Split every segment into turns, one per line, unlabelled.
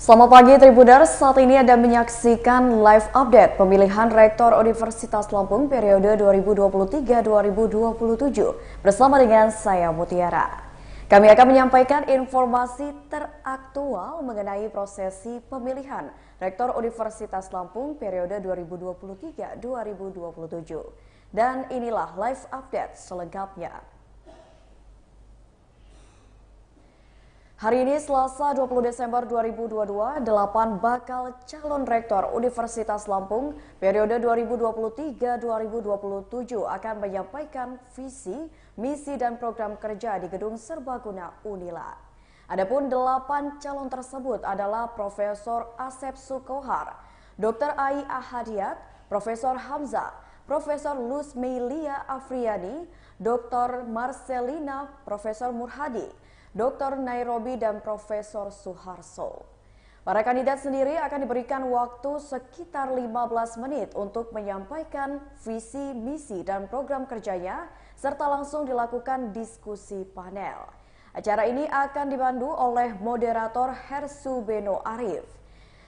Selamat pagi Tribuners, saat ini Anda menyaksikan live update pemilihan Rektor Universitas Lampung periode 2023-2027 bersama dengan saya Mutiara. Kami akan menyampaikan informasi teraktual mengenai prosesi pemilihan Rektor Universitas Lampung periode 2023-2027. Dan inilah live update selengkapnya. Hari ini Selasa 20 Desember 2022, 8 bakal calon rektor Universitas Lampung periode 2023-2027 akan menyampaikan visi, misi dan program kerja di Gedung Serbaguna Unila. Adapun 8 calon tersebut adalah Profesor Asep Sukohar, Dr. Ai Ahadiat, Profesor Hamzah, Profesor Lusmeilia Afriani, Dr. Marcelina, Profesor Murhadi, Dr. Nairobi dan Profesor Suharso. Para kandidat sendiri akan diberikan waktu sekitar 15 menit untuk menyampaikan visi, misi, dan program kerjanya, serta langsung dilakukan diskusi panel. Acara ini akan dipandu oleh moderator Hersu Beno Arif.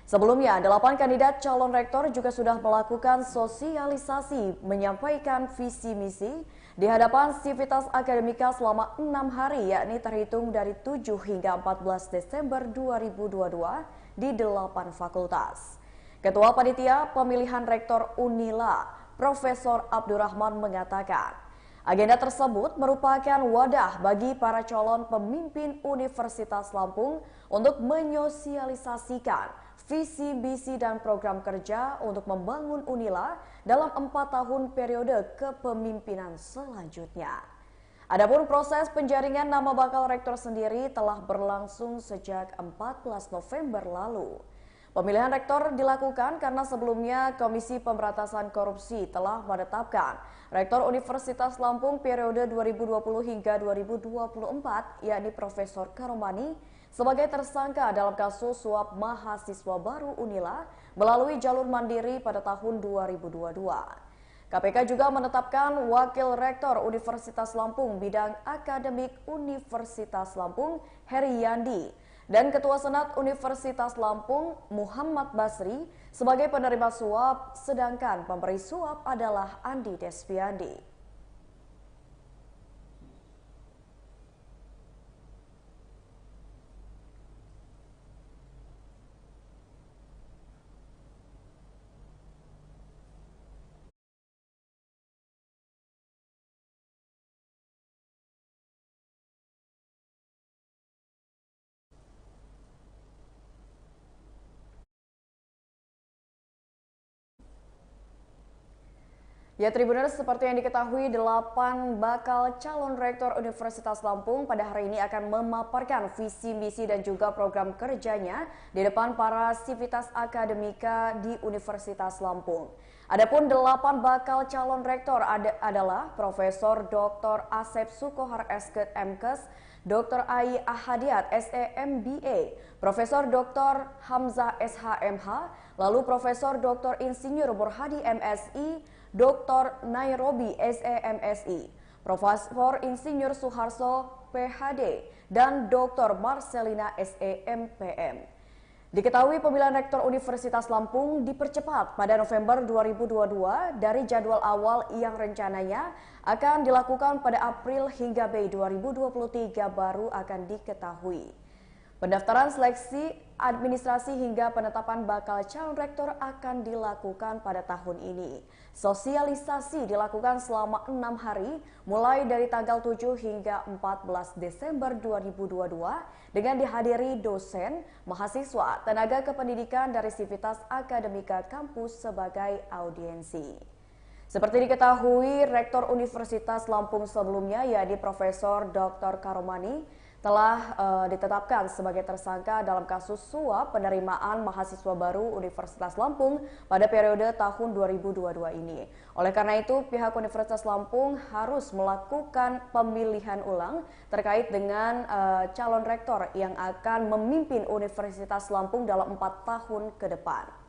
Sebelumnya, 8 kandidat calon rektor juga sudah melakukan sosialisasi menyampaikan visi misi di hadapan Sivitas Akademika selama 6 hari, yakni terhitung dari 7 hingga 14 Desember 2022 di 8 fakultas. Ketua Panitia Pemilihan Rektor Unila, Profesor Abdurrahman mengatakan, agenda tersebut merupakan wadah bagi para calon pemimpin Universitas Lampung untuk menyosialisasikan visi, misi, dan program kerja untuk membangun Unila dalam 4 tahun periode kepemimpinan selanjutnya. Adapun proses penjaringan nama bakal rektor sendiri telah berlangsung sejak 14 November lalu. Pemilihan rektor dilakukan karena sebelumnya Komisi Pemberantasan Korupsi telah menetapkan Rektor Universitas Lampung periode 2020 hingga 2024, yakni Profesor Karomani, sebagai tersangka dalam kasus suap mahasiswa baru Unila melalui jalur mandiri pada tahun 2022. KPK juga menetapkan Wakil Rektor Universitas Lampung bidang akademik Universitas Lampung, Heri Yandi, dan Ketua Senat Universitas Lampung, Muhammad Basri, sebagai penerima suap, sedangkan pemberi suap adalah Andi Desviandi. Ya Tribuners, seperti yang diketahui 8 bakal calon rektor Universitas Lampung pada hari ini akan memaparkan visi, misi dan juga program kerjanya di depan para sivitas akademika di Universitas Lampung. Adapun 8 bakal calon rektor adalah Profesor Dr. Asep Sukohar SKED MKes, Dr. Ai Ahadiat SEMBA, Profesor Dr. Hamzah SHMH, lalu Profesor Dr. Insinyur Murhadi MSI, Dr. Nairobi SEMSI, Profesor Insinyur Suharso PhD, dan Dr. Marcelina SEMPM. Diketahui pemilihan Rektor Universitas Lampung dipercepat pada November 2022 dari jadwal awal yang rencananya akan dilakukan pada April hingga Mei 2023 baru akan diketahui. Pendaftaran seleksi, administrasi hingga penetapan bakal calon rektor akan dilakukan pada tahun ini. Sosialisasi dilakukan selama 6 hari mulai dari tanggal 7 hingga 14 Desember 2022 dengan dihadiri dosen, mahasiswa, tenaga kependidikan dari Sivitas Akademika kampus sebagai audiensi. Seperti diketahui, Rektor Universitas Lampung sebelumnya yakni Profesor Dr. Karomani telah ditetapkan sebagai tersangka dalam kasus suap penerimaan mahasiswa baru Universitas Lampung pada periode tahun 2022 ini. Oleh karena itu, pihak Universitas Lampung harus melakukan pemilihan ulang terkait dengan calon rektor yang akan memimpin Universitas Lampung dalam 4 tahun ke depan.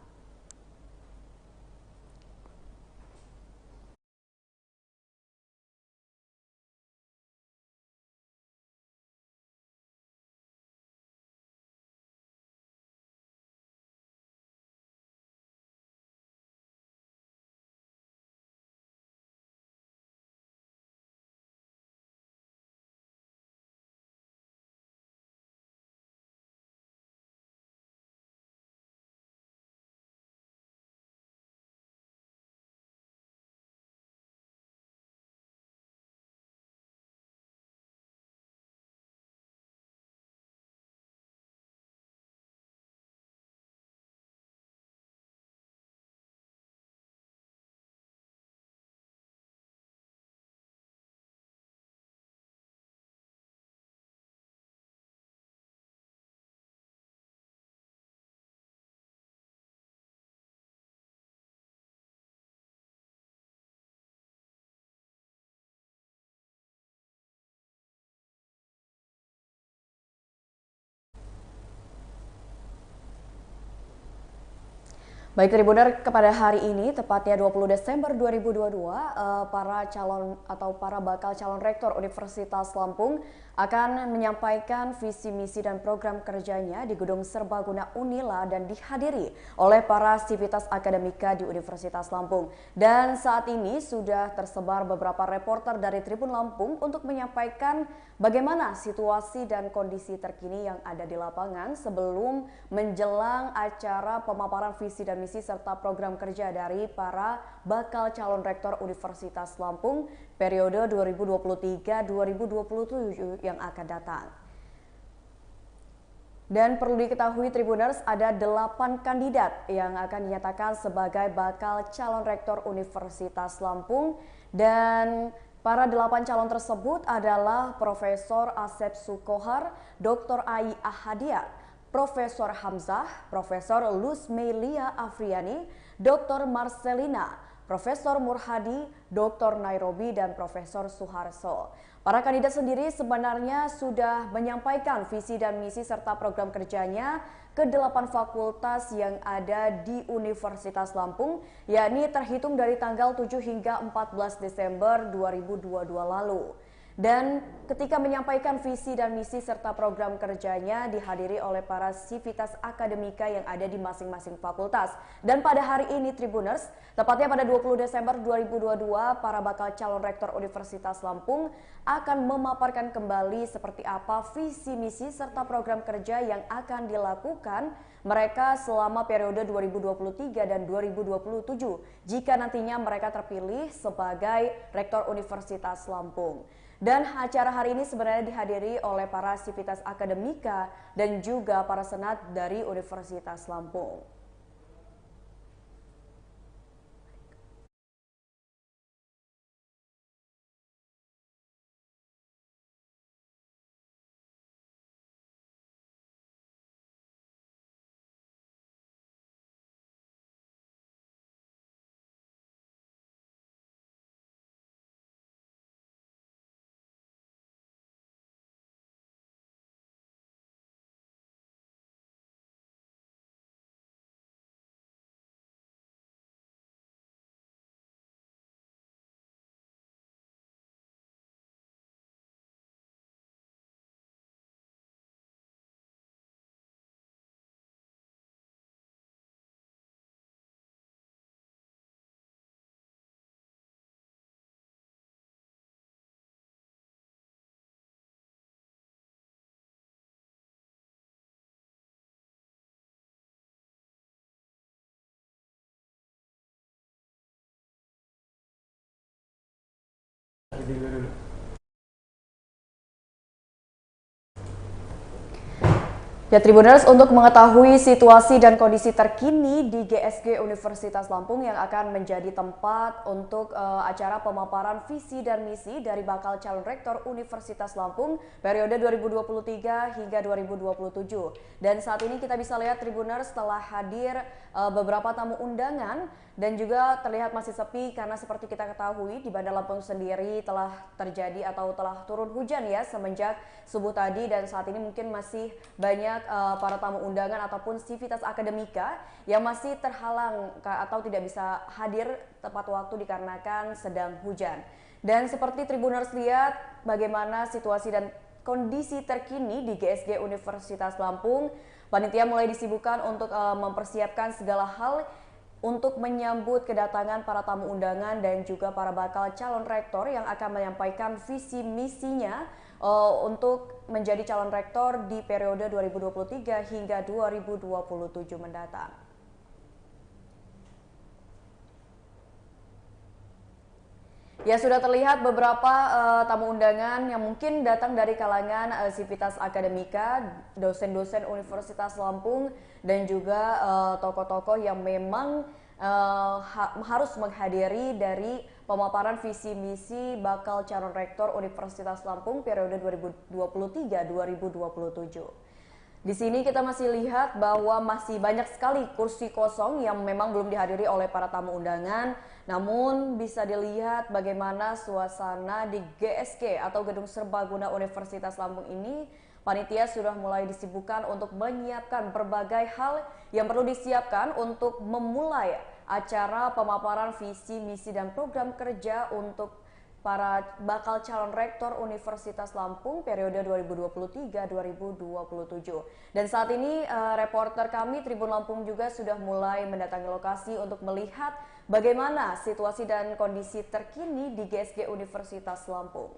Baik Tribuner, kepada hari ini tepatnya 20 Desember 2022 para calon atau para bakal calon rektor Universitas Lampung akan menyampaikan visi misi dan program kerjanya di Gedung Serbaguna Unila dan dihadiri oleh para sivitas akademika di Universitas Lampung. Dan saat ini sudah tersebar beberapa reporter dari Tribun Lampung untuk menyampaikan bagaimana situasi dan kondisi terkini yang ada di lapangan sebelum menjelang acara pemaparan visi dan misi serta program kerja dari para bakal calon rektor Universitas Lampung periode 2023-2027 yang akan datang. Dan perlu diketahui Tribuners, ada 8 kandidat yang akan dinyatakan sebagai bakal calon rektor Universitas Lampung, dan para 8 calon tersebut adalah Profesor Asep Sukohar, Dr. Ai Ahadiat, Profesor Hamzah, Profesor Lusmelia Afriani, Dr. Marcelina, Profesor Murhadi, Dr. Nairobi, dan Profesor Suharso. Para kandidat sendiri sebenarnya sudah menyampaikan visi dan misi serta program kerjanya ke 8 fakultas yang ada di Universitas Lampung, yakni terhitung dari tanggal 7 hingga 14 Desember 2022 lalu. Dan ketika menyampaikan visi dan misi serta program kerjanya dihadiri oleh para sivitas akademika yang ada di masing-masing fakultas. Dan pada hari ini Tribuners, tepatnya pada 20 Desember 2022, para bakal calon rektor Universitas Lampung akan memaparkan kembali seperti apa visi misi serta program kerja yang akan dilakukan mereka selama periode 2023 dan 2027 jika nantinya mereka terpilih sebagai rektor Universitas Lampung. Dan acara hari ini sebenarnya dihadiri oleh para sivitas akademika dan juga para senat dari Universitas Lampung. Ya Tribuners, untuk mengetahui situasi dan kondisi terkini di GSG Universitas Lampung yang akan menjadi tempat untuk acara pemaparan visi dan misi dari bakal calon rektor Universitas Lampung periode 2023 hingga 2027. Dan saat ini kita bisa lihat Tribuners telah hadir beberapa tamu undangan dan juga terlihat masih sepi karena seperti kita ketahui di Bandar Lampung sendiri telah terjadi atau telah turun hujan ya semenjak subuh tadi, dan saat ini mungkin masih banyak para tamu undangan ataupun sivitas akademika yang masih terhalang atau tidak bisa hadir tepat waktu dikarenakan sedang hujan. Dan seperti Tribuners lihat bagaimana situasi dan kondisi terkini di GSG Universitas Lampung, panitia mulai disibukkan untuk mempersiapkan segala hal untuk menyambut kedatangan para tamu undangan dan juga para bakal calon rektor yang akan menyampaikan visi misinya untuk menjadi calon rektor di periode 2023 hingga 2027 mendatang. Ya, sudah terlihat beberapa tamu undangan yang mungkin datang dari kalangan sivitas akademika, dosen-dosen Universitas Lampung, dan juga tokoh-tokoh yang memang harus menghadiri dari pemaparan visi misi bakal calon rektor Universitas Lampung periode 2023-2027. Di sini kita masih lihat bahwa masih banyak sekali kursi kosong yang memang belum dihadiri oleh para tamu undangan. Namun bisa dilihat bagaimana suasana di GSG atau Gedung Serbaguna Universitas Lampung ini panitia sudah mulai disibukkan untuk menyiapkan berbagai hal yang perlu disiapkan untuk memulai acara pemaparan visi, misi, dan program kerja untuk para bakal calon rektor Universitas Lampung periode 2023-2027. Dan saat ini reporter kami Tribun Lampung juga sudah mulai mendatangi lokasi untuk melihat bagaimana situasi dan kondisi terkini di GSG Universitas Lampung.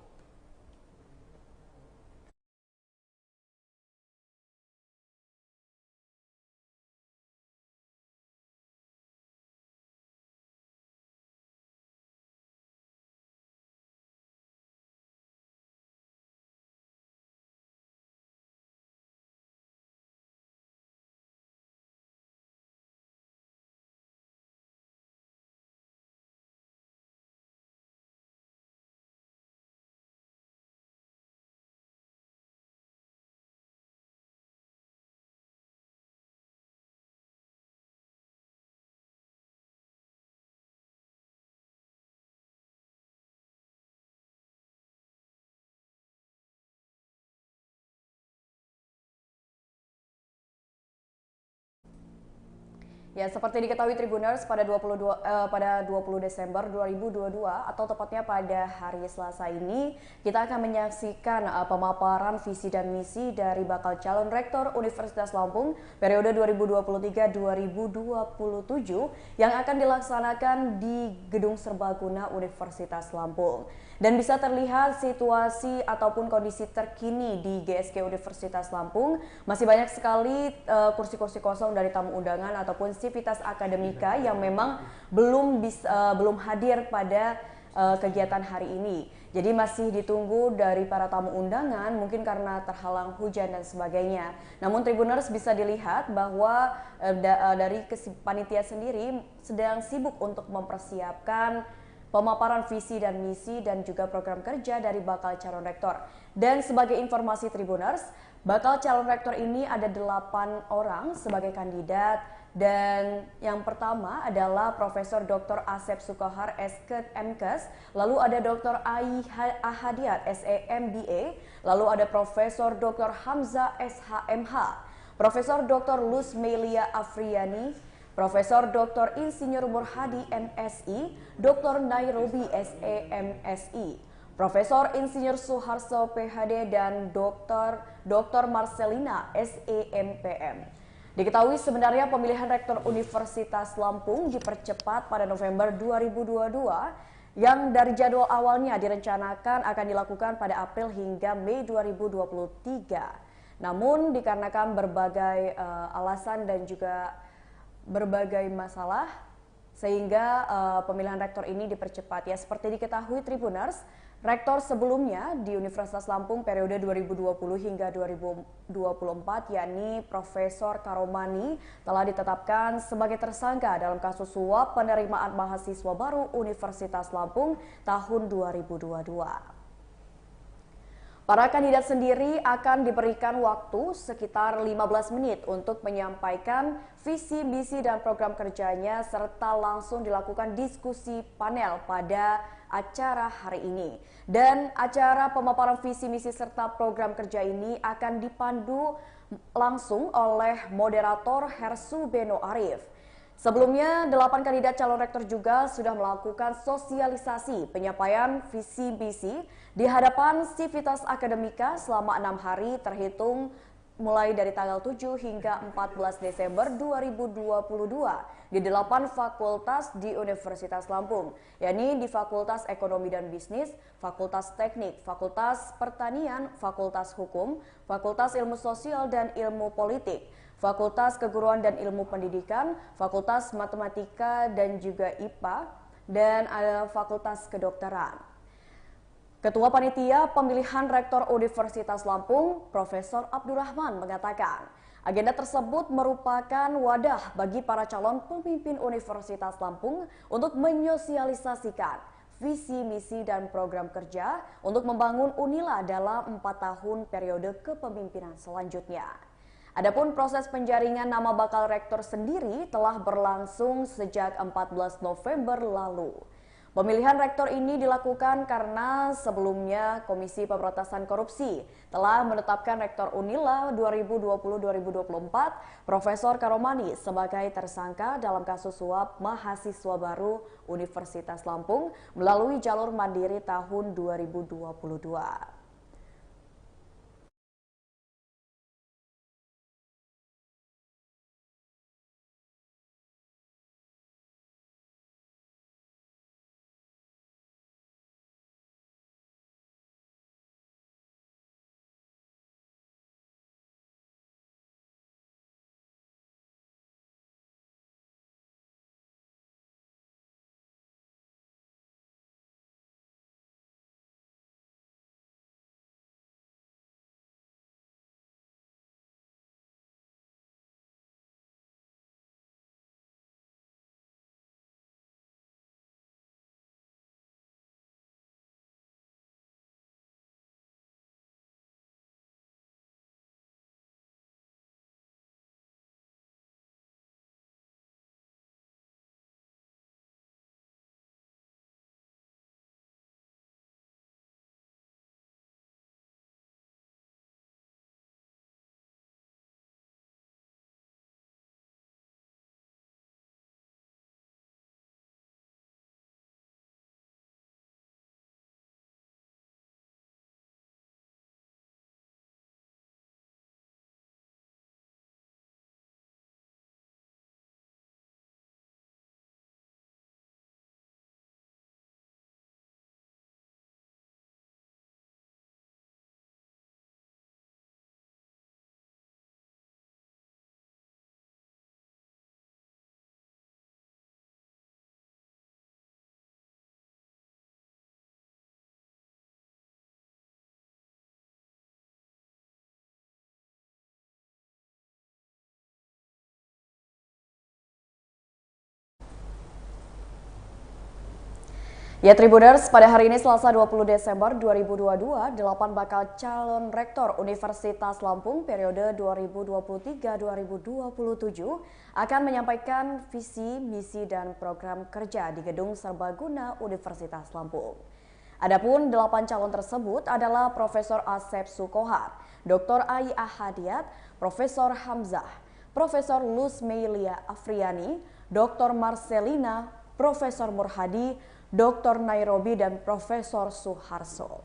Ya, seperti diketahui Tribuners, pada 20 Desember 2022 atau tepatnya pada hari Selasa ini, kita akan menyaksikan pemaparan visi dan misi dari bakal calon rektor Universitas Lampung periode 2023-2027 yang akan dilaksanakan di Gedung Serbaguna Universitas Lampung. Dan bisa terlihat situasi ataupun kondisi terkini di GSG Universitas Lampung, masih banyak sekali kursi-kursi kosong dari tamu undangan ataupun sivitas akademika yang memang belum hadir pada kegiatan hari ini. Jadi masih ditunggu dari para tamu undangan, mungkin karena terhalang hujan dan sebagainya. Namun Tribuners bisa dilihat bahwa dari panitia sendiri sedang sibuk untuk mempersiapkan pemaparan visi dan misi dan juga program kerja dari bakal calon rektor. Dan sebagai informasi Tribuners, bakal calon rektor ini ada 8 orang sebagai kandidat. Dan yang pertama adalah Profesor Dr. Asep Sukohar SKED MKes, lalu ada Dr. Ai Ahadiat SE MBA, lalu ada Profesor Dr. Hamzah SHMH, Profesor Dr. Luz Melia Afriani, Profesor Dr. Insinyur Murhadi MSI, Dr. Nairobi SE-MSI, Profesor Insinyur Suharso PhD, dan Dr. Marcelina SE-MPM. Diketahui sebenarnya pemilihan rektor Universitas Lampung dipercepat pada November 2022 yang dari jadwal awalnya direncanakan akan dilakukan pada April hingga Mei 2023. Namun dikarenakan berbagai alasan dan juga berbagai masalah sehingga pemilihan rektor ini dipercepat. Ya, seperti diketahui Tribuners, rektor sebelumnya di Universitas Lampung periode 2020 hingga 2024 yakni Profesor Karomani telah ditetapkan sebagai tersangka dalam kasus suap penerimaan mahasiswa baru Universitas Lampung tahun 2022. Para kandidat sendiri akan diberikan waktu sekitar 15 menit untuk menyampaikan visi, misi, dan program kerjanya serta langsung dilakukan diskusi panel pada acara hari ini. Dan acara pemaparan visi, misi, serta program kerja ini akan dipandu langsung oleh moderator Hersu Beno Arif. Sebelumnya, 8 kandidat calon rektor juga sudah melakukan sosialisasi penyampaian visi misi di hadapan sivitas akademika selama 6 hari terhitung mulai dari tanggal 7 hingga 14 Desember 2022 di 8 fakultas di Universitas Lampung, yakni di Fakultas Ekonomi dan Bisnis, Fakultas Teknik, Fakultas Pertanian, Fakultas Hukum, Fakultas Ilmu Sosial dan Ilmu Politik, Fakultas Keguruan dan Ilmu Pendidikan, Fakultas Matematika dan juga IPA, dan Fakultas Kedokteran. Ketua Panitia Pemilihan Rektor Universitas Lampung, Profesor Abdurrahman mengatakan, agenda tersebut merupakan wadah bagi para calon pemimpin Universitas Lampung untuk menyosialisasikan visi, misi, dan program kerja untuk membangun Unila dalam 4 tahun periode kepemimpinan selanjutnya. Adapun proses penjaringan nama bakal rektor sendiri telah berlangsung sejak 14 November lalu. Pemilihan rektor ini dilakukan karena sebelumnya Komisi Pemberantasan Korupsi telah menetapkan Rektor Unila 2020-2024 Profesor Karomani sebagai tersangka dalam kasus suap mahasiswa baru Universitas Lampung melalui jalur mandiri tahun 2022. Ya Tribuners, pada hari ini Selasa 20 Desember 2022, 8 bakal calon rektor Universitas Lampung periode 2023-2027 akan menyampaikan visi, misi, dan program kerja di Gedung Serbaguna Universitas Lampung. Adapun 8 calon tersebut adalah Profesor Asep Sukohar, Dr. Ai Ahadiat, Profesor Hamzah, Profesor Lusmeilia Afriani, Dr. Marcelina, Profesor Murhadi, Dr. Nairobi, dan Profesor Suharso.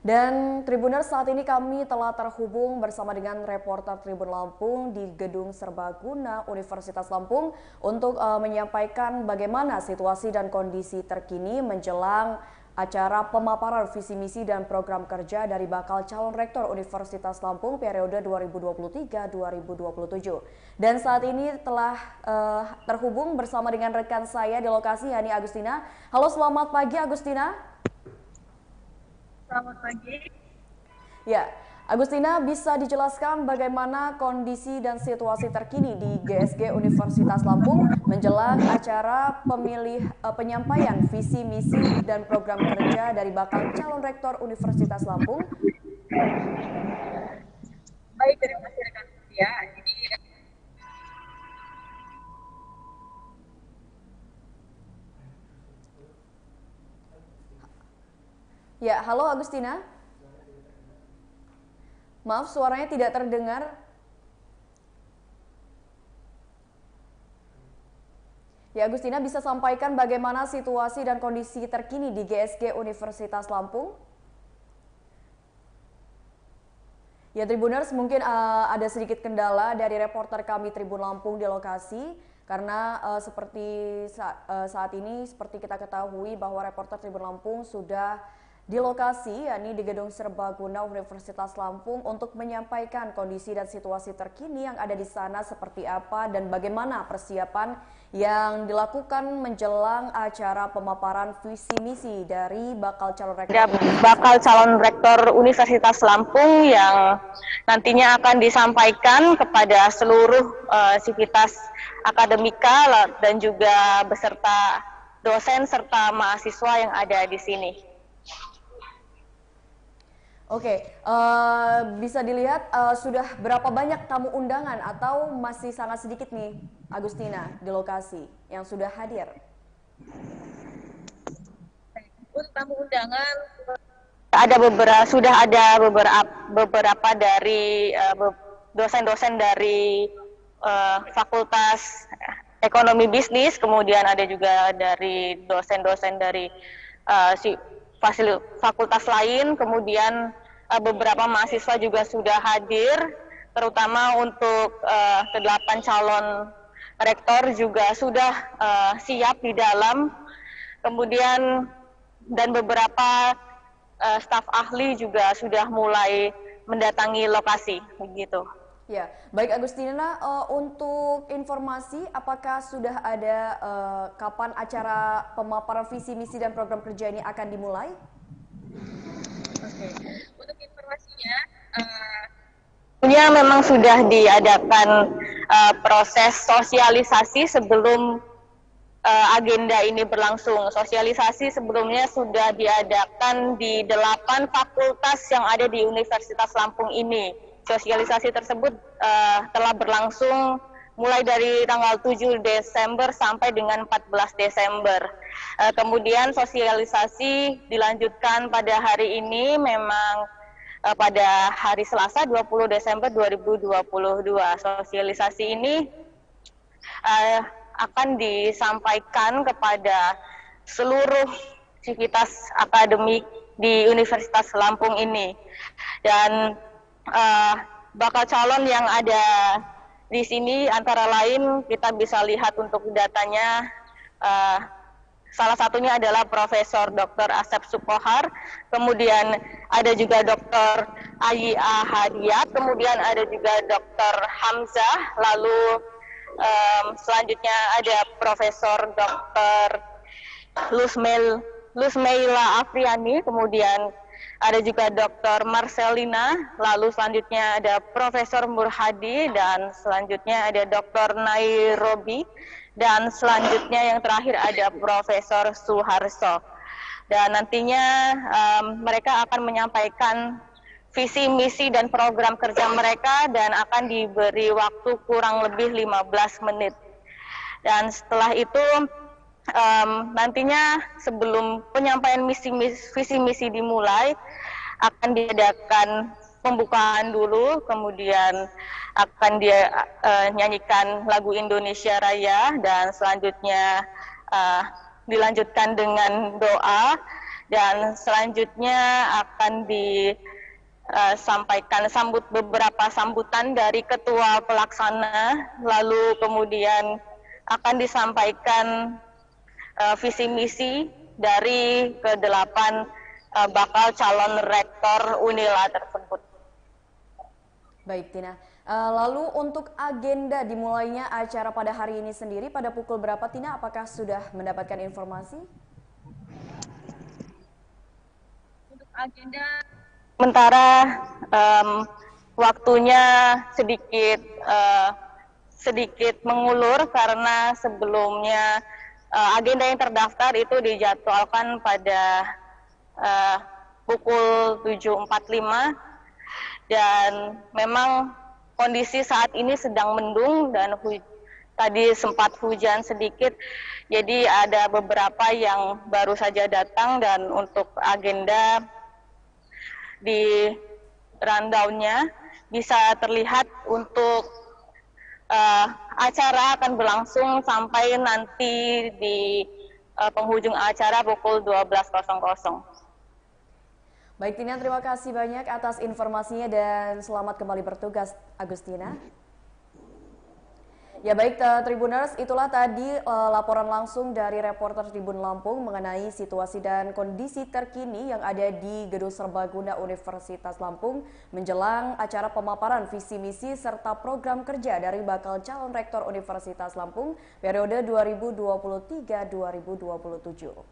Dan Tribuners, saat ini kami telah terhubung bersama dengan reporter Tribun Lampung di Gedung Serbaguna Universitas Lampung untuk menyampaikan bagaimana situasi dan kondisi terkini menjelang acara pemaparan visi misi dan program kerja dari bakal calon rektor Universitas Lampung periode 2023-2027. Dan saat ini telah terhubung bersama dengan rekan saya di lokasi, Yani Agustina. Halo, selamat pagi Agustina.
Selamat pagi.
Ya, Agustina, bisa dijelaskan bagaimana kondisi dan situasi terkini di GSG Universitas Lampung menjelang acara penyampaian visi misi dan program kerja dari bakal calon rektor Universitas Lampung?
Baik, terima kasih rekan Setia.
Ya, halo Agustina. Maaf, suaranya tidak terdengar. Ya, Agustina, bisa sampaikan bagaimana situasi dan kondisi terkini di GSG Universitas Lampung? Ya, Tribuners, mungkin ada sedikit kendala dari reporter kami Tribun Lampung di lokasi karena seperti saat ini seperti kita ketahui bahwa reporter Tribun Lampung sudah di lokasi, yakni di Gedung Serbaguna Universitas Lampung untuk menyampaikan kondisi dan situasi terkini yang ada di sana seperti apa dan bagaimana persiapan yang dilakukan menjelang acara pemaparan visi misi dari bakal calon rektor
Universitas Lampung yang nantinya akan disampaikan kepada seluruh sivitas akademika dan juga beserta dosen serta mahasiswa yang ada di sini.
Oke, bisa dilihat sudah berapa banyak tamu undangan atau masih sangat sedikit nih? Agustina di lokasi yang sudah hadir.
Untuk tamu undangan sudah ada beberapa dari dosen-dosen dari Fakultas Ekonomi Bisnis, kemudian ada juga dari dosen-dosen dari fakultas lain, kemudian beberapa mahasiswa juga sudah hadir, terutama untuk ke-8 calon rektor juga sudah siap di dalam, kemudian dan beberapa staf ahli juga sudah mulai mendatangi lokasi, begitu.
Ya, baik Agustina, untuk informasi apakah sudah ada kapan acara pemaparan visi misi dan program kerja ini akan dimulai?
Oke, untuk informasinya, memang sudah diadakan proses sosialisasi sebelum agenda ini berlangsung. Sosialisasi sebelumnya sudah diadakan di 8 fakultas yang ada di Universitas Lampung ini. Sosialisasi tersebut telah berlangsung mulai dari tanggal 7 Desember sampai dengan 14 Desember. Kemudian sosialisasi dilanjutkan pada hari ini, memang pada hari Selasa 20 Desember 2022. Sosialisasi ini akan disampaikan kepada seluruh sivitas akademik di Universitas Lampung ini, dan bakal calon yang ada di sini antara lain kita bisa lihat untuk datanya, salah satunya adalah Profesor Dr. Asep Sukohar, kemudian ada juga Dr. Ayia Hadiat, kemudian ada juga Dr. Hamzah, lalu selanjutnya ada Profesor Dr. Lusmeila Afriani, kemudian ada juga Dr. Marcelina, lalu selanjutnya ada Profesor Murhadi, dan selanjutnya ada Dr. Nairobi, dan selanjutnya yang terakhir ada Profesor Suharso. Dan nantinya mereka akan menyampaikan visi, misi, dan program kerja mereka, dan akan diberi waktu kurang lebih 15 menit. Dan setelah itu nantinya sebelum penyampaian visi, misi dimulai, akan diadakan pembukaan dulu, kemudian akan dia nyanyikan lagu Indonesia Raya, dan selanjutnya dilanjutkan dengan doa, dan selanjutnya akan sampaikan beberapa sambutan dari ketua pelaksana, lalu kemudian akan disampaikan visi misi dari ke-8 bakal calon rektor Unila tersebut.
Baik Tina, lalu untuk agenda dimulainya acara pada hari ini sendiri pada pukul berapa Tina? Apakah sudah mendapatkan informasi?
Untuk agenda sementara waktunya sedikit mengulur karena sebelumnya agenda yang terdaftar itu dijadwalkan pada pukul 7.45, dan memang kondisi saat ini sedang mendung dan tadi sempat hujan sedikit, jadi ada beberapa yang baru saja datang, dan untuk agenda di rundown-nya bisa terlihat untuk acara akan berlangsung sampai nanti di penghujung acara pukul 12.00.
Baik Tina, terima kasih banyak atas informasinya dan selamat kembali bertugas Agustina. Ya baik Tribuners, itulah tadi laporan langsung dari reporter Tribun Lampung mengenai situasi dan kondisi terkini yang ada di Gedung Serbaguna Universitas Lampung menjelang acara pemaparan visi misi serta program kerja dari bakal calon rektor Universitas Lampung periode 2023-2027.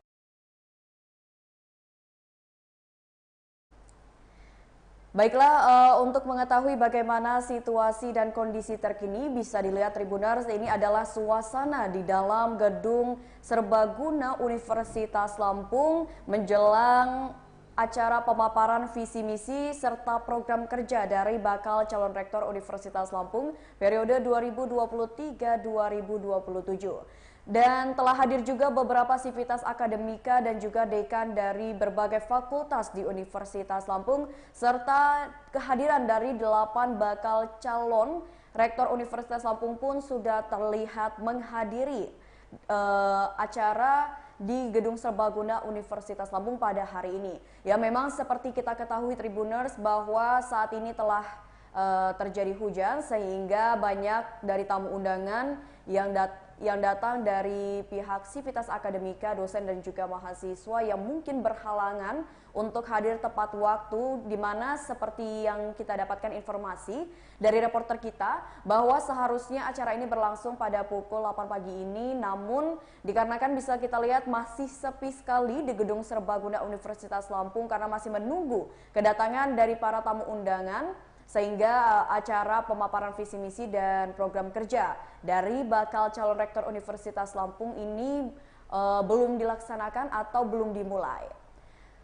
Baiklah, untuk mengetahui bagaimana situasi dan kondisi terkini bisa dilihat Tribuners, ini adalah suasana di dalam Gedung Serbaguna Universitas Lampung menjelang acara pemaparan visi misi serta program kerja dari bakal calon rektor Universitas Lampung periode 2023-2027. Dan telah hadir juga beberapa sivitas akademika dan juga dekan dari berbagai fakultas di Universitas Lampung serta kehadiran dari 8 bakal calon rektor Universitas Lampung pun sudah terlihat menghadiri acara di Gedung Serbaguna Universitas Lampung pada hari ini. Ya, memang seperti kita ketahui Tribuners bahwa saat ini telah terjadi hujan sehingga banyak dari tamu undangan yang datang dari pihak sivitas akademika, dosen dan juga mahasiswa yang mungkin berhalangan untuk hadir tepat waktu, di mana seperti yang kita dapatkan informasi dari reporter kita bahwa seharusnya acara ini berlangsung pada pukul 8 pagi ini, namun dikarenakan bisa kita lihat masih sepi sekali di Gedung Serbaguna Universitas Lampung karena masih menunggu kedatangan dari para tamu undangan, sehingga acara pemaparan visi misi dan program kerja dari bakal calon rektor Universitas Lampung ini belum dilaksanakan atau belum dimulai.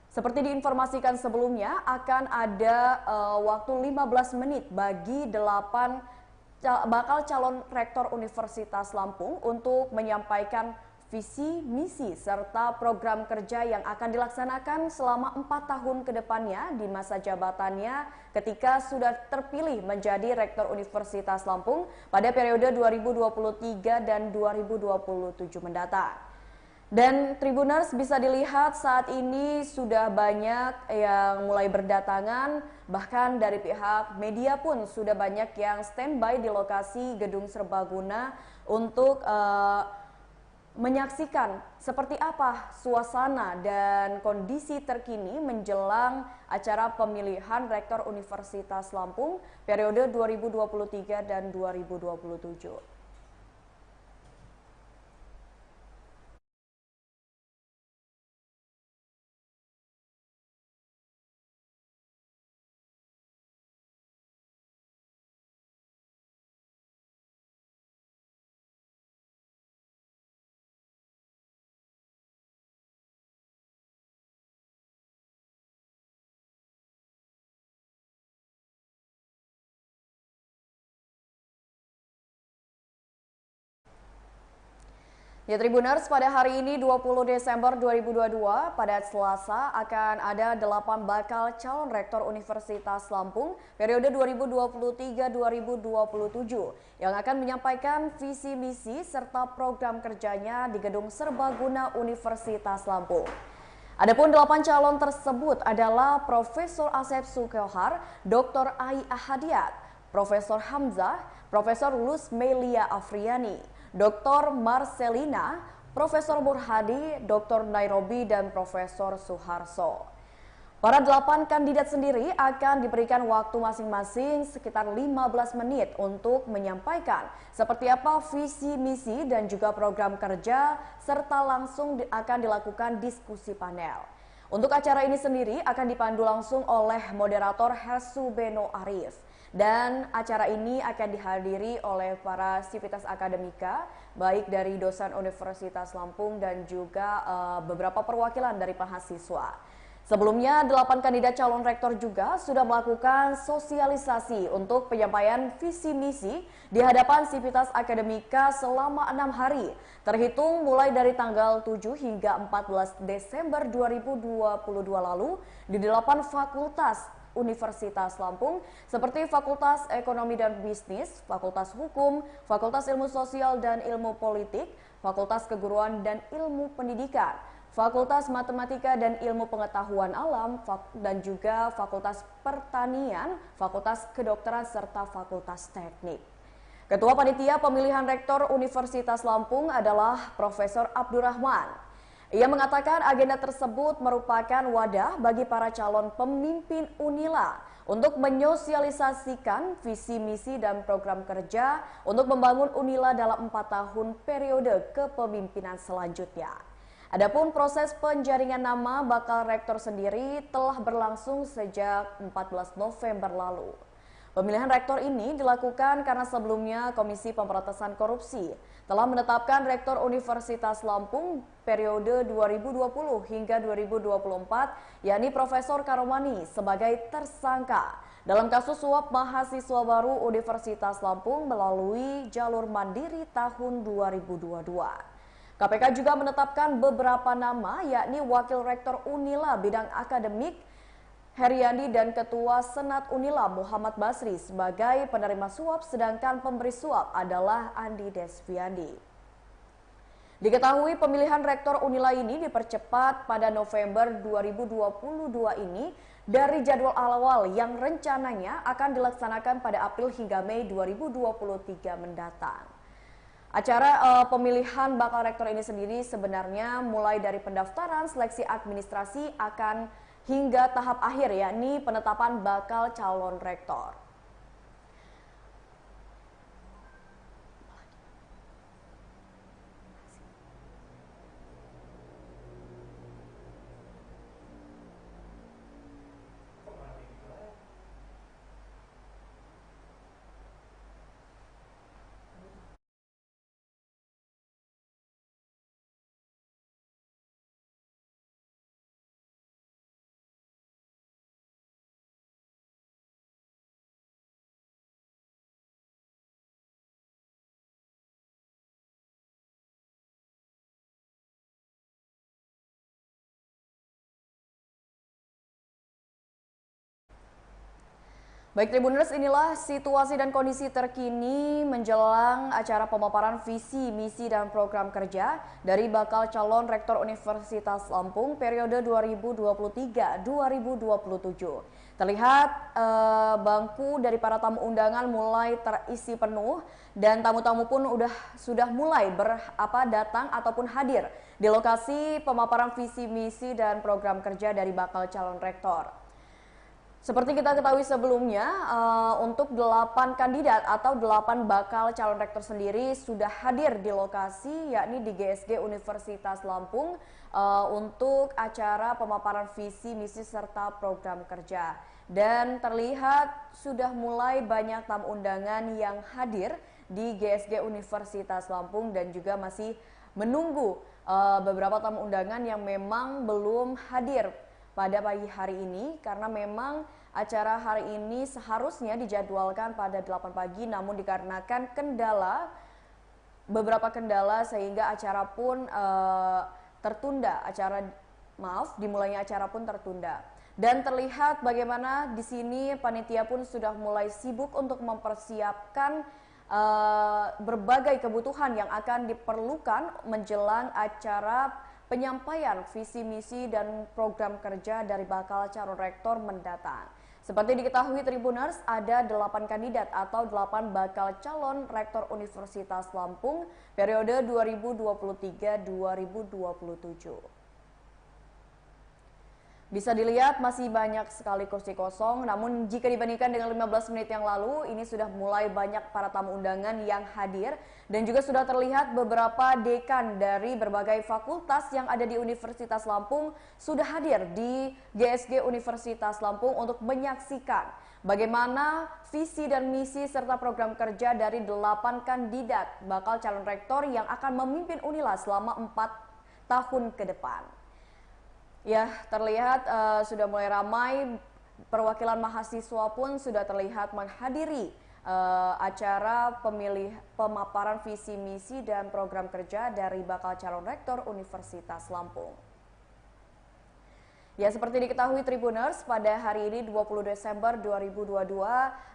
Seperti diinformasikan sebelumnya, akan ada waktu 15 menit bagi 8 bakal calon rektor Universitas Lampung untuk menyampaikan visi, misi, serta program kerja yang akan dilaksanakan selama 4 tahun ke depannya di masa jabatannya ketika sudah terpilih menjadi Rektor Universitas Lampung pada periode 2023 dan 2027 mendatang. Dan Tribuners bisa dilihat saat ini sudah banyak yang mulai berdatangan, bahkan dari pihak media pun sudah banyak yang standby di lokasi Gedung Serbaguna untuk menyaksikan seperti apa suasana dan kondisi terkini menjelang acara pemilihan Rektor Universitas Lampung periode 2023 dan 2027. Ya Tribuners, pada hari ini 20 Desember 2022 pada Selasa akan ada 8 bakal calon rektor Universitas Lampung periode 2023-2027 yang akan menyampaikan visi misi serta program kerjanya di Gedung Serbaguna Universitas Lampung. Adapun 8 calon tersebut adalah Profesor Asep Sukohar, Dr. Ai Ahadiat, Profesor Hamzah, Profesor Luz Melia Afriani, Dr. Marcelina, Profesor Burhadi, Dr. Nairobi, dan Profesor Suharso. Para 8 kandidat sendiri akan diberikan waktu masing-masing sekitar 15 menit untuk menyampaikan seperti apa visi, misi, dan juga program kerja, serta langsung akan dilakukan diskusi panel. Untuk acara ini sendiri akan dipandu langsung oleh moderator Hesu Beno Arif. Dan acara ini akan dihadiri oleh para sivitas akademika, baik dari dosen Universitas Lampung dan juga beberapa perwakilan dari mahasiswa. Sebelumnya, 8 kandidat calon rektor juga sudah melakukan sosialisasi untuk penyampaian visi misi di hadapan sivitas akademika selama 6 hari, terhitung mulai dari tanggal 7 hingga 14 Desember 2022 lalu di 8 fakultas Universitas Lampung seperti Fakultas Ekonomi dan Bisnis, Fakultas Hukum, Fakultas Ilmu Sosial dan Ilmu Politik, Fakultas Keguruan dan Ilmu Pendidikan, Fakultas Matematika dan Ilmu Pengetahuan Alam, dan juga Fakultas Pertanian, Fakultas Kedokteran, serta Fakultas Teknik. Ketua Panitia Pemilihan Rektor Universitas Lampung adalah Profesor Abdurrahman. Ia mengatakan agenda tersebut merupakan wadah bagi para calon pemimpin Unila untuk menyosialisasikan visi misi dan program kerja untuk membangun Unila dalam 4 tahun periode kepemimpinan selanjutnya. Adapun proses penjaringan nama bakal rektor sendiri telah berlangsung sejak 14 November lalu. Pemilihan rektor ini dilakukan karena sebelumnya Komisi Pemberantasan Korupsi telah menetapkan Rektor Universitas Lampung periode 2020 hingga 2024, yakni Profesor Karomani sebagai tersangka dalam kasus suap mahasiswa baru Universitas Lampung melalui jalur mandiri tahun 2022. KPK juga menetapkan beberapa nama, yakni Wakil Rektor Unila bidang akademik Heriandi dan Ketua Senat Unila Muhammad Basri sebagai penerima suap, sedangkan pemberi suap adalah Andi Desviandi. Diketahui pemilihan Rektor Unila ini dipercepat pada November 2022 ini dari jadwal awal yang rencananya akan dilaksanakan pada April hingga Mei 2023 mendatang. Acara pemilihan bakal rektor ini sendiri sebenarnya mulai dari pendaftaran, seleksi administrasi akan hingga tahap akhir, yakni penetapan bakal calon rektor. Baik Tribuners, inilah situasi dan kondisi terkini menjelang acara pemaparan visi, misi, dan program kerja dari bakal calon Rektor Universitas Lampung periode 2023-2027. Terlihat bangku dari para tamu undangan mulai terisi penuh dan tamu-tamu pun sudah mulai datang ataupun hadir di lokasi pemaparan visi, misi, dan program kerja dari bakal calon rektor. Seperti kita ketahui sebelumnya, untuk 8 kandidat atau 8 bakal calon rektor sendiri sudah hadir di lokasi, yakni di GSG Universitas Lampung untuk acara pemaparan visi, misi, serta program kerja. Dan terlihat sudah mulai banyak tamu undangan yang hadir di GSG Universitas Lampung dan juga masih menunggu beberapa tamu undangan yang memang belum hadir pada pagi hari ini, karena memang acara hari ini seharusnya dijadwalkan pada 8 pagi, namun dikarenakan beberapa kendala sehingga acara pun tertunda. Dimulainya acara pun tertunda. Dan terlihat bagaimana di sini panitia pun sudah mulai sibuk untuk mempersiapkan berbagai kebutuhan yang akan diperlukan menjelang acara penyampaian visi, misi, dan program kerja dari bakal calon rektor mendatang. Seperti diketahui Tribuners, ada 8 kandidat atau 8 bakal calon rektor Universitas Lampung periode 2023-2027. Bisa dilihat masih banyak sekali kursi kosong, namun jika dibandingkan dengan 15 menit yang lalu, ini sudah mulai banyak para tamu undangan yang hadir dan juga sudah terlihat beberapa dekan dari berbagai fakultas yang ada di Universitas Lampung sudah hadir di GSG Universitas Lampung untuk menyaksikan bagaimana visi dan misi serta program kerja dari 8 kandidat bakal calon rektor yang akan memimpin Unila selama 4 tahun ke depan. Ya, terlihat sudah mulai ramai, perwakilan mahasiswa pun sudah terlihat menghadiri acara pemaparan visi, misi, dan program kerja dari bakal calon rektor Universitas Lampung. Ya, seperti diketahui Tribuners, pada hari ini 20 Desember 2022,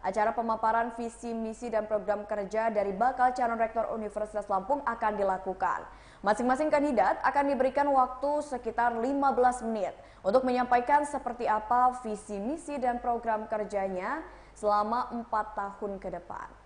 acara pemaparan visi, misi, dan program kerja dari bakal calon rektor Universitas Lampung akan dilakukan. Masing-masing kandidat akan diberikan waktu sekitar 15 menit untuk menyampaikan seperti apa visi, misi, dan program kerjanya selama 4 tahun ke depan.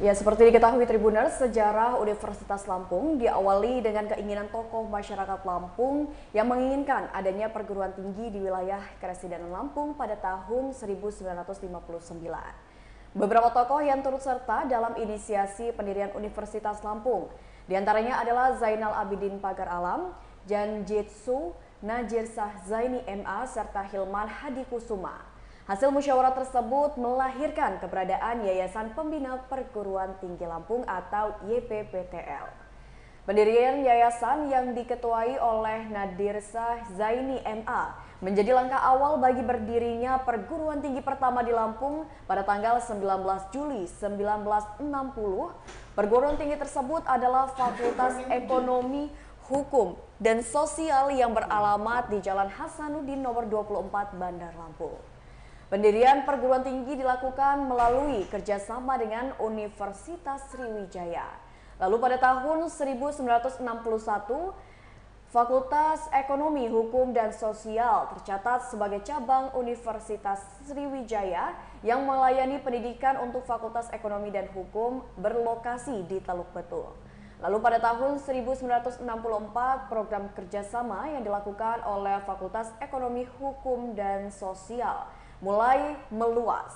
Ya, seperti diketahui Tribuners, sejarah Universitas Lampung diawali dengan keinginan tokoh masyarakat Lampung yang menginginkan adanya perguruan tinggi di wilayah Keresiden Lampung pada tahun 1959. Beberapa tokoh yang turut serta dalam inisiasi pendirian Universitas Lampung, diantaranya adalah Zainal Abidin Pagar Alam, Jan Jitsu, Najir Shah Zaini MA, serta Hilman Hadikusuma. Hasil musyawarah tersebut melahirkan keberadaan Yayasan Pembina Perguruan Tinggi Lampung atau YPPTL. Pendirian yayasan yang diketuai oleh Najir Shah Zaini MA menjadi langkah awal bagi berdirinya perguruan tinggi pertama di Lampung pada tanggal 19 Juli 1960. Perguruan tinggi tersebut adalah Fakultas Ekonomi, Hukum, dan Sosial yang beralamat di Jalan Hasanuddin nomor 24 Bandar Lampung. Pendirian perguruan tinggi dilakukan melalui kerjasama dengan Universitas Sriwijaya. Lalu pada tahun 1961, Fakultas Ekonomi, Hukum, dan Sosial tercatat sebagai cabang Universitas Sriwijaya yang melayani pendidikan untuk Fakultas Ekonomi dan Hukum berlokasi di Teluk Betul. Lalu pada tahun 1964, program kerjasama yang dilakukan oleh Fakultas Ekonomi, Hukum, dan Sosial mulai meluas.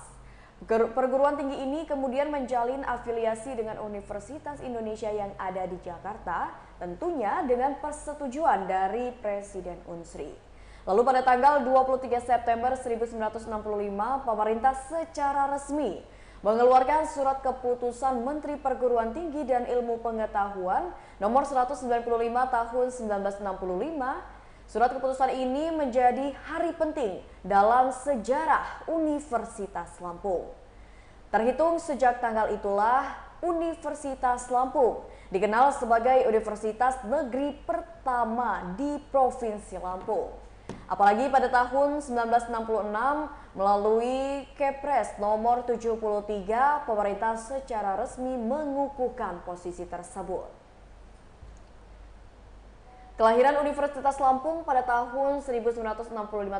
Perguruan tinggi ini kemudian menjalin afiliasi dengan Universitas Indonesia yang ada di Jakarta, tentunya dengan persetujuan dari Presiden Unsri. Lalu pada tanggal 23 September 1965, pemerintah secara resmi mengeluarkan surat keputusan Menteri Perguruan Tinggi dan Ilmu Pengetahuan nomor 195 tahun 1965. Surat keputusan ini menjadi hari penting dalam sejarah Universitas Lampung. Terhitung sejak tanggal itulah Universitas Lampung dikenal sebagai universitas negeri pertama di Provinsi Lampung. Apalagi pada tahun 1966 melalui Kepres nomor 73, pemerintah secara resmi mengukuhkan posisi tersebut. Kelahiran Universitas Lampung pada tahun 1965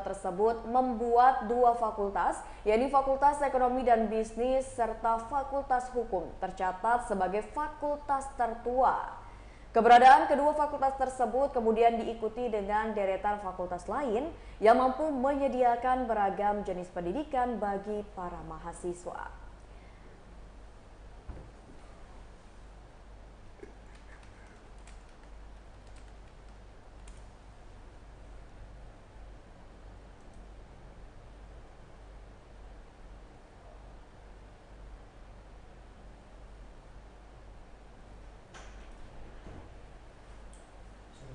tersebut membuat dua fakultas, yakni Fakultas Ekonomi dan Bisnis serta Fakultas Hukum, tercatat sebagai fakultas tertua. Keberadaan kedua fakultas tersebut kemudian diikuti dengan deretan fakultas lain yang mampu menyediakan beragam jenis pendidikan bagi para mahasiswa.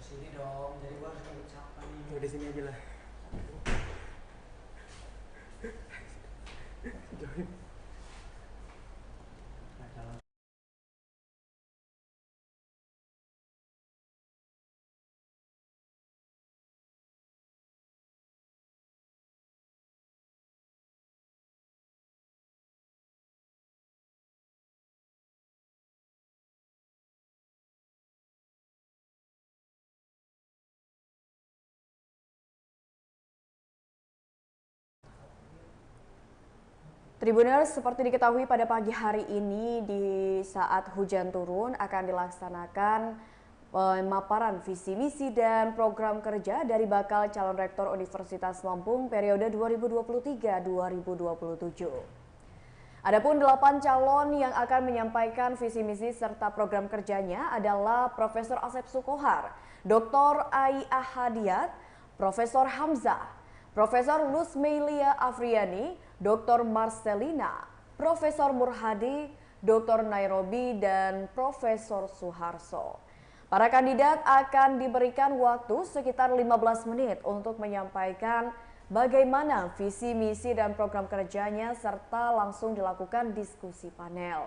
Sini dong, jadi gua harus ngikut siapa nih?
Udah sini aja lah. Join.
Tribuners, seperti diketahui pada pagi hari ini di saat hujan turun akan dilaksanakan pemaparan visi misi dan program kerja dari bakal calon rektor Universitas Lampung periode 2023-2027. Adapun 8 calon yang akan menyampaikan visi misi serta program kerjanya adalah Profesor Asep Sukohar, Dr. Ai Ahadiat, Profesor Hamzah, Profesor Lusmeilia Afriani, Dr. Marcelina, Profesor Murhadi, Dr. Nairobi, dan Profesor Suharso. Para kandidat akan diberikan waktu sekitar 15 menit untuk menyampaikan bagaimana visi, misi, dan program kerjanya serta langsung dilakukan diskusi panel.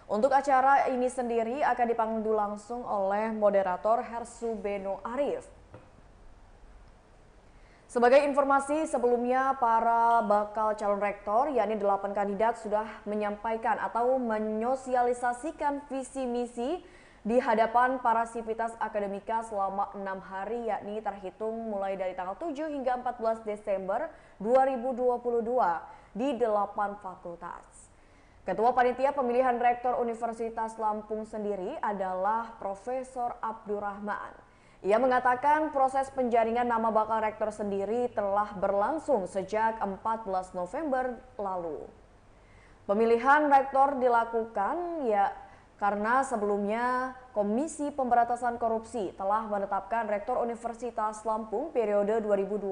Untuk acara ini sendiri akan dipandu langsung oleh moderator Hersu Beno Arif. Sebagai informasi sebelumnya, para bakal calon rektor, yakni 8 kandidat sudah menyampaikan atau menyosialisasikan visi misi di hadapan para sivitas akademika selama 6 hari, yakni terhitung mulai dari tanggal 7 hingga 14 Desember 2022 di 8 fakultas. Ketua Panitia Pemilihan Rektor Universitas Lampung sendiri adalah Profesor Abdurrahman. Ia mengatakan proses penjaringan nama bakal rektor sendiri telah berlangsung sejak 14 November lalu. Pemilihan rektor dilakukan karena sebelumnya Komisi Pemberantasan Korupsi telah menetapkan Rektor Universitas Lampung periode 2020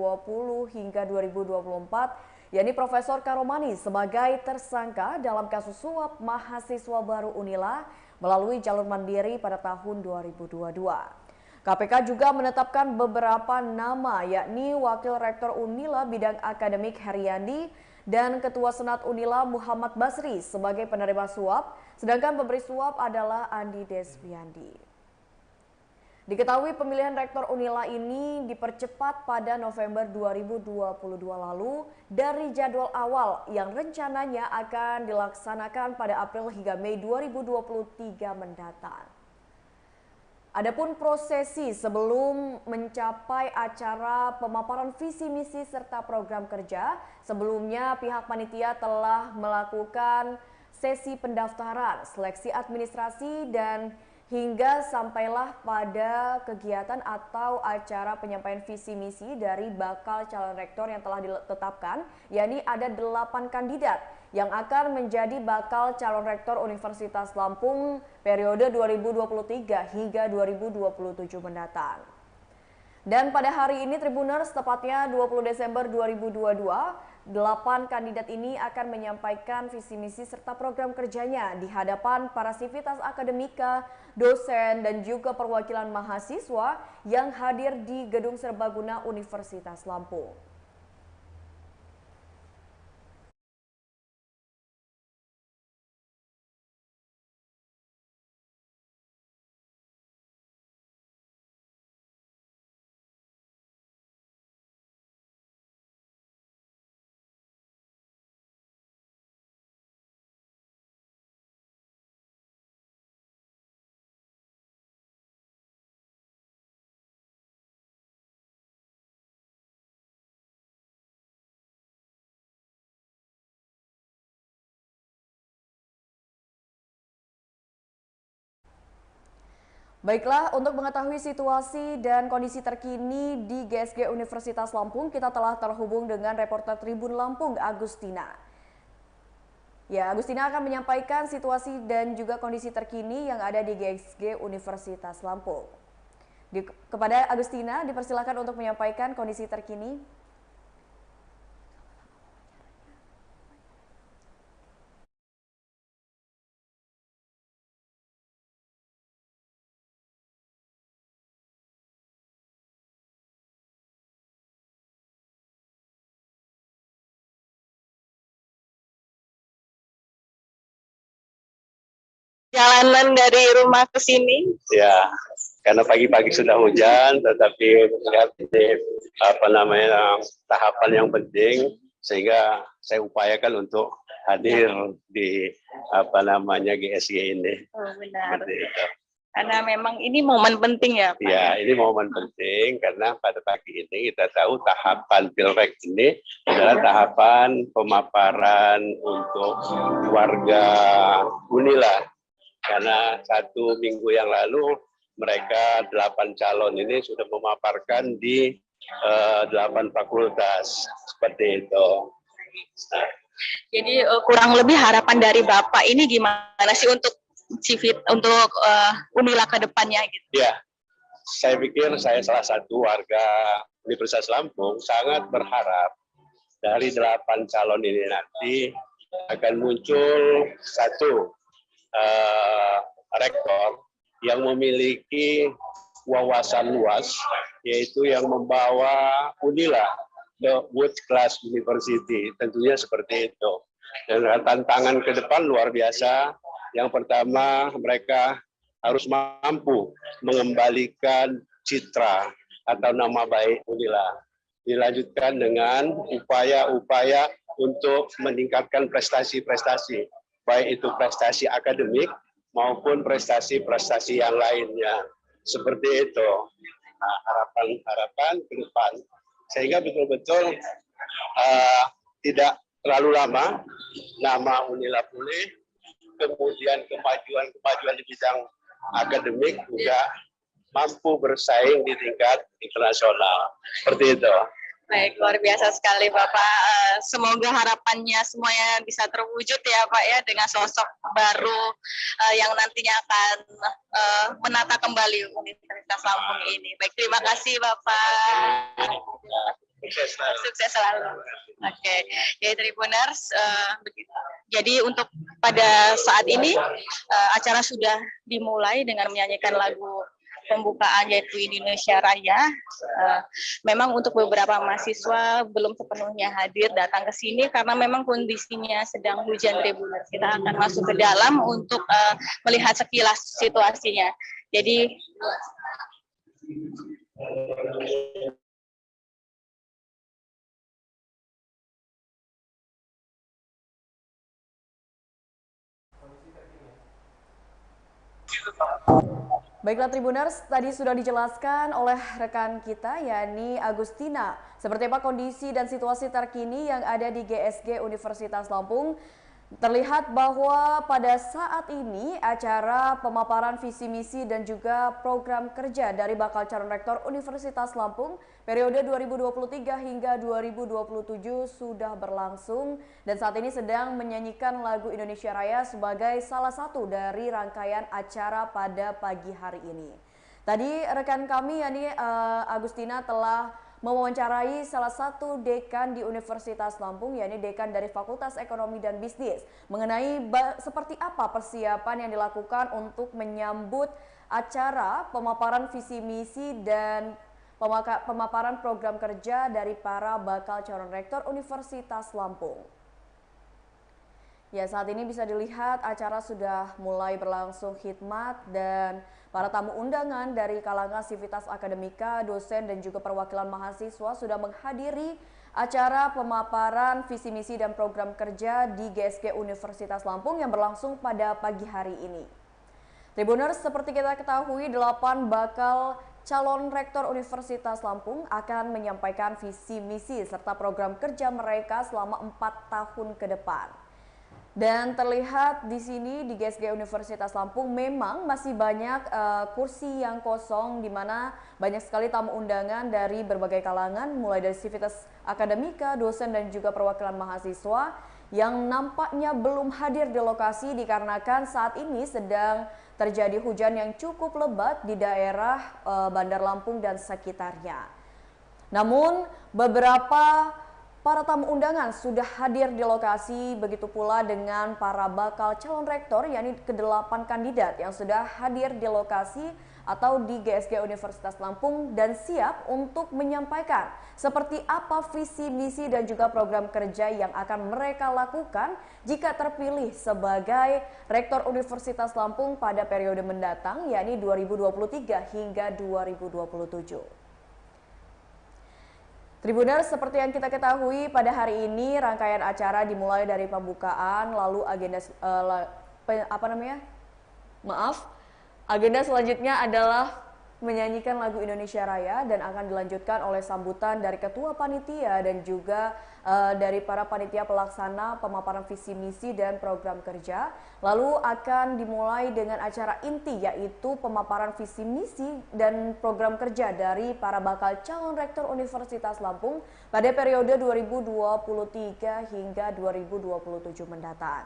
hingga 2024 yakni Profesor Karomani sebagai tersangka dalam kasus suap mahasiswa baru Unila melalui jalur mandiri pada tahun 2022. KPK juga menetapkan beberapa nama yakni Wakil Rektor Unila bidang akademik Heriandi dan Ketua Senat Unila Muhammad Basri sebagai penerima suap, sedangkan pemberi suap adalah Andi Desviandi. Diketahui pemilihan rektor Unila ini dipercepat pada November 2022 lalu dari jadwal awal yang rencananya akan dilaksanakan pada April hingga Mei 2023 mendatang. Adapun prosesi sebelum mencapai acara pemaparan visi misi serta program kerja, sebelumnya pihak panitia telah melakukan sesi pendaftaran, seleksi administrasi dan hingga sampailah pada kegiatan atau acara penyampaian visi misi dari bakal calon rektor yang telah ditetapkan, yakni ada 8 kandidat yang akan menjadi bakal calon rektor Universitas Lampung periode 2023 hingga 2027 mendatang. Dan pada hari ini Tribuners, tepatnya 20 Desember 2022, 8 kandidat ini akan menyampaikan visi misi serta program kerjanya di hadapan para sivitas akademika, dosen, dan juga perwakilan mahasiswa yang hadir di Gedung Serbaguna Universitas Lampung. Baiklah, untuk mengetahui situasi dan kondisi terkini di GSG Universitas Lampung, kita telah terhubung dengan reporter Tribun Lampung, Agustina. Ya, Agustina akan menyampaikan situasi dan juga kondisi terkini yang ada di GSG Universitas Lampung. Kepada Agustina, dipersilakan untuk menyampaikan kondisi terkini.
Jalanan dari rumah ke sini.
Ya, karena pagi-pagi sudah hujan, tetapi melihat ini tahapan yang penting, sehingga saya upayakan untuk hadir di GSG ini.
Oh, benar. Karena memang ini momen penting ya, Pak.
Ya, ini momen penting karena pada pagi ini kita tahu tahapan Pilrek ini adalah tahapan pemaparan untuk warga Unila. Karena 1 minggu yang lalu mereka 8 calon ini sudah memaparkan di 8 fakultas seperti itu. Nah,
jadi kurang lebih harapan dari Bapak ini gimana sih untuk Unila ke depannya gitu?
Ya, saya pikir saya salah satu warga Universitas Lampung sangat berharap dari 8 calon ini nanti akan muncul satu rektor yang memiliki wawasan luas, yaitu yang membawa Unila ke world class university, tentunya seperti itu. Dan tantangan ke depan luar biasa. Yang pertama, mereka harus mampu mengembalikan citra atau nama baik Unila. Dilanjutkan dengan upaya-upaya untuk meningkatkan prestasi-prestasi, baik itu prestasi akademik maupun prestasi-prestasi yang lainnya. Seperti itu. Nah, harapan ke depan. Sehingga betul-betul tidak terlalu lama nama Unila pulih, kemudian kemajuan di bidang akademik juga mampu bersaing di tingkat internasional. Seperti itu.
Baik, luar biasa sekali Bapak. Semoga harapannya semuanya bisa terwujud ya Pak ya, dengan sosok baru yang nantinya akan menata kembali Universitas Lampung ini. Baik, terima kasih Bapak. Sukses selalu. Oke, jadi Tribuners, jadi untuk pada saat ini acara sudah dimulai dengan menyanyikan lagu pembukaan yaitu Indonesia Raya. Memang untuk beberapa mahasiswa belum sepenuhnya hadir datang ke sini karena memang kondisinya sedang hujan Tribuners. Kita akan masuk ke dalam untuk melihat sekilas situasinya. Jadi
Baiklah Tribuners, tadi sudah dijelaskan oleh rekan kita yakni Agustina seperti apa kondisi dan situasi terkini yang ada di GSG Universitas Lampung. Terlihat bahwa pada saat ini acara pemaparan visi misi dan juga program kerja dari bakal calon rektor Universitas Lampung periode 2023 hingga 2027 sudah berlangsung dan saat ini sedang menyanyikan lagu Indonesia Raya sebagai salah satu dari rangkaian acara pada pagi hari ini. Tadi rekan kami yakni Agustina telah mewawancarai salah satu dekan di Universitas Lampung, yakni dekan dari Fakultas Ekonomi dan Bisnis, mengenai seperti apa persiapan yang dilakukan untuk menyambut acara pemaparan visi misi dan pemaparan program kerja dari para bakal calon rektor Universitas Lampung. Ya, saat ini bisa dilihat acara sudah mulai berlangsung khidmat dan para tamu undangan dari kalangan sivitas akademika, dosen dan juga perwakilan mahasiswa sudah menghadiri acara pemaparan visi misi dan program kerja di GSG Universitas Lampung yang berlangsung pada pagi hari ini. Tribuners, seperti kita ketahui 8 bakal calon rektor Universitas Lampung akan menyampaikan visi misi serta program kerja mereka selama 4 tahun ke depan. Dan terlihat di sini di GSG Universitas Lampung memang masih banyak kursi yang kosong di mana banyak sekali tamu undangan dari berbagai kalangan mulai dari sivitas akademika, dosen dan juga perwakilan mahasiswa yang nampaknya belum hadir di lokasi dikarenakan saat ini sedang terjadi hujan yang cukup lebat di daerah Bandar Lampung dan sekitarnya. Namun beberapa para tamu undangan sudah hadir di lokasi, begitu pula dengan para bakal calon rektor, yakni ke-8 kandidat yang sudah hadir di lokasi atau di GSG Universitas Lampung dan siap untuk menyampaikan seperti apa visi, misi dan juga program kerja yang akan mereka lakukan jika terpilih sebagai rektor Universitas Lampung pada periode mendatang, yakni 2023 hingga 2027. Tribuners, seperti yang kita ketahui pada hari ini rangkaian acara dimulai dari pembukaan lalu agenda agenda selanjutnya adalah menyanyikan lagu Indonesia Raya dan akan dilanjutkan oleh sambutan dari ketua panitia dan juga dari para panitia pelaksana pemaparan visi misi dan program kerja. Lalu akan dimulai dengan acara inti yaitu pemaparan visi misi dan program kerja dari para bakal calon rektor Universitas Lampung pada periode 2023 hingga 2027 mendatang.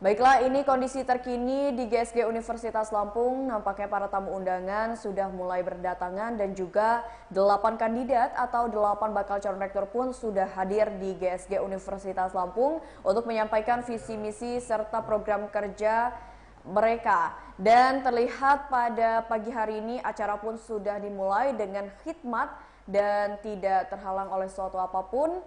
Baiklah, ini kondisi terkini di GSG Universitas Lampung. Nampaknya para tamu undangan sudah mulai berdatangan dan juga 8 kandidat atau 8 bakal calon rektor pun sudah hadir di GSG Universitas Lampung untuk menyampaikan visi misi serta program kerja mereka. Dan terlihat pada pagi hari ini acara pun sudah dimulai dengan khidmat dan tidak terhalang oleh suatu apapun.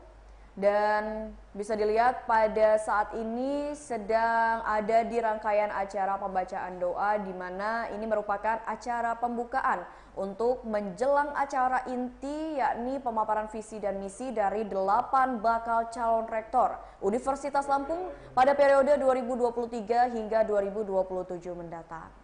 Dan bisa dilihat pada saat ini sedang ada di rangkaian acara pembacaan doa di mana ini merupakan acara pembukaan untuk menjelang acara inti yakni pemaparan visi dan misi dari 8 bakal calon rektor Universitas Lampung pada periode 2023 hingga 2027 mendatang.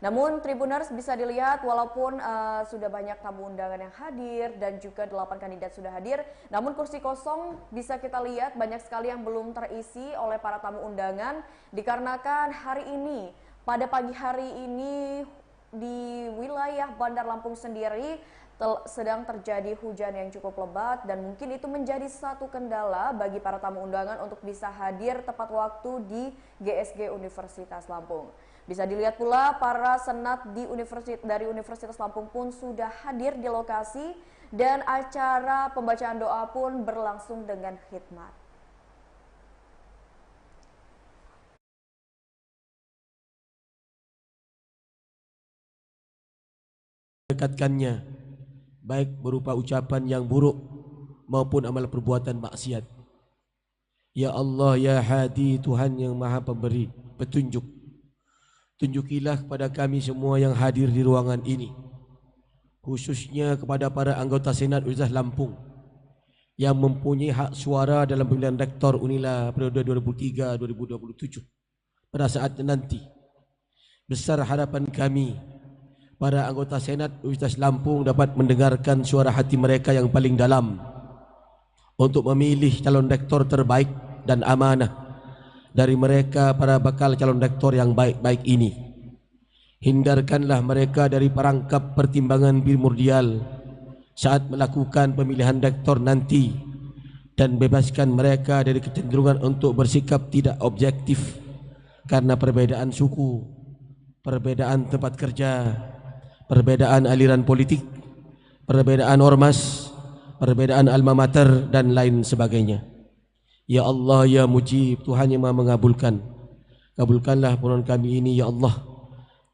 Namun Tribuners bisa dilihat walaupun sudah banyak tamu undangan yang hadir dan juga 8 kandidat sudah hadir, namun kursi kosong bisa kita lihat banyak sekali yang belum terisi oleh para tamu undangan dikarenakan pada pagi hari ini di wilayah Bandar Lampung sendiri sedang terjadi hujan yang cukup lebat dan mungkin itu menjadi satu kendala bagi para tamu undangan untuk bisa hadir tepat waktu di GSG Universitas Lampung. Bisa dilihat pula para senat dari Universitas Lampung pun sudah hadir di lokasi dan acara pembacaan doa pun berlangsung dengan khidmat.
Dekatkannya, baik berupa ucapan yang buruk maupun amal perbuatan maksiat. Ya Allah, ya Hadi, Tuhan yang Maha Pemberi petunjuk, tunjukilah kepada kami semua yang hadir di ruangan ini, khususnya kepada para anggota Senat Universitas Lampung yang mempunyai hak suara dalam pemilihan Rektor Unila periode 2003-2027 pada saatnya nanti. Besar harapan kami para anggota Senat Universitas Lampung dapat mendengarkan suara hati mereka yang paling dalam untuk memilih calon rektor terbaik dan amanah dari mereka para bakal calon rektor yang baik-baik ini. Hindarkanlah mereka dari perangkap pertimbangan primordial saat melakukan pemilihan rektor nanti dan bebaskan mereka dari kecenderungan untuk bersikap tidak objektif karena perbedaan suku, perbedaan tempat kerja, perbedaan aliran politik, perbedaan ormas, perbedaan alma mater dan lain sebagainya. Ya Allah, ya Mujib, Tuhan yang Maha mengabulkan. Kabulkanlah permohonan kami ini, ya Allah.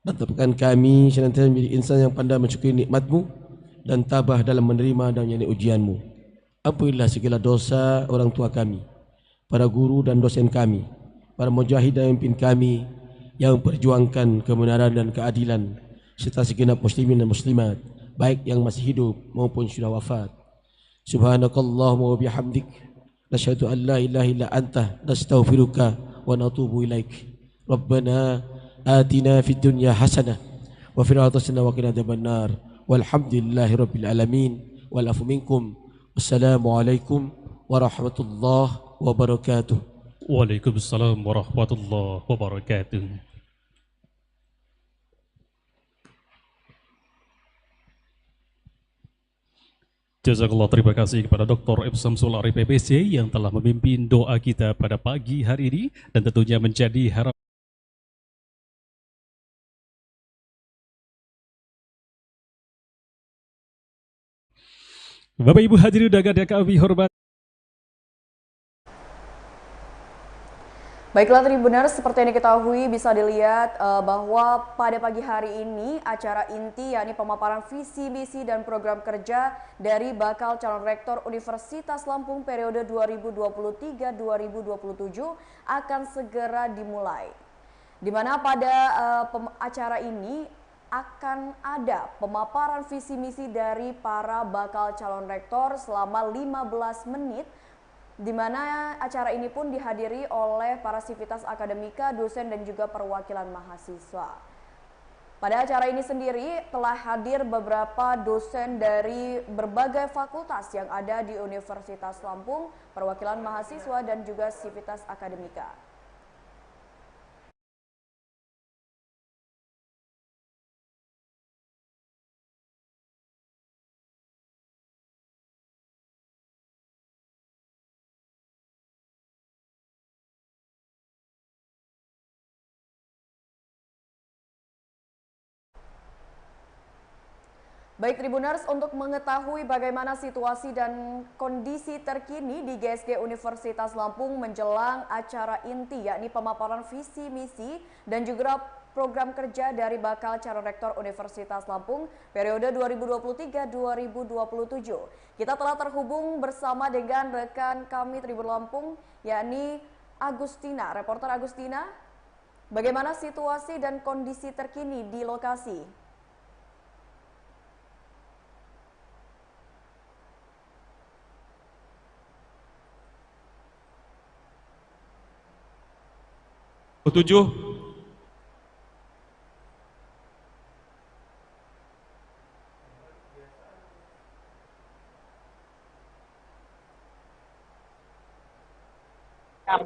Dan tetapkan kami senantiasa menjadi insan yang pandai mensyukuri nikmat-Mu dan tabah dalam menerima dan menyalin ujian-Mu. Ampunilah segala dosa orang tua kami, para guru dan dosen kami, para mujahid dan pemimpin kami yang memperjuangkan kebenaran dan keadilan, serta segenap muslimin dan muslimat, baik yang masih hidup maupun sudah wafat. Subhanakallahumma wa bihamdik, nasyhadu an la ilaha illa anta, nastaghfiruka wa natubu ilaik. Rabbana atina fid dunya hasanah wa fil akhirati hasanah wa qina adzabannar. Walhamdulillahi rabbil alamin. Wal afu minkum. Wassalamualaikum warahmatullahi wabarakatuh.
Waalaikumsalam warahmatullahi wabarakatuh. Jazakallah, terima kasih kepada Dr. M. Samsul Arif PPC yang telah memimpin doa kita pada pagi hari ini dan tentunya menjadi harapan. Bapak Ibu hadirin undangan yang kami hormati.
Baiklah Tribuners, seperti yang diketahui bisa dilihat bahwa pada pagi hari ini acara inti yakni pemaparan visi, misi, dan program kerja dari bakal calon rektor Universitas Lampung periode 2023-2027 akan segera dimulai. Di mana pada acara ini akan ada pemaparan visi misi dari para bakal calon rektor selama 15 menit, di mana acara ini pun dihadiri oleh para sivitas akademika, dosen, dan juga perwakilan mahasiswa. Pada acara ini sendiri telah hadir beberapa dosen dari berbagai fakultas yang ada di Universitas Lampung, perwakilan mahasiswa, dan juga sivitas akademika. Baik Tribuners, untuk mengetahui bagaimana situasi dan kondisi terkini di GSG Universitas Lampung menjelang acara inti yakni pemaparan visi misi dan juga program kerja dari bakal calon rektor Universitas Lampung periode 2023-2027. Kita telah terhubung bersama dengan rekan kami Tribun Lampung yakni Agustina, reporter Agustina. Bagaimana situasi dan kondisi terkini di lokasi?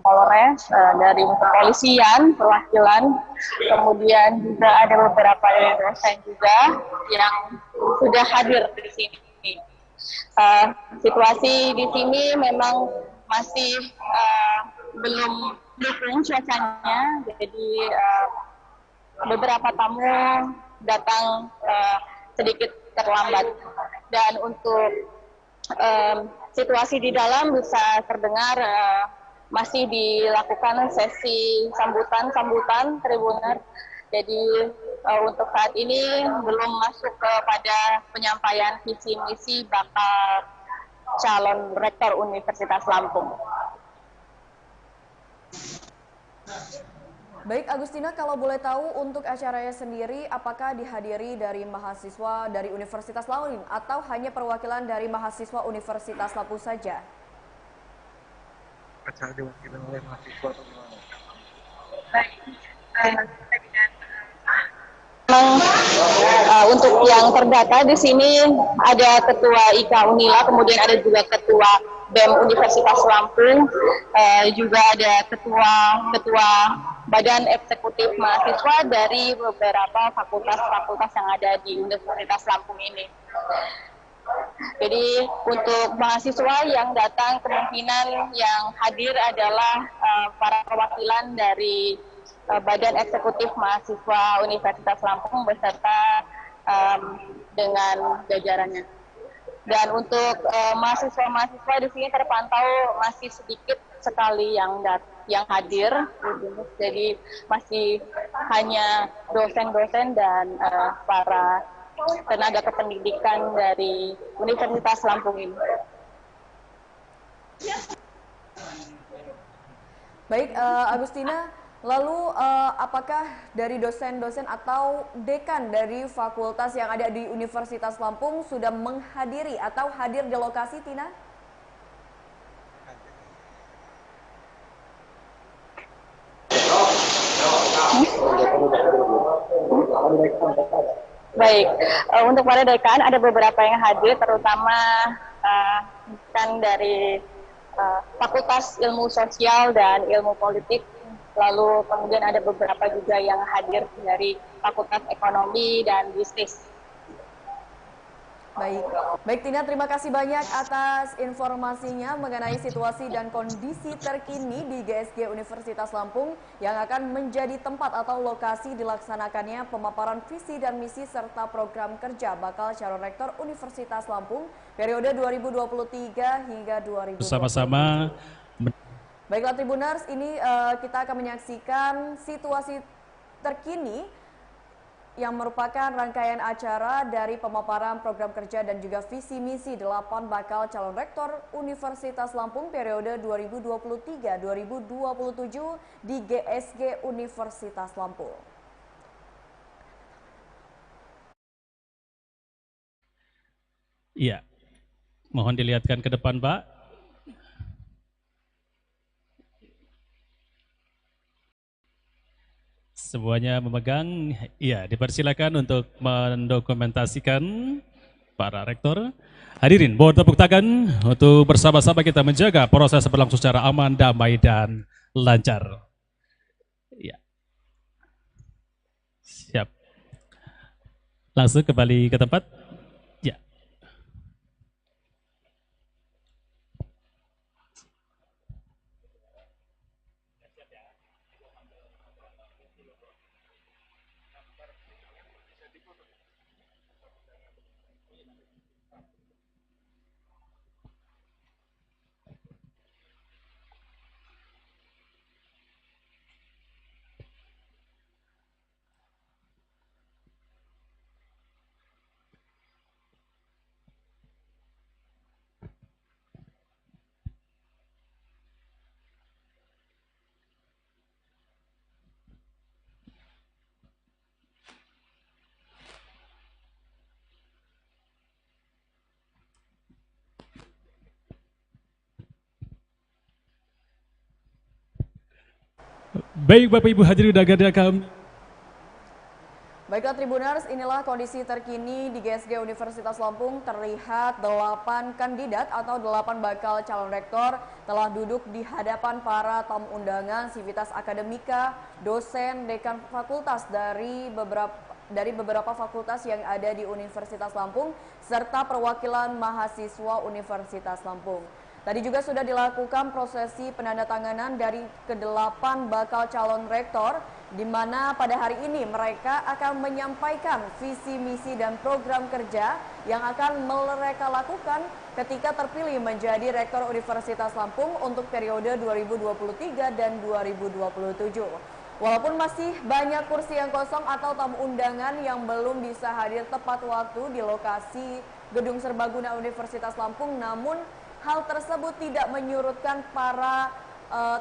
Polres, dari kepolisian, perwakilan, kemudian juga ada beberapa dari dosen juga yang sudah hadir di sini. Situasi di sini memang masih belum mendukung cuacanya, jadi beberapa tamu datang sedikit terlambat. Dan untuk situasi di dalam bisa terdengar masih dilakukan sesi sambutan tribuner. Jadi untuk saat ini belum masuk kepada penyampaian visi misi bakal calon rektor Universitas Lampung.
Baik Agustina, kalau boleh tahu untuk acaranya sendiri apakah dihadiri dari mahasiswa dari universitas lain atau hanya perwakilan dari mahasiswa Universitas Lampung saja?
Acara diwakili oleh mahasiswa atau gimana?
Baik, untuk yang terdata di sini ada Ketua IKA Unila, kemudian ada juga Ketua BEM Universitas Lampung, juga ada Ketua Badan Eksekutif Mahasiswa dari beberapa fakultas-fakultas yang ada di Universitas Lampung ini. Jadi untuk mahasiswa yang datang kemungkinan yang hadir adalah para perwakilan dari Badan Eksekutif Mahasiswa Universitas Lampung beserta dengan jajarannya. Dan untuk mahasiswa-mahasiswa di sini terpantau masih sedikit sekali yang hadir, jadi masih hanya dosen-dosen dan para tenaga kependidikan dari Universitas Lampung ini.
Baik, Agustina, lalu apakah dari dosen-dosen atau dekan dari fakultas yang ada di Universitas Lampung sudah menghadiri atau hadir di lokasi, Tina?
Baik, untuk para dekan ada beberapa yang hadir, terutama kan dari Fakultas Ilmu Sosial dan Ilmu Politik. Lalu kemudian ada beberapa juga yang hadir dari Fakultas Ekonomi dan Bisnis.
Baik Tina, terima kasih banyak atas informasinya mengenai situasi dan kondisi terkini di GSG Universitas Lampung yang akan menjadi tempat atau lokasi dilaksanakannya pemaparan visi dan misi serta program kerja bakal calon rektor Universitas Lampung periode 2023 hingga 2023.
Bersama-sama.
Baiklah Tribuners, ini kita akan menyaksikan situasi terkini yang merupakan rangkaian acara dari pemaparan program kerja dan juga visi misi 8 bakal calon rektor Universitas Lampung periode 2023-2027 di GSG Universitas Lampung.
Iya, mohon dilihatkan ke depan, Pak. Semuanya memegang, ya dipersilakan untuk mendokumentasikan para rektor. Hadirin, mohon tepuk tangan untuk bersama-sama kita menjaga proses berlangsung secara aman, damai, dan lancar. Ya. Siap. Langsung kembali ke tempat. Ya. Baik Bapak Ibu hadirin undangan kami.
Baiklah Tribuners, inilah kondisi terkini di GSG Universitas Lampung. Terlihat 8 kandidat atau 8 bakal calon rektor telah duduk di hadapan para tamu undangan, sivitas akademika, dosen, dekan fakultas dari beberapa fakultas yang ada di Universitas Lampung, serta perwakilan mahasiswa Universitas Lampung. Tadi juga sudah dilakukan prosesi penandatanganan dari ke-8 bakal calon rektor, di mana pada hari ini mereka akan menyampaikan visi, misi, dan program kerja yang akan mereka lakukan ketika terpilih menjadi Rektor Universitas Lampung untuk periode 2023 dan 2027. Walaupun masih banyak kursi yang kosong atau tamu undangan yang belum bisa hadir tepat waktu di lokasi Gedung Serbaguna Universitas Lampung, namun hal tersebut tidak menyurutkan para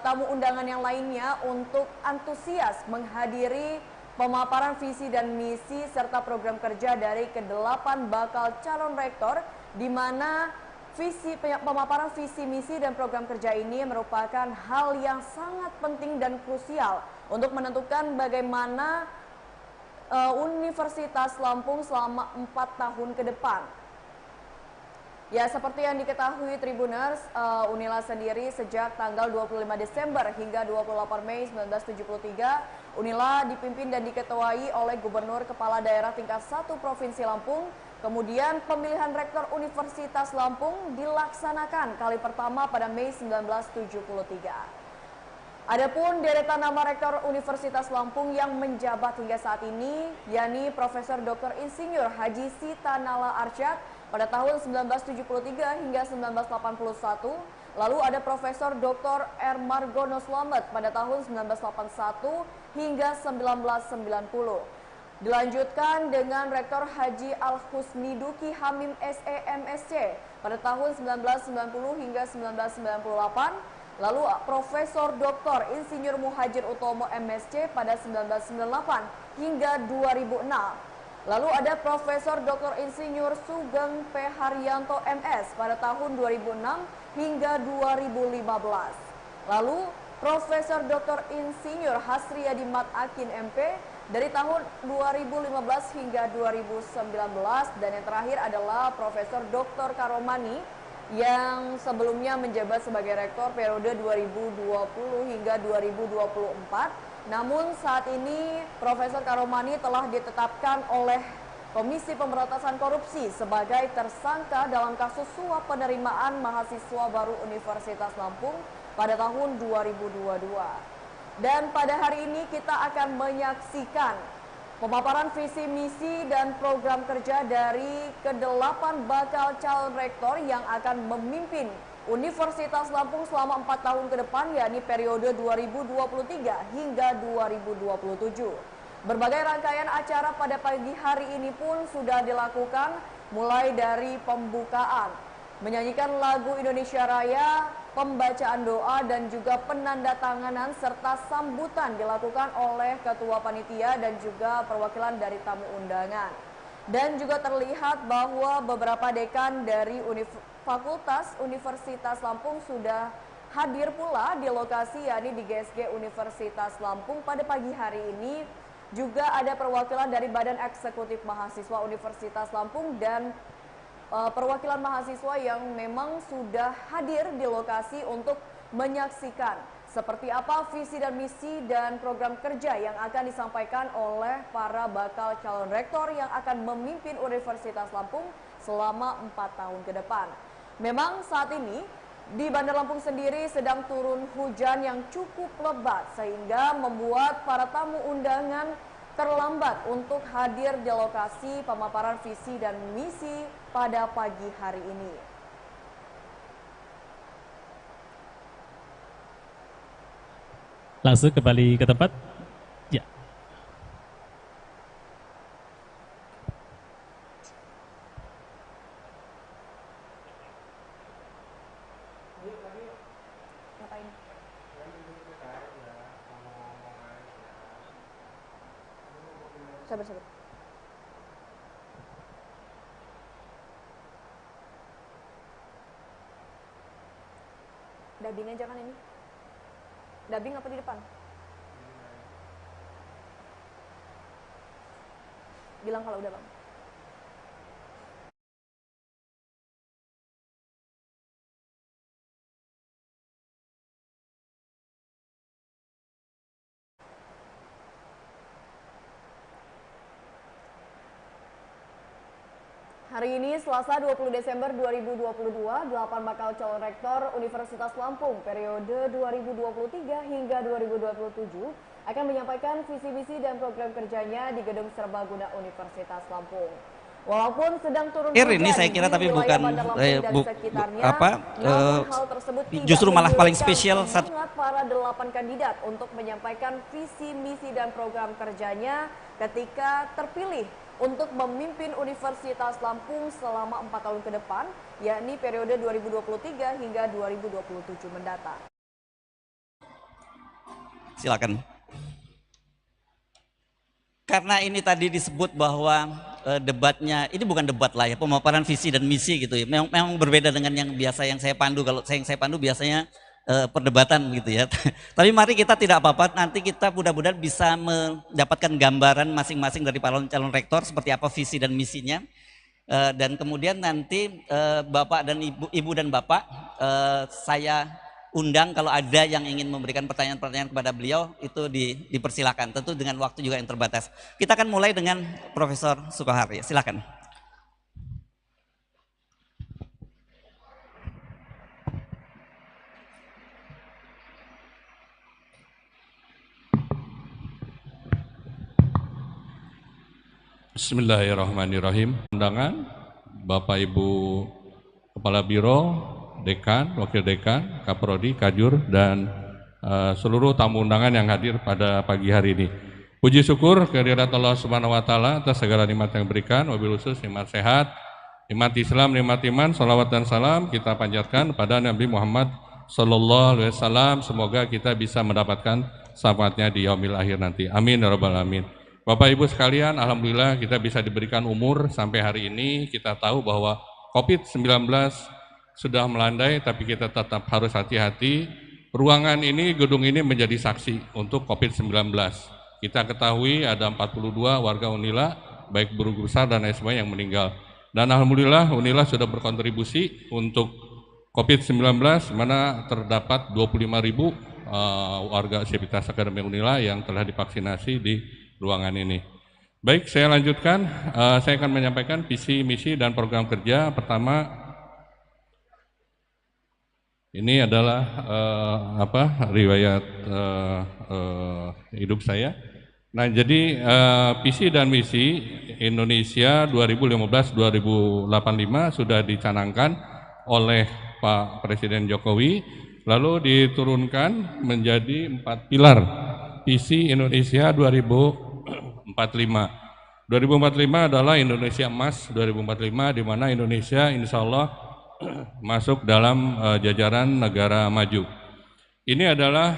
tamu undangan yang lainnya untuk antusias menghadiri pemaparan visi dan misi serta program kerja dari ke-8 bakal calon rektor, di mana pemaparan visi, misi, dan program kerja ini merupakan hal yang sangat penting dan krusial untuk menentukan bagaimana Universitas Lampung selama 4 tahun ke depan. Ya, seperti yang diketahui Tribuners, Unila sendiri sejak tanggal 25 Desember hingga 28 Mei 1973, Unila dipimpin dan diketuai oleh Gubernur Kepala Daerah tingkat 1 Provinsi Lampung. Kemudian pemilihan Rektor Universitas Lampung dilaksanakan kali pertama pada Mei 1973. Adapun deretan nama Rektor Universitas Lampung yang menjabat hingga saat ini, yakni Profesor Dr. Insinyur Haji Sita Nala Arsyad pada tahun 1973 hingga 1981, lalu ada Profesor Dr. R. Margono Slamet pada tahun 1981 hingga 1990. Dilanjutkan dengan Rektor Haji Al-Husni Duki Hamim SEMSC pada tahun 1990 hingga 1998. Lalu Profesor Dr. Insinyur Muhajir Utomo MSc pada 1998 hingga 2006. Lalu ada Profesor Dr. Insinyur Sugeng P. Haryanto MS pada tahun 2006 hingga 2015. Lalu Profesor Dr. Insinyur Hasriyadi Mat Akin MP dari tahun 2015 hingga 2019, dan yang terakhir adalah Profesor Dr. Karomani yang sebelumnya menjabat sebagai rektor periode 2020 hingga 2024. Namun saat ini Profesor Karomani telah ditetapkan oleh Komisi Pemberantasan Korupsi sebagai tersangka dalam kasus suap penerimaan mahasiswa baru Universitas Lampung pada tahun 2022. Dan pada hari ini kita akan menyaksikan pemaparan visi, misi, dan program kerja dari ke-8 bakal calon rektor yang akan memimpin Universitas Lampung selama 4 tahun ke depan, yakni periode 2023 hingga 2027. Berbagai rangkaian acara pada pagi hari ini pun sudah dilakukan, mulai dari pembukaan, menyanyikan lagu Indonesia Raya, pembacaan doa, dan juga penandatanganan serta sambutan dilakukan oleh Ketua Panitia dan juga perwakilan dari tamu undangan. Dan juga terlihat bahwa beberapa dekan dari Fakultas Universitas Lampung sudah hadir pula di lokasi, yakni di GSG Universitas Lampung pada pagi hari ini. Juga ada perwakilan dari Badan Eksekutif Mahasiswa Universitas Lampung dan perwakilan mahasiswa yang memang sudah hadir di lokasi untuk menyaksikan seperti apa visi dan misi dan program kerja yang akan disampaikan oleh para bakal calon rektor yang akan memimpin Universitas Lampung selama 4 tahun ke depan. Memang saat ini di Bandar Lampung sendiri sedang turun hujan yang cukup lebat sehingga membuat para tamu undangan terlambat untuk hadir di lokasi pemaparan visi dan misi pada pagi hari ini.
Langsung kembali ke tempat. Ya.
Ngapain? Sabar. Dubbing aja kan ini? Dubbing apa di depan? Bilang kalau udah Bang. Hari ini, Selasa 20 Desember 2022, 8 bakal calon rektor Universitas Lampung periode 2023 hingga 2027 akan menyampaikan visi misi dan program kerjanya di Gedung Serbaguna Universitas Lampung. Walaupun sedang turun hujan
ini saya kira tapi bukan
justru malah paling spesial saat para 8 kandidat untuk menyampaikan visi misi dan program kerjanya ketika terpilih untuk memimpin Universitas Lampung selama 4 tahun ke depan, yakni periode 2023 hingga 2027 mendatang.
Silakan. Karena ini tadi disebut bahwa debatnya, ini bukan debat lah ya, pemaparan visi dan misi gitu ya. Memang berbeda dengan yang biasa yang saya pandu. Kalau yang saya pandu biasanya perdebatan gitu ya. Tapi mari kita tidak apa-apa, nanti kita mudah-mudahan bisa mendapatkan gambaran masing-masing dari calon rektor seperti apa visi dan misinya. Dan kemudian nanti Bapak dan Ibu dan Bapak saya undang kalau ada yang ingin memberikan pertanyaan-pertanyaan kepada beliau itu dipersilakan, tentu dengan waktu juga yang terbatas. Kita akan mulai dengan Profesor Sukohar, ya, silakan.
Bismillahirrahmanirrahim. Undangan Bapak Ibu Kepala Biro, Dekan, Wakil Dekan, Kaprodi, Kajur, dan seluruh tamu undangan yang hadir pada pagi hari ini. Puji syukur kehadirat Allah Subhanahu wa Ta'ala atas segala nikmat yang diberikan, wabil khusus nikmat sehat, nikmat Islam, nikmat iman, salawat dan salam kita panjatkan pada Nabi Muhammad Sallallahu Alaihi Wasallam. Semoga kita bisa mendapatkan syafaatnya di yaumil akhir nanti. Amin ya rabbal alamin. Bapak Ibu sekalian, alhamdulillah kita bisa diberikan umur sampai hari ini. Kita tahu bahwa COVID-19 sudah melandai, tapi kita tetap harus hati-hati. Ruangan ini, gedung ini menjadi saksi untuk COVID-19. Kita ketahui ada 42 warga Unila, baik guru besar dan lain sebagainya yang meninggal. Dan alhamdulillah Unila sudah berkontribusi untuk COVID-19, mana terdapat 25.000 warga Sivitas Akademi Unila yang telah divaksinasi di ruangan ini. Baik, saya lanjutkan. Saya akan menyampaikan visi, misi, dan program kerja. Pertama, ini adalah riwayat hidup saya. Nah, jadi visi dan misi Indonesia 2015-2085 sudah dicanangkan oleh Pak Presiden Jokowi, lalu diturunkan menjadi 4 pilar visi Indonesia 2045. 2045 adalah Indonesia Emas 2045, di mana Indonesia insya Allah masuk dalam jajaran negara maju. Ini adalah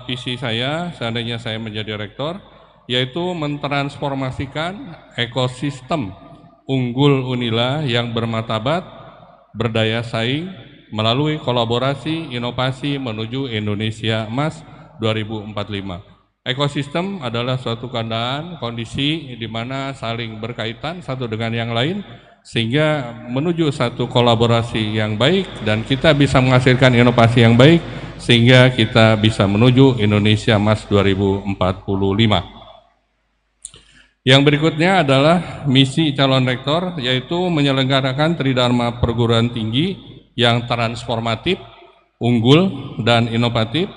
visi saya seandainya saya menjadi rektor, yaitu mentransformasikan ekosistem unggul Unila yang bermartabat, berdaya saing melalui kolaborasi inovasi menuju Indonesia Emas 2045. Ekosistem adalah suatu keadaan, kondisi di mana saling berkaitan satu dengan yang lain, sehingga menuju satu kolaborasi yang baik dan kita bisa menghasilkan inovasi yang baik, sehingga kita bisa menuju Indonesia Emas 2045. Yang berikutnya adalah misi calon rektor, yaitu menyelenggarakan tridharma perguruan tinggi yang transformatif, unggul, dan inovatif.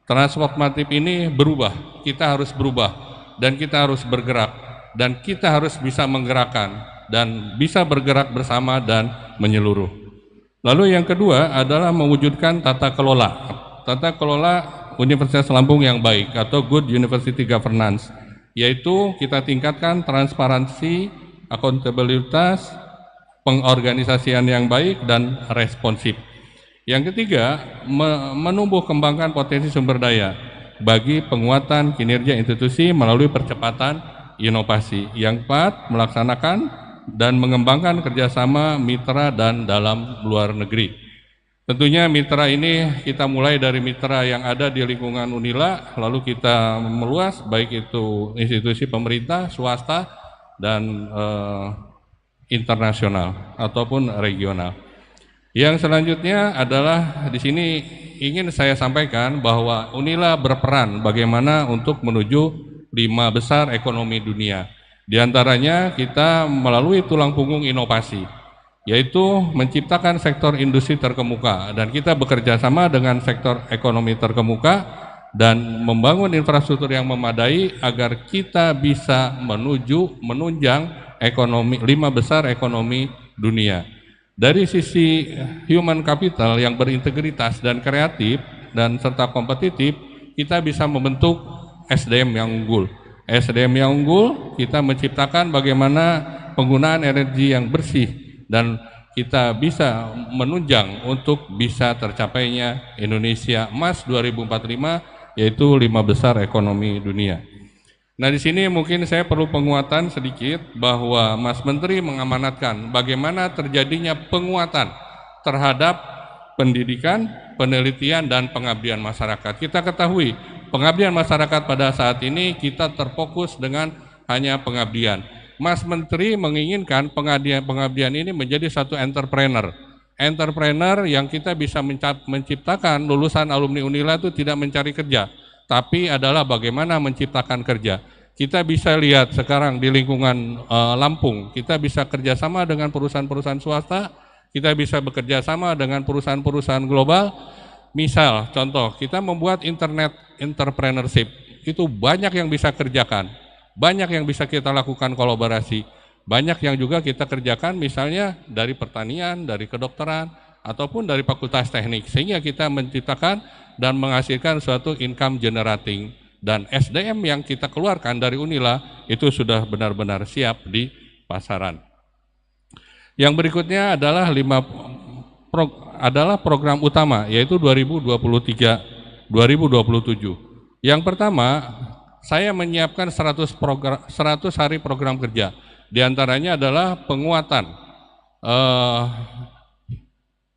Transformatif ini berubah, kita harus berubah, dan kita harus bergerak, dan kita harus bisa menggerakkan, dan bisa bergerak bersama dan menyeluruh. Lalu yang kedua adalah mewujudkan tata kelola Universitas Lampung yang baik atau good university governance, yaitu kita tingkatkan transparansi, akuntabilitas, pengorganisasian yang baik dan responsif. Yang ketiga, menumbuh kembangkan potensi sumber daya bagi penguatan kinerja institusi melalui percepatan inovasi. Yang keempat, melaksanakan dan mengembangkan kerjasama mitra dan dalam luar negeri. Tentunya mitra ini kita mulai dari mitra yang ada di lingkungan Unila, lalu kita meluas baik itu institusi pemerintah, swasta, dan internasional ataupun regional. Yang selanjutnya adalah di sini ingin saya sampaikan bahwa UNILA berperan bagaimana untuk menuju 5 besar ekonomi dunia. Di antaranya kita melalui tulang punggung inovasi, yaitu menciptakan sektor industri terkemuka, dan kita bekerja sama dengan sektor ekonomi terkemuka dan membangun infrastruktur yang memadai agar kita bisa menunjang ekonomi 5 besar ekonomi dunia. Dari sisi human capital yang berintegritas dan kreatif dan serta kompetitif, kita bisa membentuk SDM yang unggul. SDM yang unggul, kita menciptakan bagaimana penggunaan energi yang bersih dan kita bisa menunjang untuk bisa tercapainya Indonesia Emas 2045, yaitu 5 besar ekonomi dunia. Nah, di sini mungkin saya perlu penguatan sedikit bahwa Mas Menteri mengamanatkan bagaimana terjadinya penguatan terhadap pendidikan, penelitian, dan pengabdian masyarakat. Kita ketahui pengabdian masyarakat pada saat ini kita terfokus dengan hanya pengabdian. Mas Menteri menginginkan pengabdian ini menjadi satu entrepreneur. Entrepreneur yang kita bisa menciptakan lulusan alumni UNILA itu tidak mencari kerja, tapi adalah bagaimana menciptakan kerja. Kita bisa lihat sekarang di lingkungan Lampung, kita bisa kerjasama dengan perusahaan-perusahaan swasta, kita bisa bekerja sama dengan perusahaan-perusahaan global. Misal, contoh, kita membuat internet entrepreneurship, itu banyak yang bisa kerjakan, banyak yang bisa kita lakukan kolaborasi, banyak yang juga kita kerjakan misalnya dari pertanian, dari kedokteran, ataupun dari fakultas teknik, sehingga kita menciptakan dan menghasilkan suatu income generating, dan SDM yang kita keluarkan dari UNILA itu sudah benar-benar siap di pasaran. Yang berikutnya adalah program utama, yaitu 2023-2027. Yang pertama, saya menyiapkan 100 hari program kerja. Di antaranya adalah penguatan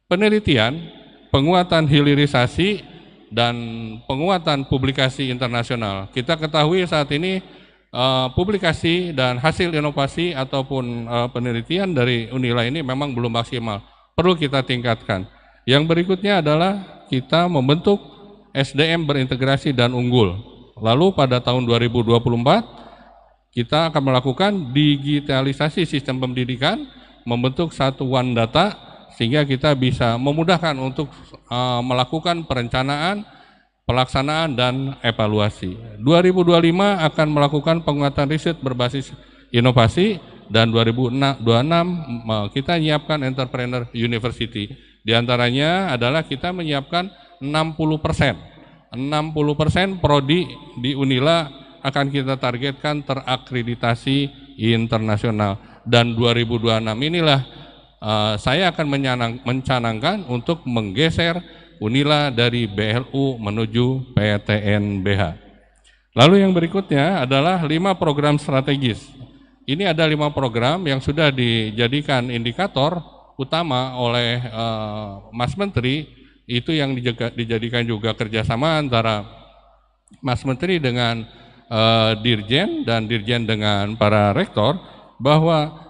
penelitian, penguatan hilirisasi, dan penguatan publikasi internasional. Kita ketahui saat ini publikasi dan hasil inovasi ataupun penelitian dari UNILA ini memang belum maksimal, perlu kita tingkatkan. Yang berikutnya adalah kita membentuk SDM berintegrasi dan unggul. Lalu pada tahun 2024 kita akan melakukan digitalisasi sistem pendidikan, membentuk satu one data, sehingga kita bisa memudahkan untuk melakukan perencanaan, pelaksanaan, dan evaluasi. 2025 akan melakukan penguatan riset berbasis inovasi, dan 2026 kita menyiapkan entrepreneur university. Di antaranya adalah kita menyiapkan 60% prodi di UNILA akan kita targetkan terakreditasi internasional, dan 2026 inilah saya akan mencanangkan untuk menggeser UNILA dari BLU menuju PTNBH. Lalu yang berikutnya adalah 5 program strategis. Ini ada 5 program yang sudah dijadikan indikator utama oleh Mas Menteri, itu yang dijadikan juga kerjasama antara Mas Menteri dengan Dirjen dan Dirjen dengan para rektor, bahwa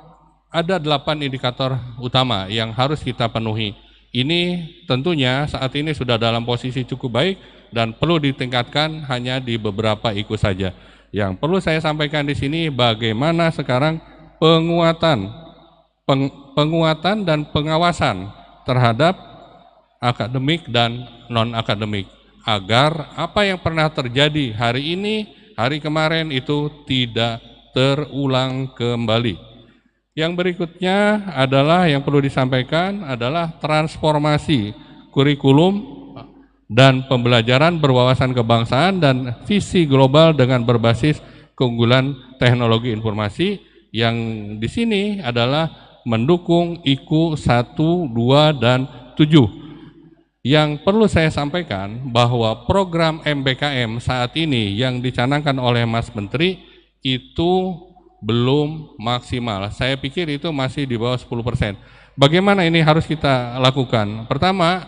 ada 8 indikator utama yang harus kita penuhi. Ini tentunya saat ini sudah dalam posisi cukup baik dan perlu ditingkatkan hanya di beberapa IKU saja. Yang perlu saya sampaikan di sini bagaimana sekarang penguatan dan pengawasan terhadap akademik dan non-akademik, agar apa yang pernah terjadi hari ini, hari kemarin itu tidak terulang kembali. Yang berikutnya adalah yang perlu disampaikan adalah transformasi kurikulum dan pembelajaran berwawasan kebangsaan dan visi global dengan berbasis keunggulan teknologi informasi, yang di sini adalah mendukung IKU 1, 2, dan 7. Yang perlu saya sampaikan bahwa program MBKM saat ini yang dicanangkan oleh Mas Menteri itu belum maksimal. Saya pikir itu masih di bawah 10%. Bagaimana ini harus kita lakukan? Pertama,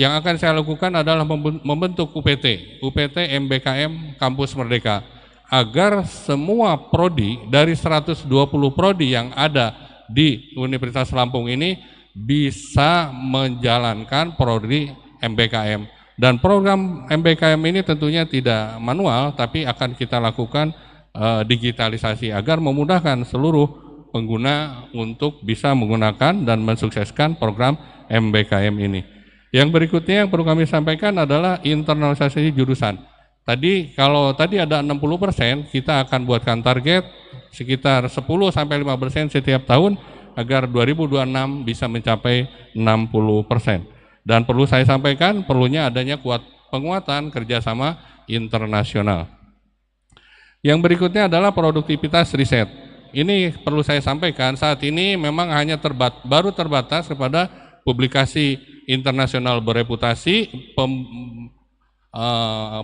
yang akan saya lakukan adalah membentuk UPT MBKM Kampus Merdeka, agar semua prodi dari 120 prodi yang ada di Universitas Lampung ini bisa menjalankan prodi MBKM. Dan program MBKM ini tentunya tidak manual, tapi akan kita lakukan digitalisasi agar memudahkan seluruh pengguna untuk bisa menggunakan dan mensukseskan program MBKM ini. Yang berikutnya yang perlu kami sampaikan adalah internalisasi jurusan. Tadi kalau tadi ada 60%, kita akan buatkan target sekitar 10-5% setiap tahun agar 2026 bisa mencapai 60%. Dan perlu saya sampaikan, perlunya adanya penguatan kerjasama internasional. Yang berikutnya adalah produktivitas riset. Ini perlu saya sampaikan, saat ini memang hanya baru terbatas kepada publikasi internasional bereputasi,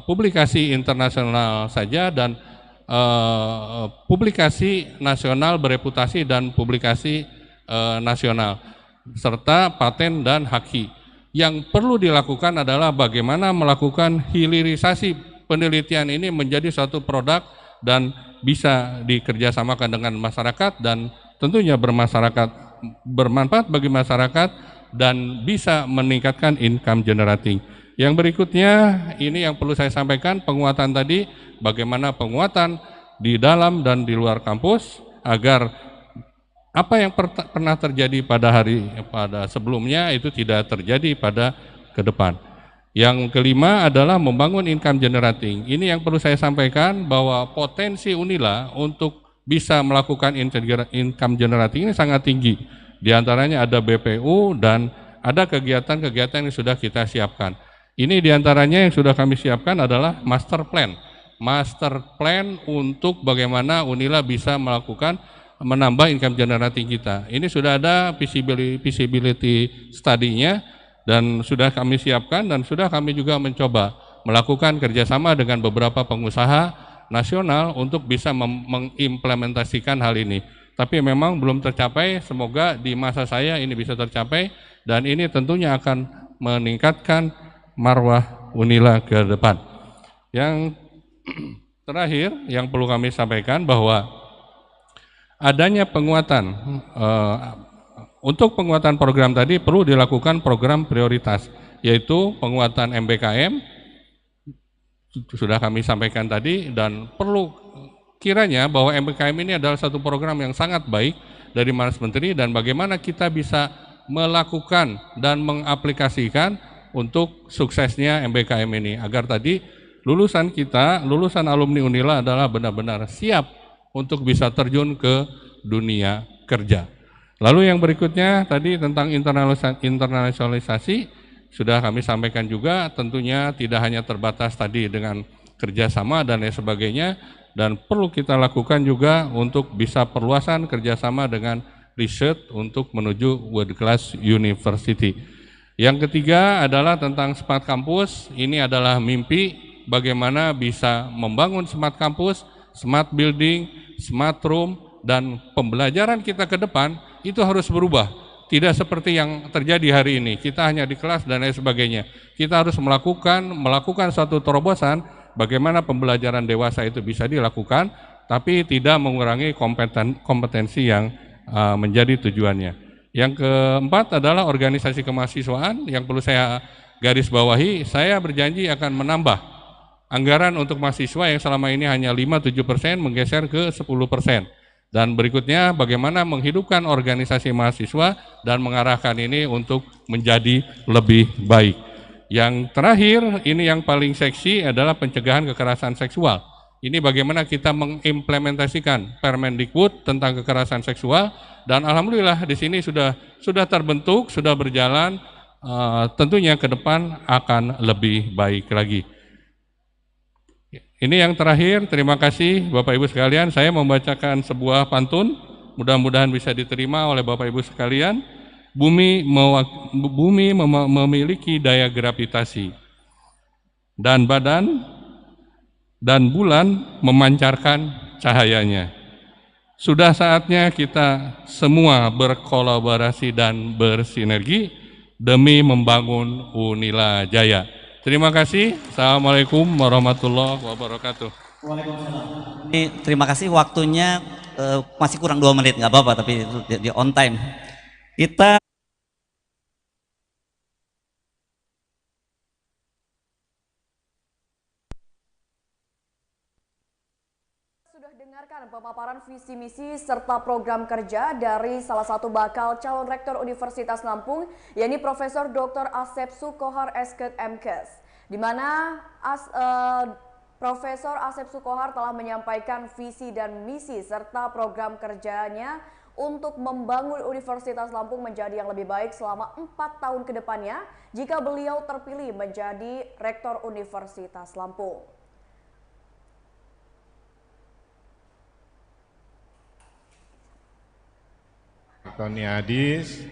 publikasi internasional saja, dan publikasi nasional bereputasi dan publikasi nasional, serta paten dan haki. Yang perlu dilakukan adalah bagaimana melakukan hilirisasi penelitian ini menjadi suatu produk dan bisa dikerjasamakan dengan masyarakat dan tentunya bermanfaat bagi masyarakat dan bisa meningkatkan income generating. Yang berikutnya ini yang perlu saya sampaikan, penguatan tadi, bagaimana penguatan di dalam dan di luar kampus agar apa yang pernah terjadi pada sebelumnya itu tidak terjadi pada ke depan. Yang kelima adalah membangun income generating. Ini yang perlu saya sampaikan bahwa potensi Unila untuk bisa melakukan income generating ini sangat tinggi. Di antaranya ada BPU dan ada kegiatan-kegiatan yang sudah kita siapkan. Ini diantaranya yang sudah kami siapkan adalah master plan. Master plan untuk bagaimana Unila bisa menambah income generating kita. Ini sudah ada feasibility study-nya dan sudah kami siapkan dan sudah kami juga mencoba melakukan kerjasama dengan beberapa pengusaha nasional untuk bisa mengimplementasikan hal ini. Tapi memang belum tercapai, semoga di masa saya ini bisa tercapai dan ini tentunya akan meningkatkan marwah Unila ke depan. Yang terakhir yang perlu kami sampaikan bahwa adanya penguatan, untuk penguatan program tadi perlu dilakukan program prioritas, yaitu penguatan MBKM, sudah kami sampaikan tadi, dan perlu kiranya bahwa MBKM ini adalah satu program yang sangat baik dari Mas Menteri dan bagaimana kita bisa melakukan dan mengaplikasikan untuk suksesnya MBKM ini, agar tadi lulusan alumni Unila adalah benar-benar siap untuk bisa terjun ke dunia kerja. Lalu yang berikutnya tadi tentang internasionalisasi sudah kami sampaikan juga, tentunya tidak hanya terbatas tadi dengan kerjasama dan lain sebagainya, dan perlu kita lakukan juga untuk bisa perluasan kerjasama dengan riset untuk menuju world class university. Yang ketiga adalah tentang smart campus. Ini adalah mimpi bagaimana bisa membangun smart campus, smart building, smart room, dan pembelajaran kita ke depan itu harus berubah. Tidak seperti yang terjadi hari ini, kita hanya di kelas dan lain sebagainya. Kita harus melakukan suatu terobosan bagaimana pembelajaran dewasa itu bisa dilakukan, tapi tidak mengurangi kompetensi yang menjadi tujuannya. Yang keempat adalah organisasi kemahasiswaan yang perlu saya garis bawahi. Saya berjanji akan menambah anggaran untuk mahasiswa yang selama ini hanya 5-7% menggeser ke 10%. Dan berikutnya bagaimana menghidupkan organisasi mahasiswa dan mengarahkan ini untuk menjadi lebih baik. Yang terakhir, ini yang paling seksi adalah pencegahan kekerasan seksual. Ini bagaimana kita mengimplementasikan Permendikbud tentang kekerasan seksual, dan alhamdulillah di sini sudah terbentuk, sudah berjalan, tentunya ke depan akan lebih baik lagi. Ini yang terakhir, terima kasih Bapak Ibu sekalian. Saya membacakan sebuah pantun, mudah-mudahan bisa diterima oleh Bapak Ibu sekalian. Bumi memiliki daya gravitasi, dan badan dan bulan memancarkan cahayanya. Sudah saatnya kita semua berkolaborasi dan bersinergi demi membangun Unila Jaya. Terima kasih. Assalamualaikum warahmatullahi wabarakatuh.
Ini terima kasih waktunya masih kurang 2 menit, nggak apa-apa, tapi itu di on time. Kita
sudah dengarkan pemaparan visi misi serta program kerja dari salah satu bakal calon rektor Universitas Lampung, yakni Profesor Dr. Asep Sukohar Esket MKes, di mana Profesor Asep Sukohar telah menyampaikan visi dan misi serta program kerjanya untuk membangun Universitas Lampung menjadi yang lebih baik selama 4 tahun ke depannya jika beliau terpilih menjadi Rektor Universitas Lampung.
Tony Hadis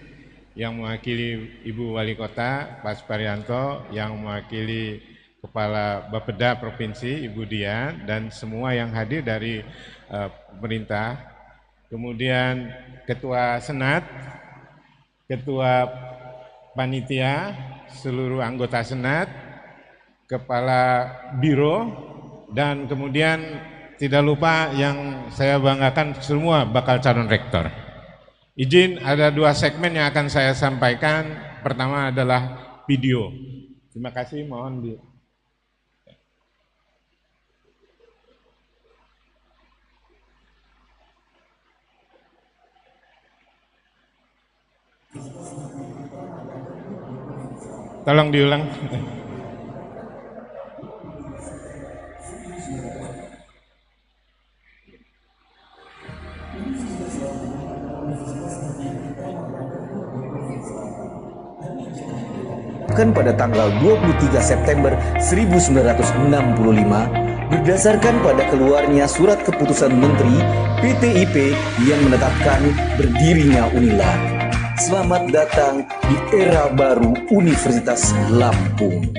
yang mewakili Ibu Wali Kota Pak Suparyanto, yang mewakili Kepala Bapeda Provinsi Ibu Dian, dan semua yang hadir dari pemerintah, kemudian Ketua Senat, Ketua Panitia, seluruh anggota Senat, Kepala Biro, dan kemudian tidak lupa yang saya banggakan semua bakal calon rektor. Izin, ada 2 segmen yang akan saya sampaikan. Pertama adalah video. Terima kasih, mohon di. Tolong diulang.
Pada tanggal 23 September 1965 berdasarkan pada keluarnya surat keputusan Menteri PTIP yang menetapkan berdirinya Unila. Selamat datang di era baru Universitas Lampung.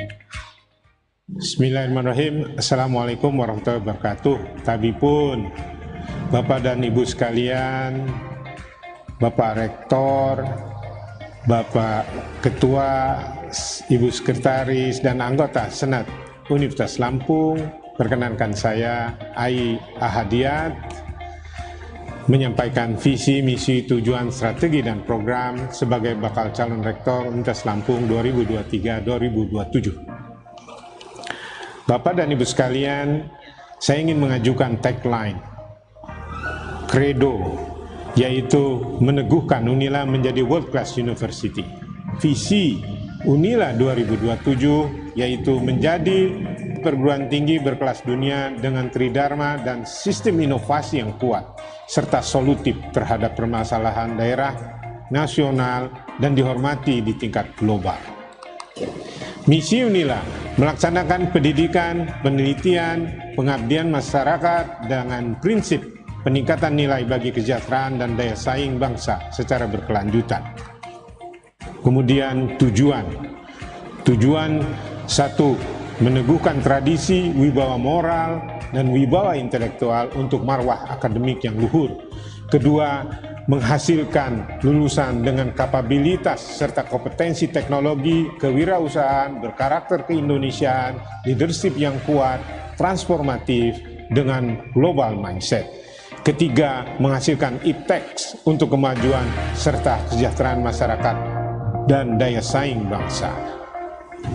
Bismillahirrahmanirrahim. Assalamualaikum warahmatullahi wabarakatuh. Tabipun, Bapak dan Ibu sekalian, Bapak Rektor, Bapak Ketua, Ibu Sekretaris, dan anggota Senat Universitas Lampung, perkenankan saya Ai Ahadiat menyampaikan visi, misi, tujuan, strategi, dan program sebagai bakal calon rektor Universitas Lampung 2023-2027. Bapak dan Ibu sekalian, saya ingin mengajukan tagline, credo, yaitu meneguhkan Unila menjadi world class university. Visi Unila 2027 yaitu menjadi perguruan tinggi berkelas dunia dengan tridharma dan sistem inovasi yang kuat serta solutif terhadap permasalahan daerah, nasional, dan dihormati di tingkat global. Misi Unila melaksanakan pendidikan, penelitian, pengabdian masyarakat dengan prinsip peningkatan nilai bagi kesejahteraan dan daya saing bangsa secara berkelanjutan. Kemudian tujuan 1, meneguhkan tradisi, wibawa moral, dan wibawa intelektual untuk marwah akademik yang luhur. 2, menghasilkan lulusan dengan kapabilitas serta kompetensi teknologi, kewirausahaan, berkarakter keindonesiaan, leadership yang kuat, transformatif, dengan global mindset. 3, menghasilkan ipteks untuk kemajuan serta kesejahteraan masyarakat dan daya saing bangsa.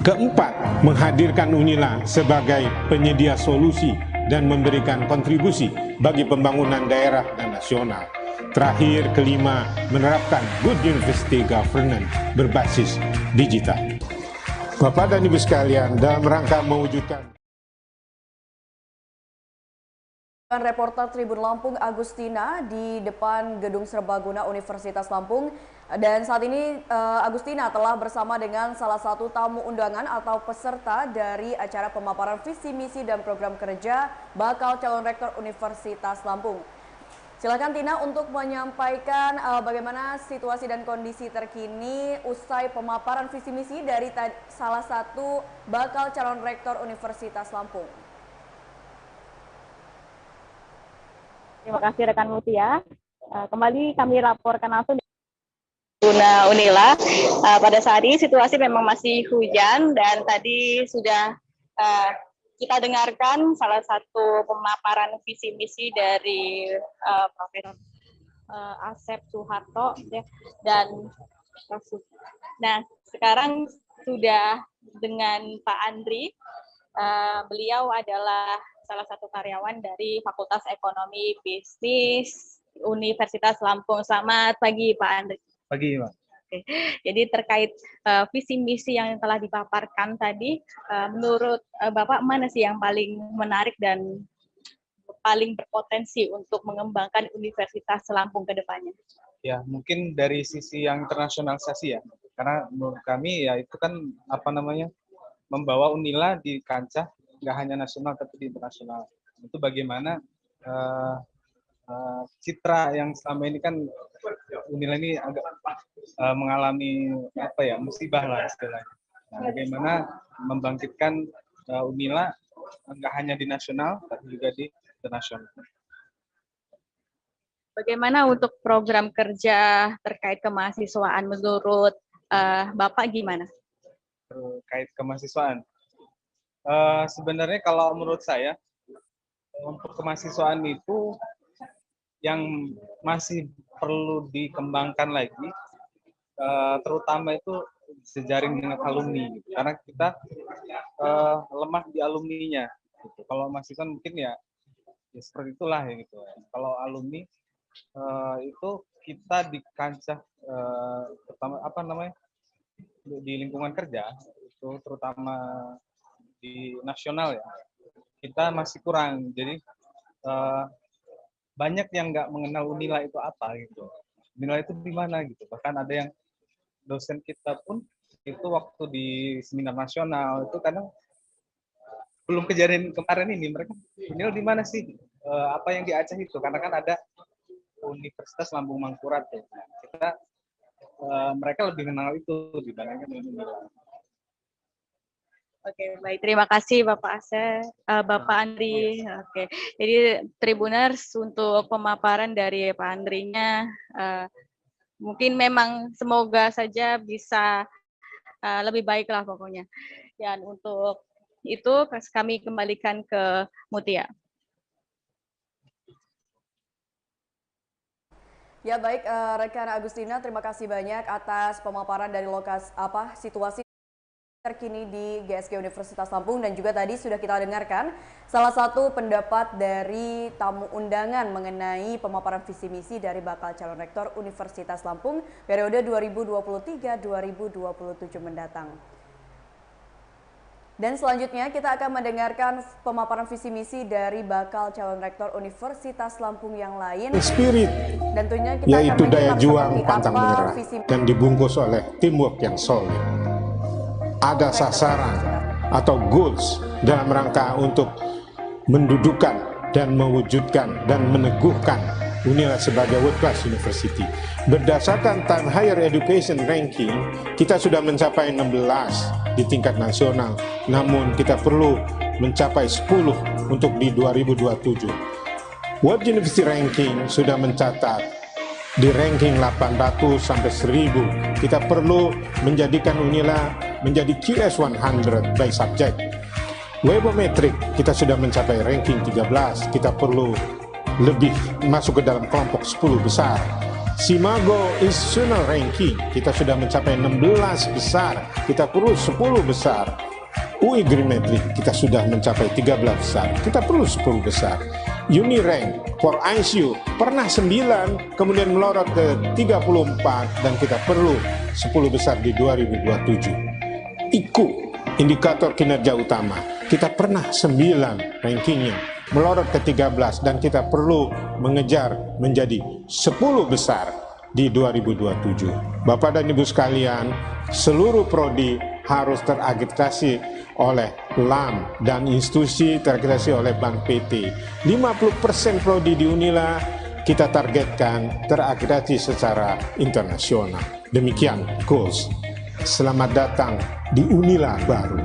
4, menghadirkan Unila sebagai penyedia solusi dan memberikan kontribusi bagi pembangunan daerah dan nasional. Terakhir, 5, menerapkan good university governance berbasis digital. Bapak dan Ibu sekalian, dalam rangka mewujudkan
reporter Tribun Lampung Agustina di depan Gedung Serbaguna Universitas Lampung, dan saat ini Agustina telah bersama dengan salah satu tamu undangan atau peserta dari acara pemaparan visi misi dan program kerja bakal calon rektor Universitas Lampung. Silakan Tina untuk menyampaikan bagaimana situasi dan kondisi terkini usai pemaparan visi misi dari salah satu bakal calon rektor Universitas Lampung.
Terima kasih rekan Mutia. Kembali kami laporkan langsung Guna Unila. Pada saat ini situasi memang masih hujan dan tadi sudah kita dengarkan salah satu pemaparan visi misi dari Profesor Asep Suharto ya, dan nah sekarang sudah dengan Pak Andri. Beliau adalah salah satu karyawan dari Fakultas Ekonomi Bisnis Universitas Lampung. Selamat pagi Pak Andri.
Pagi, Pak.
Oke. Jadi terkait visi misi yang telah dipaparkan tadi, menurut Bapak mana sih yang paling menarik dan paling berpotensi untuk mengembangkan Universitas Lampung ke depannya?
Ya, mungkin dari sisi yang internasionalisasi ya. Karena menurut kami ya itu kan membawa Unila di kancah nggak hanya nasional tapi di internasional. Itu bagaimana citra yang selama ini kan Unila ini agak mengalami musibah lah istilahnya. Nah, bagaimana membangkitkan Unila nggak hanya di nasional tapi juga di internasional.
Bagaimana untuk program kerja terkait kemahasiswaan menurut Bapak gimana?
Terkait kemahasiswaan, sebenarnya kalau menurut saya untuk kemahasiswaan itu yang masih perlu dikembangkan lagi, terutama itu sejaring dengan alumni, karena kita lemah di alumninya. Gitu. Kalau mahasiswa mungkin ya seperti itulah ya gitu. Kalau alumni itu kita di kancah pertama di lingkungan kerja itu terutama di nasional ya kita masih kurang. Jadi banyak yang nggak mengenal Unila itu apa gitu. Unila itu di mana gitu. Bahkan ada yang dosen kita pun itu waktu di seminar nasional itu kadang belum kejadian kemarin ini mereka Unila di mana sih? Apa yang di Aceh itu? Karena kan ada Universitas Lambung Mangkurat ya. Mereka lebih mengenal itu dibandingkan dengan Unila.
Oke, baik. Terima kasih Bapak Asep, Bapak Andri. Oke, jadi Tribuners untuk pemaparan dari Pak Andrinya, mungkin memang semoga saja bisa lebih baik lah pokoknya. Dan untuk itu kami kembalikan ke Mutia.
Ya baik, rekan Agustina, terima kasih banyak atas pemaparan dari situasi terkini di GSG Universitas Lampung, dan juga tadi sudah kita dengarkan salah satu pendapat dari tamu undangan mengenai pemaparan visi misi dari bakal calon rektor Universitas Lampung periode 2023-2027 mendatang. Dan selanjutnya kita akan mendengarkan pemaparan visi misi dari bakal calon rektor Universitas Lampung yang lain.
Spirit,
dan tentunya kita
yaitu
akan
daya juang pantang menyerah
visi
dan dibungkus oleh teamwork yang solid. Ada sasaran atau goals dalam rangka untuk mendudukan dan mewujudkan dan meneguhkan Unila sebagai world class university. Berdasarkan Time Higher Education Ranking, kita sudah mencapai 16 di tingkat nasional, namun kita perlu mencapai 10 untuk di 2027. World University Ranking sudah mencatat di ranking 800 sampai 1000. Kita perlu menjadikan Unila menjadi QS 100 by subject. Webometric kita sudah mencapai ranking 13. Kita perlu lebih masuk ke dalam kelompok 10 besar. Simago Institutional Ranking kita sudah mencapai 16 besar. Kita perlu 10 besar. UI Grimetric kita sudah mencapai 13 besar. Kita perlu 10 besar. Unirank for ICU pernah 9, kemudian melorot ke 34, dan kita perlu 10 besar di 2027. IKU, indikator kinerja utama, kita pernah 9 rankingnya, melorot ke 13, dan kita perlu mengejar menjadi 10 besar di 2027. Bapak dan Ibu sekalian, seluruh prodi harus terakreditasi oleh LAM dan institusi terakreditasi oleh Bank PT. 50% prodi di Unila kita targetkan terakreditasi secara internasional. Demikian goals. Selamat datang di Unila baru.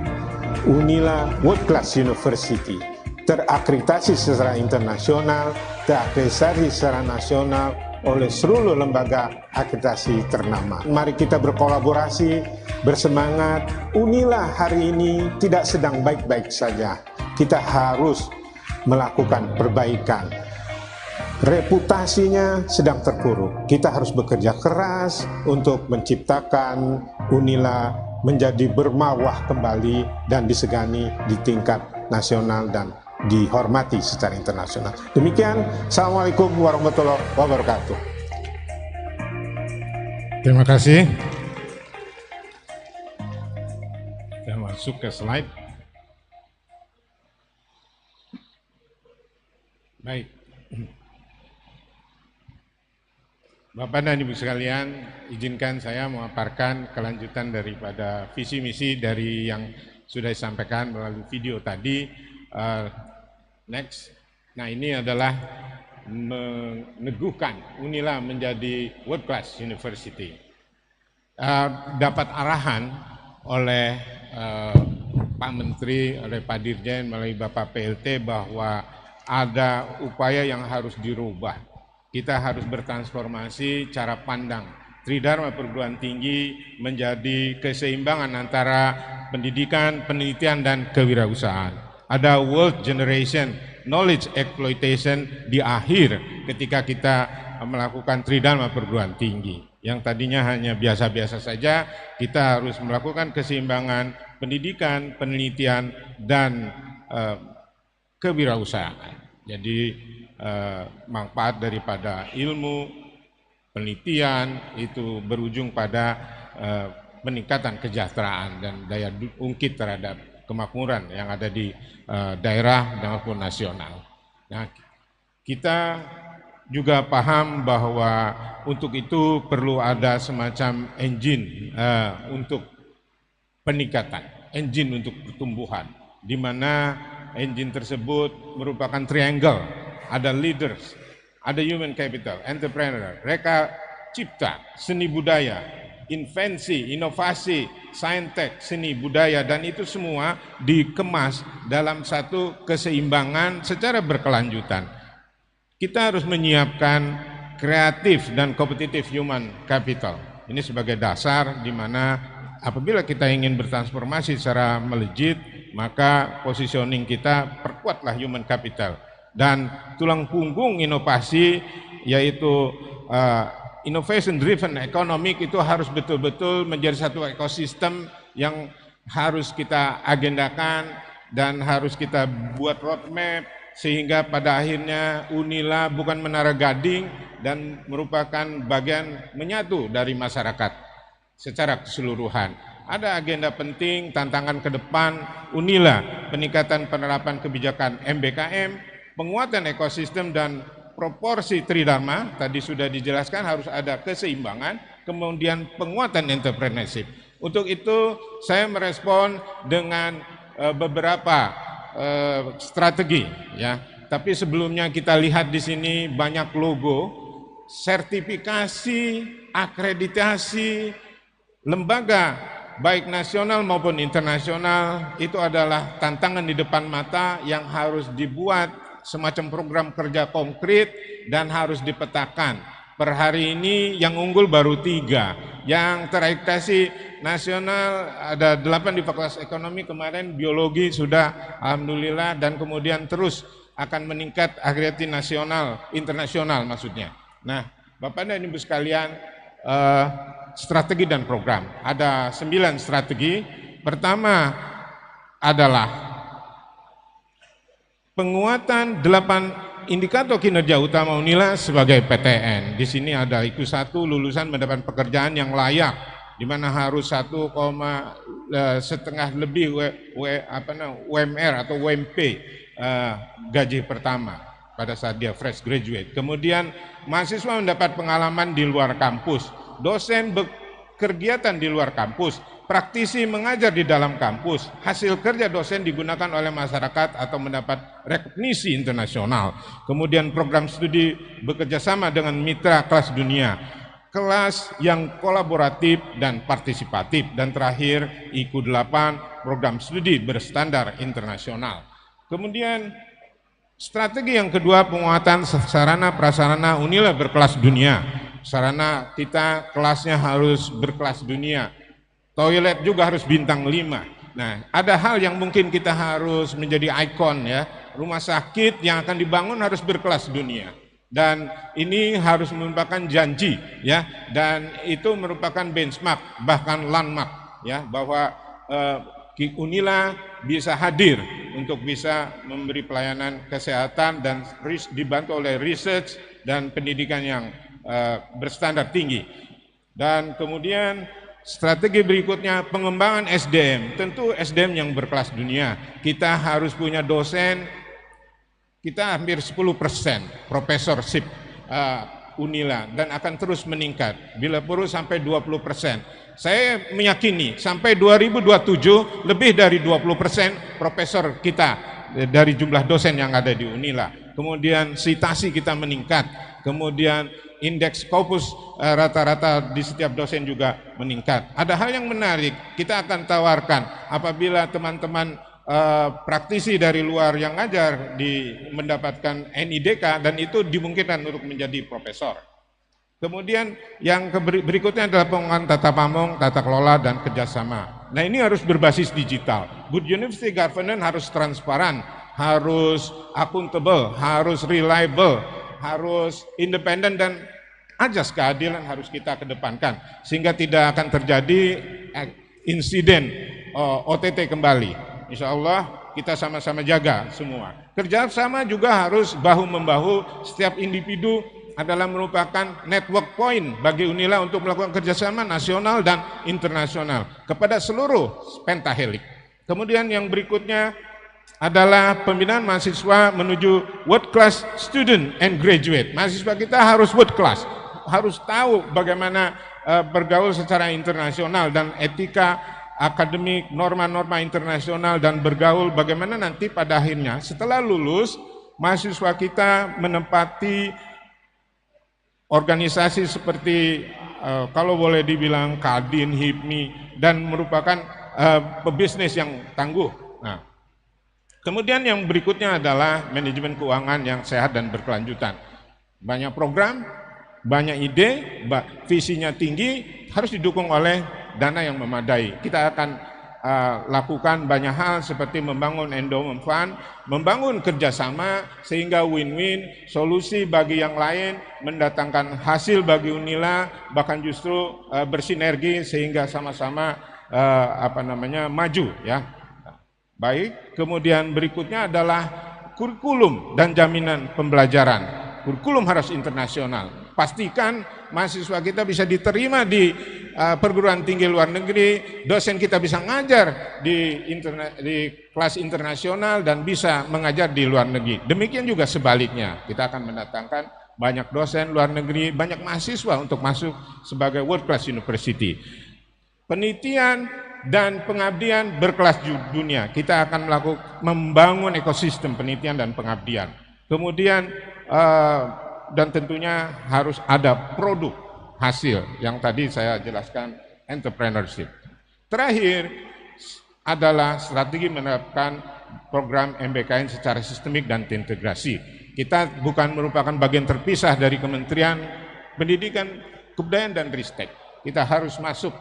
Unila World Class University, terakreditasi secara internasional, terakreditasi secara nasional oleh seluruh lembaga akreditasi ternama. Mari kita berkolaborasi, bersemangat. Unila hari ini tidak sedang baik-baik saja. kita harus melakukan perbaikan. Reputasinya sedang terpuruk. Kita harus bekerja keras untuk menciptakan Unila menjadi bermarwah kembali dan disegani di tingkat nasional dan dihormati secara internasional. Demikian, Assalamualaikum warahmatullahi wabarakatuh.
Terima kasih. Kita masuk ke slide. Baik. Bapak dan Ibu sekalian, izinkan saya memaparkan kelanjutan daripada visi misi dari yang sudah disampaikan melalui video tadi. Next. Nah, ini adalah meneguhkan Unila menjadi world class university. Dapat arahan oleh Pak Menteri, oleh Pak Dirjen, melalui Bapak PLT bahwa ada upaya yang harus dirubah. Kita harus bertransformasi cara pandang. Tridharma perguruan tinggi menjadi keseimbangan antara pendidikan, penelitian, dan kewirausahaan. Ada world generation, knowledge exploitation di akhir ketika kita melakukan Tridharma perguruan tinggi. Yang tadinya hanya biasa-biasa saja, kita harus melakukan keseimbangan pendidikan, penelitian, dan kewirausahaan. Jadi manfaat daripada ilmu, penelitian itu berujung pada peningkatan kesejahteraan dan daya ungkit terhadap kemakmuran yang ada di daerah maupun nasional. Nah, kita juga paham bahwa untuk itu perlu ada semacam engine untuk peningkatan, engine untuk pertumbuhan, di mana engine tersebut merupakan triangle. Ada leaders, ada human capital, entrepreneur, reka cipta, seni budaya, invensi, inovasi, saintek, seni budaya, dan itu semua dikemas dalam satu keseimbangan secara berkelanjutan. Kita harus menyiapkan kreatif dan kompetitif human capital. Ini sebagai dasar di mana apabila kita ingin bertransformasi secara melejit, maka positioning kita perkuatlah human capital. Dan tulang punggung inovasi yaitu innovation driven economic itu harus betul-betul menjadi satu ekosistem yang harus kita agendakan dan harus kita buat roadmap sehingga pada akhirnya Unila bukan menara gading dan merupakan bagian menyatu dari masyarakat secara keseluruhan. Ada agenda penting, tantangan ke depan Unila, peningkatan penerapan kebijakan MBKM, penguatan ekosistem dan proporsi Tridharma, tadi sudah dijelaskan harus ada keseimbangan, kemudian penguatan entrepreneurship. Untuk itu saya merespon dengan beberapa strategi, ya. Tapi sebelumnya kita lihat di sini banyak logo, sertifikasi, akreditasi, lembaga baik nasional maupun internasional itu adalah tantangan di depan mata yang harus dibuat semacam program kerja konkret dan harus dipetakan. Per hari ini yang unggul baru 3, yang terakreditasi nasional ada 8 di Fakultas Ekonomi, kemarin biologi sudah alhamdulillah, dan kemudian terus akan meningkat akreditasi nasional, internasional maksudnya. Nah, Bapak dan Ibu sekalian, strategi dan program. Ada 9 strategi. Pertama adalah penguatan 8 indikator kinerja utama Unila sebagai PTN. Di sini ada IQ1, lulusan mendapat pekerjaan yang layak, di mana harus 1,5 lebih UMR atau UMP gaji pertama pada saat dia fresh graduate. Kemudian mahasiswa mendapat pengalaman di luar kampus, dosen berkegiatan di luar kampus, praktisi mengajar di dalam kampus, hasil kerja dosen digunakan oleh masyarakat atau mendapat rekognisi internasional. Kemudian program studi bekerjasama dengan mitra kelas dunia, kelas yang kolaboratif dan partisipatif. Dan terakhir IQ8, program studi berstandar internasional. Kemudian strategi yang kedua, penguatan sarana prasarana Unila berkelas dunia. Sarana kita kelasnya harus berkelas dunia. Toilet juga harus bintang 5. Nah, ada hal yang mungkin kita harus menjadi ikon ya. Rumah sakit yang akan dibangun harus berkelas dunia. Dan ini harus merupakan janji ya, dan itu merupakan benchmark bahkan landmark ya, bahwa Unila bisa hadir untuk bisa memberi pelayanan kesehatan dan dibantu oleh research dan pendidikan yang berstandar tinggi. Dan kemudian strategi berikutnya pengembangan SDM, tentu SDM yang berkelas dunia. Kita harus punya dosen, kita hampir 10% professorship Unila dan akan terus meningkat, bila perlu sampai 20%. Saya meyakini sampai 2027 lebih dari 20% profesor kita dari jumlah dosen yang ada di Unila. Kemudian citasi kita meningkat, kemudian indeks Scopus rata-rata di setiap dosen juga meningkat. Ada hal yang menarik, kita akan tawarkan apabila teman-teman praktisi dari luar yang ngajar mendapatkan NIDK dan itu dimungkinkan untuk menjadi profesor. Kemudian yang berikutnya adalah pengembangan tata pamong, tata kelola, dan kerjasama. Nah, ini harus berbasis digital. Good University Governance harus transparan, harus accountable, harus reliable, harus independen, dan ajas keadilan harus kita kedepankan sehingga tidak akan terjadi insiden OTT kembali. Insya Allah kita sama-sama jaga semua. Kerjasama juga harus bahu-membahu, setiap individu adalah merupakan network point bagi Unila untuk melakukan kerjasama nasional dan internasional kepada seluruh pentahelik. Kemudian yang berikutnya adalah pembinaan mahasiswa menuju world class student and graduate. Mahasiswa kita harus world class, harus tahu bagaimana bergaul secara internasional dan etika akademik, norma-norma internasional, dan bergaul bagaimana nanti pada akhirnya setelah lulus mahasiswa kita menempati organisasi seperti kalau boleh dibilang Kadin, HIPMI, dan merupakan pebisnis yang tangguh. Nah, kemudian yang berikutnya adalah manajemen keuangan yang sehat dan berkelanjutan. Banyak program, banyak ide, visinya tinggi, harus didukung oleh dana yang memadai. Kita akan lakukan banyak hal seperti membangun endowment fund, membangun kerjasama sehingga win-win, solusi bagi yang lain, mendatangkan hasil bagi Unila, bahkan justru bersinergi sehingga sama-sama maju ya. Baik, kemudian berikutnya adalah kurikulum dan jaminan pembelajaran. Kurikulum harus internasional. Pastikan mahasiswa kita bisa diterima di perguruan tinggi luar negeri, dosen kita bisa ngajar di kelas internasional dan bisa mengajar di luar negeri. Demikian juga sebaliknya, kita akan mendatangkan banyak dosen luar negeri, banyak mahasiswa untuk masuk sebagai world class university. Penelitian dan pengabdian berkelas dunia, kita akan membangun ekosistem penelitian dan pengabdian. Kemudian dan tentunya harus ada produk hasil yang tadi saya jelaskan, entrepreneurship. Terakhir adalah strategi menerapkan program MBKN secara sistemik dan terintegrasi. Kita bukan merupakan bagian terpisah dari Kementerian Pendidikan, Kebudayaan, dan Ristek. Kita harus masuk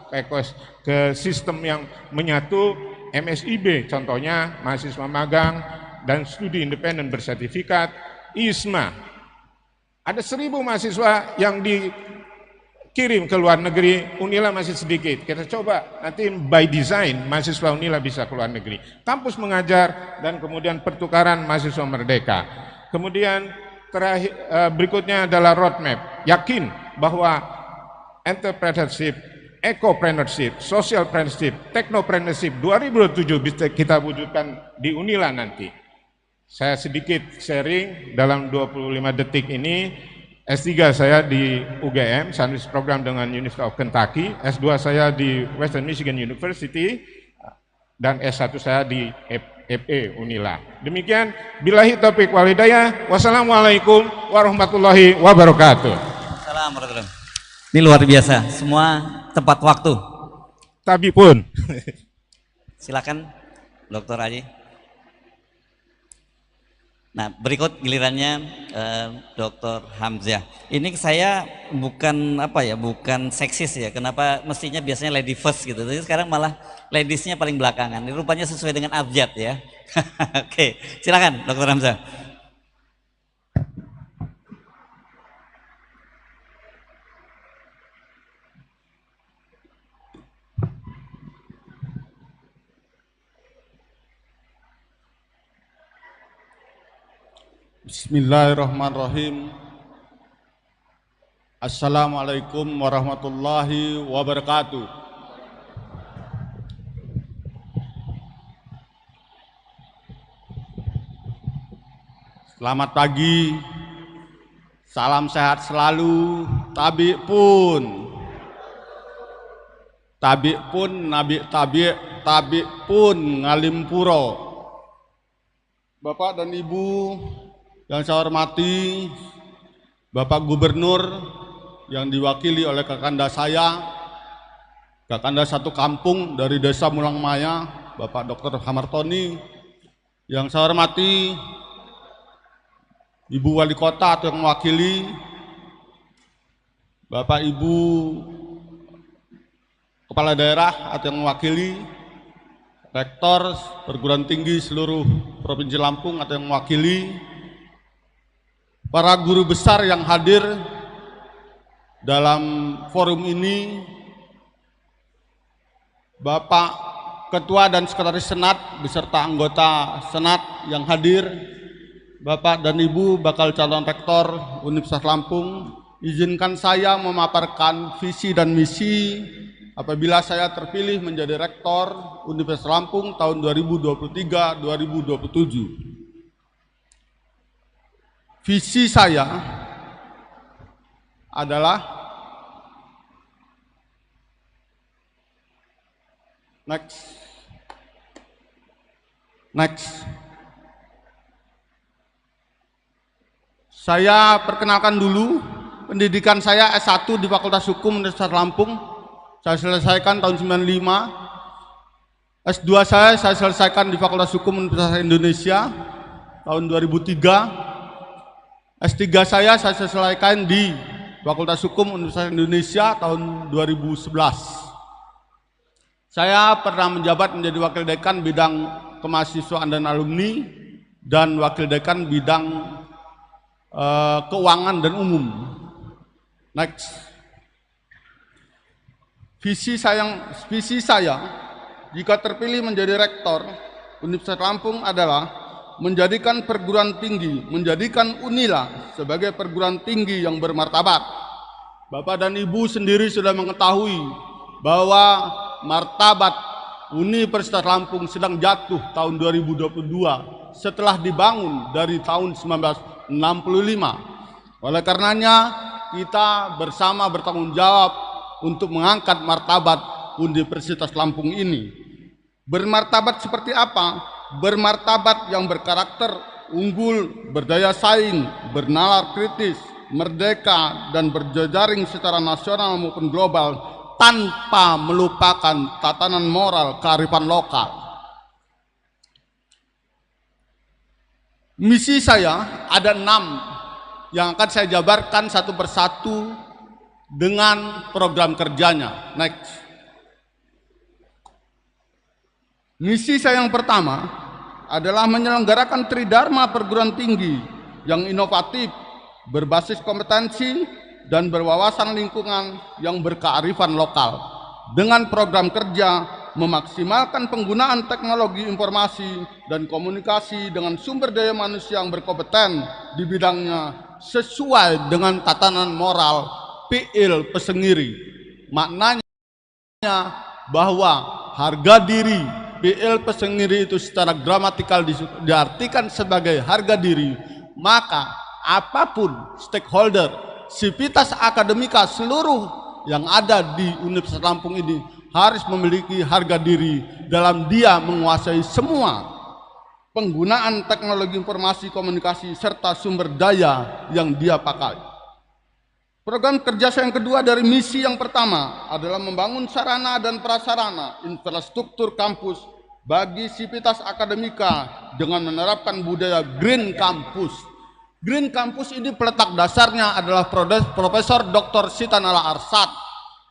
ke sistem yang menyatu MSIB, contohnya mahasiswa magang dan studi independen bersertifikat, ISMA. Ada 1.000 mahasiswa yang dikirim ke luar negeri, Unila masih sedikit. Kita coba nanti by design mahasiswa Unila bisa ke luar negeri. Kampus mengajar dan kemudian pertukaran mahasiswa merdeka. Kemudian terakhir berikutnya adalah roadmap. Yakin bahwa entrepreneurship, ecopreneurship, socialpreneurship, technopreneurship 2027 bisa kita wujudkan di Unila nanti. Saya sedikit sharing dalam 25 detik ini. S3 saya di UGM, sandwich program dengan University of Kentucky. S2 saya di Western Michigan University. Dan S1 saya di FE Unila. Demikian, billahi taufiq wal hidayah. Wassalamualaikum warahmatullahi wabarakatuh.
Assalamualaikum. Ini luar biasa, semua tepat waktu.
Tapi pun.
Silakan, Dr. Aji. Nah, berikut gilirannya Dr. Hamzah. Ini saya bukan bukan seksis ya. Kenapa mestinya biasanya lady first gitu. Tapi sekarang malah ladiesnya paling belakangan. Ini rupanya sesuai dengan abjad ya. Oke, silakan Dr. Hamzah.
Bismillahirrahmanirrahim. Assalamualaikum warahmatullahi wabarakatuh. Selamat pagi, salam sehat selalu, tabi' pun, tabi' pun ngalim puro. Bapak dan Ibu yang saya hormati, Bapak Gubernur yang diwakili oleh kakanda saya, kakanda satu kampung dari Desa Mulangmaya, Bapak Dr. Hamartoni, yang saya hormati Ibu Wali Kota atau yang mewakili, Bapak Ibu Kepala Daerah atau yang mewakili, Rektor perguruan tinggi seluruh Provinsi Lampung atau yang mewakili, para guru besar yang hadir dalam forum ini, Bapak Ketua dan Sekretaris Senat beserta anggota Senat yang hadir, Bapak dan Ibu bakal calon rektor Universitas Lampung, izinkan saya memaparkan visi dan misi apabila saya terpilih menjadi rektor Universitas Lampung tahun 2023-2027. Visi saya adalah next. Saya perkenalkan dulu, pendidikan saya S1 di Fakultas Hukum Universitas Lampung. Saya selesaikan tahun 95. S2 saya selesaikan di Fakultas Hukum Universitas Indonesia tahun 2003. S3 saya selesaikan di Fakultas Hukum Universitas Indonesia tahun 2011. Saya pernah menjabat menjadi Wakil Dekan bidang kemahasiswaan dan alumni dan Wakil Dekan bidang keuangan dan umum. Next. Visi saya jika terpilih menjadi rektor Universitas Lampung adalah menjadikan perguruan tinggi, menjadikan UNILA sebagai perguruan tinggi yang bermartabat. Bapak dan Ibu sendiri sudah mengetahui bahwa martabat Universitas Lampung sedang jatuh tahun 2022 setelah dibangun dari tahun 1965. Oleh karenanya kita bersama bertanggung jawab untuk mengangkat martabat Universitas Lampung ini. Bermartabat seperti apa? Bermartabat yang berkarakter unggul, berdaya saing, bernalar kritis, merdeka, dan berjejaring secara nasional maupun global tanpa melupakan tatanan moral kearifan lokal. Misi saya ada 6 yang akan saya jabarkan satu persatu dengan program kerjanya. Next. Misi saya yang pertama adalah menyelenggarakan Tridharma perguruan tinggi yang inovatif, berbasis kompetensi, dan berwawasan lingkungan yang berkearifan lokal. Dengan program kerja memaksimalkan penggunaan teknologi informasi dan komunikasi dengan sumber daya manusia yang berkompeten di bidangnya sesuai dengan tatanan moral PIL Pesengiri. Maknanya bahwa harga diri PIL Pesengiri itu secara gramatikal diartikan sebagai harga diri, maka apapun stakeholder, sivitas akademika seluruh yang ada di Universitas Lampung ini harus memiliki harga diri dalam dia menguasai semua penggunaan teknologi informasi komunikasi serta sumber daya yang dia pakai. Program kerja saya yang kedua dari misi yang pertama adalah membangun sarana dan prasarana infrastruktur kampus bagi Sivitas Akademika dengan menerapkan budaya Green Campus. Green Campus ini peletak dasarnya adalah Profesor Dr. Sitanala Arsad.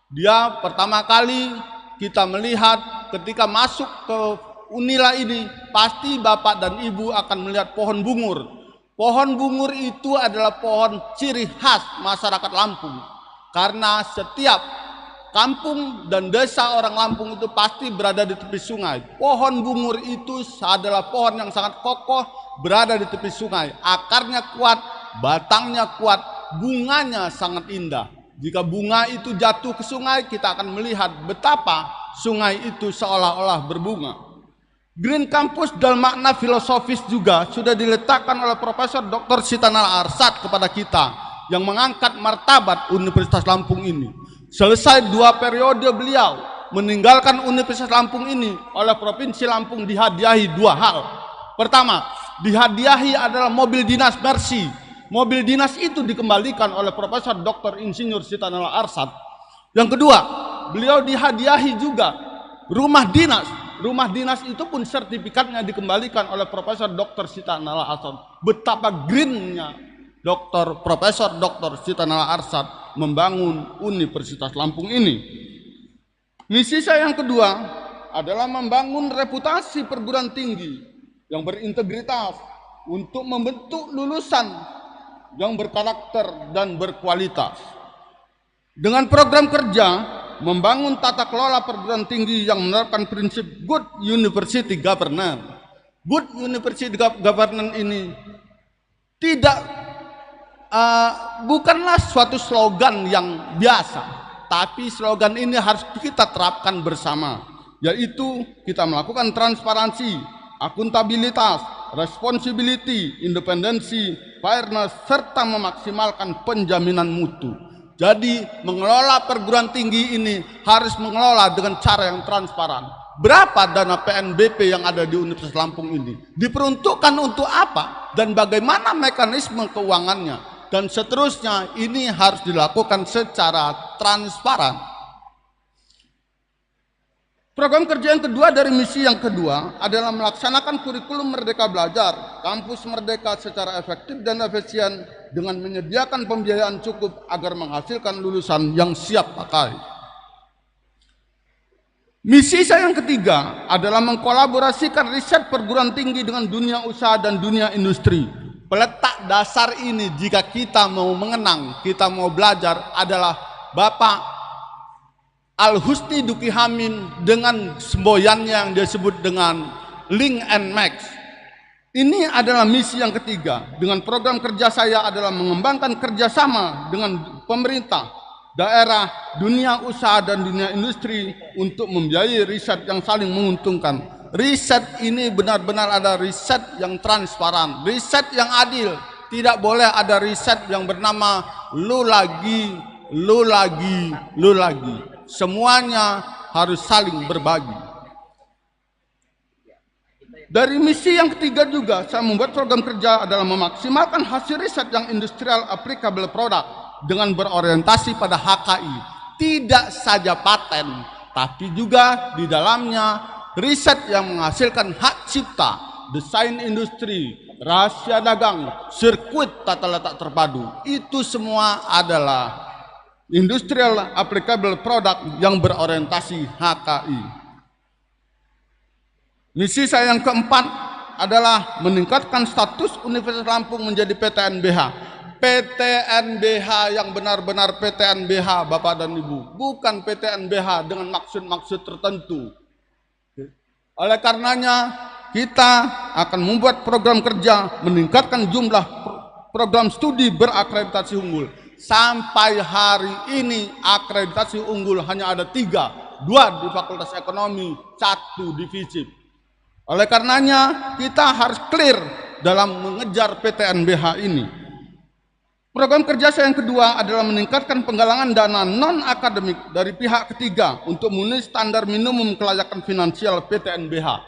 Dia pertama kali kita melihat ketika masuk ke Unila ini, pasti Bapak dan Ibu akan melihat pohon bungur. Pohon bungur itu adalah pohon ciri khas masyarakat Lampung. Karena setiap kampung dan desa orang Lampung itu pasti berada di tepi sungai. Pohon bungur itu adalah pohon yang sangat kokoh, berada di tepi sungai. Akarnya kuat, batangnya kuat, bunganya sangat indah. Jika bunga itu jatuh ke sungai, kita akan melihat betapa sungai itu seolah-olah berbunga. Green Campus dalam makna filosofis juga sudah diletakkan oleh Profesor Dr. Sitanala Arsad kepada kita yang mengangkat martabat Universitas Lampung ini. Selesai 2 periode beliau meninggalkan Universitas Lampung ini, oleh Provinsi Lampung dihadiahi 2 hal. Pertama, dihadiahi adalah mobil dinas Mercy. Mobil dinas itu dikembalikan oleh Profesor Dr. Insinyur Sitanala Arsad. Yang kedua, beliau dihadiahi juga rumah dinas. Rumah dinas itu pun sertifikatnya dikembalikan oleh Profesor Dr. Sitanala Arsad. Betapa greennya Profesor Dr. Sitanala Arsad membangun Universitas Lampung ini. Misi saya yang kedua adalah membangun reputasi perguruan tinggi yang berintegritas untuk membentuk lulusan yang berkarakter dan berkualitas. Dengan program kerja membangun tata kelola perguruan tinggi yang menerapkan prinsip good university governance. Good university governance ini bukanlah suatu slogan yang biasa, tapi slogan ini harus kita terapkan bersama, yaitu kita melakukan transparansi, akuntabilitas, responsibility, independensi, fairness, serta memaksimalkan penjaminan mutu. Jadi mengelola perguruan tinggi ini harus mengelola dengan cara yang transparan. Berapa dana PNBP yang ada di Universitas Lampung ini? Diperuntukkan untuk apa? Dan bagaimana mekanisme keuangannya? Dan seterusnya, ini harus dilakukan secara transparan. Program kerja yang kedua dari misi yang kedua adalah melaksanakan kurikulum Merdeka Belajar, kampus merdeka secara efektif dan efisien dengan menyediakan pembiayaan cukup agar menghasilkan lulusan yang siap pakai. Misi saya yang ketiga adalah mengkolaborasikan riset perguruan tinggi dengan dunia usaha dan dunia industri. Peletak dasar ini jika kita mau mengenang, kita mau belajar adalah Bapak Al-Husni Duki Hamid dengan semboyannya yang disebut dengan Link and Max. Ini adalah misi yang ketiga. Dengan program kerja saya adalah mengembangkan kerjasama dengan pemerintah, daerah, dunia usaha dan dunia industri untuk membiayai riset yang saling menguntungkan. Riset ini benar-benar ada riset yang transparan, riset yang adil. Tidak boleh ada riset yang bernama lu lagi. Semuanya harus saling berbagi. Dari misi yang ketiga juga, saya membuat program kerja adalah memaksimalkan hasil riset yang industrial applicable product dengan berorientasi pada HKI. Tidak saja paten, tapi juga di dalamnya riset yang menghasilkan hak cipta, desain industri, rahasia dagang, sirkuit tata letak terpadu. Itu semua adalah industrial applicable product yang berorientasi HKI. Misi saya yang keempat adalah meningkatkan status Universitas Lampung menjadi PTNBH. PTNBH yang benar-benar PTNBH Bapak dan Ibu, bukan PTNBH dengan maksud-maksud tertentu. Oleh karenanya kita akan membuat program kerja meningkatkan jumlah program studi berakreditasi unggul. Sampai hari ini akreditasi unggul hanya ada 3, 2 di Fakultas Ekonomi, 1 di FISIP. Oleh karenanya kita harus clear dalam mengejar PTNBH ini. Program kerja saya yang kedua adalah meningkatkan penggalangan dana non-akademik dari pihak ketiga untuk memenuhi standar minimum kelayakan finansial PTNBH.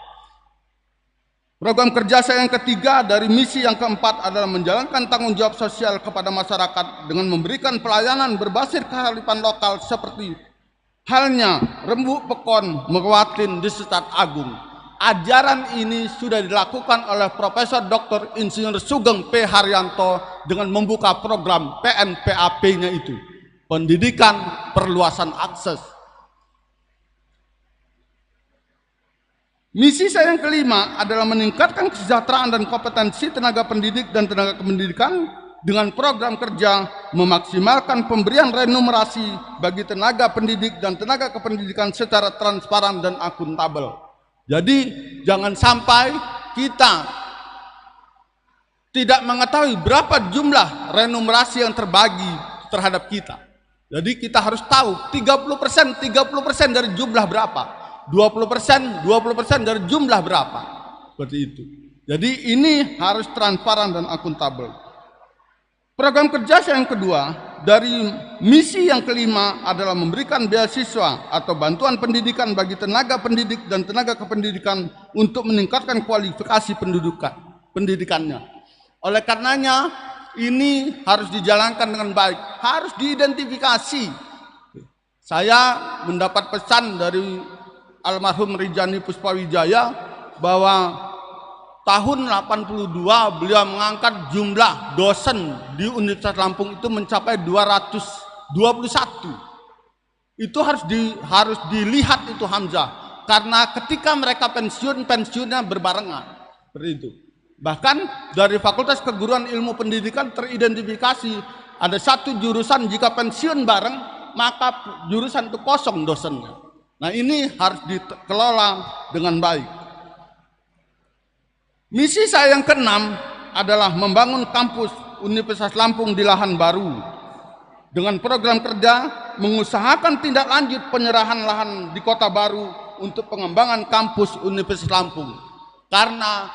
Program kerja saya yang ketiga dari misi yang keempat adalah menjalankan tanggung jawab sosial kepada masyarakat dengan memberikan pelayanan berbasis kearifan lokal seperti halnya Rembuk Pekon Megawatin di Setat Agung. ajaran ini sudah dilakukan oleh Profesor Dr. Insinyur Sugeng P. Haryanto dengan membuka program PNPAP-nya itu, pendidikan perluasan akses. Misi saya yang kelima adalah meningkatkan kesejahteraan dan kompetensi tenaga pendidik dan tenaga kependidikan dengan program kerja memaksimalkan pemberian remunerasi bagi tenaga pendidik dan tenaga kependidikan secara transparan dan akuntabel. Jadi jangan sampai kita tidak mengetahui berapa jumlah remunerasi yang terbagi terhadap kita. Jadi kita harus tahu 30% dari jumlah berapa. 20% dari jumlah berapa, seperti itu. Jadi ini harus transparan dan akuntabel. Program kerja saya yang kedua dari misi yang kelima adalah memberikan beasiswa atau bantuan pendidikan bagi tenaga pendidik dan tenaga kependidikan untuk meningkatkan kualifikasi pendidikannya. Oleh karenanya ini harus dijalankan dengan baik, harus diidentifikasi. Saya mendapat pesan dari almarhum Rijani Puspawijaya bahwa tahun 82 beliau mengangkat jumlah dosen di Universitas Lampung itu mencapai 221. Itu harus dilihat itu Hamzah, karena ketika mereka pensiunnya berbarengan. Seperti itu. Bahkan dari Fakultas Keguruan Ilmu Pendidikan teridentifikasi ada satu jurusan jika pensiun bareng maka jurusan itu kosong dosennya. Nah ini harus dikelola dengan baik. Misi saya yang keenam adalah membangun kampus Universitas Lampung di lahan baru. Dengan program kerja mengusahakan tindak lanjut penyerahan lahan di Kota Baru untuk pengembangan kampus Universitas Lampung. Karena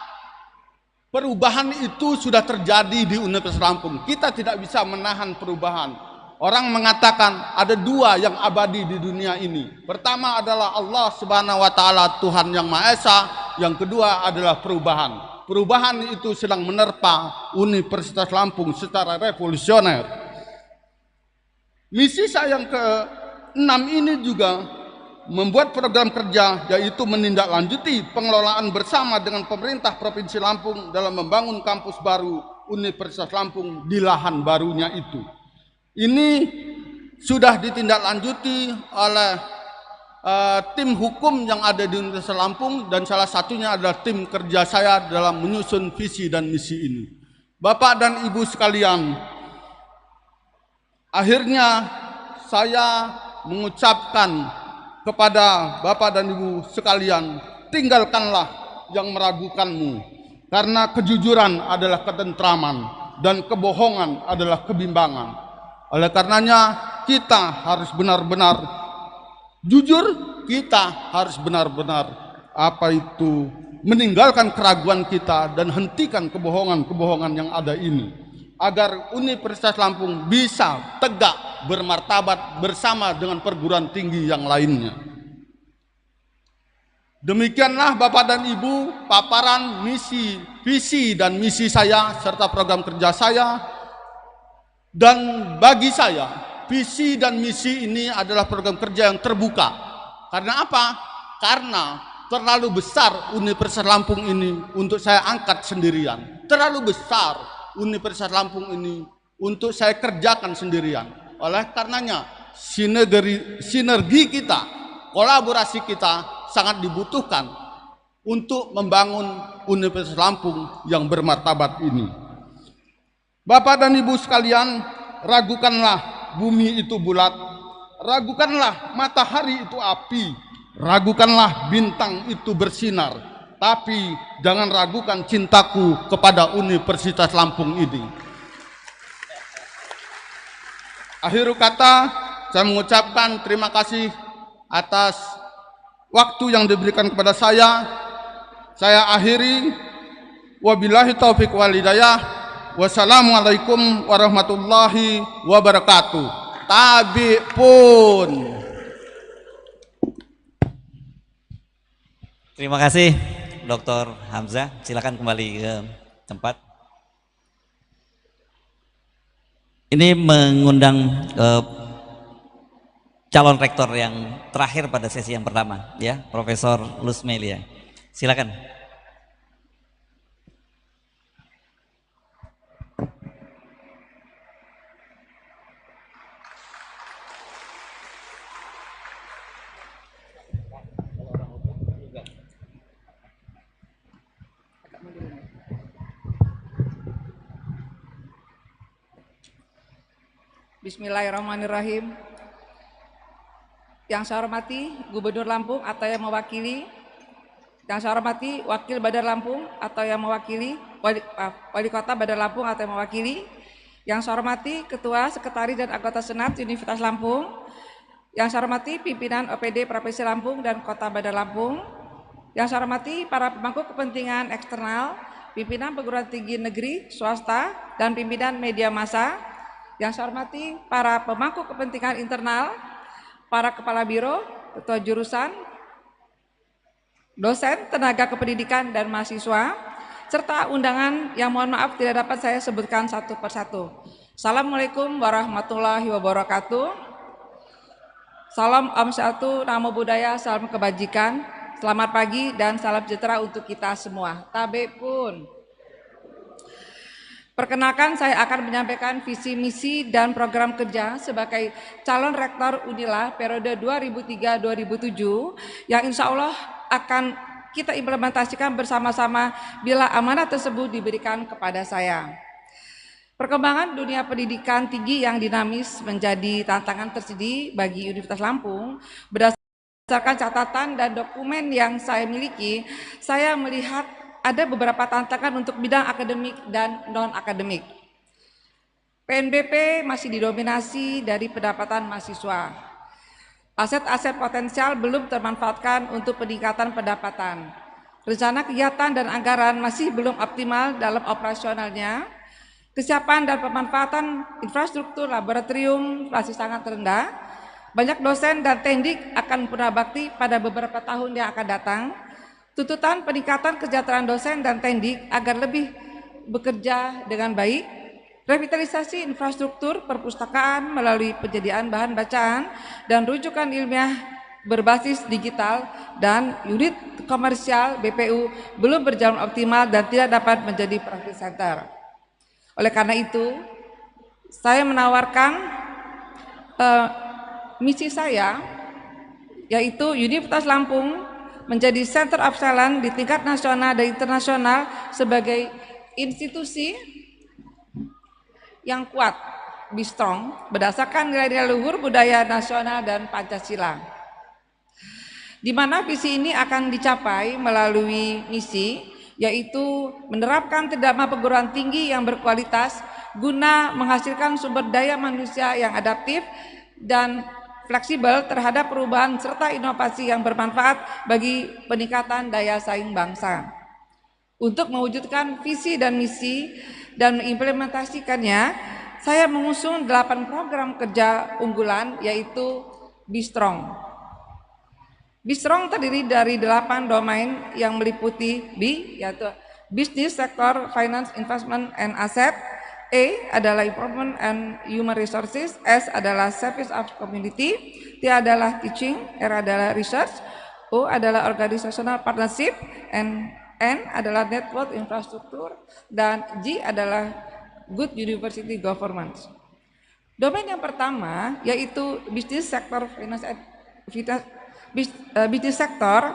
perubahan itu sudah terjadi di Universitas Lampung. Kita tidak bisa menahan perubahan. Orang mengatakan ada dua yang abadi di dunia ini. Pertama adalah Allah Subhanahu wa Ta'ala, Tuhan yang Maha Esa. Yang kedua adalah perubahan. Perubahan itu sedang menerpa Universitas Lampung secara revolusioner. Misi saya yang ke-6 ini juga membuat program kerja, yaitu menindaklanjuti pengelolaan bersama dengan pemerintah Provinsi Lampung dalam membangun kampus baru Universitas Lampung di lahan barunya itu. Ini sudah ditindaklanjuti oleh tim hukum yang ada di Universitas Lampung dan salah satunya adalah tim kerja saya dalam menyusun visi dan misi ini. Bapak dan Ibu sekalian, akhirnya saya mengucapkan kepada Bapak dan Ibu sekalian, tinggalkanlah yang meragukanmu, karena kejujuran adalah ketentraman dan kebohongan adalah kebimbangan. Oleh karenanya kita harus benar-benar jujur, kita harus benar-benar meninggalkan keraguan kita dan hentikan kebohongan-kebohongan yang ada ini, agar Universitas Lampung bisa tegak bermartabat bersama dengan perguruan tinggi yang lainnya. Demikianlah Bapak dan Ibu paparan visi dan misi saya serta program kerja saya. Dan bagi saya, visi dan misi ini adalah program kerja yang terbuka. Karena apa? Karena terlalu besar Universitas Lampung ini untuk saya angkat sendirian. Terlalu besar Universitas Lampung ini untuk saya kerjakan sendirian. Oleh karenanya, sinergi kita, kolaborasi kita sangat dibutuhkan untuk membangun Universitas Lampung yang bermartabat ini. Bapak dan Ibu sekalian, ragukanlah bumi itu bulat, ragukanlah matahari itu api, ragukanlah bintang itu bersinar, tapi jangan ragukan cintaku kepada Universitas Lampung ini. Akhir kata, saya mengucapkan terima kasih atas waktu yang diberikan kepada saya. Saya akhiri, wabillahi taufik wal hidayah. Wassalamualaikum warahmatullahi wabarakatuh. Tabi pun.
Terima kasih Dr. Hamzah. Silakan kembali ke tempat. Ini mengundang calon rektor yang terakhir pada sesi yang pertama, ya, Profesor Lusmelia. Silakan.
Bismillahirrahmanirrahim. Yang saya hormati Gubernur Lampung atau yang mewakili, yang saya hormati Wakil Badar Lampung atau yang mewakili, Wali Kota Badar Lampung atau yang mewakili, yang saya hormati Ketua, Sekretaris dan anggota Senat Universitas Lampung, yang saya hormati pimpinan OPD Provinsi Lampung dan Kota Badar Lampung, yang saya hormati para pemangku kepentingan eksternal, pimpinan perguruan tinggi negeri, swasta, dan pimpinan media massa, yang saya hormati para pemangku kepentingan internal, para kepala biro, ketua jurusan, dosen, tenaga kependidikan, dan mahasiswa, serta undangan yang mohon maaf tidak dapat saya sebutkan satu persatu. Assalamualaikum warahmatullahi wabarakatuh. Salam Om Satu, Namo Buddhaya, salam kebajikan, selamat pagi dan salam sejahtera untuk kita semua. Tabe pun. Perkenalkan, saya akan menyampaikan visi misi dan program kerja sebagai calon rektor Unila periode 2003-2007 yang insya Allah akan kita implementasikan bersama-sama bila amanah tersebut diberikan kepada saya. Perkembangan dunia pendidikan tinggi yang dinamis menjadi tantangan tersendiri bagi Universitas Lampung. Berdasarkan catatan dan dokumen yang saya miliki, saya melihat ada beberapa tantangan untuk bidang akademik dan non-akademik. PNBP masih didominasi dari pendapatan mahasiswa. Aset-aset potensial belum termanfaatkan untuk peningkatan pendapatan. Rencana kegiatan dan anggaran masih belum optimal dalam operasionalnya. Kesiapan dan pemanfaatan infrastruktur laboratorium masih sangat rendah. Banyak dosen dan teknik akan punah bakti pada beberapa tahun yang akan datang. Tuntutan peningkatan kesejahteraan dosen dan teknik agar lebih bekerja dengan baik, revitalisasi infrastruktur perpustakaan melalui penyediaan bahan bacaan dan rujukan ilmiah berbasis digital dan unit komersial BPU belum berjalan optimal dan tidak dapat menjadi profit center. Oleh karena itu, saya menawarkan misi saya, yaitu Universitas Lampung menjadi Center of Excellence di tingkat nasional dan internasional sebagai institusi yang kuat, be strong, berdasarkan nilai-nilai luhur budaya nasional dan Pancasila. Di mana visi ini akan dicapai melalui misi, yaitu menerapkan tridharma perguruan tinggi yang berkualitas guna menghasilkan sumber daya manusia yang adaptif dan fleksibel terhadap perubahan serta inovasi yang bermanfaat bagi peningkatan daya saing bangsa. Untuk mewujudkan visi dan misi dan mengimplementasikannya, saya mengusung 8 program kerja unggulan, yaitu Be Strong. Be Strong terdiri dari 8 domain yang meliputi B, yaitu Business Sector, Finance, Investment, and Asset. E adalah Improvement and Human Resources, S adalah Service of Community, T adalah Teaching, R adalah Research, O adalah Organizational Partnership, N adalah Network Infrastructure, dan G adalah Good University Governance. Domain yang pertama yaitu Business Sector, Business Sector,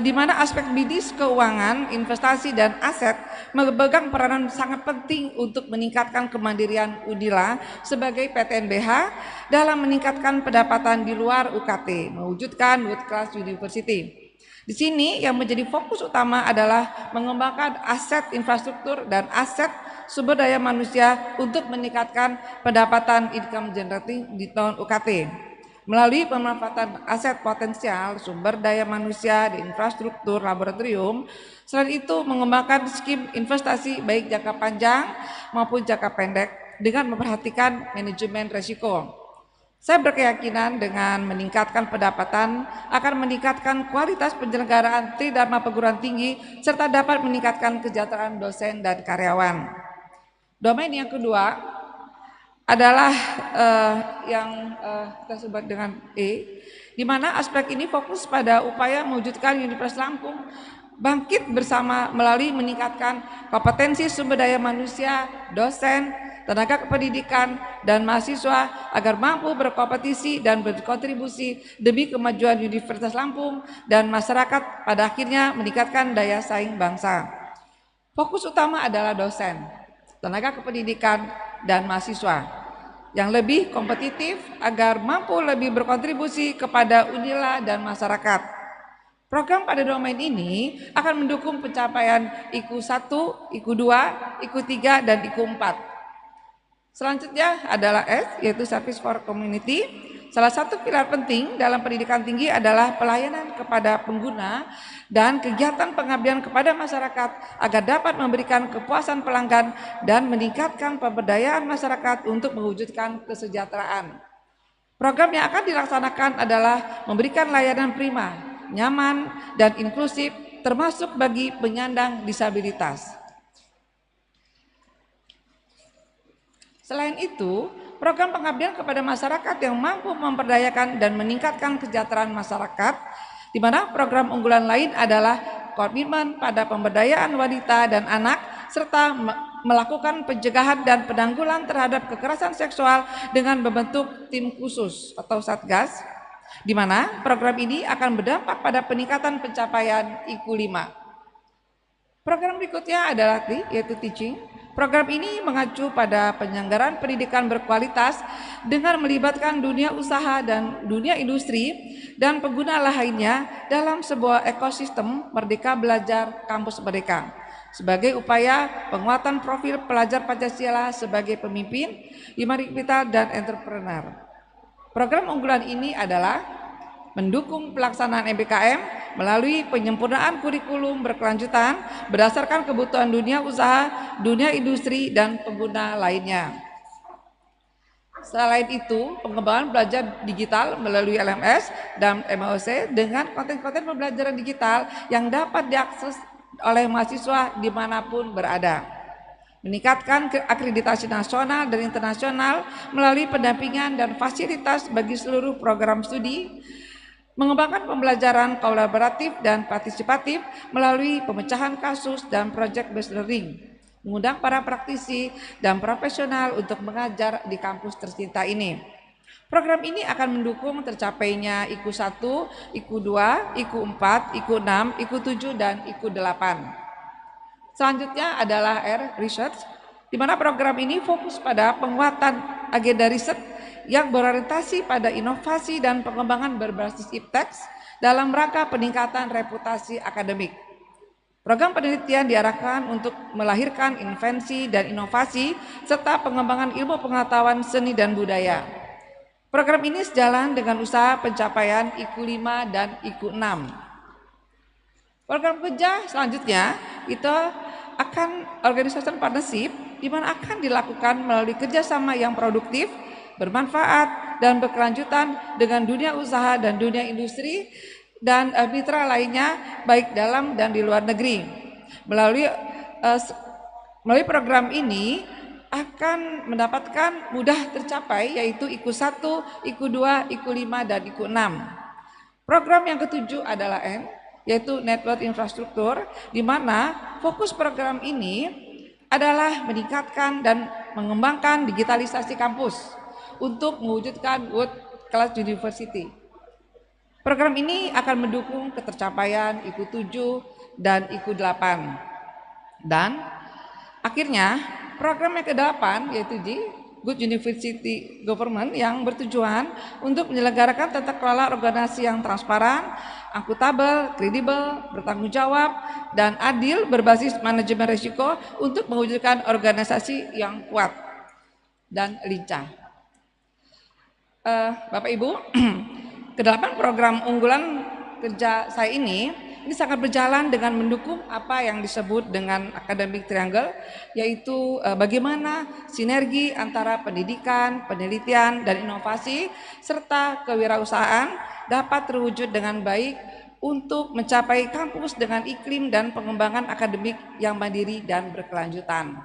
di mana aspek bisnis, keuangan, investasi, dan aset memegang peranan sangat penting untuk meningkatkan kemandirian Unila sebagai PTNBH dalam meningkatkan pendapatan di luar UKT, mewujudkan World Class University. Di sini yang menjadi fokus utama adalah mengembangkan aset infrastruktur dan aset sumber daya manusia untuk meningkatkan pendapatan income generating di tahun UKT. Melalui pemanfaatan aset potensial, sumber daya manusia, dan infrastruktur laboratorium, selain itu mengembangkan skim investasi baik jangka panjang maupun jangka pendek dengan memperhatikan manajemen risiko. Saya berkeyakinan dengan meningkatkan pendapatan akan meningkatkan kualitas penyelenggaraan tridharma perguruan tinggi serta dapat meningkatkan kesejahteraan dosen dan karyawan. Domain yang kedua adalah yang kita sebut dengan E, di mana aspek ini fokus pada upaya mewujudkan Universitas Lampung bangkit bersama melalui meningkatkan kompetensi sumber daya manusia, dosen, tenaga kependidikan, dan mahasiswa agar mampu berkompetisi dan berkontribusi demi kemajuan Universitas Lampung dan masyarakat, pada akhirnya meningkatkan daya saing bangsa. Fokus utama adalah dosen, tenaga kependidikan, dan mahasiswa yang lebih kompetitif agar mampu lebih berkontribusi kepada Unila dan masyarakat. Program pada domain ini akan mendukung pencapaian IKU 1, IKU 2, IKU 3, dan IKU 4. Selanjutnya adalah S, yaitu Service for Community. Salah satu pilar penting dalam pendidikan tinggi adalah pelayanan kepada pengguna dan kegiatan pengabdian kepada masyarakat agar dapat memberikan kepuasan pelanggan dan meningkatkan pemberdayaan masyarakat untuk mewujudkan kesejahteraan. Program yang akan dilaksanakan adalah memberikan layanan prima, nyaman, dan inklusif termasuk bagi penyandang disabilitas. Selain itu, program pengabdian kepada masyarakat yang mampu memperdayakan dan meningkatkan kesejahteraan masyarakat, di mana program unggulan lain adalah komitmen pada pemberdayaan wanita dan anak, serta melakukan pencegahan dan penanggulangan terhadap kekerasan seksual dengan membentuk tim khusus atau Satgas, di mana program ini akan berdampak pada peningkatan pencapaian IKU 5. Program berikutnya adalah yaitu teaching. Program ini mengacu pada penyelenggaraan pendidikan berkualitas dengan melibatkan dunia usaha dan dunia industri dan pengguna lainnya dalam sebuah ekosistem Merdeka Belajar Kampus Merdeka sebagai upaya penguatan profil pelajar Pancasila sebagai pemimpin, integritas, dan entrepreneur. Program unggulan ini adalah mendukung pelaksanaan MBKM melalui penyempurnaan kurikulum berkelanjutan berdasarkan kebutuhan dunia usaha, dunia industri, dan pengguna lainnya. Selain itu, pengembangan belajar digital melalui LMS dan MOC dengan konten-konten pembelajaran digital yang dapat diakses oleh mahasiswa dimanapun berada. Meningkatkan akreditasi nasional dan internasional melalui pendampingan dan fasilitas bagi seluruh program studi, mengembangkan pembelajaran kolaboratif dan partisipatif melalui pemecahan kasus dan project based learning, mengundang para praktisi dan profesional untuk mengajar di kampus tercinta ini. Program ini akan mendukung tercapainya IKU 1, IKU 2, IKU 4, IKU 6, IKU 7, dan IKU 8. Selanjutnya adalah R, Research, di mana program ini fokus pada penguatan agenda riset yang berorientasi pada inovasi dan pengembangan berbasis ipteks dalam rangka peningkatan reputasi akademik. Program penelitian diarahkan untuk melahirkan invensi dan inovasi serta pengembangan ilmu pengetahuan seni dan budaya. Program ini sejalan dengan usaha pencapaian IKU 5 dan IKU 6. Program kerja selanjutnya itu akan organisasi partnership, di mana akan dilakukan melalui kerjasama yang produktif, bermanfaat, dan berkelanjutan dengan dunia usaha dan dunia industri dan mitra lainnya baik dalam dan di luar negeri. Melalui program ini akan mendapatkan mudah tercapai yaitu IKU 1, IKU 2, IKU 5, dan IKU 6. Program yang ketujuh adalah N, yaitu Network Infrastruktur, di mana fokus program ini adalah meningkatkan dan mengembangkan digitalisasi kampus untuk mewujudkan World Class University. Program ini akan mendukung ketercapaian IKU 7 dan IKU 8. Dan akhirnya program yang ke-8 yaitu G, Good University Government, yang bertujuan untuk menyelenggarakan tata kelola organisasi yang transparan, akuntabel, kredibel, bertanggung jawab, dan adil berbasis manajemen risiko untuk mewujudkan organisasi yang kuat dan lincah. Bapak Ibu, ke-8 program unggulan kerja saya ini sangat berjalan dengan mendukung apa yang disebut dengan academic triangle, yaitu bagaimana sinergi antara pendidikan, penelitian, dan inovasi serta kewirausahaan dapat terwujud dengan baik untuk mencapai kampus dengan iklim dan pengembangan akademik yang mandiri dan berkelanjutan.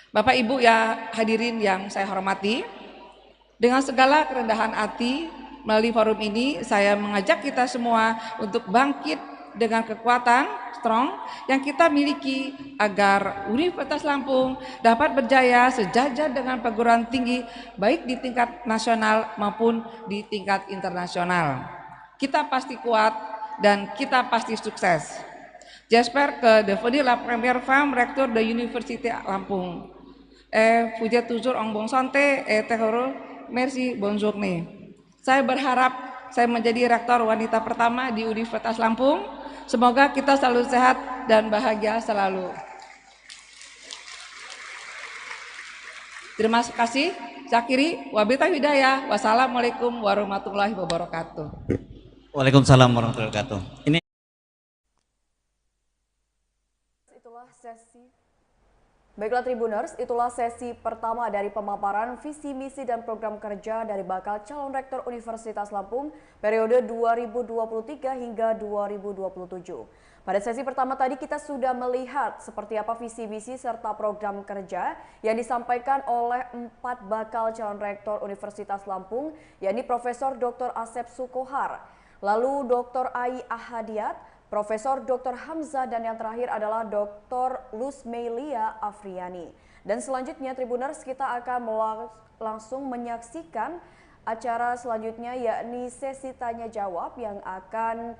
Bapak Ibu ya hadirin yang saya hormati, dengan segala kerendahan hati melalui forum ini saya mengajak kita semua untuk bangkit dengan kekuatan strong yang kita miliki agar Universitas Lampung dapat berjaya sejajar dengan perguruan tinggi baik di tingkat nasional maupun di tingkat internasional. Kita pasti kuat dan kita pasti sukses. J'espère que devenir la première femme recteur de l'Université Lampung. Vous êtes toujours en bonne santé et très heureux. Merci, bonne journée. Saya berharap saya menjadi rektor wanita pertama di Universitas Lampung. Semoga kita selalu sehat dan bahagia selalu. Terima kasih. Zakiri, wabillahi hidayah. Wassalamualaikum warahmatullahi wabarakatuh.
Waalaikumsalam warahmatullahi wabarakatuh. Ini
Baiklah Tribuners, itulah sesi pertama dari pemaparan visi misi dan program kerja dari bakal calon rektor Universitas Lampung periode 2023 hingga 2027. Pada sesi pertama tadi kita sudah melihat seperti apa visi misi serta program kerja yang disampaikan oleh 4 bakal calon rektor Universitas Lampung, yakni Profesor Dr. Asep Sukohar, lalu Dr. Ai Ahadiat, Profesor Dr. Hamzah, dan yang terakhir adalah Dr. Lusmelia Afriani. Dan selanjutnya Tribuners, kita akan langsung menyaksikan acara selanjutnya, yakni sesi tanya jawab yang akan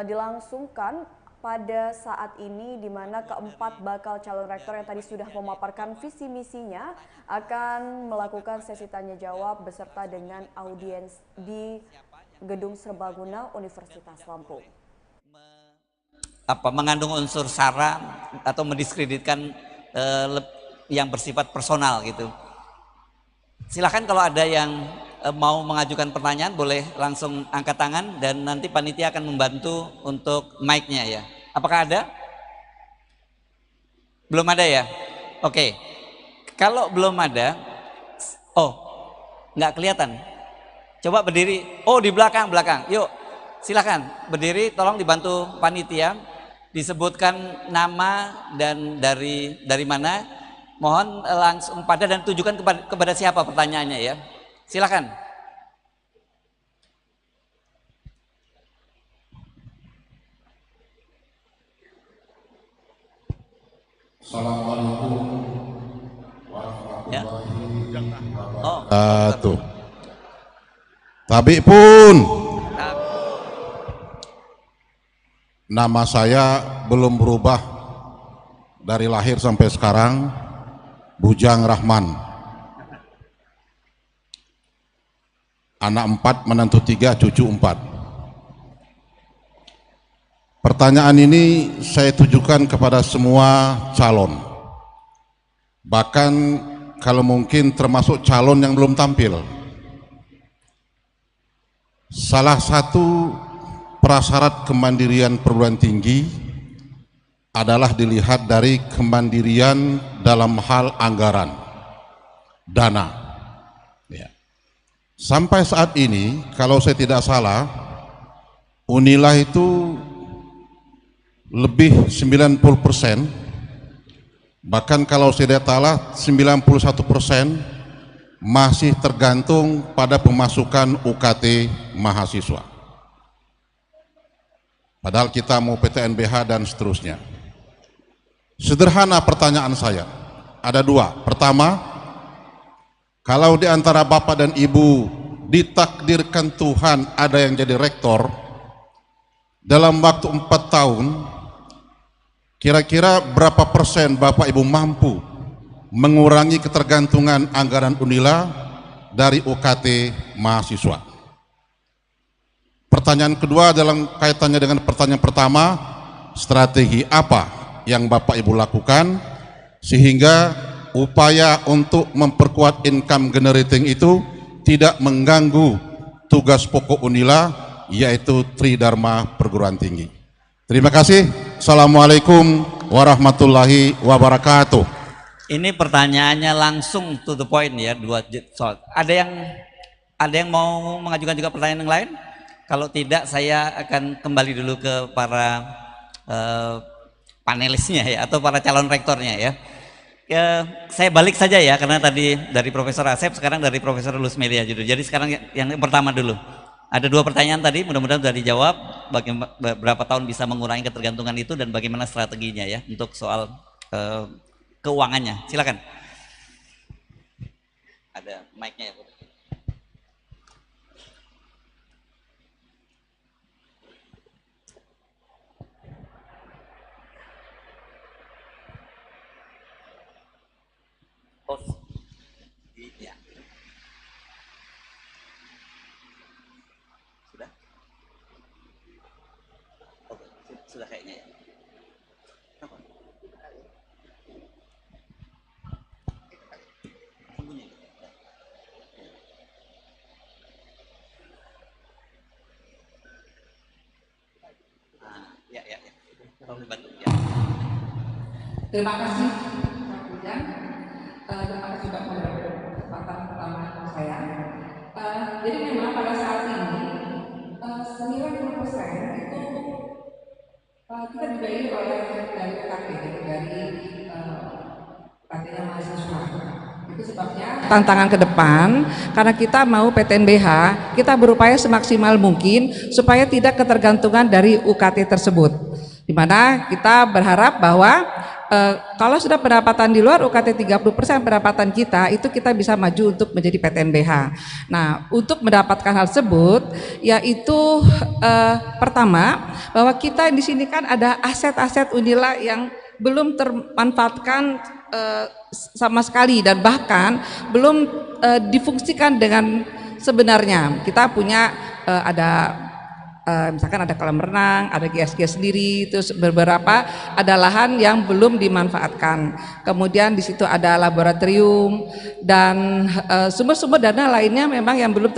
dilangsungkan pada saat ini, di mana keempat bakal calon rektor yang tadi sudah memaparkan visi misinya akan melakukan sesi tanya jawab beserta dengan audiens di Gedung Serbaguna Universitas Lampung.
Mengandung unsur sara atau mendiskreditkan yang bersifat personal gitu. Silakan kalau ada yang mau mengajukan pertanyaan boleh langsung angkat tangan dan nanti panitia akan membantu untuk mic-nya ya. Apakah ada? Belum ada ya? Oke. Kalau belum ada, nggak kelihatan. Coba berdiri. Oh, di belakang. Yuk, silakan berdiri. Tolong dibantu panitia. Disebutkan nama dan dari mana. Mohon langsung pada dan tujukan kepada siapa pertanyaannya ya. Silakan.
Assalamualaikum warahmatullahi wabarakatuh. Tabi pun. Nama saya belum berubah dari lahir sampai sekarang, Bujang Rahman. Anak 4, menantu 3, cucu 4. Pertanyaan ini saya tujukan kepada semua calon. Bahkan kalau mungkin termasuk calon yang belum tampil. Salah satu prasyarat kemandirian perguruan tinggi adalah dilihat dari kemandirian dalam hal anggaran, dana. Ya. Sampai saat ini, kalau saya tidak salah, Unila itu lebih 90%, bahkan kalau saya tidak salah 91% masih tergantung pada pemasukan UKT mahasiswa. Padahal kita mau PTNBH dan seterusnya. Sederhana pertanyaan saya, ada 2. Pertama, kalau di antara Bapak dan Ibu ditakdirkan Tuhan ada yang jadi rektor, dalam waktu 4 tahun, kira-kira berapa persen Bapak Ibu mampu mengurangi ketergantungan anggaran Unila dari UKT mahasiswa? Pertanyaan kedua dalam kaitannya dengan pertanyaan pertama, strategi apa yang Bapak Ibu lakukan sehingga upaya untuk memperkuat income generating itu tidak mengganggu tugas pokok Unila, yaitu Tridharma Perguruan Tinggi. Terima kasih. Assalamualaikum warahmatullahi wabarakatuh.
Ini pertanyaannya langsung to the point ya, 2 soal. Ada yang mau mengajukan juga pertanyaan yang lain? Kalau tidak, saya akan kembali dulu ke para panelisnya ya, atau para calon rektornya ya. Saya balik saja ya, karena tadi dari Profesor Asep, sekarang dari Profesor Lusmelia. Jadi sekarang yang pertama dulu. Ada 2 pertanyaan tadi, mudah-mudahan sudah dijawab. Bagaimana berapa tahun bisa mengurangi ketergantungan itu dan bagaimana strateginya ya untuk soal keuangannya. Silakan. Ada mic-nya ya, Bu. Ya. Sudah? Oke, sudah kayaknya ya. Apa? Sembunyi. Ya. Tolong dibantu ya.
Terima kasih Pak Bujang. Terima kasih Pak pada kesempatan pertama saya. Jadi memang pada saat ini 90% itu kita dibiayai oleh dari UKT, dari UKT-nya mahasiswa. Itu sebabnya tantangan ke depan, karena kita mau PTNBH, kita berupaya semaksimal mungkin supaya tidak ketergantungan dari UKT tersebut. Di mana kita berharap bahwa kalau sudah pendapatan di luar UKT 30% pendapatan kita, itu kita bisa maju untuk menjadi PTNBH. Nah, untuk mendapatkan hal tersebut, yaitu pertama bahwa kita di sini kan ada aset-aset Unila yang belum termanfaatkan sama sekali dan bahkan belum difungsikan dengan sebenarnya. Kita punya misalkan ada kolam renang, ada GSG sendiri, terus beberapa ada lahan yang belum dimanfaatkan. Kemudian di situ ada laboratorium dan sumber-sumber dana lainnya memang yang belum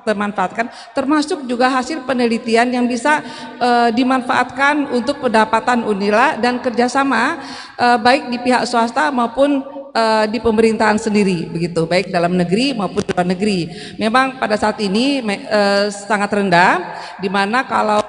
termanfaatkan, termasuk juga hasil penelitian yang bisa dimanfaatkan untuk pendapatan Unila dan kerjasama baik di pihak swasta maupun di pemerintahan sendiri, begitu, baik dalam negeri maupun luar negeri. Memang pada saat ini sangat rendah, di mana kalau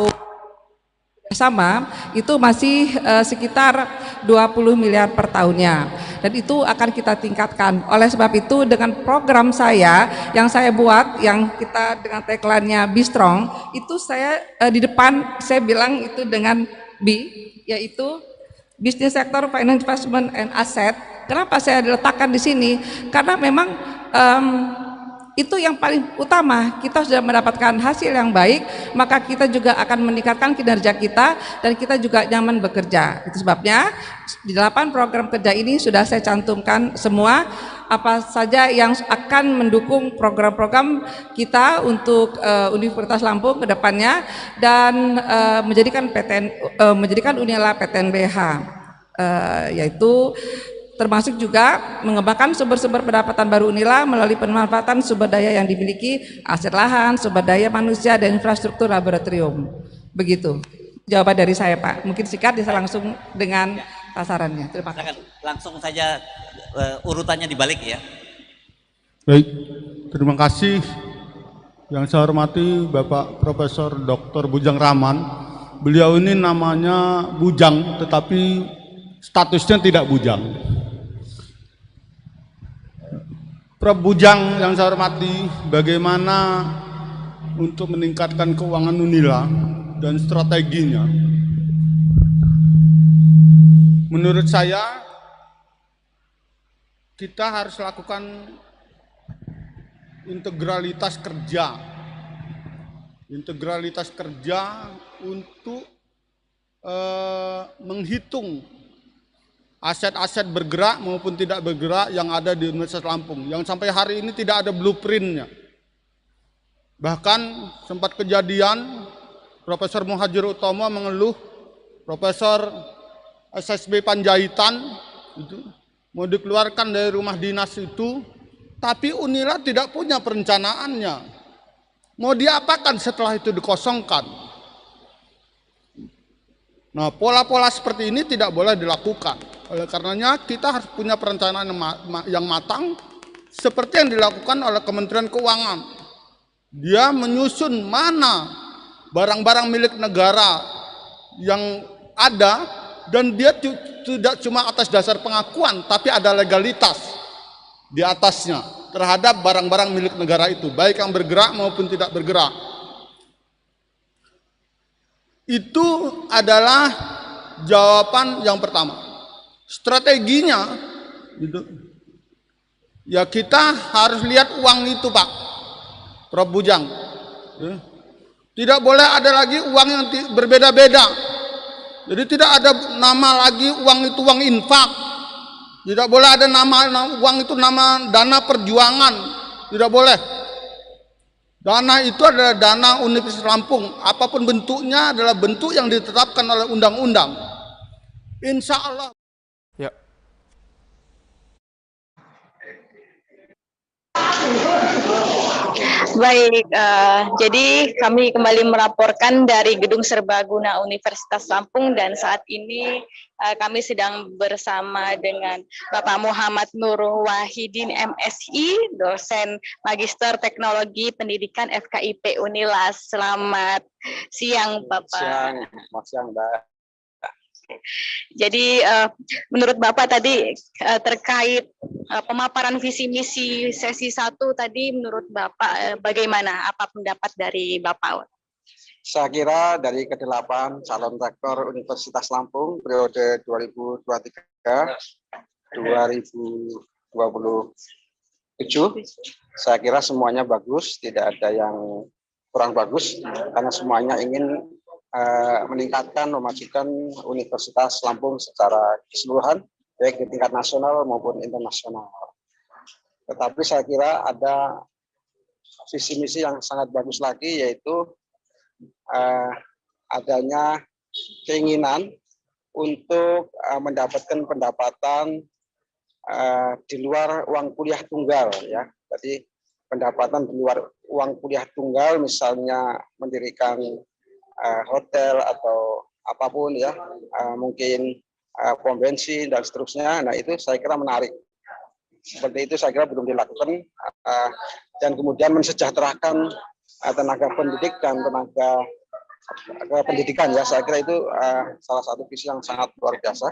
sama itu masih sekitar 20 miliar per tahunnya, dan itu akan kita tingkatkan. Oleh sebab itu dengan program saya yang saya buat, yang kita dengan tagline-nya Be Strong, itu saya di depan saya bilang itu dengan B, yaitu Business Sector Finance Investment and Asset. Kenapa saya diletakkan di sini? Karena memang itu yang paling utama. Kita sudah mendapatkan hasil yang baik, maka kita juga akan meningkatkan kinerja kita dan kita juga nyaman bekerja. Itu sebabnya di 8 program kerja ini sudah saya cantumkan semua apa saja yang akan mendukung program-program kita untuk Universitas Lampung ke depannya dan menjadikan Unila PTNBH, yaitu termasuk juga mengembangkan sumber-sumber pendapatan baru Unila melalui pemanfaatan sumber daya yang dimiliki, aset lahan, sumber daya manusia, dan infrastruktur laboratorium. Begitu jawaban dari saya, Pak. Mungkin singkat bisa langsung dengan sasarannya. Terima kasih.
Langsung saja urutannya dibalik ya.
Baik, terima kasih. Yang saya hormati Bapak Profesor Dr. Bujang Rahman. Beliau ini namanya Bujang, tetapi statusnya tidak bujang. Prof. Bujang yang saya hormati, bagaimana untuk meningkatkan keuangan Unila dan strateginya? Menurut saya, kita harus lakukan integralitas kerja. Integralitas kerja untuk menghitung aset-aset bergerak maupun tidak bergerak yang ada di Universitas Lampung, yang sampai hari ini tidak ada blueprintnya. Bahkan sempat kejadian Profesor Muhajir Utomo mengeluh Profesor SSB Panjaitan itu mau dikeluarkan dari rumah dinas itu, tapi Unila tidak punya perencanaannya. Mau diapakan setelah itu dikosongkan? Nah, pola-pola seperti ini tidak boleh dilakukan. Oleh karenanya kita harus punya perencanaan yang matang seperti yang dilakukan oleh Kementerian Keuangan. Dia menyusun mana barang-barang milik negara yang ada, dan dia tidak cuma atas dasar pengakuan, tapi ada legalitas di atasnya terhadap barang-barang milik negara itu, baik yang bergerak maupun tidak bergerak. Itu adalah jawaban yang pertama. Strateginya, gitu. Ya kita harus lihat uang itu, Pak Prof. Bujang. Tidak boleh ada lagi uang yang berbeda-beda. Jadi tidak ada nama lagi uang itu uang infak. Tidak boleh ada nama uang itu nama dana perjuangan. Tidak boleh. Dana itu adalah dana Universitas Lampung. Apapun bentuknya adalah bentuk yang ditetapkan oleh undang-undang. Insya Allah.
Ya.
Baik, jadi kami kembali melaporkan dari Gedung Serbaguna Universitas Lampung dan saat ini kami sedang bersama dengan Bapak Muhammad Nur Wahidin MSI, dosen Magister Teknologi Pendidikan FKIP Unila. Selamat siang, Bapak.
Selamat siang, Mbak.
Jadi menurut Bapak tadi terkait pemaparan visi misi sesi 1 tadi menurut Bapak bagaimana? Apa pendapat dari Bapak?
Saya kira dari ke-8 calon rektor Universitas Lampung periode 2023-2027, saya kira semuanya bagus, tidak ada yang kurang bagus karena semuanya ingin meningkatkan, memajukan Universitas Lampung secara keseluruhan, baik di tingkat nasional maupun internasional. Tetapi saya kira ada visi misi yang sangat bagus lagi, yaitu adanya keinginan untuk mendapatkan pendapatan di luar uang kuliah tunggal, ya. Jadi pendapatan di luar uang kuliah tunggal, misalnya mendirikan hotel atau apapun, ya, mungkin pom bensin dan seterusnya. Nah, itu saya kira menarik. Seperti itu saya kira belum dilakukan, dan kemudian mensejahterakan tenaga pendidik dan tenaga pendidikan, ya, saya kira itu salah satu visi yang sangat luar biasa.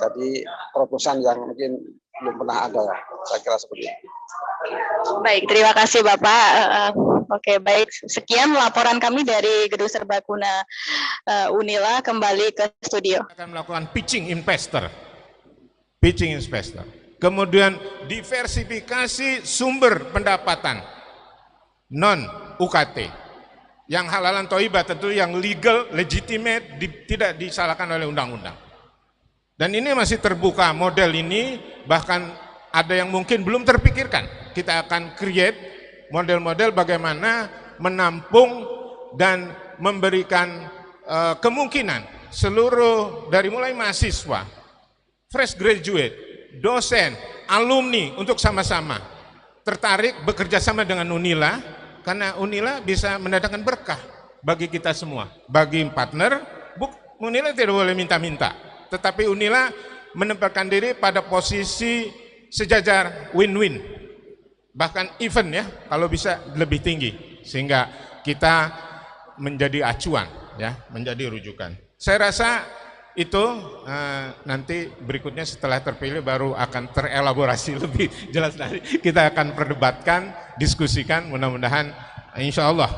Jadi terobosan yang mungkin belum pernah ada, ya, saya kira seperti itu.
Baik, terima kasih Bapak. Oke, baik. Sekian laporan kami dari Gedung Serbaguna Unila. Kembali ke studio.
Akan melakukan pitching investor. Kemudian diversifikasi sumber pendapatan non UKT. Yang halalan toibah tentu yang legal, legitimate, tidak disalahkan oleh undang-undang. Dan ini masih terbuka model ini, bahkan ada yang mungkin belum terpikirkan. Kita akan create model-model bagaimana menampung dan memberikan kemungkinan seluruh dari mulai mahasiswa, fresh graduate, dosen, alumni untuk sama-sama tertarik bekerja sama dengan Unila, karena Unila bisa mendatangkan berkah bagi kita semua, bagi partner. Unila tidak boleh minta-minta, tetapi Unila menempatkan diri pada posisi sejajar win-win, bahkan even, ya, kalau bisa lebih tinggi, sehingga kita menjadi acuan, ya, menjadi rujukan. Saya rasa itu nanti berikutnya setelah terpilih baru akan terelaborasi lebih jelas. Nanti kita akan perdebatkan, diskusikan, mudah-mudahan insya Allah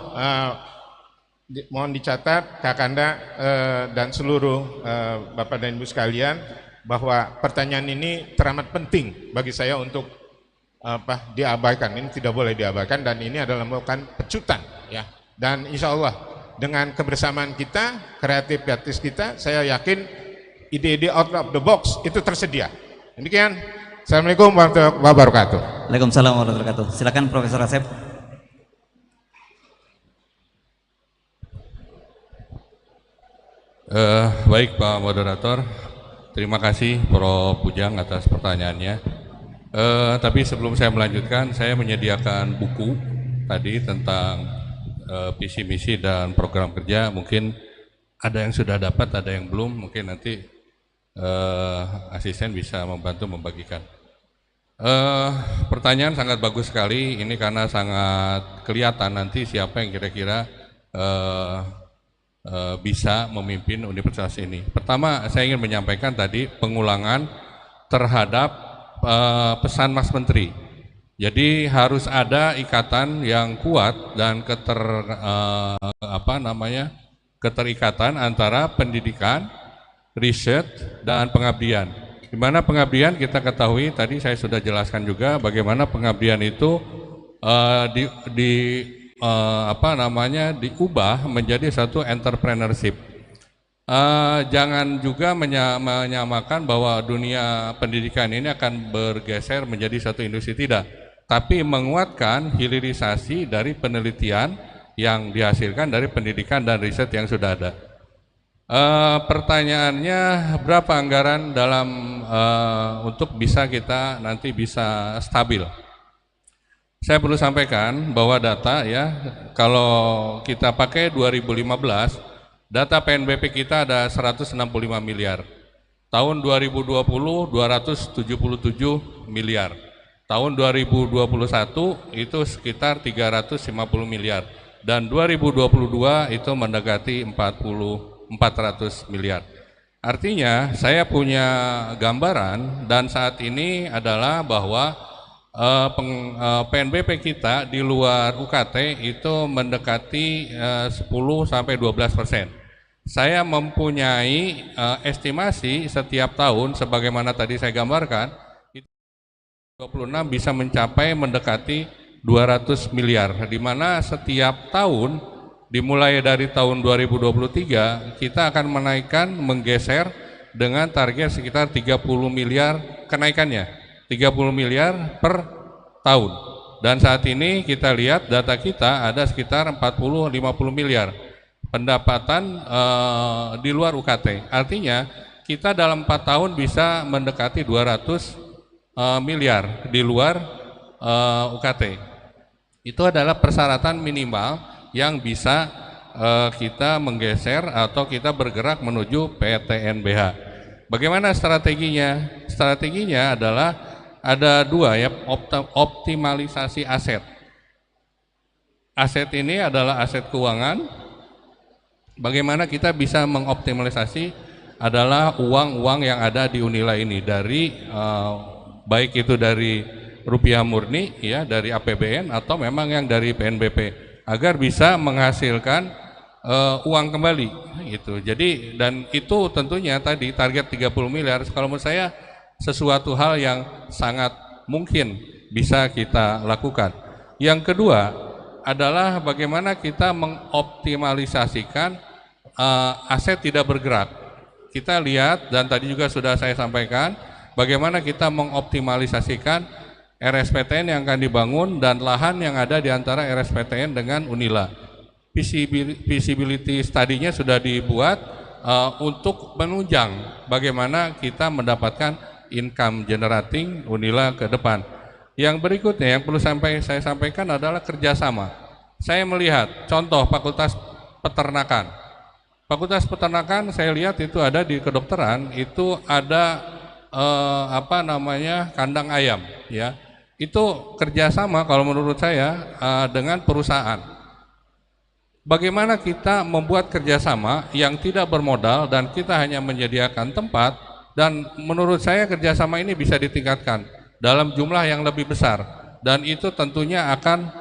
mohon dicatat Kakanda dan seluruh Bapak dan Ibu sekalian bahwa pertanyaan ini teramat penting bagi saya untuk diabaikan. Ini tidak boleh diabaikan dan ini adalah merupakan pecutan, ya. Dan insya Allah dengan kebersamaan kita, kreativitas kita, saya yakin ide-ide out of the box itu tersedia. Demikian. Assalamualaikum warahmatullahi wabarakatuh.
Waalaikumsalam warahmatullahi wabarakatuh. Silakan Profesor Asep.
Baik Pak Moderator, terima kasih Prof. Bujang atas pertanyaannya. Tapi sebelum saya melanjutkan, saya menyediakan buku tadi tentang visi misi dan program kerja. Mungkin ada yang sudah dapat, ada yang belum. Mungkin nanti asisten bisa membantu membagikan. Pertanyaan sangat bagus sekali. Ini karena sangat kelihatan nanti siapa yang kira-kira bisa memimpin universitas ini. Pertama, saya ingin menyampaikan tadi pengulangan terhadap pesan Mas Menteri. Jadi harus ada ikatan yang kuat dan keterikatan antara pendidikan, riset, dan pengabdian. Di mana pengabdian kita ketahui tadi saya sudah jelaskan juga bagaimana pengabdian itu diubah menjadi satu entrepreneurship. Jangan juga menyamakan bahwa dunia pendidikan ini akan bergeser menjadi satu industri, tidak, tapi menguatkan hilirisasi dari penelitian yang dihasilkan dari pendidikan dan riset yang sudah ada. Pertanyaannya, berapa anggaran dalam untuk kita nanti bisa stabil? Saya perlu sampaikan bahwa data ya, kalau kita pakai 2015, data PNBP kita ada 165 miliar. Tahun 2020 277 miliar. Tahun 2021 itu sekitar 350 miliar. Dan 2022 itu mendekati 400 miliar. Artinya saya punya gambaran dan saat ini adalah bahwa PNBP kita di luar UKT itu mendekati 10-12%. Saya mempunyai estimasi setiap tahun sebagaimana tadi saya gambarkan, 26 bisa mencapai mendekati 200 miliar, di mana setiap tahun dimulai dari tahun 2023 kita akan menggeser dengan target sekitar 30 miliar kenaikannya. 30 miliar per tahun. Dan saat ini kita lihat data kita ada sekitar 40-50 miliar pendapatan di luar UKT. Artinya kita dalam 4 tahun bisa mendekati 200 miliar di luar UKT. Itu adalah persyaratan minimal yang bisa kita menggeser atau kita bergerak menuju PTNBH. Bagaimana strateginya? Strateginya adalah ada dua ya, optimalisasi aset. Aset ini adalah aset keuangan. Bagaimana kita bisa mengoptimalisasi adalah uang-uang yang ada di Unila ini dari baik itu dari rupiah murni ya, dari APBN atau memang yang dari PNBP agar bisa menghasilkan uang kembali gitu. Jadi dan itu tentunya tadi target 30 miliar kalau menurut saya sesuatu hal yang sangat mungkin bisa kita lakukan. Yang kedua adalah bagaimana kita mengoptimalisasikan aset tidak bergerak. Kita lihat dan tadi juga sudah saya sampaikan bagaimana kita mengoptimalisasikan RSPTN yang akan dibangun dan lahan yang ada di antara RSPTN dengan Unila. Feasibility study-nya sudah dibuat untuk menunjang bagaimana kita mendapatkan income generating Unila ke depan. Yang berikutnya yang perlu saya sampaikan adalah kerjasama. Saya melihat contoh Fakultas Peternakan. Fakultas Peternakan saya lihat itu ada di kedokteran, itu ada kandang ayam ya. Itu kerjasama kalau menurut saya dengan perusahaan. Bagaimana kita membuat kerjasama yang tidak bermodal dan kita hanya menyediakan tempat, dan menurut saya kerjasama ini bisa ditingkatkan dalam jumlah yang lebih besar dan itu tentunya akan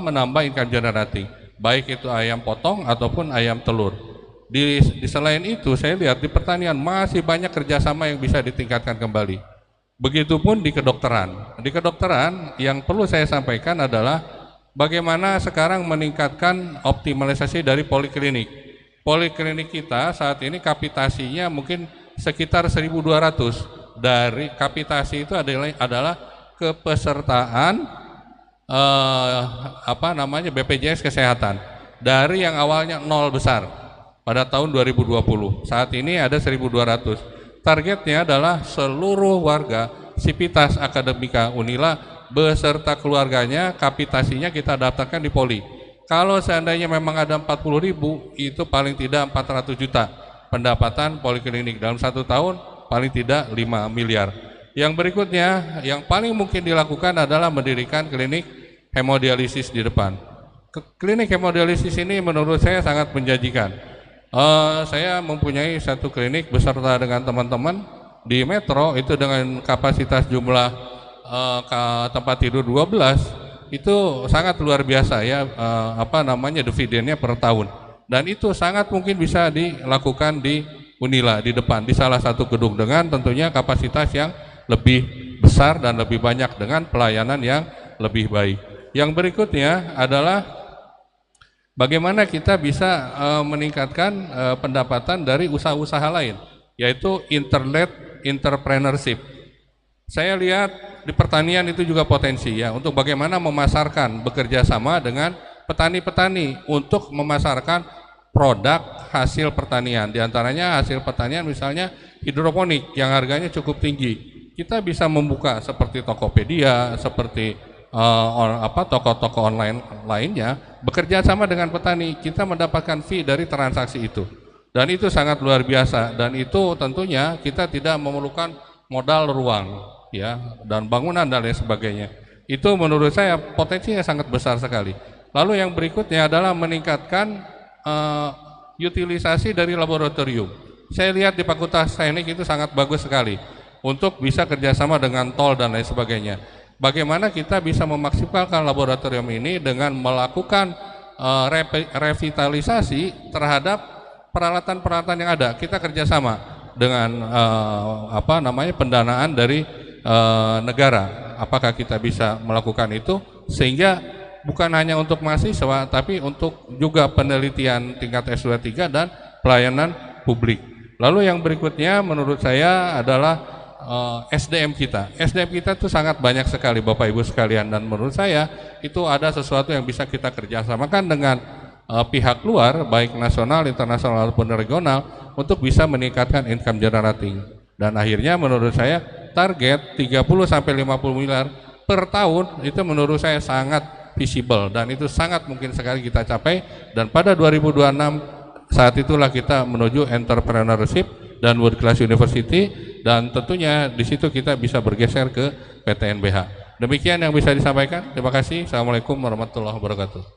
menambah income generating, baik itu ayam potong ataupun ayam telur. Di selain itu saya lihat di pertanian masih banyak kerjasama yang bisa ditingkatkan kembali. Begitupun di kedokteran. Di kedokteran yang perlu saya sampaikan adalah bagaimana sekarang meningkatkan optimalisasi dari poliklinik. Poliklinik kita saat ini kapitasinya mungkin sekitar 1.200. Dari kapitasi itu adalah kepesertaan BPJS Kesehatan dari yang awalnya 0 besar pada tahun 2020. Saat ini ada 1.200. Targetnya adalah seluruh warga Sivitas Akademika Unila beserta keluarganya kapitasinya kita daftarkan di Poli. Kalau seandainya memang ada 40.000, itu paling tidak 400 juta pendapatan poliklinik dalam 1 tahun, paling tidak 5 miliar. Yang berikutnya, yang paling mungkin dilakukan adalah mendirikan klinik hemodialisis di depan. Klinik hemodialisis ini menurut saya sangat menjanjikan. Saya mempunyai satu klinik beserta dengan teman-teman di Metro, itu dengan kapasitas jumlah tempat tidur 12, itu sangat luar biasa ya, dividennya per tahun. Dan itu sangat mungkin bisa dilakukan di Unila, di depan, di salah satu gedung dengan tentunya kapasitas yang lebih besar dan lebih banyak dengan pelayanan yang lebih baik. Yang berikutnya adalah bagaimana kita bisa meningkatkan pendapatan dari usaha-usaha lain, yaitu internet entrepreneurship. Saya lihat di pertanian itu juga potensi ya, untuk bagaimana memasarkan, bekerja sama dengan petani-petani untuk memasarkan produk hasil pertanian. Di antaranya hasil pertanian misalnya hidroponik yang harganya cukup tinggi. Kita bisa membuka seperti Tokopedia, seperti toko-toko online lainnya, bekerja sama dengan petani, kita mendapatkan fee dari transaksi itu. Dan itu sangat luar biasa, dan itu tentunya kita tidak memerlukan modal ruang ya, dan bangunan dan lain sebagainya. Itu menurut saya potensinya sangat besar sekali. Lalu yang berikutnya adalah meningkatkan utilisasi dari laboratorium. Saya lihat di Fakultas Teknik itu sangat bagus sekali untuk bisa kerjasama dengan tol dan lain sebagainya. Bagaimana kita bisa memaksimalkan laboratorium ini dengan melakukan revitalisasi terhadap peralatan-peralatan yang ada. Kita kerjasama dengan pendanaan dari negara. Apakah kita bisa melakukan itu sehingga bukan hanya untuk mahasiswa, tapi untuk juga penelitian tingkat S2 3 dan pelayanan publik. Lalu yang berikutnya menurut saya adalah SDM kita. SDM kita itu sangat banyak sekali Bapak Ibu sekalian, dan menurut saya itu ada sesuatu yang bisa kita kerjasamakan dengan pihak luar, baik nasional, internasional, ataupun regional, untuk bisa meningkatkan income generating. Dan akhirnya menurut saya target 30–50 miliar per tahun itu menurut saya sangat visible, dan itu sangat mungkin sekali kita capai, dan pada 2026 saat itulah kita menuju entrepreneurship dan world class university, dan tentunya di situ kita bisa bergeser ke PTNBH. Demikian yang bisa disampaikan. Terima kasih. Assalamualaikum warahmatullahi wabarakatuh.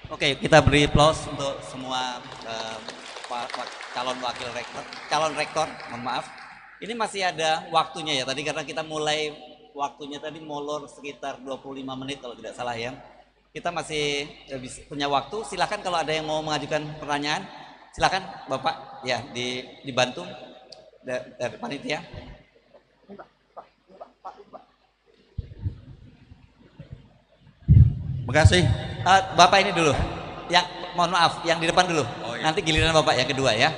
Oke, kita beri aplaus untuk semua calon rektor, mohon maaf. Ini masih ada waktunya ya, tadi karena kita mulai waktunya tadi molor sekitar 25 menit kalau tidak salah ya. Kita masih punya waktu, silakan kalau ada yang mau mengajukan pertanyaan, silakan Bapak ya dibantu dari panitia. Terima kasih. Bapak ini dulu, mohon maaf, yang di depan dulu. Oh, iya. Nanti giliran Bapak yang kedua ya.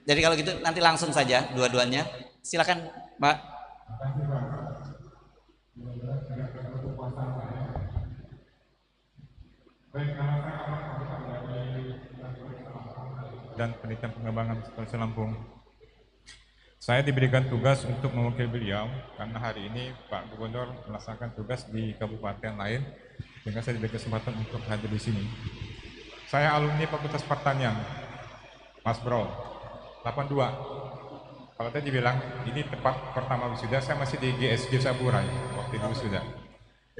Jadi kalau gitu nanti langsung saja dua-duanya. Silakan Pak.
Dan penelitian pengembangan Polres Lampung. Saya diberikan tugas untuk mewakili beliau karena hari ini Pak Gubernur melaksanakan tugas di kabupaten lain, sehingga saya diberi kesempatan untuk hadir di sini. Saya alumni Fakultas Pertanian, Mas Bro, 82. Kalau tadi dibilang ini tempat pertama wisuda, saya masih di GSG Saburai waktu itu wisuda.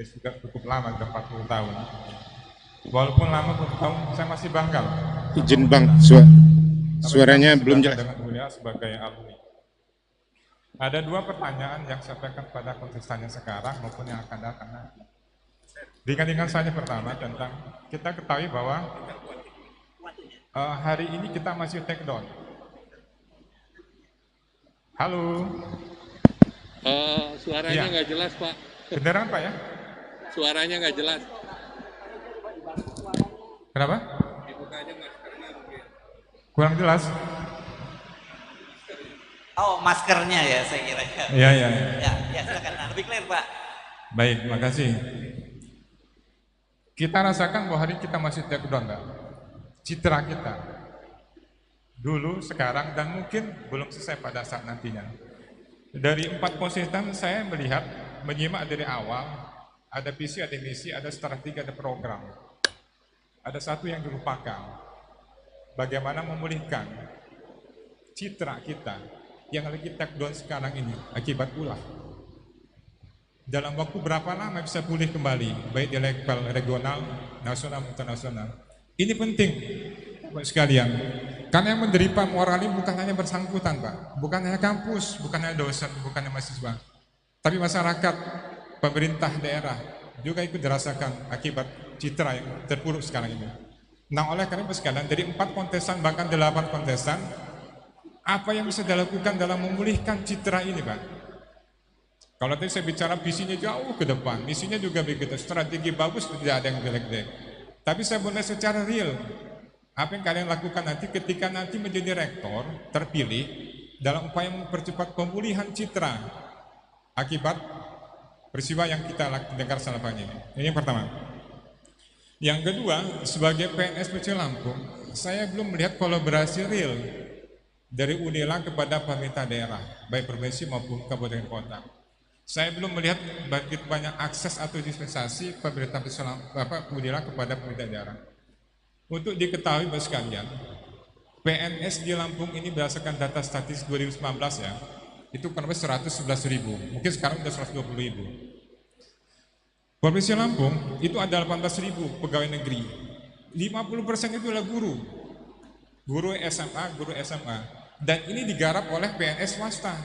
Sudah cukup lama, sudah 40 tahun. Walaupun lama 40 tahun, saya masih bangga.
Izin Bang, suaranya belum jelas.
Dengan beliau sebagai alumni. Ada dua pertanyaan yang saya sampaikan pada kontestan yang sekarang maupun yang akan datang nanti. Ringan-ringan saja pertama tentang kita ketahui bahwa hari ini kita masih take down. Halo.
Suaranya nggak jelas Pak.
Beneran Pak ya?
Suaranya nggak jelas.
Kenapa? Kurang jelas.
Oh, maskernya ya saya kira.
Iya.
Ya silakan. Nah, lebih clear Pak.
Baik, terima kasih. Kita rasakan bahwa hari kita masih take down, Pak. Citra kita. Dulu, sekarang, dan mungkin belum selesai pada saat nantinya. Dari 4 konsultan saya melihat, menyimak dari awal, ada visi, ada misi, ada strategi, ada program. Ada satu yang dilupakan. Bagaimana memulihkan citra kita yang lagi take down sekarang ini akibat ulah. Dalam waktu berapa lama bisa pulih kembali, baik di level regional, nasional, internasional. Ini penting, Bapak sekalian. Karena yang menderita moral ini bukan hanya bersangkutan, Pak. Bukan hanya kampus, bukan hanya dosen, bukan hanya mahasiswa. Tapi masyarakat, pemerintah daerah juga ikut dirasakan akibat citra yang terpuruk sekarang ini. Nah, oleh karena itu sekalian, dari 4 kontestan bahkan 8 kontestan, apa yang bisa dilakukan dalam memulihkan citra ini, Pak? Kalau tadi saya bicara visinya jauh ke depan, misinya juga begitu, strategi bagus, tidak ada yang jelek-jelek. Tapi saya boleh secara real, apa yang kalian lakukan nanti ketika nanti menjadi rektor terpilih dalam upaya mempercepat pemulihan citra akibat peristiwa yang kita dengar selama ini. Ini yang pertama. Yang kedua, sebagai PNS PC Lampung, saya belum melihat kolaborasi real dari Unila kepada pemerintah daerah, baik provinsi maupun kabupaten kota. Saya belum melihat begitu banyak akses atau dispensasi pemerintah Unila kepada pemerintah daerah. Untuk diketahui Bapak sekalian, PNS di Lampung ini berdasarkan data statistik 2019 ya, itu kurang lebih 111.000, mungkin sekarang sudah 120.000. Provinsi Lampung itu ada 18.000 pegawai negeri, 50% itu adalah guru SMA, dan ini digarap oleh PNS swasta.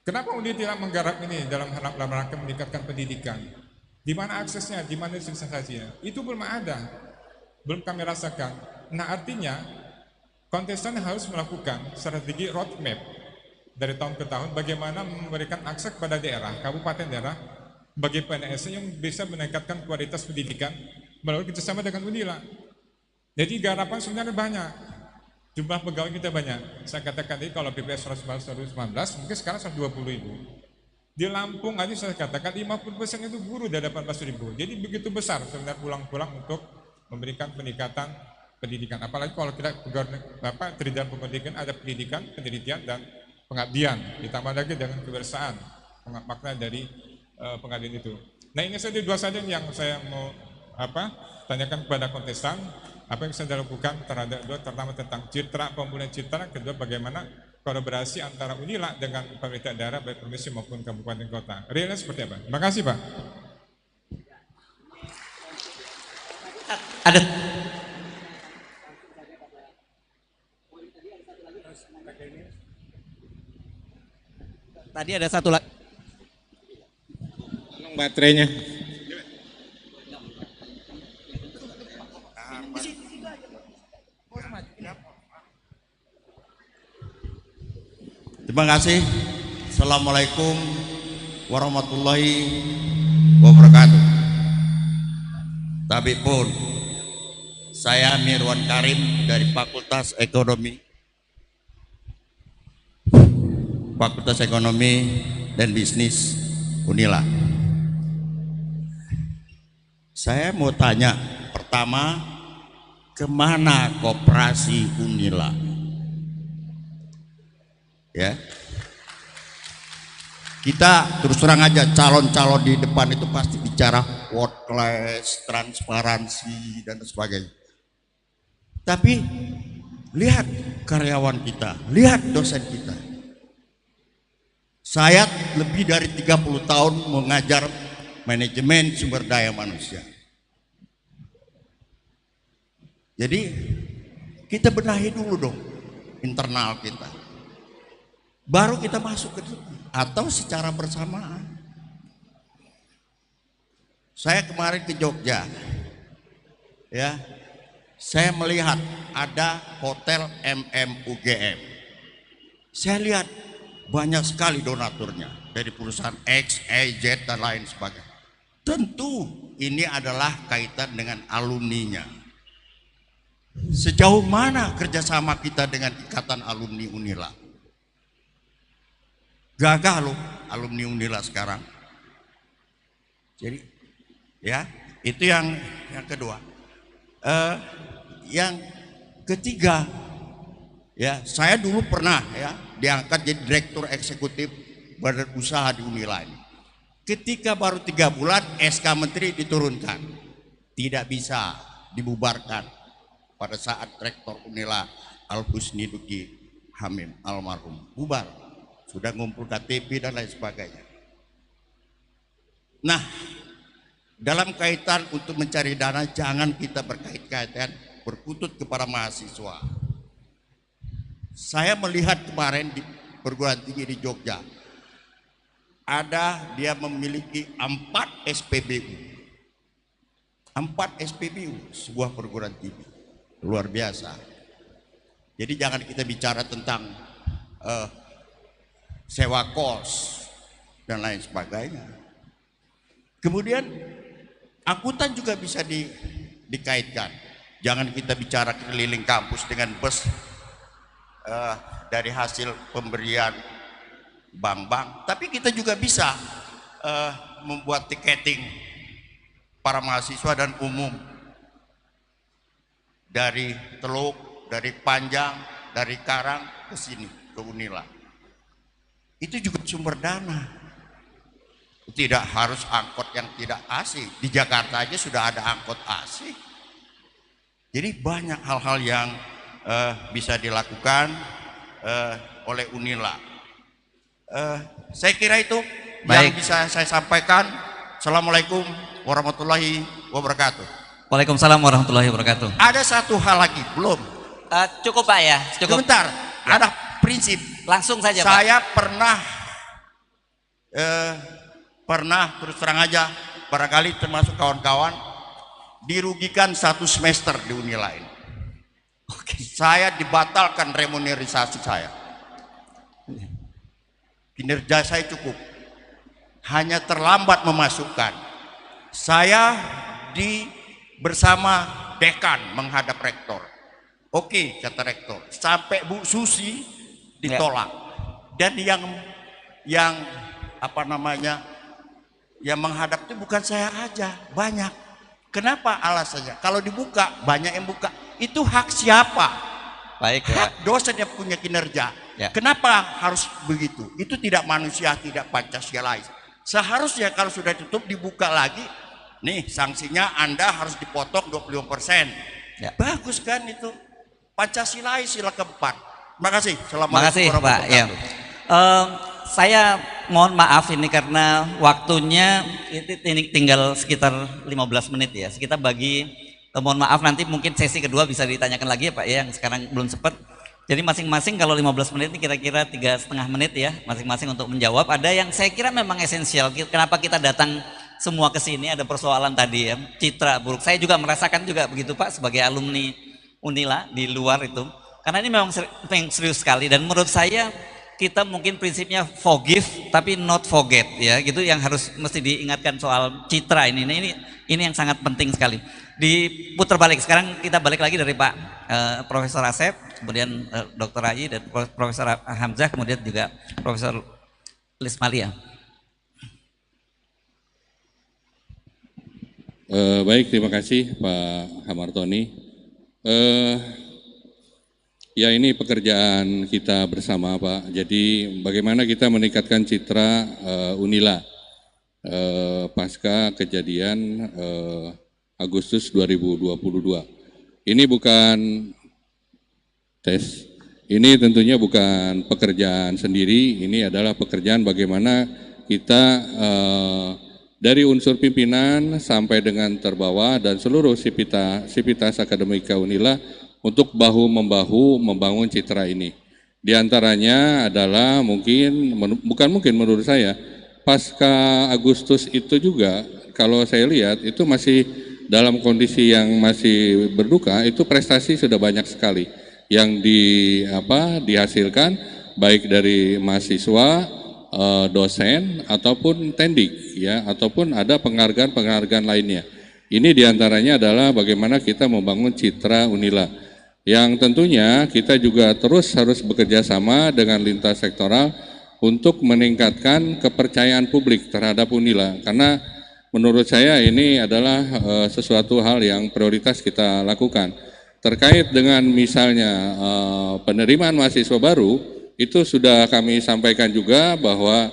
Kenapa Uni tidak menggarap ini dalam rangka meningkatkan pendidikan? Di mana aksesnya, di mana dispensasinya? Itu belum ada. Belum kami rasakan. Nah, artinya kontestan harus melakukan strategi roadmap dari tahun ke tahun bagaimana memberikan akses kepada daerah, kabupaten daerah bagi PNS yang bisa meningkatkan kualitas pendidikan melalui kerjasama dengan Unila. Jadi garapan sebenarnya banyak, jumlah pegawai kita banyak. Saya katakan tadi kalau PPS 119 mungkin sekarang 120.000. Di Lampung aja saya katakan 50% itu guru dari 18.000. Jadi begitu besar sebenarnya pulang-pulang untuk memberikan peningkatan pendidikan. Apalagi kalau kita tridharma pendidikan ada pendidikan, penelitian, dan pengabdian. Ditambah lagi dengan kebersamaan, makna dari pengabdian itu. Nah, ini saja 2 saja yang saya mau tanyakan kepada kontestan. Apa yang bisa dilakukan terhadap pertama tentang citra, pemulihan citra, kedua bagaimana kolaborasi antara Unila dengan pemerintah daerah baik provinsi maupun kabupaten kota. Realnya seperti apa? Terima kasih, Pak.
Ada tadi ada satu lagi.
Tolong baterainya.
Terima kasih. Assalamualaikum warahmatullahi wabarakatuh. Tapi pun saya Mirwan Karim dari Fakultas Ekonomi dan Bisnis Unila. Saya mau tanya pertama, kemana koperasi Unila? Ya, kita terus terang aja calon-calon di depan itu pasti bicara worthless, transparansi dan sebagainya. Tapi lihat karyawan kita, lihat dosen kita. Saya lebih dari 30 tahun mengajar manajemen sumber daya manusia. Jadi kita benahi dulu dong internal kita. Baru kita masuk ke situ atau secara bersamaan. Saya kemarin ke Jogja, ya, saya melihat ada hotel UGM. Saya lihat banyak sekali donaturnya dari perusahaan X, Y, Z dan lain sebagainya. Tentu ini adalah kaitan dengan alumninya. Sejauh mana kerjasama kita dengan ikatan alumni Unila? Gagah loh alumni Unila sekarang. Jadi ya itu yang kedua. Yang ketiga, ya saya dulu pernah ya diangkat jadi direktur eksekutif badan usaha di Unila ini. Ketika baru 3 bulan SK Menteri diturunkan, tidak bisa dibubarkan pada saat rektor Unila Al Husni Duki Hamim almarhum bubar. Sudah ngumpul KTP dan lain sebagainya. Nah, dalam kaitan untuk mencari dana, jangan kita berkait-kaitan berkutut kepada mahasiswa. Saya melihat kemarin di perguruan tinggi di Jogja, dia memiliki 4 SPBU. 4 SPBU, sebuah perguruan tinggi. Luar biasa. Jadi jangan kita bicara tentang sewa kos dan lain sebagainya. Kemudian angkutan juga bisa dikaitkan. Jangan kita bicara keliling kampus dengan bus dari hasil pemberian bank-bank, tapi kita juga bisa membuat tiketing para mahasiswa dan umum dari Teluk, dari Panjang, dari Karang ke sini, ke Unila. Itu juga sumber dana. Tidak harus angkot yang tidak AC. Di Jakarta aja sudah ada angkot AC. Jadi banyak hal-hal yang bisa dilakukan oleh Unila. Saya kira itu yang bisa saya sampaikan. Assalamualaikum warahmatullahi wabarakatuh.
Waalaikumsalam warahmatullahi wabarakatuh.
Ada satu hal lagi, belum?
Cukup Pak ya, cukup.
Sebentar, ada prinsip.
Langsung saja Pak.
Saya pernah terus terang aja, barangkali termasuk kawan-kawan, dirugikan 1 semester di Unila ini. Saya dibatalkan remunerisasi saya. Kinerja saya cukup. Hanya terlambat memasukkan. Saya bersama dekan menghadap rektor. Oke, kata rektor. Sampai Bu Susi ditolak. Dan yang apa namanya, yang menghadap itu bukan saya aja, banyak. Kenapa alasannya? Kalau dibuka, banyak yang buka. Itu hak siapa?
Baik,
hak dosen yang punya kinerja.
Ya.
Kenapa harus begitu? Itu tidak manusia, tidak Pancasilais. Seharusnya kalau sudah tutup dibuka lagi, nih sanksinya Anda harus dipotong 25%.
Ya.
Bagus kan itu? Pancasilais sila keempat. Terima kasih.
Terima kasih Pak. Ya. Saya mohon maaf ini karena waktunya ini tinggal sekitar 15 menit ya. Kita bagi, mohon maaf nanti mungkin sesi kedua bisa ditanyakan lagi ya Pak ya, yang sekarang belum sempat. Jadi masing-masing kalau 15 menit ini kira-kira 3,5 menit ya masing-masing untuk menjawab. Ada yang saya kira memang esensial. Kenapa kita datang semua ke sini, ada persoalan tadi ya, citra buruk. Saya juga merasakan juga begitu Pak sebagai alumni Unila di luar itu. Karena ini memang serius sekali dan menurut saya kita mungkin prinsipnya forgive tapi not forget ya, gitu yang harus mesti diingatkan soal citra ini yang sangat penting sekali. Diputar balik, sekarang kita balik lagi dari Pak Profesor Asep, kemudian Dr. Ayi dan Profesor Hamzah, kemudian juga Profesor Lismalia.
Baik, terima kasih Pak Hamartoni. Ya, ini pekerjaan kita bersama Pak. Jadi bagaimana kita meningkatkan citra Unila pasca kejadian Agustus 2022. Ini bukan tes, ini tentunya bukan pekerjaan sendiri, ini adalah pekerjaan bagaimana kita dari unsur pimpinan sampai dengan terbawah dan seluruh sivitas akademika Unila untuk bahu-membahu membangun citra ini. Di antaranya adalah bukan mungkin menurut saya, pasca Agustus itu juga kalau saya lihat itu masih dalam kondisi yang masih berduka, itu prestasi sudah banyak sekali yang dihasilkan baik dari mahasiswa, dosen ataupun tendik ya, ataupun ada penghargaan lainnya. Ini diantaranya adalah bagaimana kita membangun citra Unila, yang tentunya kita juga terus harus bekerja sama dengan lintas sektoral untuk meningkatkan kepercayaan publik terhadap Unila, karena menurut saya ini adalah sesuatu hal yang prioritas kita lakukan. Terkait dengan misalnya penerimaan mahasiswa baru, itu sudah kami sampaikan juga bahwa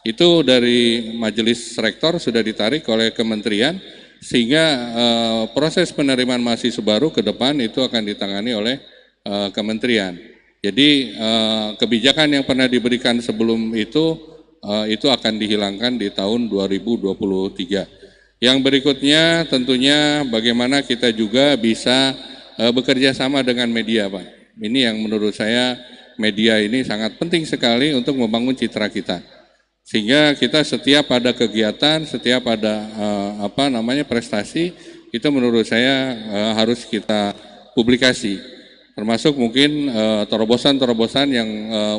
itu dari Majelis Rektor sudah ditarik oleh Kementerian, sehingga proses penerimaan mahasiswa baru ke depan itu akan ditangani oleh Kementerian. Jadi kebijakan yang pernah diberikan sebelum itu akan dihilangkan di tahun 2023. Yang berikutnya tentunya bagaimana kita juga bisa bekerja sama dengan media Pak. Ini yang menurut saya media ini sangat penting sekali untuk membangun citra kita. Sehingga kita setiap ada kegiatan, setiap ada prestasi, itu menurut saya harus kita publikasi. Termasuk mungkin terobosan-terobosan yang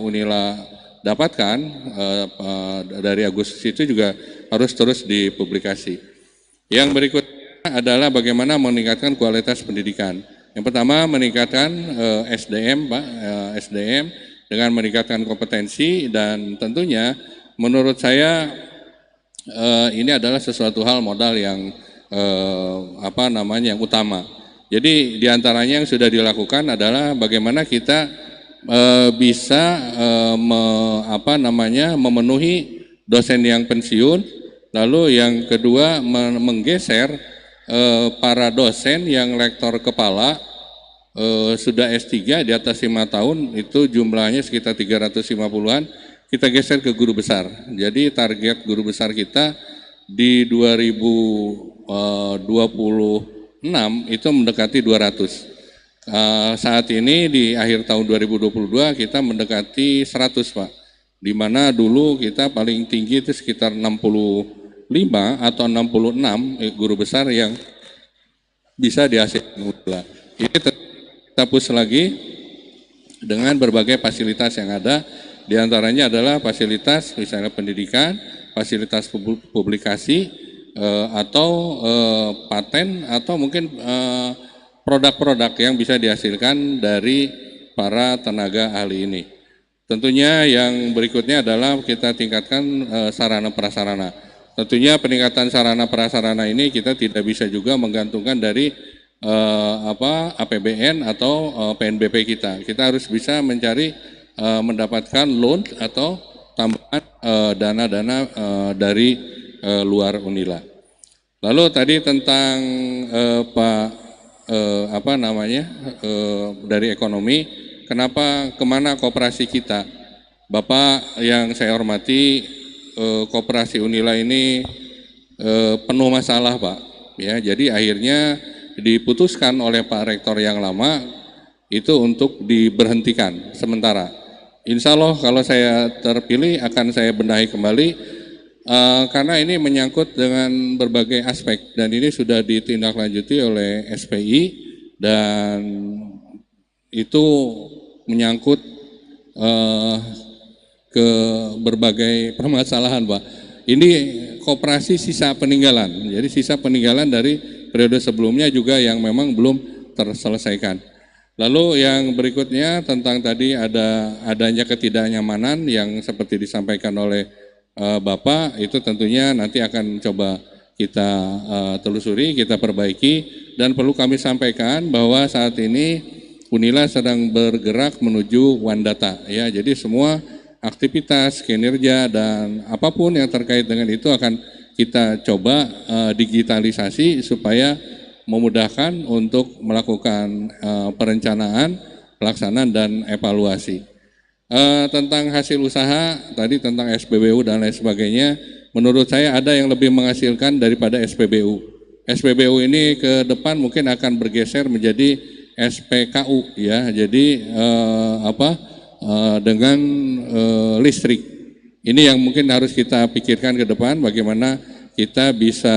Unila dapatkan dari Agustus itu juga harus terus dipublikasi. Yang berikutnya adalah bagaimana meningkatkan kualitas pendidikan. Yang pertama meningkatkan SDM, Pak, SDM dengan meningkatkan kompetensi, dan tentunya menurut saya ini adalah sesuatu hal modal yang yang utama. Jadi diantaranya yang sudah dilakukan adalah bagaimana kita bisa memenuhi dosen yang pensiun, lalu yang kedua menggeser para dosen yang lektor kepala sudah S3 di atas 5 tahun, itu jumlahnya sekitar 350-an, kita geser ke guru besar. Jadi target guru besar kita di 2026 itu mendekati 200. Saat ini di akhir tahun 2022 kita mendekati 100, Pak. Di mana dulu kita paling tinggi itu sekitar 65 atau 66 guru besar yang bisa dihasilkan Unila. Ini kita push lagi dengan berbagai fasilitas yang ada. Di antaranya adalah fasilitas misalnya pendidikan, fasilitas publikasi, atau paten, atau mungkin produk-produk yang bisa dihasilkan dari para tenaga ahli ini. Tentunya yang berikutnya adalah kita tingkatkan sarana prasarana. Tentunya peningkatan sarana prasarana ini kita tidak bisa juga menggantungkan dari APBN atau PNBP kita. Kita harus bisa mencari mendapatkan loan atau tambahan dana-dana dari luar Unila. Lalu tadi tentang dari ekonomi, kemana koperasi kita? Bapak yang saya hormati, koperasi Unila ini penuh masalah, Pak. Ya, jadi akhirnya diputuskan oleh Pak Rektor yang lama itu untuk diberhentikan sementara. Insya Allah kalau saya terpilih akan saya benahi kembali, karena ini menyangkut dengan berbagai aspek dan ini sudah ditindaklanjuti oleh SPI dan itu menyangkut ke berbagai permasalahan, Pak. Ini koperasi sisa peninggalan, jadi sisa peninggalan dari periode sebelumnya juga yang memang belum terselesaikan. Lalu yang berikutnya tentang tadi adanya ketidaknyamanan yang seperti disampaikan oleh Bapak, itu tentunya nanti akan coba kita telusuri, kita perbaiki, dan perlu kami sampaikan bahwa saat ini Unila sedang bergerak menuju One Data, ya. Jadi semua aktivitas, kinerja dan apapun yang terkait dengan itu akan kita coba digitalisasi supaya memudahkan untuk melakukan perencanaan, pelaksanaan, dan evaluasi. Tentang hasil usaha, tadi tentang SPBU dan lain sebagainya, menurut saya ada yang lebih menghasilkan daripada SPBU. SPBU ini ke depan mungkin akan bergeser menjadi SPKU, ya. Jadi dengan listrik. Ini yang mungkin harus kita pikirkan ke depan, bagaimana kita bisa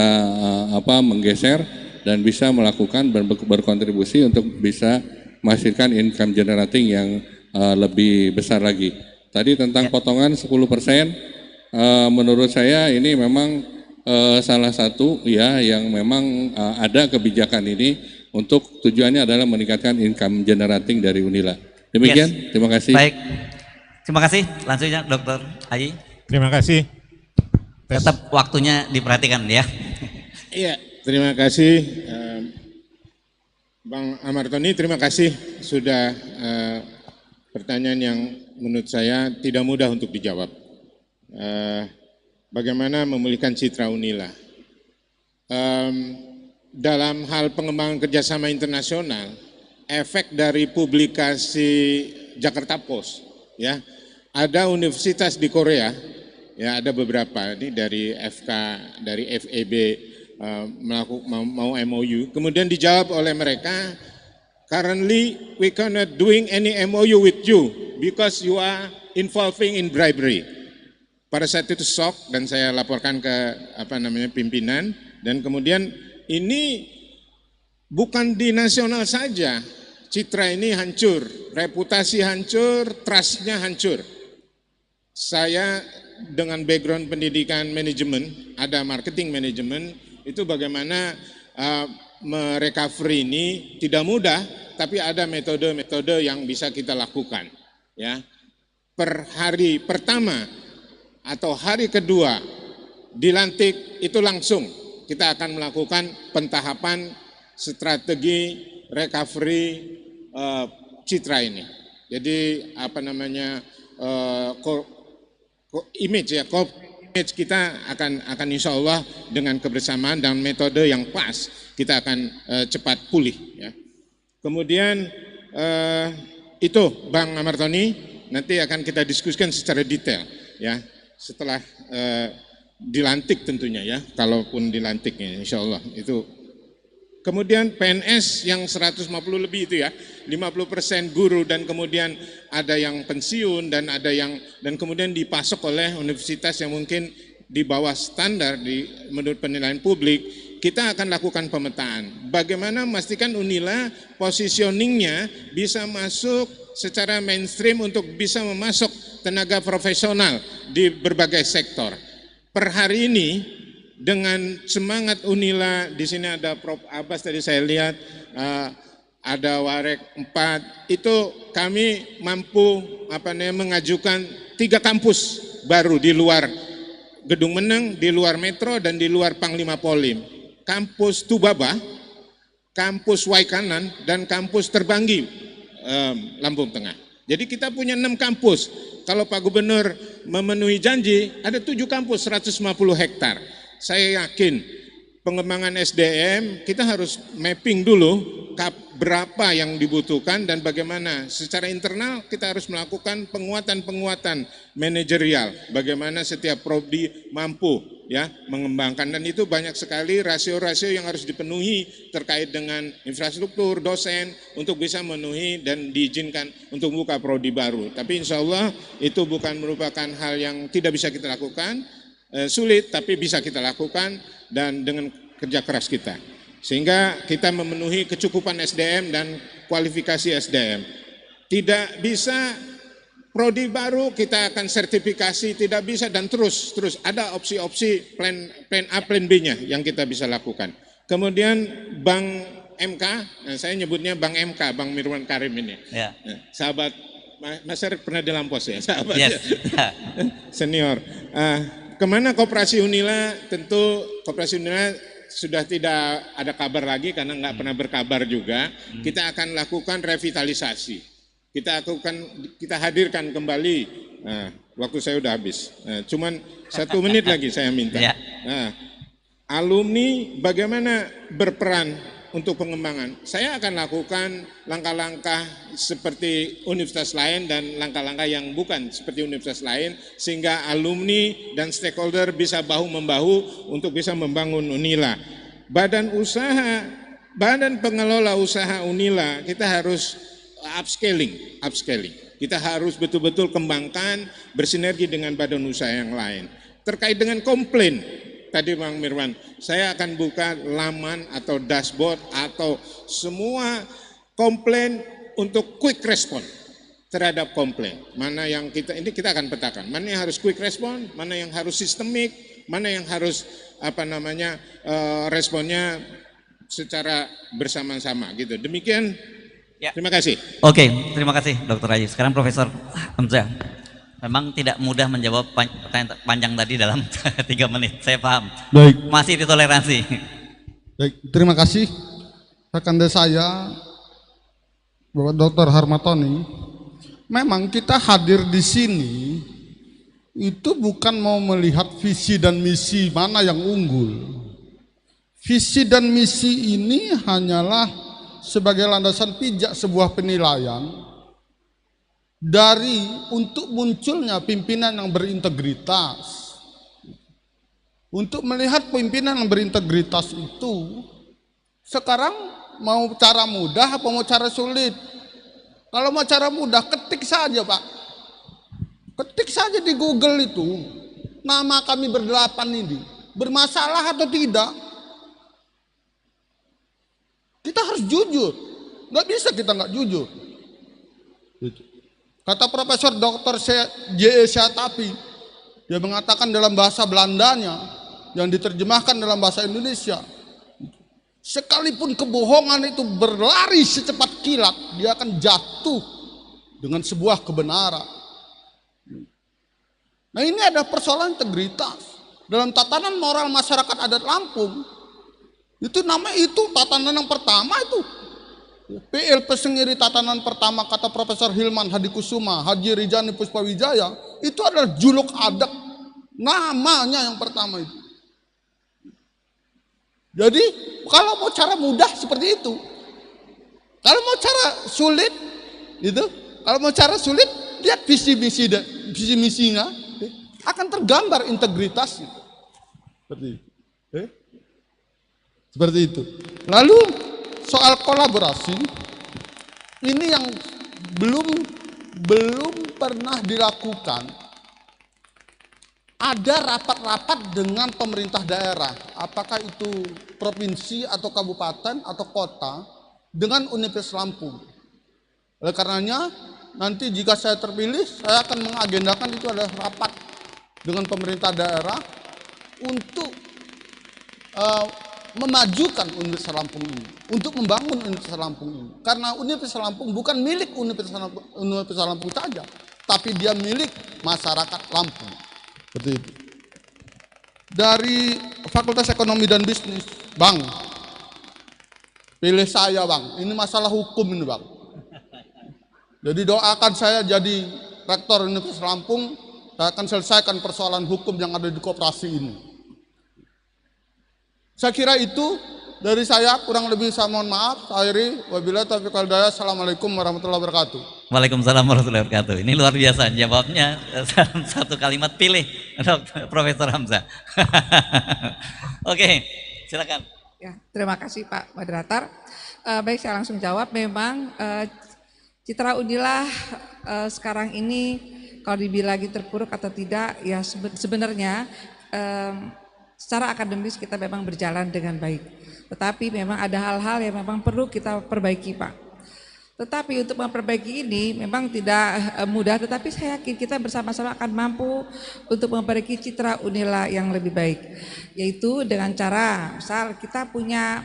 menggeser dan bisa melakukan dan berkontribusi untuk bisa menghasilkan income generating yang lebih besar lagi. Tadi tentang potongan 10%, menurut saya ini memang salah satu ya yang memang ada kebijakan ini untuk tujuannya adalah meningkatkan income generating dari Unila. Demikian, terima kasih.
Baik, terima kasih. Langsungnya Dr. Haji.
Terima kasih.
Tetap waktunya diperhatikan ya.
Iya. Terima kasih Bang Amartoni, terima kasih sudah pertanyaan yang menurut saya tidak mudah untuk dijawab. Bagaimana memulihkan citra Unila? Dalam hal pengembangan kerjasama internasional, efek dari publikasi Jakarta Post, ya, ada universitas di Korea, ya ada beberapa ini dari FK, dari FEB. Mau MOU, kemudian dijawab oleh mereka, currently we cannot doing any MOU with you because you are involving in bribery. Pada saat itu shock dan saya laporkan ke pimpinan, dan kemudian ini bukan di nasional saja, citra ini hancur, reputasi hancur, trustnya hancur. Saya dengan background pendidikan manajemen, ada marketing manajemen, itu bagaimana merecovery ini tidak mudah, tapi ada metode-metode yang bisa kita lakukan. Ya, per hari pertama atau hari kedua dilantik itu langsung kita akan melakukan pentahapan strategi recovery citra ini. Jadi image kita akan insya Allah dengan kebersamaan dan metode yang pas kita akan cepat pulih. Ya. Kemudian itu Bang Amartoni nanti akan kita diskusikan secara detail ya setelah dilantik tentunya ya, kalaupun dilantiknya insya Allah itu. Kemudian PNS yang 150 lebih itu ya, 50% guru dan kemudian ada yang pensiun dan ada yang kemudian dipasok oleh universitas yang mungkin di bawah standar menurut penilaian publik. Kita akan lakukan pemetaan. Bagaimana memastikan Unila positioningnya bisa masuk secara mainstream untuk bisa memasok tenaga profesional di berbagai sektor. Per hari ini dengan semangat Unila, di sini ada Prof. Abbas tadi saya lihat, ada Warek 4, itu kami mampu mengajukan 3 kampus baru di luar Gedung Meneng, di luar Metro dan di luar Panglima Polim. Kampus Tubaba, kampus Waikanan dan kampus Terbanggi Lampung Tengah. Jadi kita punya 6 kampus. Kalau Pak Gubernur memenuhi janji, ada 7 kampus 150 hektar. Saya yakin pengembangan SDM kita harus mapping dulu berapa yang dibutuhkan dan bagaimana secara internal kita harus melakukan penguatan manajerial. Bagaimana setiap prodi mampu ya mengembangkan, dan itu banyak sekali rasio-rasio yang harus dipenuhi terkait dengan infrastruktur, dosen untuk bisa memenuhi dan diizinkan untuk buka prodi baru. Tapi insya Allah itu bukan merupakan hal yang tidak bisa kita lakukan. Sulit tapi bisa kita lakukan dan dengan kerja keras kita sehingga kita memenuhi kecukupan SDM dan kualifikasi SDM. Tidak bisa prodi baru kita akan sertifikasi, tidak bisa, dan terus ada opsi-opsi plan A plan B-nya yang kita bisa lakukan. Kemudian Bank MK, saya nyebutnya Bank MK, Bang Mirwan Karim ini. Ya. Sahabat Mas Erik pernah di Lampos ya, sahabat yes. Ya. Senior. Kemana Koperasi Unila? Tentu Koperasi Unila sudah tidak ada kabar lagi karena nggak pernah berkabar juga. Kita akan lakukan revitalisasi. Kita hadirkan kembali. Nah, waktu saya udah habis. Cuman 1 menit lagi saya minta. Ya. Nah, alumni bagaimana berperan untuk pengembangan. Saya akan lakukan langkah-langkah seperti universitas lain dan langkah-langkah yang bukan seperti universitas lain sehingga alumni dan stakeholder bisa bahu-membahu untuk bisa membangun Unila. Badan pengelola usaha Unila kita harus upscaling. Kita harus betul-betul kembangkan bersinergi dengan badan usaha yang lain. Terkait dengan komplain tadi Bang Mirwan, saya akan buka laman atau dashboard atau semua komplain untuk quick respon terhadap komplain. Mana yang kita akan petakan, mana yang harus quick respon, mana yang harus sistemik, mana yang harus responnya secara bersama-sama gitu. Demikian. Ya. Terima kasih.
Oke, terima kasih Dr. Aji. Sekarang Profesor Hamzah. Memang tidak mudah menjawab pertanyaan panjang tadi dalam 3 menit, saya paham.
Baik.
Masih ditoleransi.
Baik, terima kasih. Rekan saya, Bapak Dr. Harmatoni, memang kita hadir di sini itu bukan mau melihat visi dan misi mana yang unggul. Visi dan misi ini hanyalah sebagai landasan pijak sebuah penilaian dari untuk munculnya pimpinan yang berintegritas. Untuk melihat pimpinan yang berintegritas itu, sekarang mau cara mudah apa mau cara sulit? Kalau mau cara mudah, ketik saja Pak. Ketik saja di Google itu, nama kami berdelapan ini, bermasalah atau tidak? Kita harus jujur, nggak bisa kita nggak jujur. Kata Profesor Dr. J.E. Syatapi, dia mengatakan dalam bahasa Belandanya, yang diterjemahkan dalam bahasa Indonesia, sekalipun kebohongan itu berlari secepat kilat, dia akan jatuh dengan sebuah kebenaran. Nah ini ada persoalan integritas. Dalam tatanan moral masyarakat adat Lampung, itu namanya itu tatanan yang pertama itu. PL Pesengiri tatanan pertama kata Profesor Hilman Hadikusuma, Haji Rijani Puspawijaya, itu adalah juluk adat. Namanya yang pertama itu. Jadi kalau mau cara mudah seperti itu, kalau mau cara sulit, itu, kalau mau cara sulit, lihat visi misinya, akan tergambar integritasnya. Seperti itu. Seperti itu. Lalu soal kolaborasi, ini yang belum pernah dilakukan. Ada rapat-rapat dengan pemerintah daerah, apakah itu provinsi atau kabupaten atau kota, dengan Universitas Lampung. Oleh karenanya, nanti jika saya terpilih, saya akan mengagendakan itu adalah rapat dengan pemerintah daerah untuk memajukan Universitas Lampung ini, untuk membangun Universitas Lampung ini. Karena Universitas Lampung bukan milik Universitas Lampung saja, tapi dia milik masyarakat Lampung. Seperti itu. Dari Fakultas Ekonomi dan Bisnis, Bang, pilih saya Bang, ini masalah hukum ini Bang. Jadi doakan saya jadi rektor Universitas Lampung, saya akan selesaikan persoalan hukum yang ada di koperasi ini. Saya kira itu dari saya, kurang lebih saya mohon maaf. Akhiri, wabillahi taufiq wal hidayah. Assalamualaikum warahmatullahi wabarakatuh.
Waalaikumsalam warahmatullahi wabarakatuh. Ini luar biasa jawabnya, satu kalimat pilih Profesor Hamzah. Oke, silakan.
Ya, terima kasih Pak Moderator. Baik, saya langsung jawab. Memang Citra Unila sekarang ini kalau dibilang lagi terpuruk atau tidak, ya sebenarnya secara akademis kita memang berjalan dengan baik. Tetapi memang ada hal-hal yang memang perlu kita perbaiki Pak. Tetapi untuk memperbaiki ini memang tidak mudah, tetapi saya yakin kita bersama-sama akan mampu untuk memperbaiki citra Unila yang lebih baik. Yaitu dengan cara, misal kita punya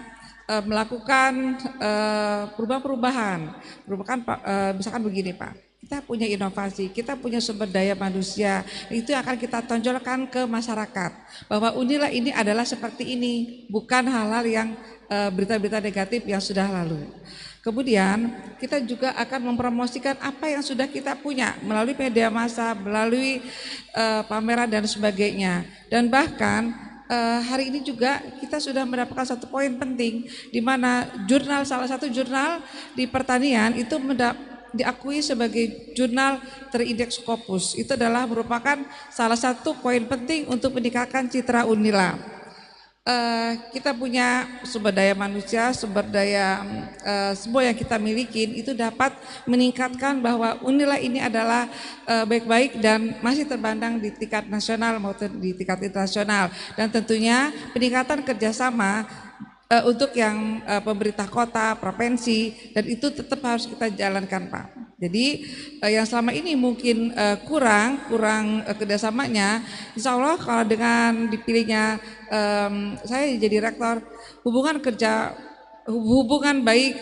melakukan perubahan-perubahan. Misalkan begini Pak, kita punya inovasi, kita punya sumber daya manusia, itu akan kita tonjolkan ke masyarakat. Bahwa Unila ini adalah seperti ini, bukan hal-hal yang berita-berita negatif yang sudah lalu. Kemudian kita juga akan mempromosikan apa yang sudah kita punya melalui media massa, melalui pameran dan sebagainya. Dan bahkan hari ini juga kita sudah mendapatkan satu poin penting di mana jurnal, salah satu jurnal di pertanian itu diakui sebagai jurnal terindeks Scopus. Itu adalah merupakan salah satu poin penting untuk meningkatkan citra Unila. Kita punya sumber daya manusia, sumber daya semua yang kita miliki itu dapat meningkatkan bahwa Unila ini adalah baik-baik dan masih terpandang di tingkat nasional maupun di tingkat internasional. Dan tentunya peningkatan kerjasama untuk yang pemerintah kota, provinsi, dan itu tetap harus kita jalankan Pak. Jadi yang selama ini mungkin kurang kerjasamanya, insya Allah kalau dengan dipilihnya saya jadi rektor, hubungan baik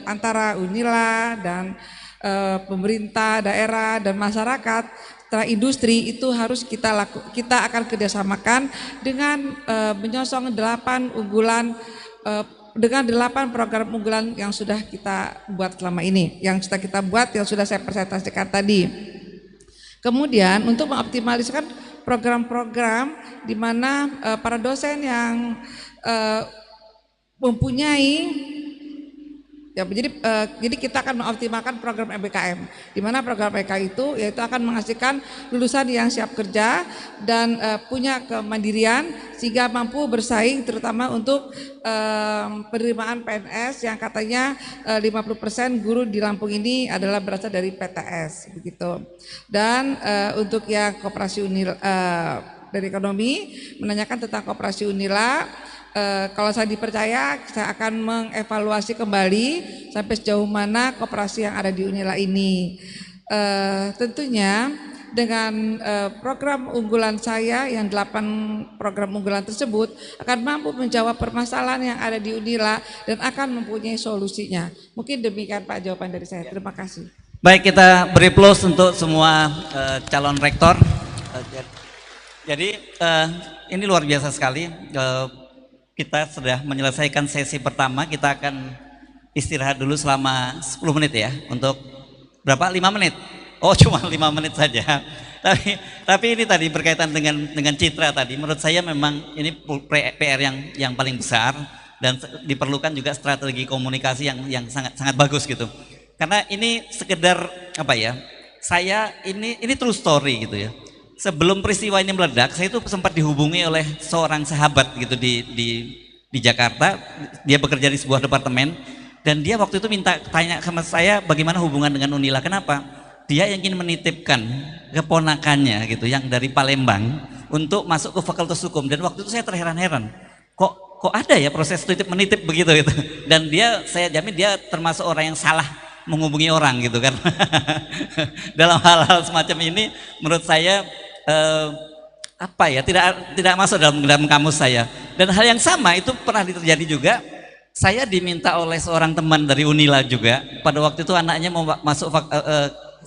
antara Unila dan pemerintah daerah dan masyarakat, setelah industri itu harus kita akan kerjasamakan dengan menyosong 8 unggulan dengan 8 program unggulan yang sudah kita buat selama ini, yang sudah kita buat, yang sudah saya presentasikan tadi. Kemudian untuk mengoptimaliskan program-program di mana para dosen yang mempunyai Ya, jadi kita akan mengoptimalkan program MBKM, di mana program MBK itu yaitu akan menghasilkan lulusan yang siap kerja dan punya kemandirian sehingga mampu bersaing terutama untuk penerimaan PNS yang katanya 50% guru di Lampung ini adalah berasal dari PTS begitu. Dan untuk yang koperasi Unila dari ekonomi menanyakan tentang koperasi Unila. Kalau saya dipercaya, saya akan mengevaluasi kembali sampai sejauh mana koperasi yang ada di Unila ini. Tentunya dengan program unggulan saya yang 8 program unggulan tersebut akan mampu menjawab permasalahan yang ada di Unila dan akan mempunyai solusinya. Mungkin demikian Pak jawaban dari saya. Terima kasih.
Baik, kita beri plus untuk semua calon rektor. Jadi ini luar biasa sekali. Kita sudah menyelesaikan sesi pertama, kita akan istirahat dulu selama 10 menit ya, untuk berapa? 5 menit? Oh cuma 5 menit saja. Tapi ini tadi berkaitan dengan citra tadi, menurut saya memang ini PR yang paling besar dan diperlukan juga strategi komunikasi yang sangat bagus gitu. Karena ini sekedar apa ya, saya ini true story gitu ya. Sebelum peristiwa ini meledak, saya itu sempat dihubungi oleh seorang sahabat gitu di Jakarta. Dia bekerja di sebuah departemen dan dia waktu itu minta tanya sama saya bagaimana hubungan dengan Unila. Kenapa? Dia ingin menitipkan keponakannya gitu yang dari Palembang untuk masuk ke Fakultas Hukum, dan waktu itu saya terheran-heran. Kok ada ya proses titip menitip begitu gitu. Dan saya jamin dia termasuk orang yang salah menghubungi orang gitu kan. Dalam hal-hal semacam ini menurut saya apa ya, tidak masuk dalam kamus saya. Dan hal yang sama itu pernah terjadi juga. Saya diminta oleh seorang teman dari Unila juga, pada waktu itu anaknya mau masuk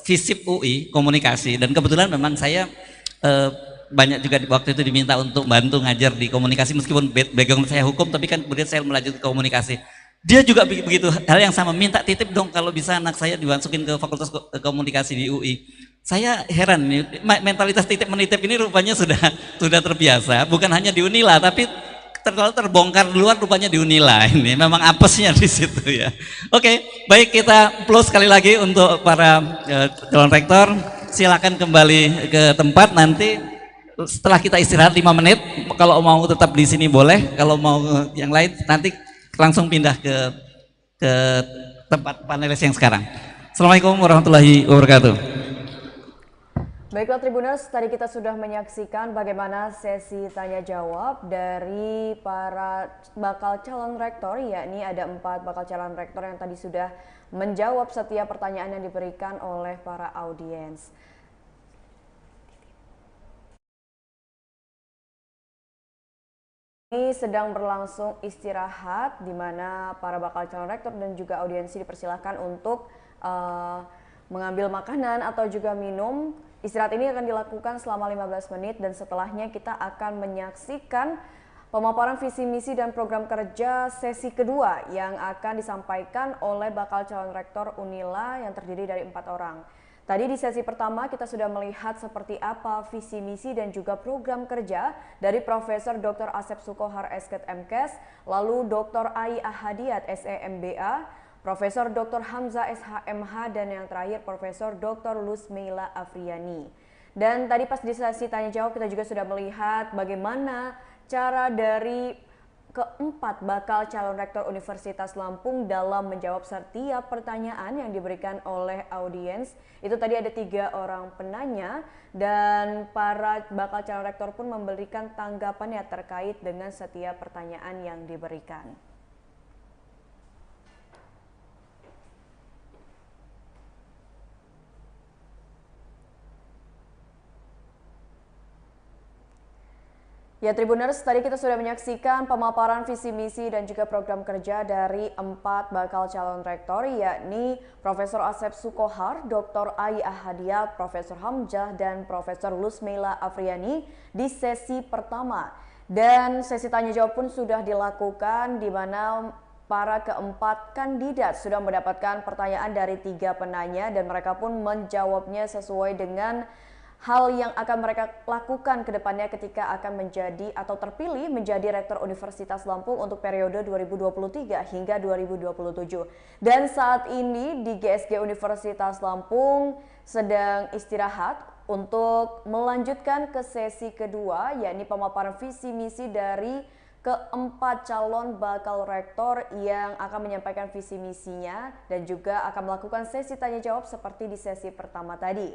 FISIP UI komunikasi, dan kebetulan memang saya banyak juga waktu itu diminta untuk bantu ngajar di komunikasi, meskipun background saya hukum, tapi kan kemudian saya melanjutkan komunikasi. Dia juga begitu, hal yang sama, minta titip dong kalau bisa anak saya dimasukin ke Fakultas Komunikasi di UI. Saya heran nih, mentalitas titip menitip ini rupanya sudah terbiasa, bukan hanya di Unila, tapi terbongkar luar rupanya di Unila. Ini memang apesnya di situ ya. Oke, baik, kita plus sekali lagi untuk para calon rektor. Silakan kembali ke tempat nanti setelah kita istirahat 5 menit. Kalau mau tetap di sini boleh, kalau mau yang lain nanti langsung pindah ke tempat panelis yang sekarang. Assalamualaikum warahmatullahi wabarakatuh.
Baiklah Tribuners, tadi kita sudah menyaksikan bagaimana sesi tanya jawab dari para bakal calon rektor, yakni ada 4 bakal calon rektor yang tadi sudah menjawab setiap pertanyaan yang diberikan oleh para audiens. Ini sedang berlangsung istirahat, di mana para bakal calon rektor dan juga audiensi dipersilahkan untuk mengambil makanan atau juga minum. Istirahat ini akan dilakukan selama 15 menit dan setelahnya kita akan menyaksikan pemaparan visi misi dan program kerja sesi kedua yang akan disampaikan oleh bakal calon rektor Unila yang terdiri dari 4 orang. Tadi di sesi pertama kita sudah melihat seperti apa visi misi dan juga program kerja dari Profesor Dr. Asep Sukohar Esket MKes, lalu Dr. Ai Ahadiat SEMBA, Profesor Dr. Hamzah SHMH, dan yang terakhir Profesor Dr. Lusmeila Afriani. Dan tadi pas di sesi tanya jawab kita juga sudah melihat bagaimana cara dari keempat bakal calon rektor Universitas Lampung dalam menjawab setiap pertanyaan yang diberikan oleh audiens. Itu tadi ada 3 orang penanya dan para bakal calon rektor pun memberikan tanggapannya terkait dengan setiap pertanyaan yang diberikan. Ya Tribuners, tadi kita sudah menyaksikan pemaparan visi misi dan juga program kerja dari 4 bakal calon rektor, yakni Profesor Asep Sukohar, Dr. Ai Ahadiat, Profesor Hamzah, dan Profesor Lusmeila Afriani di sesi pertama. Dan sesi tanya jawab pun sudah dilakukan, di mana para keempat kandidat sudah mendapatkan pertanyaan dari 3 penanya dan mereka pun menjawabnya sesuai dengan hal yang akan mereka lakukan ke depannya ketika akan menjadi atau terpilih menjadi Rektor Universitas Lampung untuk periode 2023 hingga 2027. Dan saat ini di GSG Universitas Lampung sedang istirahat untuk melanjutkan ke sesi kedua, yakni pemaparan visi misi dari keempat calon bakal rektor yang akan menyampaikan visi misinya dan juga akan melakukan sesi tanya jawab seperti di sesi pertama tadi.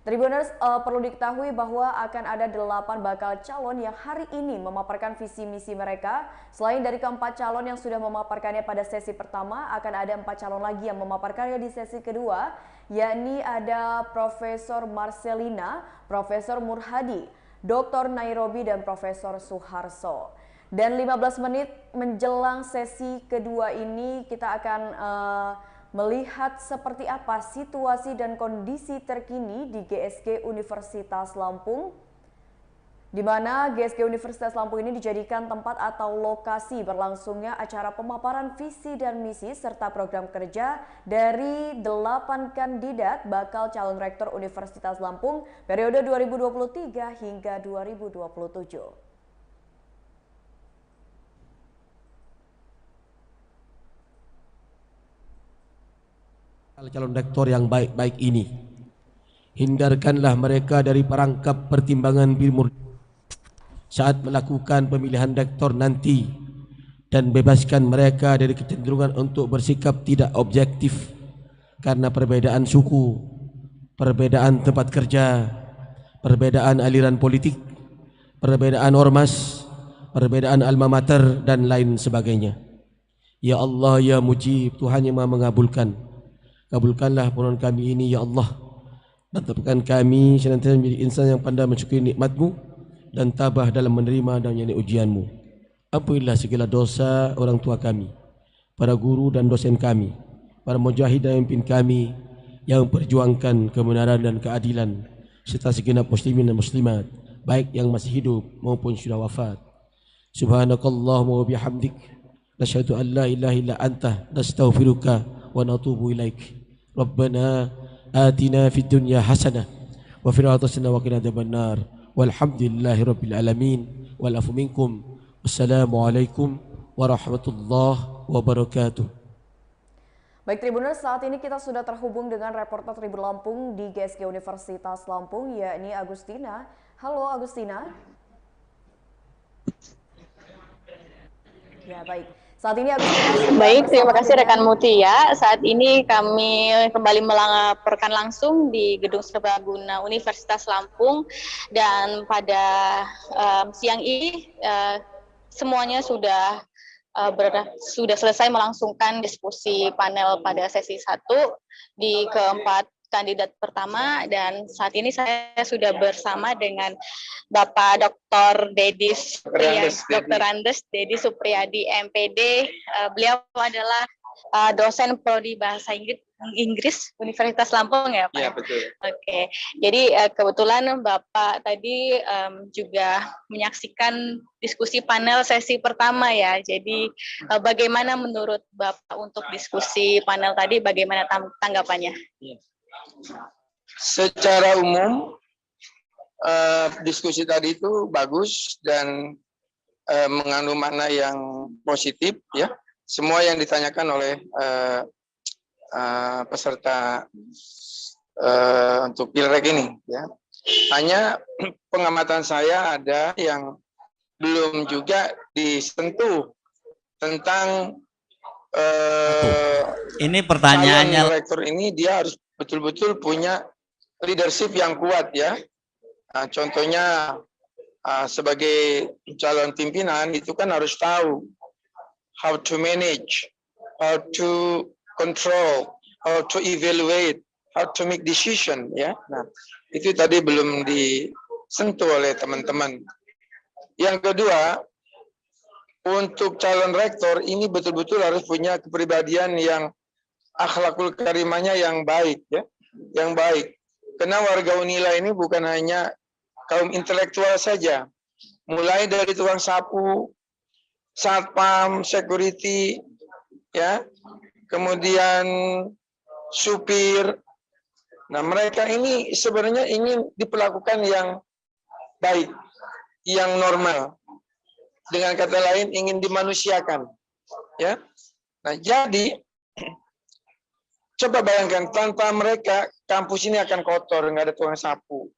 Tribuners, perlu diketahui bahwa akan ada 8 bakal calon yang hari ini memaparkan visi misi mereka. Selain dari keempat calon yang sudah memaparkannya pada sesi pertama, akan ada 4 calon lagi yang memaparkannya di sesi kedua, yakni ada Profesor Marcelina, Profesor Murhadi, Dr. Nairobi, dan Profesor Suharso. Dan 15 menit menjelang sesi kedua ini kita akan melihat seperti apa situasi dan kondisi terkini di GSG Universitas Lampung, di mana GSG Universitas Lampung ini dijadikan tempat atau lokasi berlangsungnya acara pemaparan visi dan misi serta program kerja dari 8 kandidat bakal calon rektor Universitas Lampung periode 2023 hingga 2027.
Calon rektor yang baik-baik ini, hindarkanlah mereka dari perangkap pertimbangan bilmur saat melakukan pemilihan rektor nanti dan bebaskan mereka dari kecenderungan untuk bersikap tidak objektif karena perbedaan suku, perbedaan tempat kerja, perbedaan aliran politik, perbedaan ormas, perbedaan alma mater, dan lain sebagainya. Ya Allah, ya Mujib, Tuhan yang Maha mengabulkan. Kabulkanlah permohonan kami ini, ya Allah, dan tetapkan kami senantiasa menjadi insan yang pandai mensyukuri nikmat-Mu dan tabah dalam menerima dan menjalani ujian-Mu. Ampunilah segala dosa orang tua kami, para guru dan dosen kami, para mujahid dan pemimpin kami yang memperjuangkan kebenaran dan keadilan, serta segenap muslimin dan muslimat, baik yang masih hidup maupun sudah wafat. Subhanakallahumma wa bihamdik, nasyhadu an la ilaha illa anta, nastaghfiruka wa natubu ilaik. Rabbana atina fid dunya hasanah wa fil akhirati hasanah wa qina adzabannar. Walhamdulillahi rabbil alamin. Wal afu minkum. Wassalamualaikum warahmatullahi wabarakatuh.
Baik Tribuners, saat ini kita sudah terhubung dengan reporter Tribun Lampung di GSG Universitas Lampung, yakni Agustina. Halo Agustina. Ya baik. Saat ini
baik, terima kasih rekan Mutia. Saat ini kami kembali melaporkan langsung di Gedung Serbaguna Universitas Lampung, dan pada siang ini semuanya sudah selesai melangsungkan diskusi panel pada sesi 1 di keempat kandidat pertama, dan saat ini saya sudah bersama dengan Bapak Dr. Dr. Andes Dedi Supriyadi MPD. Beliau adalah dosen prodi bahasa Inggris Universitas Lampung ya Pak? Iya betul. Oke, jadi kebetulan Bapak tadi juga menyaksikan diskusi panel sesi pertama ya. Jadi bagaimana menurut Bapak untuk diskusi panel tadi? Bagaimana tanggapannya?
Secara umum diskusi tadi itu bagus dan mengandung makna yang positif ya. Semua yang ditanyakan oleh peserta untuk Pilrek ini ya. Hanya pengamatan saya ada yang belum juga disentuh tentang
ini pertanyaannya
rektor ini dia harus betul-betul punya leadership yang kuat ya. Contohnya sebagai calon pimpinan itu kan harus tahu how to manage, how to control, how to evaluate, how to make decision ya. Nah, itu tadi belum disentuh oleh teman-teman. Yang kedua, untuk calon rektor ini betul-betul harus punya kepribadian yang akhlakul karimahnya yang baik ya, yang baik. Karena warga Unila ini bukan hanya kaum intelektual saja, mulai dari tukang sapu, satpam, security, ya, kemudian supir,
Nah, mereka ini sebenarnya ingin diperlakukan yang baik, yang normal. Dengan kata lain, ingin dimanusiakan. Ya. Nah, jadi coba bayangkan, tanpa mereka kampus ini akan kotor, nggak ada tukang sapu.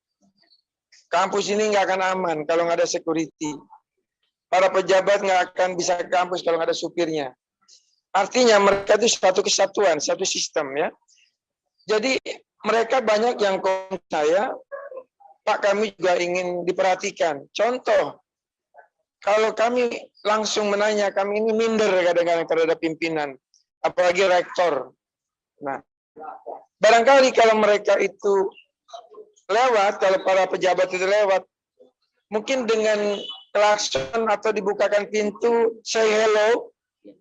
Kampus ini nggak akan aman kalau nggak ada security. Para pejabat nggak akan bisa ke kampus kalau nggak ada supirnya. Artinya mereka itu satu kesatuan, satu sistem, ya. Jadi mereka banyak yang komen saya, Pak, kami juga ingin diperhatikan. Contoh, kalau kami langsung menanya, kami ini minder kadang-kadang terhadap pimpinan, apalagi rektor. Nah, barangkali kalau mereka itu lewat, kalau para pejabat itu lewat, mungkin dengan klakson atau dibukakan pintu, say hello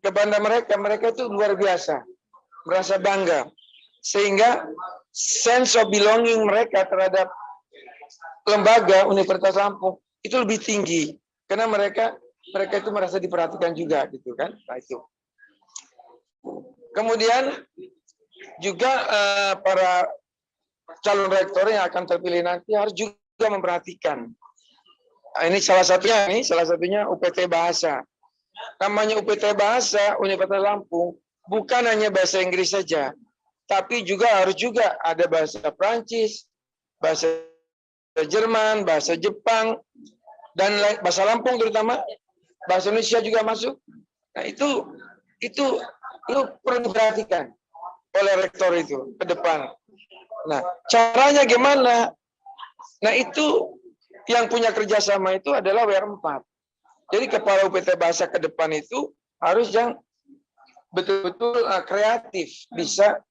kepada mereka, mereka itu luar biasa, merasa bangga. Sehingga sense of belonging mereka terhadap lembaga Universitas Lampung itu lebih tinggi. Karena mereka itu merasa diperhatikan juga, gitu kan? Nah, itu. Kemudian juga para calon rektor yang akan terpilih nanti harus juga memperhatikan. Nah, ini salah satunya UPT Bahasa. Namanya UPT Bahasa Universitas Lampung bukan hanya bahasa Inggris saja, tapi harus juga ada bahasa Prancis, bahasa Jerman, bahasa Jepang, dan bahasa Lampung terutama, bahasa Indonesia juga masuk. Nah, itu perlu diperhatikan oleh rektor itu ke depan. Nah, caranya gimana? Nah, itu yang punya kerjasama itu adalah WR4. Jadi kepala UPT Bahasa ke depan itu harus yang betul-betul kreatif, bisa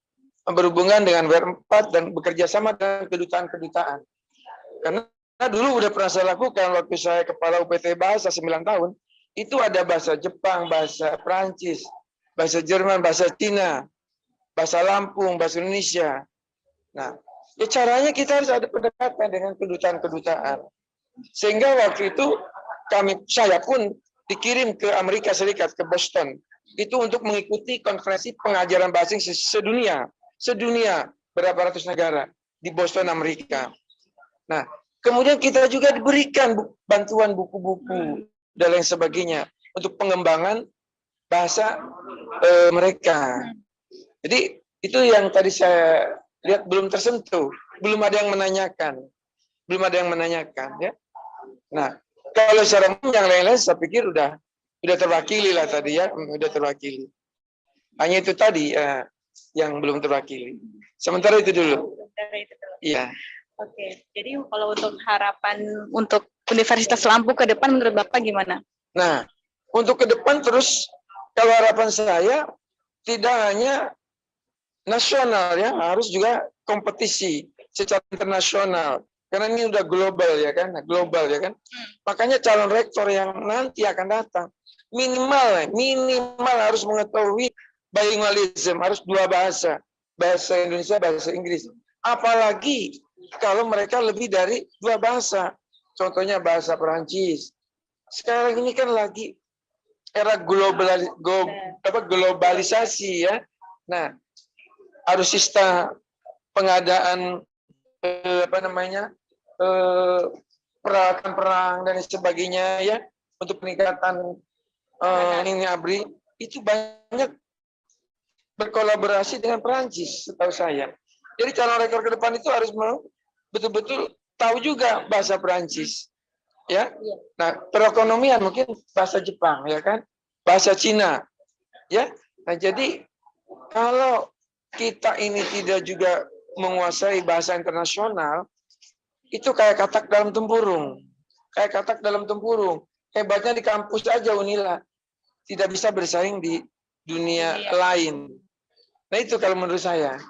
berhubungan dengan WR4 dan bekerja sama dengan kedutaan-kedutaan. Karena dulu udah pernah saya lakukan waktu saya kepala UPT Bahasa 9 tahun, itu ada bahasa Jepang, bahasa Prancis, bahasa Jerman, bahasa Cina, bahasa Lampung, bahasa Indonesia. Nah, ya caranya kita harus ada pendekatan dengan kedutaan-kedutaan. Sehingga waktu itu saya pun dikirim ke Amerika Serikat, ke Boston, itu untuk mengikuti konferensi pengajaran bahasa Inggris sedunia berapa ratus negara di Boston, Amerika. Nah, kemudian kita juga diberikan bantuan buku-buku dan lain sebagainya untuk pengembangan bahasa mereka. Jadi itu yang tadi saya lihat belum tersentuh, belum ada yang menanyakan, ya. Nah, kalau secara yang lain-lain saya pikir udah terwakili lah tadi, ya, udah terwakili. Hanya itu tadi yang belum terwakili. Sementara itu dulu. Iya.
Oke, jadi kalau untuk harapan untuk Universitas Lampung ke depan menurut Bapak gimana?
Nah, untuk ke depan terus, kalau harapan saya tidak hanya nasional, ya, harus juga kompetisi secara internasional. Karena ini udah global, ya kan? Global, ya kan? Makanya calon rektor yang nanti akan datang minimal harus mengetahui bilingualism, harus dua bahasa Indonesia, bahasa Inggris. Apalagi kalau mereka lebih dari dua bahasa, contohnya bahasa Perancis. Sekarang ini kan lagi era globalisasi, ya. Nah, harus sistem pengadaan peralatan perang dan sebagainya, ya, untuk peningkatan ini ABRI itu banyak berkolaborasi dengan Perancis, setahu saya. Jadi calon rektor ke depan itu harus betul-betul tahu juga bahasa Perancis, ya. Nah, perekonomian mungkin bahasa Jepang, ya kan, bahasa Cina, ya. Nah, jadi kalau kita ini tidak juga menguasai bahasa internasional, itu kayak katak dalam tempurung. Hebatnya di kampus aja Unila, tidak bisa bersaing di dunia lain. Nah, itu kalau menurut saya.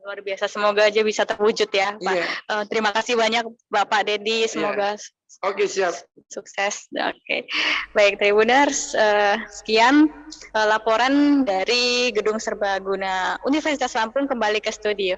Luar biasa, semoga aja bisa terwujud, ya, Pak.
Iya.
Terima kasih banyak Bapak Dedi, semoga
Oke, siap.
Sukses. Oke. Baik, Tribuners, sekian laporan dari Gedung Serbaguna Universitas Lampung, kembali ke studio.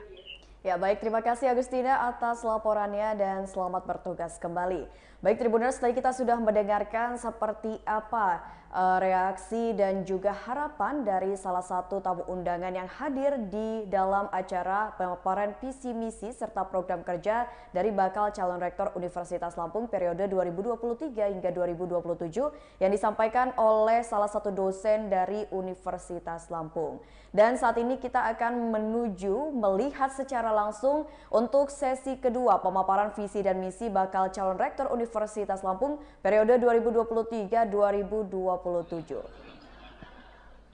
Ya, baik, terima kasih Agustina atas laporannya dan selamat bertugas kembali. Baik, Tribuners, tadi kita sudah mendengarkan seperti apa reaksi dan juga harapan dari salah satu tamu undangan yang hadir di dalam acara pemaparan visi misi serta program kerja dari bakal calon rektor Universitas Lampung periode 2023 hingga 2027 yang disampaikan oleh salah satu dosen dari Universitas Lampung. Dan saat ini kita akan menuju melihat secara langsung untuk sesi kedua pemaparan visi dan misi bakal calon rektor Universitas Lampung periode 2023-2027.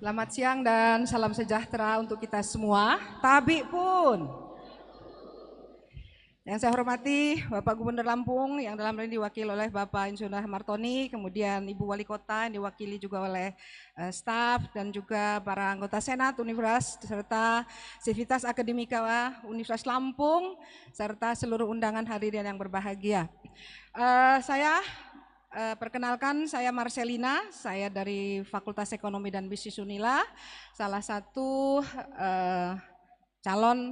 Selamat siang dan salam sejahtera untuk kita semua. Tabik pun. Yang saya hormati Bapak Gubernur Lampung yang dalam hal ini diwakili oleh Bapak Insinyur Martoni, kemudian Ibu Wali Kota yang diwakili juga oleh staf dan juga para anggota Senat Universitas serta Sivitas Akademika Universitas Lampung serta seluruh undangan hadirin yang berbahagia. Perkenalkan, saya Marcelina, saya dari Fakultas Ekonomi dan Bisnis Unila, salah satu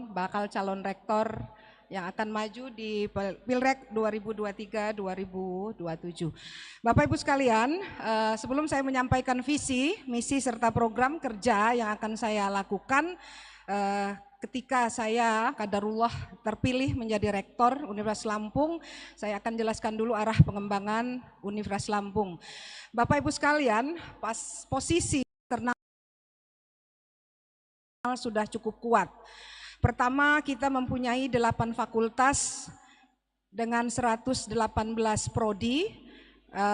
bakal calon rektor yang akan maju di Pilrek 2023-2027. Bapak Ibu sekalian, sebelum saya menyampaikan visi, misi serta program kerja yang akan saya lakukan ketika saya qadarullah terpilih menjadi rektor Universitas Lampung, saya akan jelaskan dulu arah pengembangan Universitas Lampung. Bapak Ibu sekalian, posisi internal sudah cukup kuat. Pertama, kita mempunyai 8 fakultas dengan 118 prodi,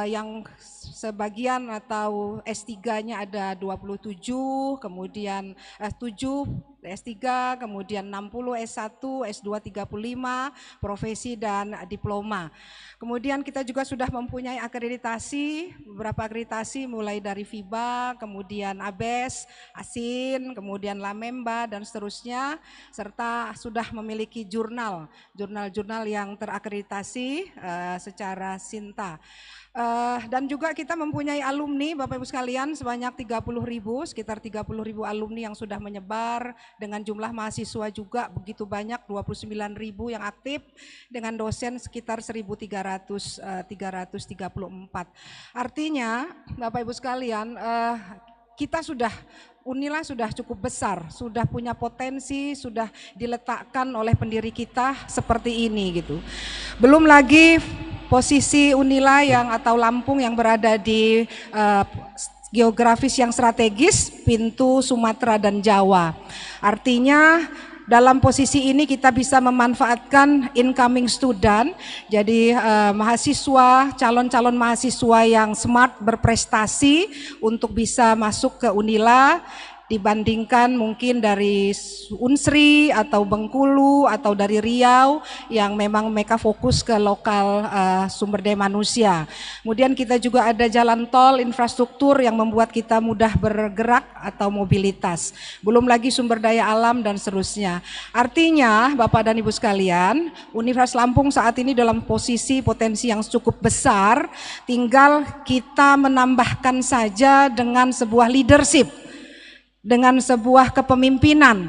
yang sebagian atau S3-nya ada 27, kemudian 7 S3, kemudian 60 S1, S2 35, profesi dan diploma. Kemudian kita juga sudah mempunyai akreditasi, beberapa akreditasi mulai dari FIBA, kemudian ABES, ASIN, kemudian Lamemba dan seterusnya, serta sudah memiliki jurnal yang terakreditasi secara SINTA. Dan juga kita mempunyai alumni Bapak Ibu sekalian sebanyak 30.000, sekitar 30.000 alumni yang sudah menyebar dengan jumlah mahasiswa juga begitu banyak 29.000 yang aktif dengan dosen sekitar 1.334. Artinya Bapak Ibu sekalian Unila sudah cukup besar, sudah punya potensi, sudah diletakkan oleh pendiri kita seperti ini gitu. Belum lagi posisi Unila atau Lampung yang berada di geografis yang strategis, pintu Sumatera dan Jawa. Artinya dalam posisi ini kita bisa memanfaatkan incoming student, jadi calon-calon mahasiswa yang smart berprestasi untuk bisa masuk ke Unila, dibandingkan mungkin dari Unsri atau Bengkulu atau dari Riau yang memang mereka fokus ke lokal sumber daya manusia. Kemudian kita juga ada jalan tol, infrastruktur yang membuat kita mudah bergerak atau mobilitas. Belum lagi sumber daya alam dan seterusnya. Artinya Bapak dan Ibu sekalian, Universitas Lampung saat ini dalam posisi potensi yang cukup besar, tinggal kita menambahkan saja dengan sebuah leadership, dengan sebuah kepemimpinan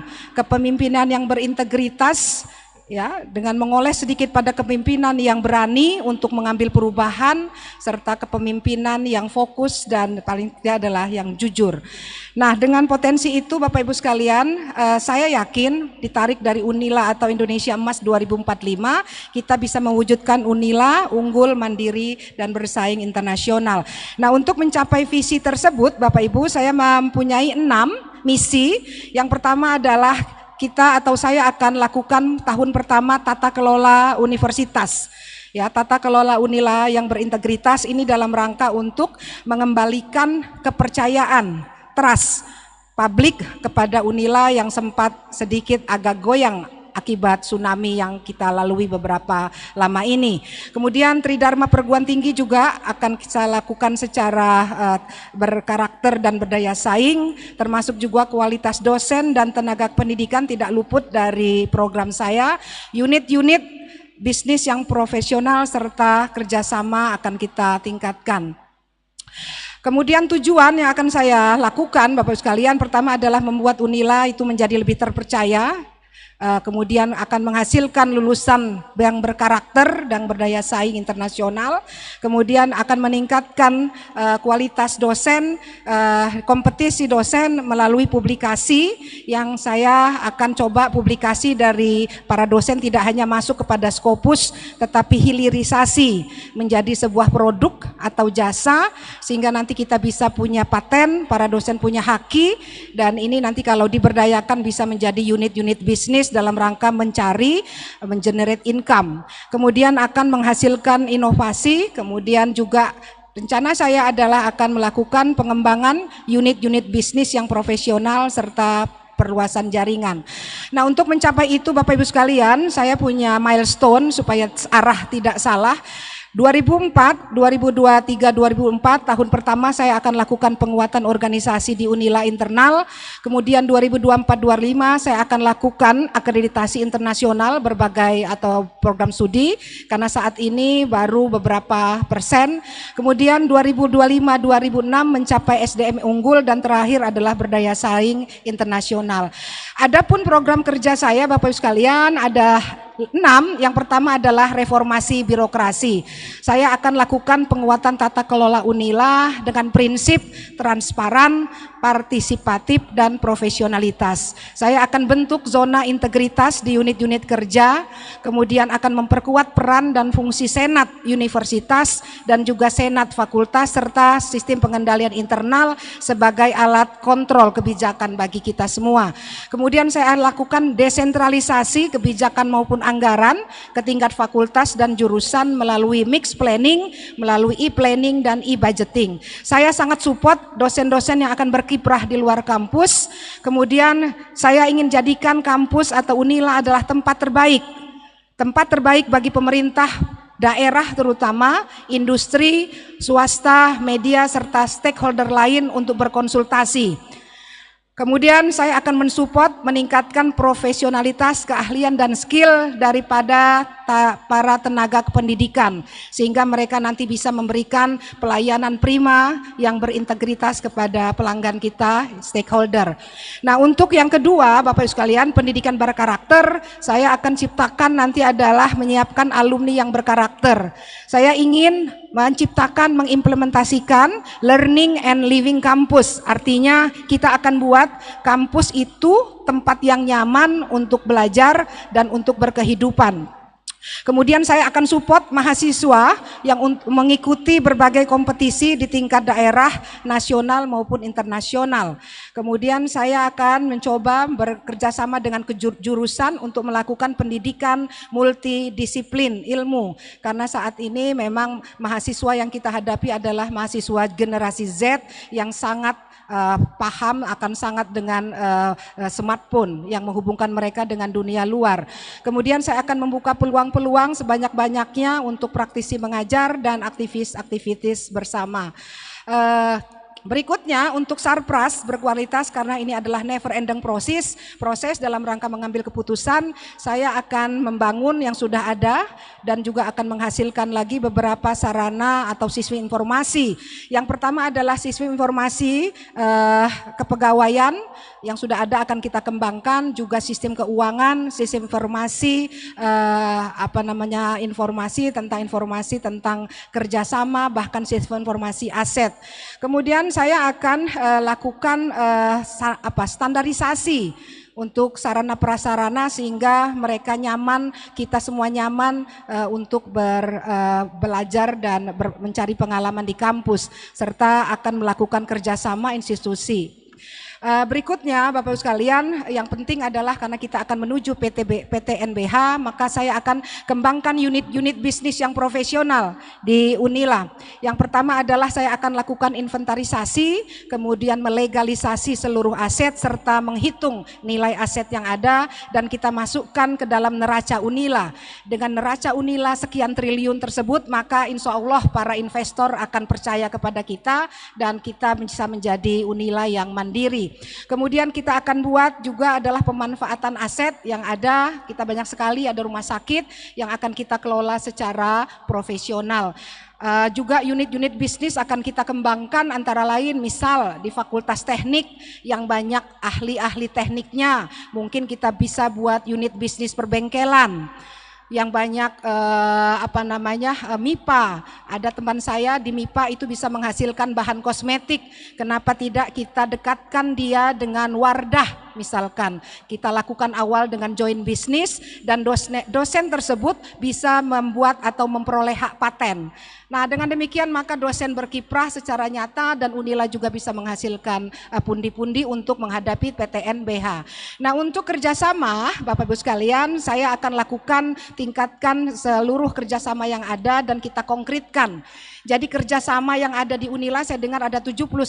yang berintegritas, ya, dengan mengoles sedikit pada kepemimpinan yang berani untuk mengambil perubahan serta kepemimpinan yang fokus dan paling tidak adalah yang jujur. Nah, dengan potensi itu Bapak Ibu sekalian, saya yakin ditarik dari Unila atau Indonesia Emas 2045, kita bisa mewujudkan Unila unggul, mandiri dan bersaing internasional. Nah, untuk mencapai visi tersebut Bapak Ibu, saya mempunyai 6 misi. Yang pertama adalah saya akan lakukan tahun pertama tata kelola universitas. Ya, tata kelola Unila yang berintegritas ini dalam rangka untuk mengembalikan kepercayaan, trust publik kepada Unila yang sempat sedikit agak goyang akibat tsunami yang kita lalui beberapa lama ini. Kemudian Tridharma Perguruan Tinggi juga akan kita lakukan secara berkarakter dan berdaya saing, termasuk juga kualitas dosen dan tenaga pendidikan tidak luput dari program saya. Unit-unit bisnis yang profesional serta kerjasama akan kita tingkatkan. Kemudian tujuan yang akan saya lakukan Bapak sekalian, pertama adalah membuat Unila itu menjadi lebih terpercaya, kemudian akan menghasilkan lulusan yang berkarakter dan berdaya saing internasional, kemudian akan meningkatkan kualitas dosen, kompetisi dosen melalui publikasi yang saya akan coba publikasi dari para dosen tidak hanya masuk kepada Scopus tetapi hilirisasi menjadi sebuah produk atau jasa sehingga nanti kita bisa punya paten, para dosen punya haki, dan ini nanti kalau diberdayakan bisa menjadi unit-unit bisnis dalam rangka mencari, mengenerate income. Kemudian akan menghasilkan inovasi, kemudian juga rencana saya adalah akan melakukan pengembangan unit-unit bisnis yang profesional serta perluasan jaringan. Nah, untuk mencapai itu Bapak Ibu sekalian, saya punya milestone supaya arah tidak salah. 2004, 2023, 2004 tahun pertama saya akan lakukan penguatan organisasi di Unila internal, kemudian 2024-25 saya akan lakukan akreditasi internasional berbagai atau program studi karena saat ini baru beberapa persen, kemudian 2025-2026 mencapai SDM unggul dan terakhir adalah berdaya saing internasional. Adapun program kerja saya Bapak Ibu sekalian ada 6, yang pertama adalah reformasi birokrasi. Saya akan lakukan penguatan tata kelola Unila dengan prinsip transparan, partisipatif, dan profesionalitas. Saya akan bentuk zona integritas di unit-unit kerja, kemudian akan memperkuat peran dan fungsi senat universitas dan juga senat fakultas serta sistem pengendalian internal sebagai alat kontrol kebijakan bagi kita semua. Kemudian saya lakukan desentralisasi kebijakan maupun anggaran ke tingkat fakultas dan jurusan melalui mix planning, melalui e-planning dan e-budgeting. Saya sangat support dosen-dosen yang akan berkiprah di luar kampus. Kemudian saya ingin jadikan kampus atau Unila adalah tempat terbaik bagi pemerintah daerah terutama, industri, swasta, media, serta stakeholder lain untuk berkonsultasi. Kemudian saya akan mensupport meningkatkan profesionalitas, keahlian dan skill daripada para tenaga kependidikan sehingga mereka nanti bisa memberikan pelayanan prima yang berintegritas kepada pelanggan kita, stakeholder. Nah, untuk yang kedua Bapak Ibu sekalian, pendidikan berkarakter, saya akan ciptakan nanti adalah menyiapkan alumni yang berkarakter. Saya ingin menciptakan, mengimplementasikan learning and living campus. Artinya kita akan buat kampus itu tempat yang nyaman untuk belajar dan untuk berkehidupan. Kemudian saya akan support mahasiswa yang mengikuti berbagai kompetisi di tingkat daerah, nasional maupun internasional. Kemudian saya akan mencoba bekerjasama dengan jurusan untuk melakukan pendidikan multidisiplin ilmu. Karena saat ini memang mahasiswa yang kita hadapi adalah mahasiswa generasi Z yang sangat paham akan sangat dengan smartphone yang menghubungkan mereka dengan dunia luar. Kemudian saya akan membuka peluang-peluang sebanyak-banyaknya untuk praktisi mengajar dan aktivis bersama. Berikutnya untuk Sarpras berkualitas, karena ini adalah never ending proses dalam rangka mengambil keputusan, saya akan membangun yang sudah ada dan juga akan menghasilkan lagi beberapa sarana atau sistem informasi. Yang pertama adalah sistem informasi kepegawaian yang sudah ada akan kita kembangkan, juga sistem keuangan, sistem informasi informasi tentang kerjasama, bahkan sistem informasi aset. Kemudian saya akan lakukan standarisasi untuk sarana prasarana sehingga mereka nyaman, kita semua nyaman untuk belajar dan mencari pengalaman di kampus, serta akan melakukan kerjasama institusi. Berikutnya Bapak Ibu sekalian, yang penting adalah karena kita akan menuju PTNBH, maka saya akan kembangkan unit-unit bisnis yang profesional di Unila. Yang pertama adalah saya akan lakukan inventarisasi, kemudian melegalisasi seluruh aset serta menghitung nilai aset yang ada dan kita masukkan ke dalam neraca Unila. Dengan neraca Unila sekian triliun tersebut, maka insya Allah para investor akan percaya kepada kita dan kita bisa menjadi Unila yang mandiri. Kemudian kita akan buat juga adalah pemanfaatan aset yang ada, kita banyak sekali ada rumah sakit yang akan kita kelola secara profesional. Juga unit-unit bisnis akan kita kembangkan, antara lain misal di Fakultas Teknik yang banyak ahli-ahli tekniknya, mungkin kita bisa buat unit bisnis perbengkelan. Yang banyak MIPA, ada teman saya di MIPA itu bisa menghasilkan bahan kosmetik, kenapa tidak kita dekatkan dia dengan Wardah misalkan, kita lakukan awal dengan joint bisnis dan dosen tersebut bisa membuat atau memperoleh hak paten. Nah, dengan demikian maka dosen berkiprah secara nyata dan Unila juga bisa menghasilkan pundi-pundi untuk menghadapi PTN-BH. Nah, untuk kerjasama Bapak Ibu sekalian, saya akan lakukan tingkatkan seluruh kerjasama yang ada dan kita konkretkan. Jadi kerjasama yang ada di Unila saya dengar ada 79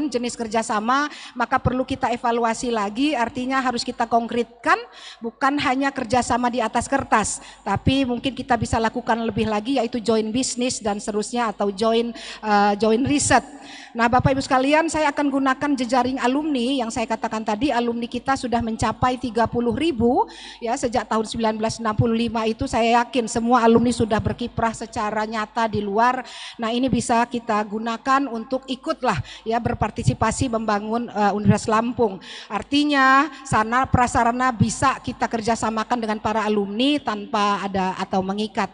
jenis kerjasama, maka perlu kita evaluasi lagi, artinya harus kita konkretkan, bukan hanya kerjasama di atas kertas, tapi mungkin kita bisa lakukan lebih lagi yaitu joint business dan seterusnya atau joint riset. Nah, Bapak Ibu sekalian, saya akan gunakan jejaring alumni yang saya katakan tadi, alumni kita sudah mencapai 30.000 ya sejak tahun 1965 itu saya yakin semua alumni sudah berkiprah secara nyata di luar. Nah, ini bisa kita gunakan untuk ikutlah ya berpartisipasi membangun Universitas Lampung. Artinya sarana prasarana bisa kita kerjasamakan dengan para alumni tanpa ada atau mengikat.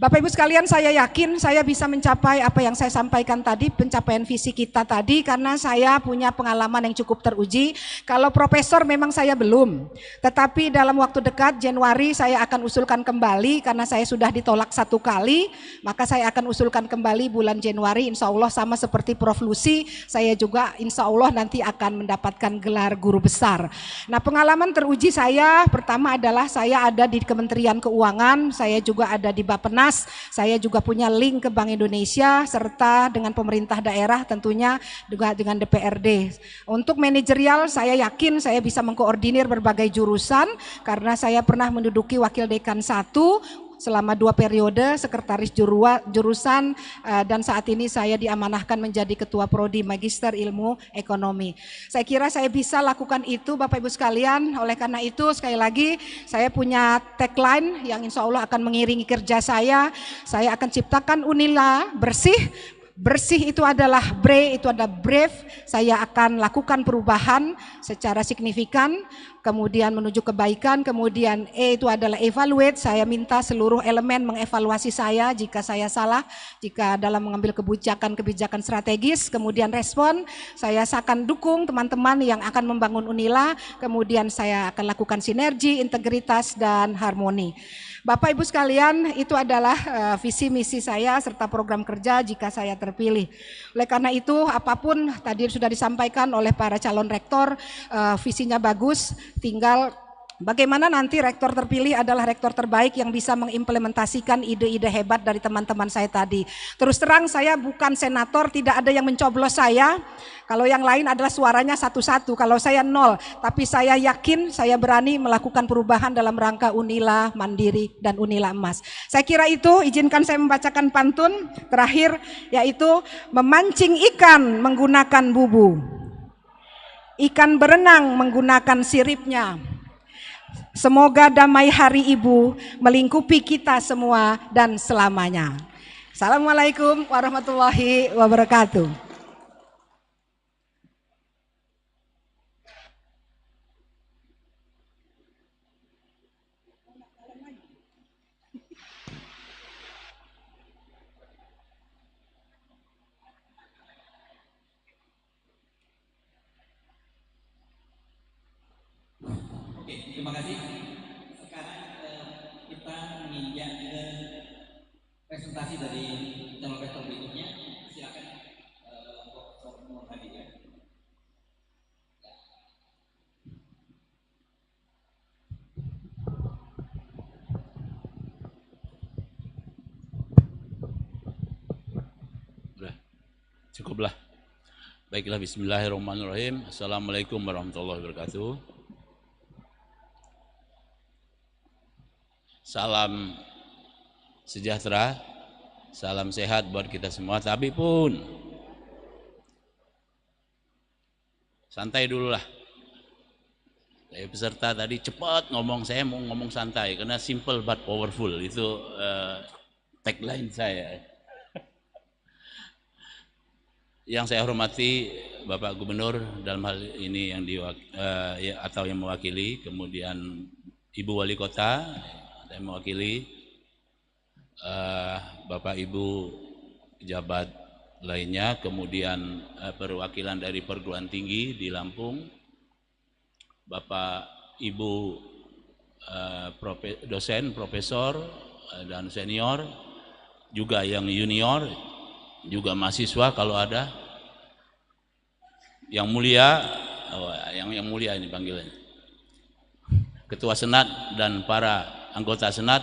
Bapak Ibu sekalian, saya yakin saya bisa mencapai apa yang saya sampaikan tadi, pencapaian visi kita tadi, karena saya punya pengalaman yang cukup teruji. Kalau profesor memang saya belum, tetapi dalam waktu dekat Januari saya akan usulkan kembali, karena saya sudah ditolak 1 kali, maka saya akan usulkan kembali bulan Januari, insya Allah sama seperti Prof. Lucy, saya juga insya Allah nanti akan mendapatkan gelar guru besar. Nah, pengalaman teruji saya pertama adalah saya ada di Kementerian Keuangan, saya juga ada di Bappenas, saya juga punya link ke Bank Indonesia serta dengan pemerintah daerah tentunya juga dengan DPRD. Untuk manajerial saya yakin saya bisa mengkoordinir berbagai jurusan karena saya pernah menduduki wakil dekan 1 selama 2 periode, sekretaris jurusan dan saat ini saya diamanahkan menjadi ketua prodi Magister Ilmu Ekonomi. Saya kira saya bisa lakukan itu Bapak Ibu sekalian, oleh karena itu sekali lagi saya punya tagline yang insya Allah akan mengiringi kerja saya akan ciptakan Unila bersih. Bersih itu adalah itu adalah brave, saya akan lakukan perubahan secara signifikan, kemudian menuju kebaikan, kemudian itu adalah evaluate, saya minta seluruh elemen mengevaluasi saya jika saya salah, jika dalam mengambil kebijakan strategis, kemudian respon, saya akan dukung teman-teman yang akan membangun Unila, kemudian saya akan lakukan sinergi, integritas, dan harmoni. Bapak Ibu sekalian, itu adalah visi misi saya serta program kerja jika saya terpilih. Oleh karena itu, apapun tadi sudah disampaikan oleh para calon rektor, visinya bagus, tinggal bagaimana nanti rektor terpilih adalah rektor terbaik yang bisa mengimplementasikan ide-ide hebat dari teman-teman saya tadi. Terus terang saya bukan senator, tidak ada yang mencoblos saya. Kalau yang lain adalah suaranya satu-satu, kalau saya 0. Tapi saya yakin saya berani melakukan perubahan dalam rangka Unila Mandiri dan Unila Emas. Saya kira itu, izinkan saya membacakan pantun terakhir, yaitu memancing ikan menggunakan bubu. Ikan berenang menggunakan siripnya. Semoga damai hari Ibu melingkupi kita semua dan selamanya. Assalamualaikum warahmatullahi wabarakatuh.
Oke, terima kasih. Sekarang kita menginjak ke presentasi dari calon rektor berikutnya. Silakan Prof. Nur Hadi ya.
Udah, cukuplah. Baiklah, bismillahirrahmanirrahim. Assalamualaikum warahmatullahi wabarakatuh. Salam sejahtera, salam sehat buat kita semua. Tapi pun Santai dulu lah. Saya peserta tadi cepat ngomong, saya mau ngomong santai karena simple but powerful itu tagline saya. Yang saya hormati Bapak Gubernur dalam hal ini yang atau yang mewakili, kemudian Ibu Wali Kota saya mewakili, Bapak Ibu pejabat lainnya, kemudian perwakilan dari perguruan tinggi di Lampung, Bapak Ibu dosen, profesor dan senior, juga yang junior, juga mahasiswa kalau ada, yang mulia, yang mulia ini panggilannya, Ketua Senat dan para anggota Senat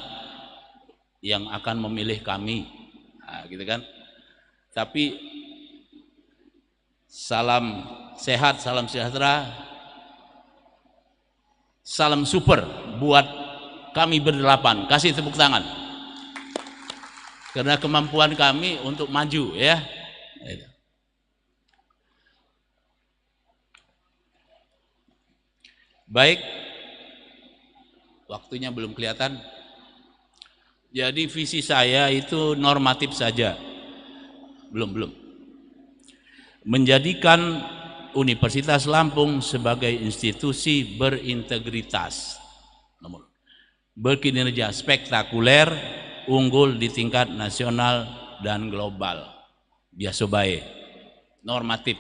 yang akan memilih kami, nah, gitu kan. Tapi salam sehat, salam sejahtera, salam super buat kami berdelapan. Kasih tepuk tangan. Karena kemampuan kami untuk maju, ya. Baik, waktunya belum kelihatan. Jadi visi saya itu normatif saja. Belum. Menjadikan Universitas Lampung sebagai institusi berintegritas, berkinerja spektakuler, unggul di tingkat nasional dan global. Biasa baik, normatif.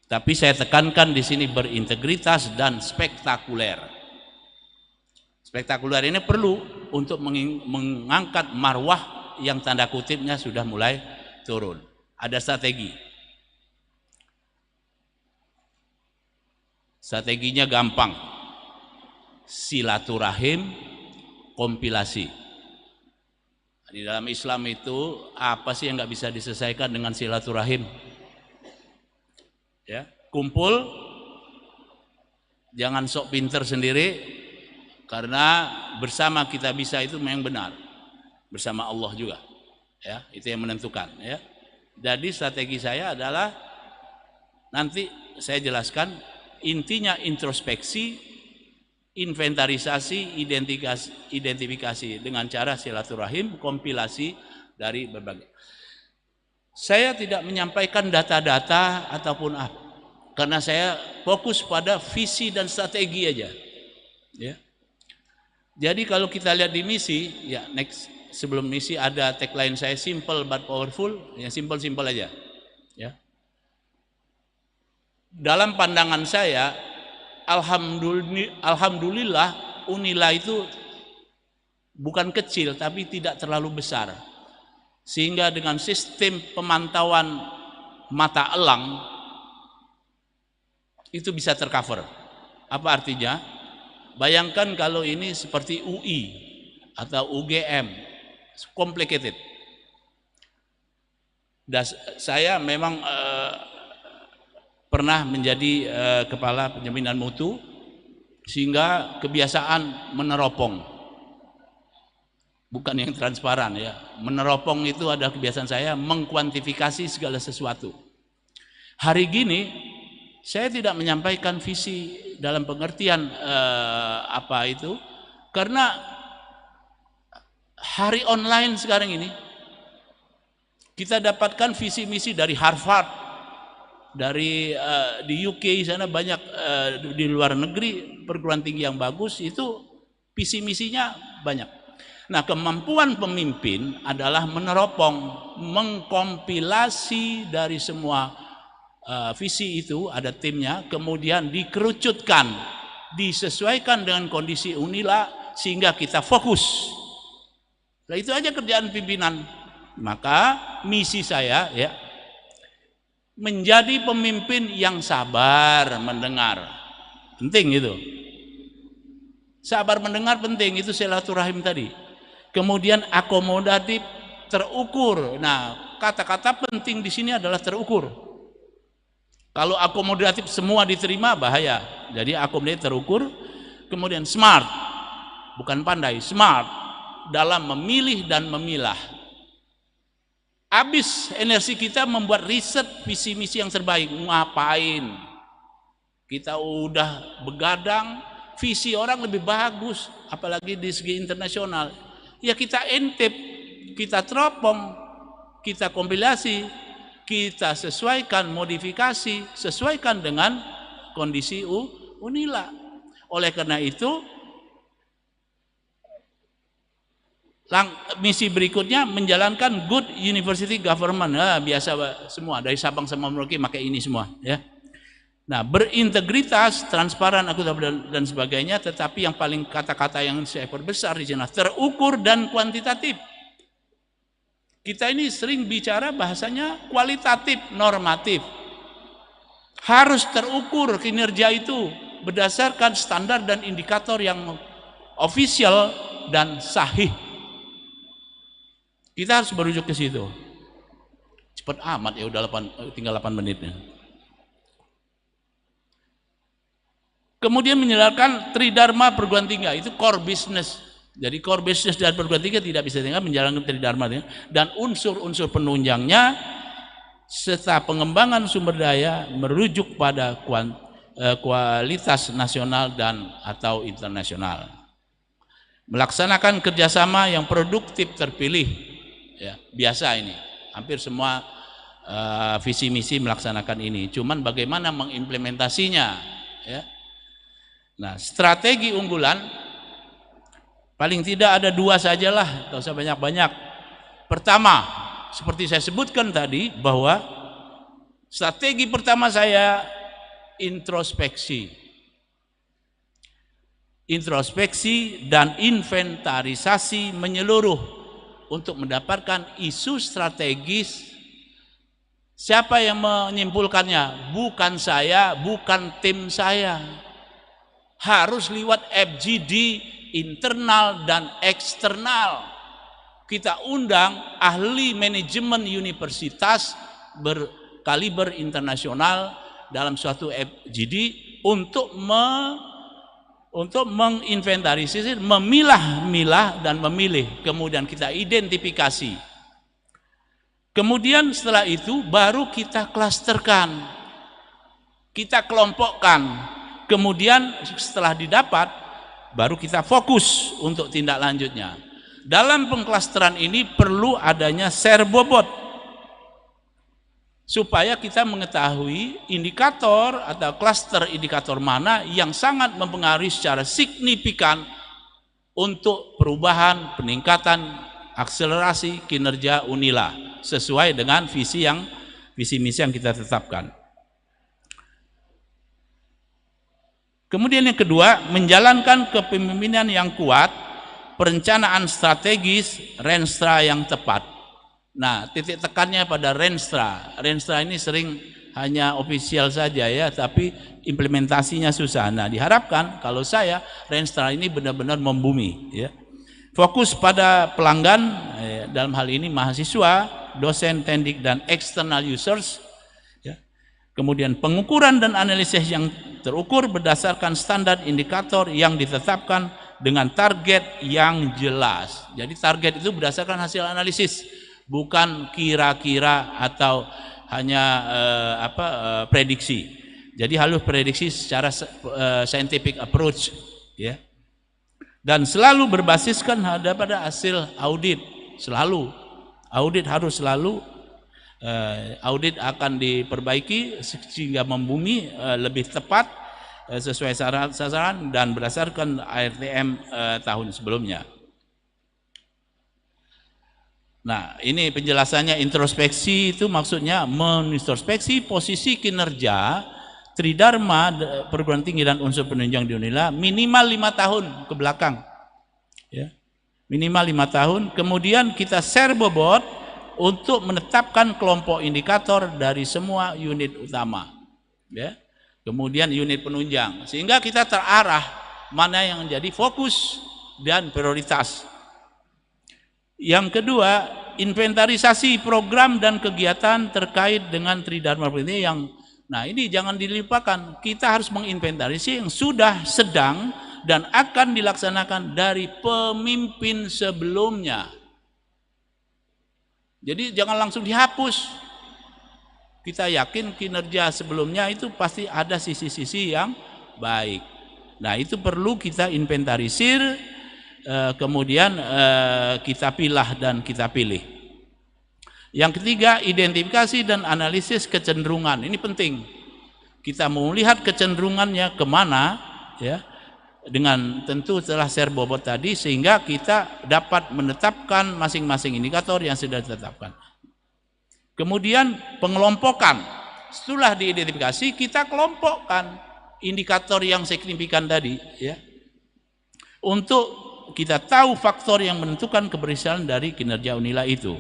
Tapi saya tekankan di sini berintegritas dan spektakuler. Spektakuler ini perlu untuk mengangkat marwah yang tanda kutipnya sudah mulai turun. Ada strategi. Strateginya gampang. Silaturahim, kompilasi. Di dalam Islam itu apa sih yang nggak bisa diselesaikan dengan silaturahim? Ya, kumpul, jangan sok pinter sendiri, karena bersama kita bisa itu memang benar, bersama Allah juga, ya itu yang menentukan, ya. Jadi strategi saya adalah nanti saya jelaskan intinya introspeksi, inventarisasi, identifikasi dengan cara silaturahim, kompilasi dari berbagai. Saya tidak menyampaikan data-data ataupun apa, karena saya fokus pada visi dan strategi aja. Ya. Jadi kalau kita lihat di misi, ya next sebelum misi ada tagline saya simple but powerful, yang simple aja. Ya. Dalam pandangan saya, alhamdulillah Unila itu bukan kecil tapi tidak terlalu besar. Sehingga dengan sistem pemantauan mata elang itu bisa tercover. Apa artinya? Bayangkan kalau ini seperti UI atau UGM, complicated. Dan saya memang pernah menjadi kepala penjaminan mutu, sehingga kebiasaan meneropong. Bukan yang transparan, ya. Meneropong itu ada kebiasaan saya mengkuantifikasi segala sesuatu. Hari gini saya tidak menyampaikan visi dalam pengertian apa itu, karena hari online sekarang ini kita dapatkan visi misi dari Harvard, dari di UK sana banyak, di luar negeri perguruan tinggi yang bagus itu visi misinya banyak. Nah, kemampuan pemimpin adalah meneropong, mengkompilasi dari semua visi itu, ada timnya, kemudian dikerucutkan, disesuaikan dengan kondisi Unila sehingga kita fokus. Nah, itu aja kerjaan pimpinan. Maka misi saya, ya, menjadi pemimpin yang sabar mendengar. Penting itu. Sabar mendengar penting, itu silaturahim tadi. Kemudian akomodatif, terukur. Nah, kata-kata penting di sini adalah terukur. Kalau akomodatif semua diterima bahaya. Jadi akomodatif, terukur. Kemudian smart, bukan pandai, smart dalam memilih dan memilah. Habis energi kita membuat riset visi misi yang terbaik. Ngapain? Kita udah begadang, visi orang lebih bagus, apalagi di segi internasional. Ya kita intip, kita teropong, kita kompilasi, kita sesuaikan, modifikasi, sesuaikan dengan kondisi UNILA. Oleh karena itu, misi berikutnya menjalankan good university government. Biasa semua dari Sabang sampai Merauke pakai ini semua, ya. Nah, berintegritas, transparan, akutabel dan sebagainya, tetapi yang paling kata-kata yang saya perbesar di sini terukur dan kuantitatif. Kita ini sering bicara bahasanya kualitatif, normatif. Harus terukur kinerja itu berdasarkan standar dan indikator yang official dan sahih. Kita harus merujuk ke situ. Cepat amat ya, udah tinggal 8 menitnya. Kemudian menjalankan tridharma perguruan tinggi, itu core business. Jadi core business dan perguruan tinggi tidak bisa tinggal menjalankan tridharma dan unsur-unsur penunjangnya serta pengembangan sumber daya merujuk pada kualitas nasional dan atau internasional. Melaksanakan kerjasama yang produktif terpilih, ya, biasa ini. Hampir semua visi misi melaksanakan ini. Cuman bagaimana mengimplementasinya, ya. Nah, strategi unggulan paling tidak ada 2 sajalah, tidak usah banyak-banyak. Pertama, seperti saya sebutkan tadi bahwa strategi pertama saya introspeksi. Introspeksi dan inventarisasi menyeluruh untuk mendapatkan isu strategis. Siapa yang menyimpulkannya? Bukan saya, bukan tim saya. Harus lewat FGD internal dan eksternal. Kita undang ahli manajemen universitas berkaliber internasional dalam suatu FGD untuk menginventarisir, memilah-milah dan memilih. Kemudian kita identifikasi. Kemudian setelah itu baru kita klasterkan, kita kelompokkan. Kemudian setelah didapat, baru kita fokus untuk tindak lanjutnya. Dalam pengklasteran ini perlu adanya share bobot, supaya kita mengetahui indikator atau klaster indikator mana yang sangat mempengaruhi secara signifikan untuk perubahan, peningkatan, akselerasi kinerja UNILA sesuai dengan visi misi yang kita tetapkan. Kemudian yang kedua, menjalankan kepemimpinan yang kuat, perencanaan strategis, renstra yang tepat. Nah, titik tekannya pada renstra. Renstra ini sering hanya ofisial saja ya, tapi implementasinya susah. Nah, diharapkan kalau saya renstra ini benar-benar membumi ya. Fokus pada pelanggan, dalam hal ini mahasiswa, dosen, tendik dan external users. Kemudian pengukuran dan analisis yang terukur berdasarkan standar indikator yang ditetapkan dengan target yang jelas. Jadi target itu berdasarkan hasil analisis, bukan kira-kira atau hanya prediksi. Jadi harus prediksi secara scientific approach, ya. Dan selalu berbasiskan pada hasil audit. Selalu audit harus selalu. Audit akan diperbaiki sehingga membumi lebih tepat sesuai sasaran dan berdasarkan ARTM tahun sebelumnya. Nah, ini penjelasannya. Introspeksi itu maksudnya menintrospeksi posisi kinerja tridharma perguruan tinggi dan unsur penunjang di UNILA minimal 5 tahun ke belakang, ya. Minimal 5 tahun. Kemudian kita share bobot untuk menetapkan kelompok indikator dari semua unit utama, ya. Kemudian unit penunjang, sehingga kita terarah mana yang menjadi fokus dan prioritas. Yang kedua, inventarisasi program dan kegiatan terkait dengan tridharma ini yang, nah ini jangan dilupakan. Kita harus menginventarisasi yang sudah, sedang dan akan dilaksanakan dari pemimpin sebelumnya. Jadi jangan langsung dihapus. kita yakin kinerja sebelumnya itu pasti ada sisi-sisi yang baik. Nah, itu perlu kita inventarisir, kemudian kita pilah dan kita pilih. Yang ketiga, identifikasi dan analisis kecenderungan. Ini penting. Kita mau lihat kecenderungannya kemana, ya, dengan tentu setelah share bobot tadi, sehingga kita dapat menetapkan masing-masing indikator yang sudah ditetapkan. Kemudian pengelompokan. Setelah diidentifikasi, kita kelompokkan indikator yang signifikan tadi, ya, untuk kita tahu faktor yang menentukan keberhasilan dari kinerja UNILA itu.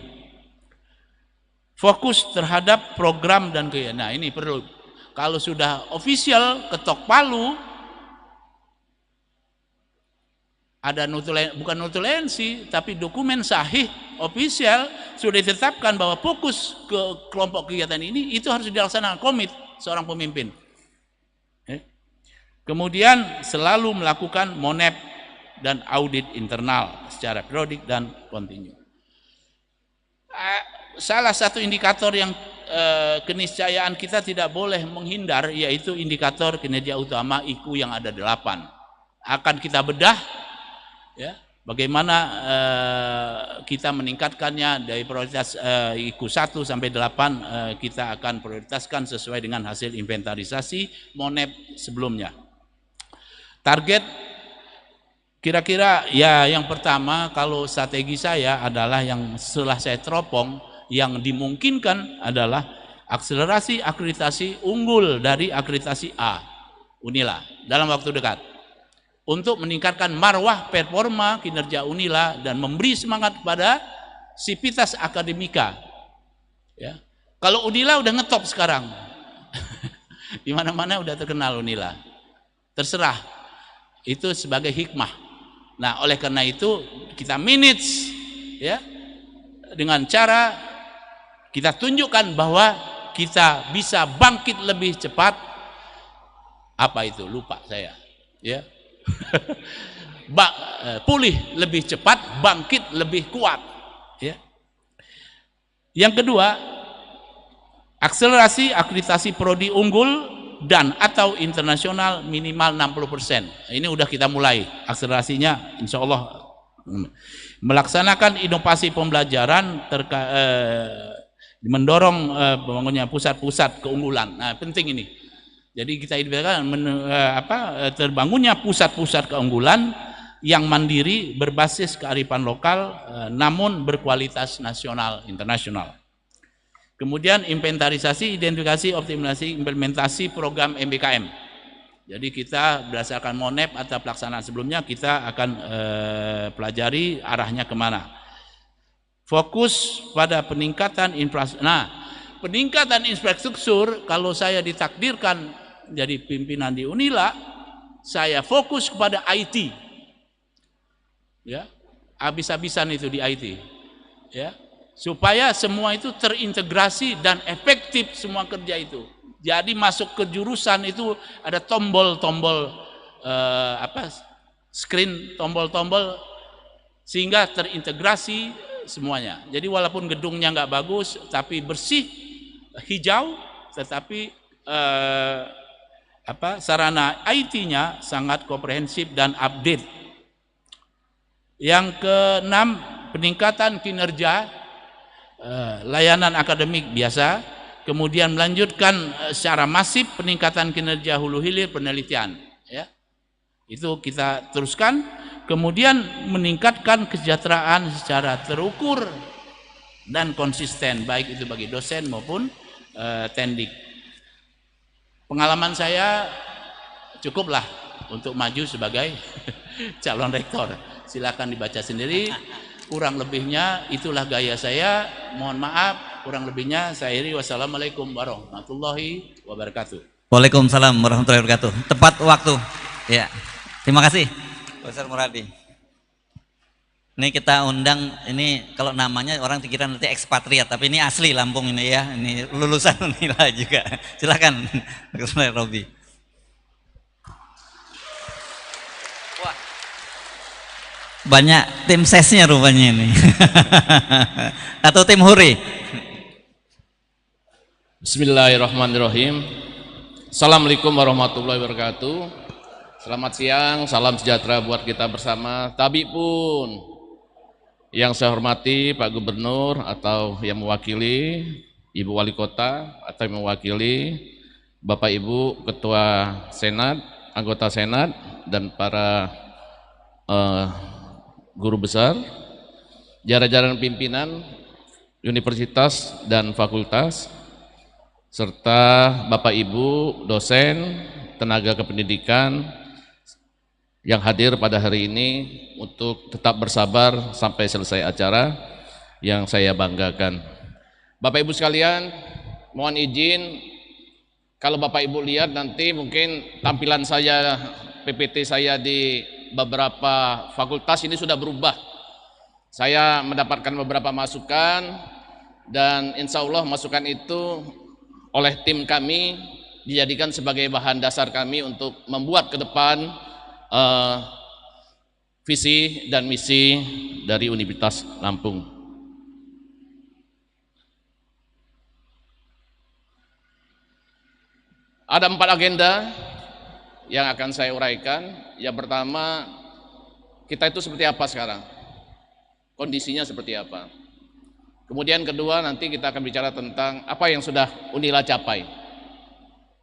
Fokus terhadap program dan kegiatan. Nah, ini perlu. Kalau sudah official ketok palu, ada bukan notulensi, tapi dokumen sahih official sudah ditetapkan bahwa fokus ke kelompok kegiatan ini itu harus dilaksanakan, komit seorang pemimpin. Kemudian selalu melakukan monep dan audit internal secara periodik dan kontinu. Salah satu indikator yang keniscayaan kita tidak boleh menghindar, yaitu indikator kinerja utama IQ yang ada 8. Akan kita bedah, ya, bagaimana kita meningkatkannya dari prioritas IQ 1 sampai 8, kita akan prioritaskan sesuai dengan hasil inventarisasi monep sebelumnya. Target kira-kira ya yang pertama, kalau strategi saya adalah yang setelah saya teropong, yang dimungkinkan adalah akselerasi akreditasi unggul dari akreditasi A UNILA dalam waktu dekat untuk meningkatkan marwah performa kinerja UNILA dan memberi semangat kepada sivitas akademika. Ya. Kalau UNILA udah ngetop sekarang, di mana-mana udah terkenal UNILA. Terserah, itu sebagai hikmah. Nah, oleh karena itu kita manage, ya, dengan cara kita tunjukkan bahwa kita bisa bangkit lebih cepat. Apa itu? Lupa saya. Ya. Pulih lebih cepat, bangkit lebih kuat. Ya. Yang kedua, akselerasi akreditasi prodi unggul dan atau internasional minimal 60%. Ini udah kita mulai akselerasinya, insya Allah. Melaksanakan inovasi pembelajaran mendorong pembangunnya pusat-pusat keunggulan. Nah, penting ini. Jadi kita identifikasikan terbangunnya pusat-pusat keunggulan yang mandiri, berbasis kearifan lokal, namun berkualitas nasional internasional. Kemudian inventarisasi, identifikasi, optimalisasi, implementasi program MBKM. Jadi kita berdasarkan monep atau pelaksanaan sebelumnya, kita akan pelajari arahnya kemana. Fokus pada peningkatan infrastruktur. Nah, peningkatan infrastruktur, kalau saya ditakdirkan jadi pimpinan di UNILA, saya fokus kepada IT. Ya, habis-habisan itu di IT. Ya, supaya semua itu terintegrasi dan efektif semua kerja itu. Jadi masuk ke jurusan itu ada tombol-tombol screen, tombol-tombol, sehingga terintegrasi semuanya. Jadi walaupun gedungnya nggak bagus, tapi bersih, hijau, tetapi sarana IT-nya sangat komprehensif dan update. Yang keenam, peningkatan kinerja layanan akademik biasa, kemudian melanjutkan secara masif peningkatan kinerja hulu hilir penelitian. Ya, itu kita teruskan. Kemudian meningkatkan kesejahteraan secara terukur dan konsisten, baik itu bagi dosen maupun tendik. Pengalaman saya cukuplah untuk maju sebagai calon rektor. Silakan dibaca sendiri. Kurang lebihnya itulah gaya saya. Mohon maaf, kurang lebihnya saya akhiri. Wassalamualaikum warahmatullahi wabarakatuh.
Waalaikumsalam warahmatullahi wabarakatuh. Tepat waktu. Ya, terima kasih. Profesor Muradi. Ini kita undang, ini kalau namanya orang pikiran nanti ekspatriat, tapi ini asli Lampung ini ya, ini lulusan UNILA juga. Silakan, Dr. Robi. Wah, banyak tim sesnya rupanya ini. Atau tim huri.
Bismillahirrahmanirrahim. Assalamualaikum warahmatullahi wabarakatuh. Selamat siang, salam sejahtera buat kita bersama. Tabi pun yang saya hormati Pak Gubernur atau yang mewakili Ibu Wali Kota atau yang mewakili Bapak Ibu Ketua Senat, anggota Senat, dan para guru besar, jajaran pimpinan universitas dan fakultas, serta Bapak Ibu dosen, tenaga kependidikan yang hadir pada hari ini untuk tetap bersabar sampai selesai acara yang saya banggakan. Bapak Ibu sekalian, mohon izin kalau Bapak Ibu lihat nanti mungkin tampilan saya, PPT saya di beberapa fakultas ini sudah berubah. Saya mendapatkan beberapa masukan dan insya Allah masukan itu oleh tim kami dijadikan sebagai bahan dasar kami untuk membuat ke depan visi dan misi dari Universitas Lampung. Ada 4 agenda yang akan saya uraikan. Yang pertama, kita itu seperti apa sekarang? Kondisinya seperti apa? Kemudian kedua, nanti kita akan bicara tentang apa yang sudah Unila capai.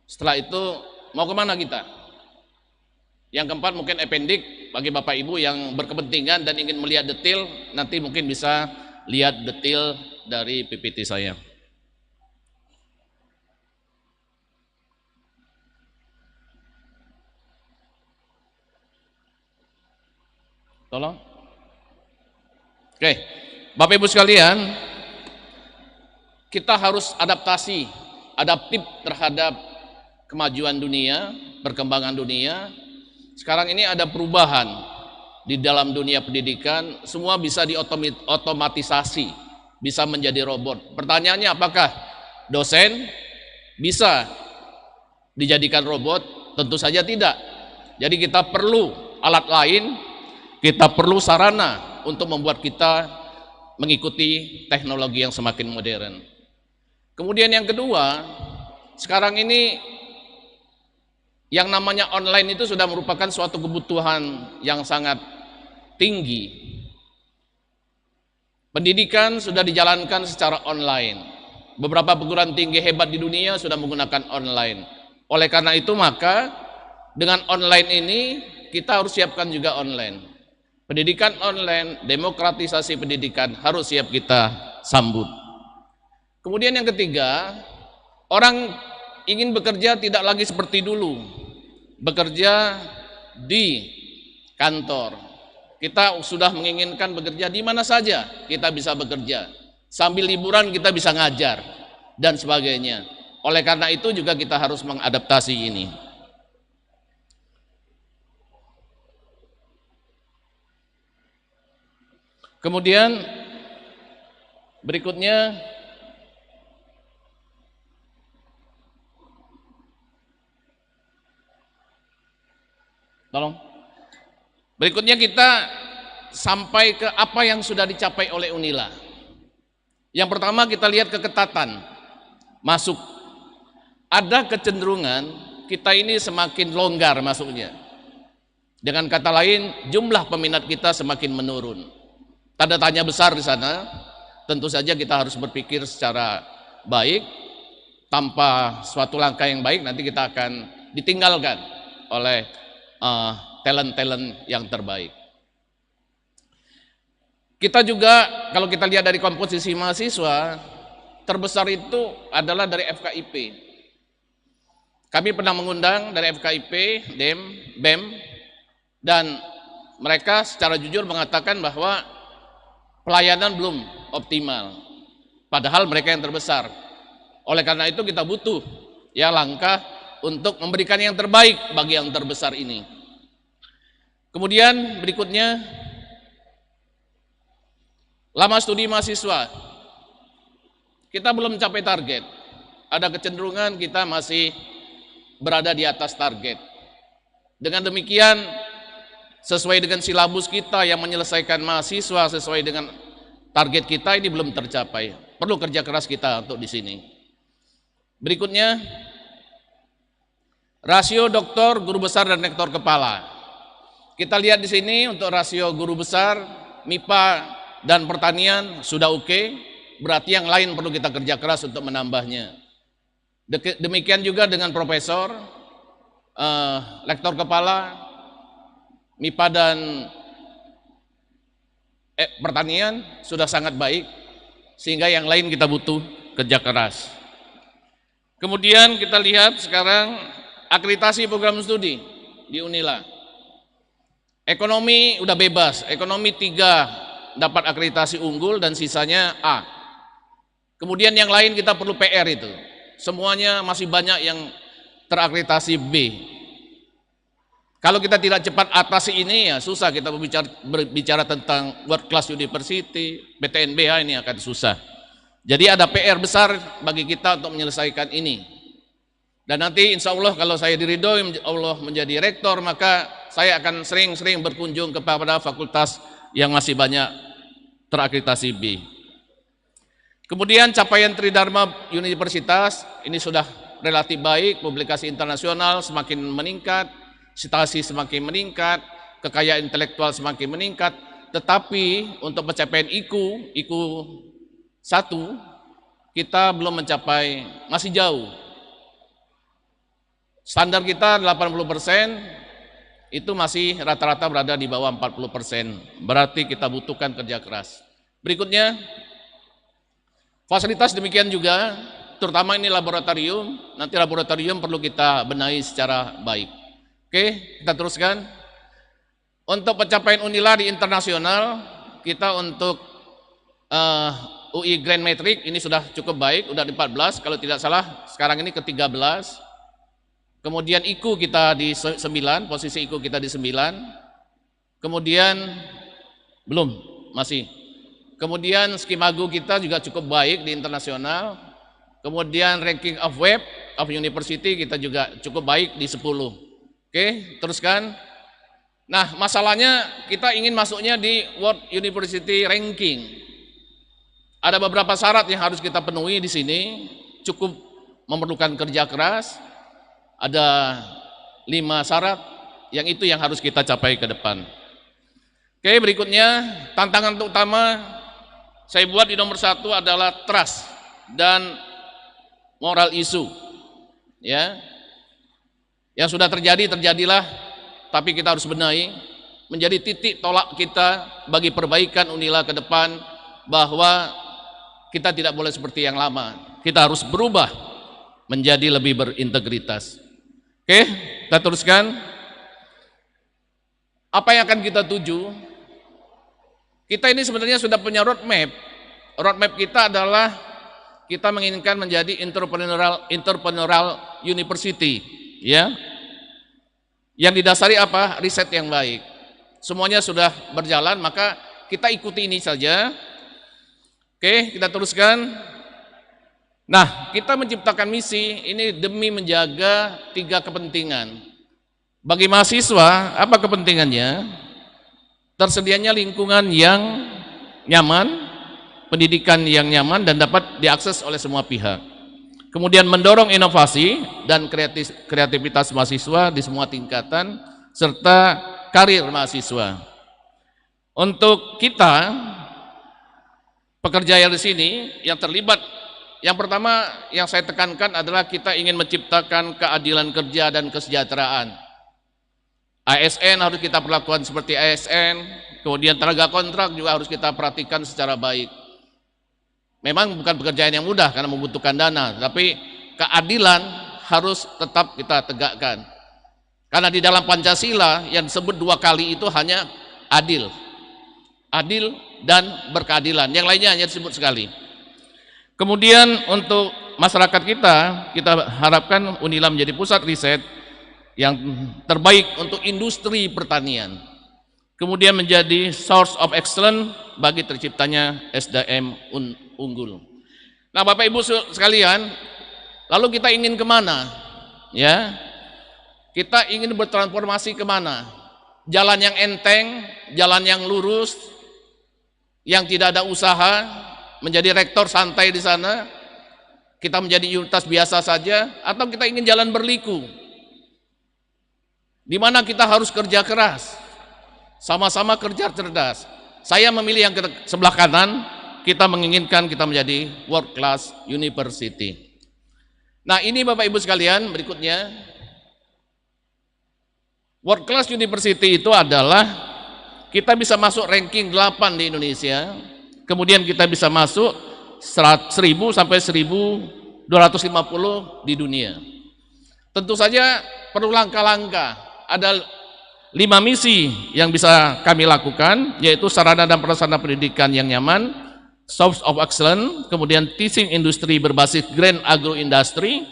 Setelah itu mau kemana kita? Yang keempat mungkin appendix bagi Bapak Ibu yang berkepentingan dan ingin melihat detail, nanti mungkin bisa lihat detail dari PPT saya. Tolong. Oke, Bapak Ibu sekalian, kita harus adaptif terhadap kemajuan dunia, perkembangan dunia. Sekarang ini ada perubahan di dalam dunia pendidikan, semua bisa diotomatisasi, bisa menjadi robot. Pertanyaannya, apakah dosen bisa dijadikan robot? Tentu saja tidak. Jadi kita perlu alat lain, kita perlu sarana untuk membuat kita mengikuti teknologi yang semakin modern. Kemudian yang kedua, sekarang ini yang namanya online itu sudah merupakan suatu kebutuhan yang sangat tinggi. Pendidikan sudah dijalankan secara online. Beberapa perguruan tinggi hebat di dunia sudah menggunakan online. Oleh karena itu maka dengan online ini kita harus siapkan juga online. Pendidikan online, demokratisasi pendidikan harus siap kita sambut. Kemudian yang ketiga, orang ingin bekerja tidak lagi seperti dulu, bekerja di kantor. Kita sudah menginginkan bekerja di mana saja kita bisa bekerja, sambil liburan kita bisa ngajar dan sebagainya. Oleh karena itu juga kita harus mengadaptasi ini. Kemudian berikutnya berikutnya kita sampai ke apa yang sudah dicapai oleh Unila. Yang pertama kita lihat keketatan masuk. Ada kecenderungan kita ini semakin longgar masuknya. Dengan kata lain, jumlah peminat kita semakin menurun. Tanda tanya besar di sana. Tentu saja kita harus berpikir secara baik. Tanpa suatu langkah yang baik nanti kita akan ditinggalkan oleh talent-talent yang terbaik. Kita juga kalau kita lihat dari komposisi mahasiswa, terbesar itu adalah dari FKIP. Kami pernah mengundang dari FKIP, DEM, BEM, dan mereka secara jujur mengatakan bahwa pelayanan belum optimal, padahal mereka yang terbesar. Oleh karena itu kita butuh ya langkah untuk memberikan yang terbaik bagi yang terbesar ini. Kemudian berikutnya, lama studi mahasiswa. Kita belum mencapai target. Ada kecenderungan kita masih berada di atas target. Dengan demikian, sesuai dengan silabus kita yang menyelesaikan mahasiswa sesuai dengan target kita ini belum tercapai. Perlu kerja keras kita untuk di sini. Berikutnya, rasio doktor, guru besar, dan rektor kepala. Kita lihat di sini untuk rasio guru besar, MIPA, dan pertanian sudah oke, berarti yang lain perlu kita kerja keras untuk menambahnya. Demikian juga dengan profesor, rektor kepala, MIPA dan pertanian sudah sangat baik, sehingga yang lain kita butuh kerja keras. Kemudian kita lihat sekarang akreditasi program studi di Unila. Ekonomi udah bebas, ekonomi 3 dapat akreditasi unggul dan sisanya A. Kemudian yang lain kita perlu PR itu. Semuanya masih banyak yang terakreditasi B. Kalau kita tidak cepat atasi ini ya susah kita berbicara tentang World Class University, PTNBH ini akan susah. Jadi ada PR besar bagi kita untuk menyelesaikan ini. Dan nanti insya Allah kalau saya diridhoi Allah menjadi rektor, maka saya akan sering-sering berkunjung kepada fakultas yang masih banyak terakreditasi B. Kemudian capaian Tridharma Universitas ini sudah relatif baik, publikasi internasional semakin meningkat, citasi semakin meningkat, kekayaan intelektual semakin meningkat, tetapi untuk pencapaian IQ 1 kita belum mencapai, masih jauh. Standar kita 80%, itu masih rata-rata berada di bawah 40%. Berarti kita butuhkan kerja keras. Berikutnya, fasilitas demikian juga, terutama ini laboratorium. Nanti laboratorium perlu kita benahi secara baik. Oke, kita teruskan. Untuk pencapaian Unila di internasional, kita untuk UI Grand Metric ini sudah cukup baik, udah di 14, kalau tidak salah sekarang ini ke-13. Kemudian IQ kita di 9, posisi IQ kita di 9. Kemudian belum, masih. Kemudian Skimago kita juga cukup baik di internasional. Kemudian ranking of web of university kita juga cukup baik di 10. Oke, teruskan. Nah, masalahnya kita ingin masuknya di World University Ranking. Ada beberapa syarat yang harus kita penuhi di sini, cukup memerlukan kerja keras. Ada 5 syarat yang itu yang harus kita capai ke depan. Oke, berikutnya tantangan utama saya buat di nomor 1 adalah trust dan moral issue. Ya, yang sudah terjadi terjadilah, tapi kita harus benahi menjadi titik tolak kita bagi perbaikan Unila ke depan, bahwa kita tidak boleh seperti yang lama. Kita harus berubah menjadi lebih berintegritas. Oke, kita teruskan. Apa yang akan kita tuju? Kita ini sebenarnya sudah punya roadmap. Roadmap kita adalah kita menginginkan menjadi entrepreneurial university, ya. Yang didasari apa? Riset yang baik. Semuanya sudah berjalan, maka kita ikuti ini saja. Oke, kita teruskan. Nah, kita menciptakan misi ini demi menjaga 3 kepentingan. Bagi mahasiswa, apa kepentingannya? Tersedianya lingkungan yang nyaman, pendidikan yang nyaman dan dapat diakses oleh semua pihak. Kemudian mendorong inovasi dan kreativitas mahasiswa di semua tingkatan, serta karir mahasiswa. Untuk kita, pekerja yang di sini yang terlibat, yang pertama yang saya tekankan adalah kita ingin menciptakan keadilan kerja dan kesejahteraan. ASN harus kita perlakukan seperti ASN, kemudian tenaga kontrak juga harus kita perhatikan secara baik. Memang bukan pekerjaan yang mudah karena membutuhkan dana, tapi keadilan harus tetap kita tegakkan. Karena di dalam Pancasila yang disebut 2 kali itu hanya adil. Adil dan berkeadilan, yang lainnya hanya disebut sekali. Kemudian untuk masyarakat kita harapkan Unila menjadi pusat riset yang terbaik untuk industri pertanian. Kemudian menjadi source of excellence bagi terciptanya SDM unggul. Nah, Bapak Ibu sekalian, lalu kita ingin kemana? Ya, kita ingin bertransformasi kemana? Jalan yang enteng, jalan yang lurus, yang tidak ada usaha, menjadi rektor santai di sana, Kita menjadi universitas biasa saja atau kita ingin jalan berliku? Di mana kita harus kerja keras, sama-sama kerja cerdas. Saya memilih yang sebelah kanan, kita menginginkan kita menjadi world class university. Nah, ini Bapak Ibu sekalian, berikutnya. World class university itu adalah kita bisa masuk ranking 8 di Indonesia, kemudian kita bisa masuk 1000 sampai 1250 di dunia. Tentu saja perlu langkah-langkah. Ada 5 misi yang bisa kami lakukan, yaitu sarana dan prasarana pendidikan yang nyaman, source of excellence, kemudian teaching industry berbasis green agro industry,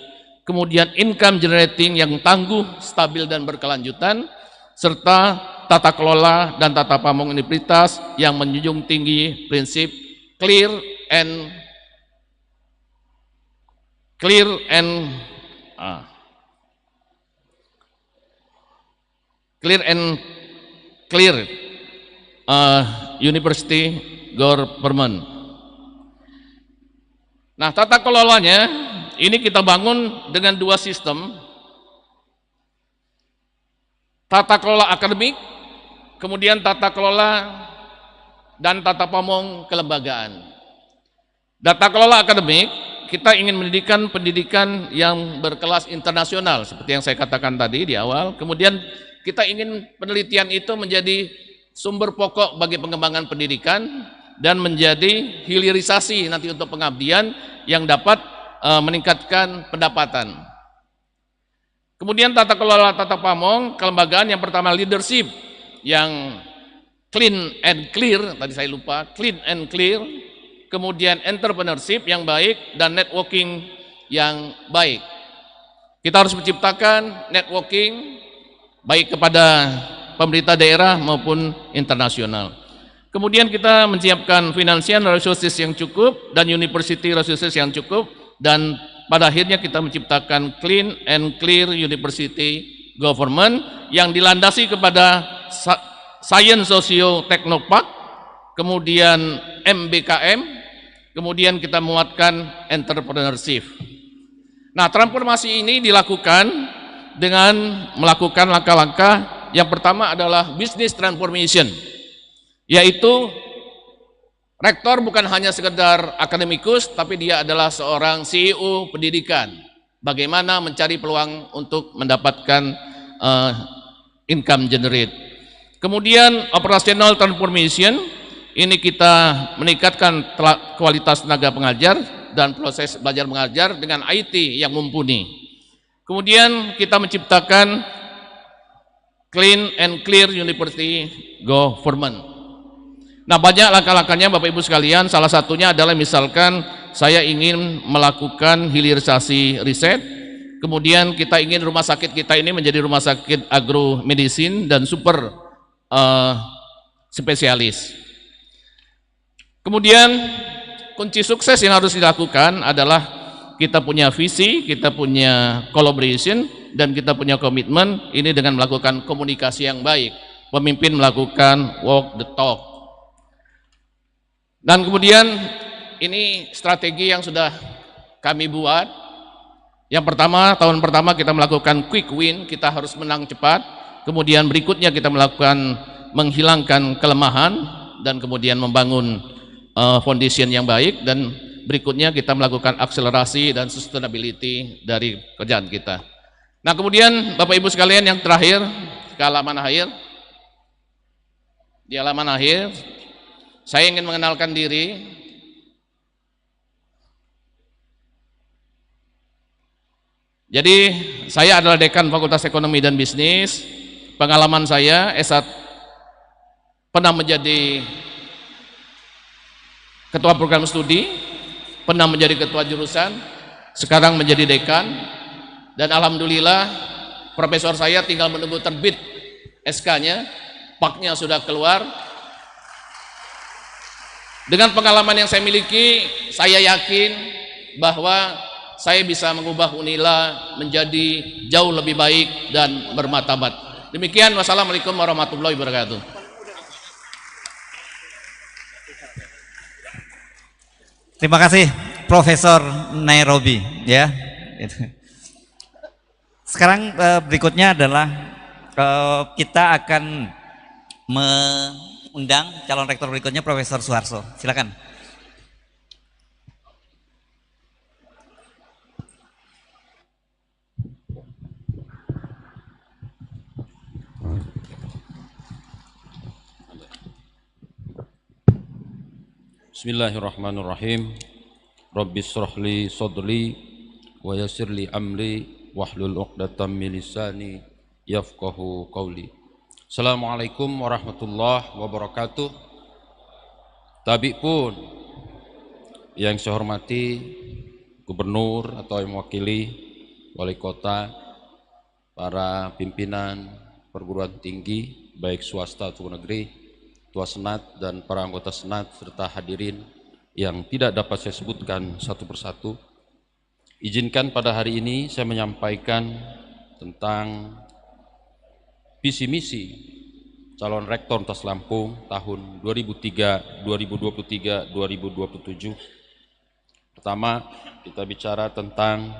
kemudian income generating yang tangguh, stabil dan berkelanjutan, serta tata kelola dan tata pamong universitas yang menjunjung tinggi prinsip clear and university government. Nah, tata kelolanya ini kita bangun dengan 2 sistem. Tata kelola akademik, kemudian tata kelola dan tata pamong kelembagaan. Tata kelola akademik, kita ingin mendirikan pendidikan yang berkelas internasional seperti yang saya katakan tadi di awal. Kemudian kita ingin penelitian itu menjadi sumber pokok bagi pengembangan pendidikan dan menjadi hilirisasi nanti untuk pengabdian yang dapat meningkatkan pendapatan. Kemudian tata kelola tata pamong kelembagaan, yang pertama leadership yang clean and clear, tadi saya lupa, clean and clear, kemudian entrepreneurship yang baik dan networking yang baik. Kita harus menciptakan networking baik kepada pemerintah daerah maupun internasional. Kemudian kita menyiapkan financial resources yang cukup dan university resources yang cukup, dan pada akhirnya kita menciptakan clean and clear university government yang dilandasi kepada science socio teknopark, kemudian MBKM, kemudian kita muatkan entrepreneurship. Nah, transformasi ini dilakukan dengan melakukan langkah-langkah. Yang pertama adalah business transformation, yaitu rektor bukan hanya sekedar akademikus, tapi dia adalah seorang CEO pendidikan. Bagaimana mencari peluang untuk mendapatkan income generate. Kemudian operational transformation, ini kita meningkatkan kualitas tenaga pengajar dan proses belajar mengajar dengan IT yang mumpuni. Kemudian kita menciptakan clean and clear university government. Nah, banyak langkah-langkahnya Bapak Ibu sekalian. Salah satunya adalah misalkan saya ingin melakukan hilirisasi riset, kemudian kita ingin rumah sakit kita ini menjadi rumah sakit agromedicine dan super spesialis. Kemudian kunci sukses yang harus dilakukan adalah kita punya visi, kita punya collaboration, dan kita punya komitmen ini dengan melakukan komunikasi yang baik. Pemimpin melakukan walk the talk. Dan kemudian ini strategi yang sudah kami buat. Yang pertama, tahun pertama kita melakukan quick win, kita harus menang cepat. Kemudian berikutnya kita melakukan menghilangkan kelemahan dan kemudian membangun foundation yang baik, dan berikutnya kita melakukan akselerasi dan sustainability dari kerjaan kita. Nah, kemudian Bapak Ibu sekalian, yang terakhir ke halaman akhir. Di halaman akhir saya ingin mengenalkan diri. Jadi saya adalah dekan Fakultas Ekonomi dan Bisnis. Pengalaman saya S1 pernah menjadi ketua program studi, pernah menjadi ketua jurusan, sekarang menjadi dekan, dan alhamdulillah profesor saya tinggal menunggu terbit SK-nya, PAK-nya sudah keluar. Dengan pengalaman yang saya miliki, saya yakin bahwa saya bisa mengubah Unila menjadi jauh lebih baik dan bermartabat. Demikian, wassalamualaikum warahmatullahi wabarakatuh.
Terima kasih
Profesor Nairobi, ya. Sekarang berikutnya adalah kita akan mengundang calon rektor berikutnya, Profesor Suharso. Silakan.
Bismillahirrahmanirrahim. Rabbis shrahli sadri wa yassirli amri wahlul 'uqdatam min lisani yafqahu qawli. Assalamualaikum warahmatullahi wabarakatuh. Tabi pun yang saya hormati gubernur atau yang mewakili wali kota, para pimpinan perguruan tinggi baik swasta atau negeri, Ketua Senat dan para anggota Senat serta hadirin yang tidak dapat saya sebutkan satu persatu. Izinkan pada hari ini saya menyampaikan tentang visi misi calon rektor Universitas Lampung tahun 2023-2027. Pertama, kita bicara tentang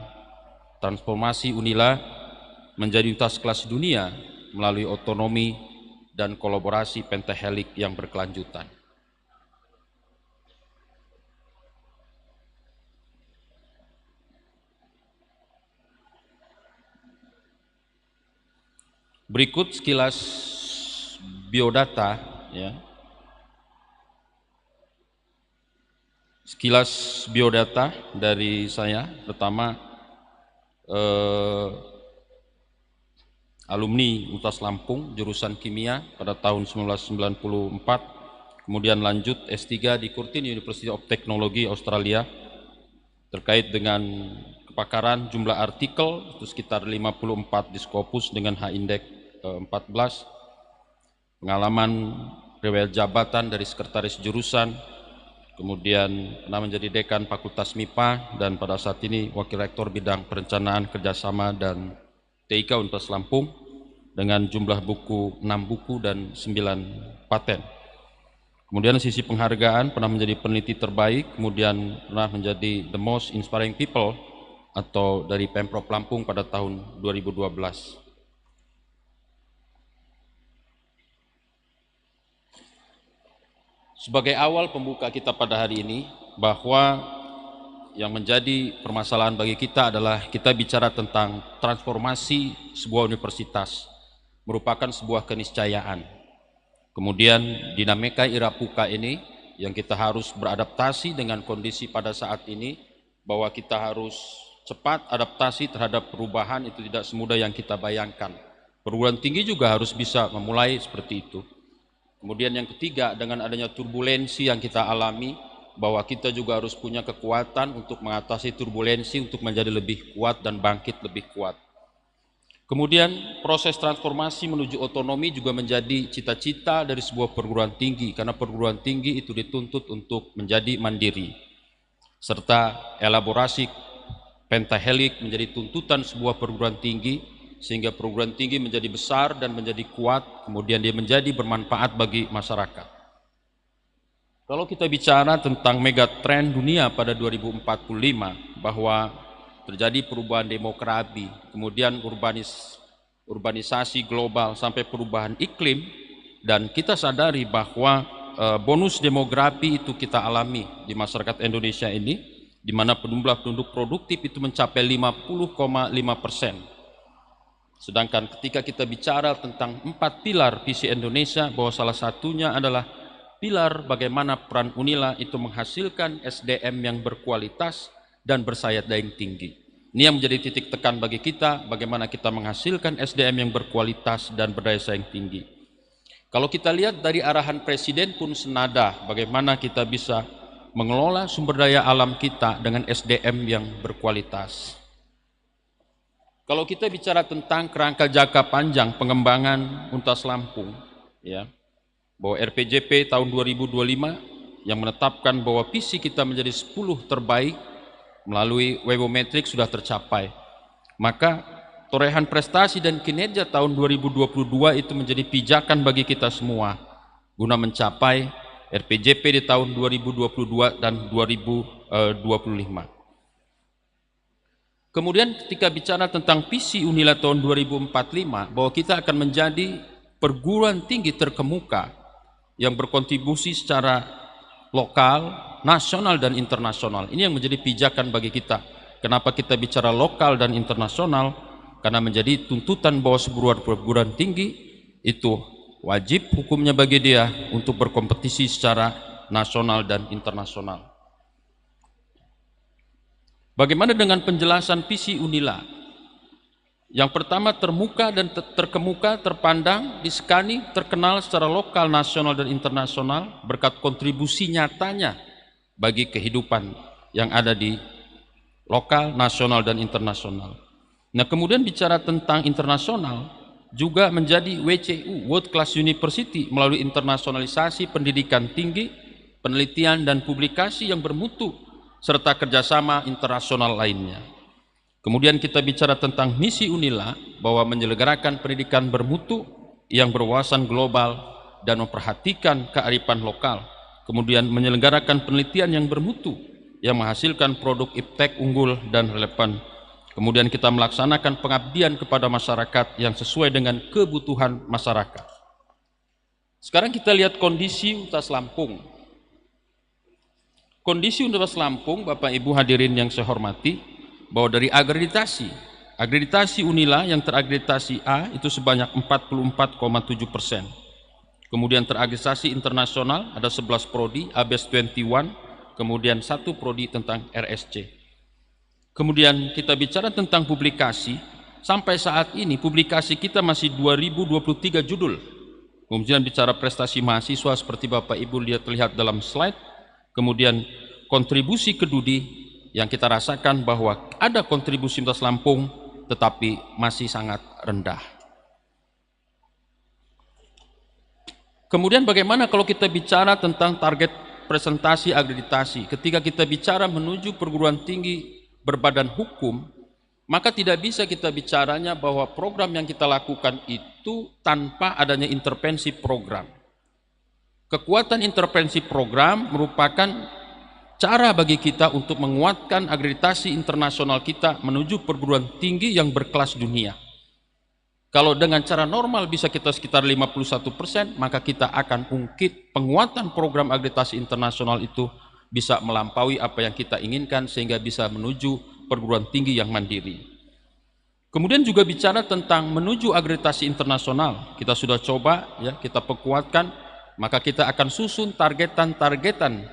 transformasi Unila menjadi universitas kelas dunia melalui otonomi dan kolaborasi pentahelik yang berkelanjutan. Berikut sekilas biodata, ya. Sekilas biodata dari saya. Pertama, alumni Universitas Lampung jurusan kimia pada tahun 1994, kemudian lanjut S3 di Curtin University of Technology Australia terkait dengan kepakaran jumlah artikel itu sekitar 54 di Scopus dengan H-index 14, pengalaman riwayat jabatan dari sekretaris jurusan, kemudian pernah menjadi dekan Fakultas MIPA dan pada saat ini wakil rektor bidang perencanaan kerjasama dan TIK Universitas Lampung dengan jumlah buku 6 buku dan 9 paten. Kemudian sisi penghargaan pernah menjadi peneliti terbaik, kemudian pernah menjadi the most inspiring people atau dari Pemprov Lampung pada tahun 2012. Sebagai awal pembuka kita pada hari ini, bahwa yang menjadi permasalahan bagi kita adalah kita bicara tentang transformasi sebuah universitas, merupakan sebuah keniscayaan. Kemudian dinamika irapuka ini yang kita harus beradaptasi dengan kondisi pada saat ini, bahwa kita harus cepat adaptasi terhadap perubahan, itu tidak semudah yang kita bayangkan. Perguruan tinggi juga harus bisa memulai seperti itu. Kemudian yang ketiga, dengan adanya turbulensi yang kita alami, bahwa kita juga harus punya kekuatan untuk mengatasi turbulensi, untuk menjadi lebih kuat dan bangkit lebih kuat. Kemudian proses transformasi menuju otonomi juga menjadi cita-cita dari sebuah perguruan tinggi, karena perguruan tinggi itu dituntut untuk menjadi mandiri. Serta elaborasi pentahelik menjadi tuntutan sebuah perguruan tinggi, sehingga perguruan tinggi menjadi besar dan menjadi kuat, kemudian dia menjadi bermanfaat bagi masyarakat. Kalau kita bicara tentang megatrend dunia pada 2045, bahwa terjadi perubahan demografi, kemudian urbanisasi global sampai perubahan iklim, dan kita sadari bahwa bonus demografi itu kita alami di masyarakat Indonesia ini, di mana jumlah penduduk produktif itu mencapai 50,5%. Sedangkan ketika kita bicara tentang 4 pilar visi Indonesia, bahwa salah satunya adalah pilar bagaimana peran Unila itu menghasilkan SDM yang berkualitas dan bersaya daya tinggi. Ini yang menjadi titik tekan bagi kita, bagaimana kita menghasilkan SDM yang berkualitas dan berdaya saing tinggi. Kalau kita lihat dari arahan Presiden pun senada, bagaimana kita bisa mengelola sumber daya alam kita dengan SDM yang berkualitas. Kalau kita bicara tentang kerangka jangka panjang pengembangan Universitas Lampung, ya, bahwa RPJP tahun 2025 yang menetapkan bahwa visi kita menjadi 10 terbaik melalui Webometric sudah tercapai. Maka torehan prestasi dan kinerja tahun 2022 itu menjadi pijakan bagi kita semua guna mencapai
RPJP di tahun 2022 dan 2025. Kemudian ketika bicara tentang visi UNILA tahun 2045, bahwa kita akan menjadi perguruan tinggi terkemuka yang berkontribusi secara lokal, nasional, dan internasional. Ini yang menjadi pijakan bagi kita. Kenapa kita bicara lokal dan internasional? Karena menjadi tuntutan bahwa sebuah perguruan tinggi itu wajib hukumnya bagi dia untuk berkompetisi secara nasional dan internasional. Bagaimana dengan penjelasan visi UNILA? Yang pertama, termuka dan terkemuka, terpandang, disekani, terkenal secara lokal, nasional, dan internasional berkat kontribusi nyatanya bagi kehidupan yang ada di lokal, nasional, dan internasional. Nah, kemudian bicara tentang internasional, juga menjadi WCU, World Class University, melalui internasionalisasi pendidikan tinggi, penelitian, dan publikasi yang bermutu, serta kerjasama internasional lainnya. Kemudian kita bicara tentang misi UNILA, bahwa menyelenggarakan pendidikan bermutu yang berwawasan global dan memperhatikan kearifan lokal. Kemudian menyelenggarakan penelitian yang bermutu yang menghasilkan produk iptek unggul dan relevan. Kemudian kita melaksanakan pengabdian kepada masyarakat yang sesuai dengan kebutuhan masyarakat. Sekarang kita lihat kondisi Universitas Lampung. Kondisi Universitas Lampung, Bapak Ibu hadirin yang saya hormati, bahwa dari akreditasi UNILA yang terakreditasi A itu sebanyak 44,7%. Kemudian terakreditasi internasional ada 11 prodi, ABS 21, kemudian 1 prodi tentang RSC. Kemudian kita bicara tentang publikasi, sampai saat ini publikasi kita masih 2023 judul. Kemudian bicara prestasi mahasiswa seperti Bapak Ibu lihat dalam slide. Kemudian kontribusi ke Dudi yang kita rasakan bahwa ada kontribusi Universitas Lampung tetapi masih sangat rendah. Kemudian bagaimana kalau kita bicara tentang target presentasi akreditasi? Ketika kita bicara menuju perguruan tinggi berbadan hukum, maka tidak bisa kita bicaranya bahwa program yang kita lakukan itu tanpa adanya intervensi program. Kekuatan intervensi program merupakan cara bagi kita untuk menguatkan akreditasi internasional kita menuju perguruan tinggi yang berkelas dunia. Kalau dengan cara normal bisa kita sekitar 51%, maka kita akan ungkit penguatan program akreditasi internasional itu bisa melampaui apa yang kita inginkan sehingga bisa menuju perguruan tinggi yang mandiri. Kemudian juga bicara tentang menuju akreditasi internasional, kita sudah coba ya, kita perkuatkan, maka kita akan susun targetan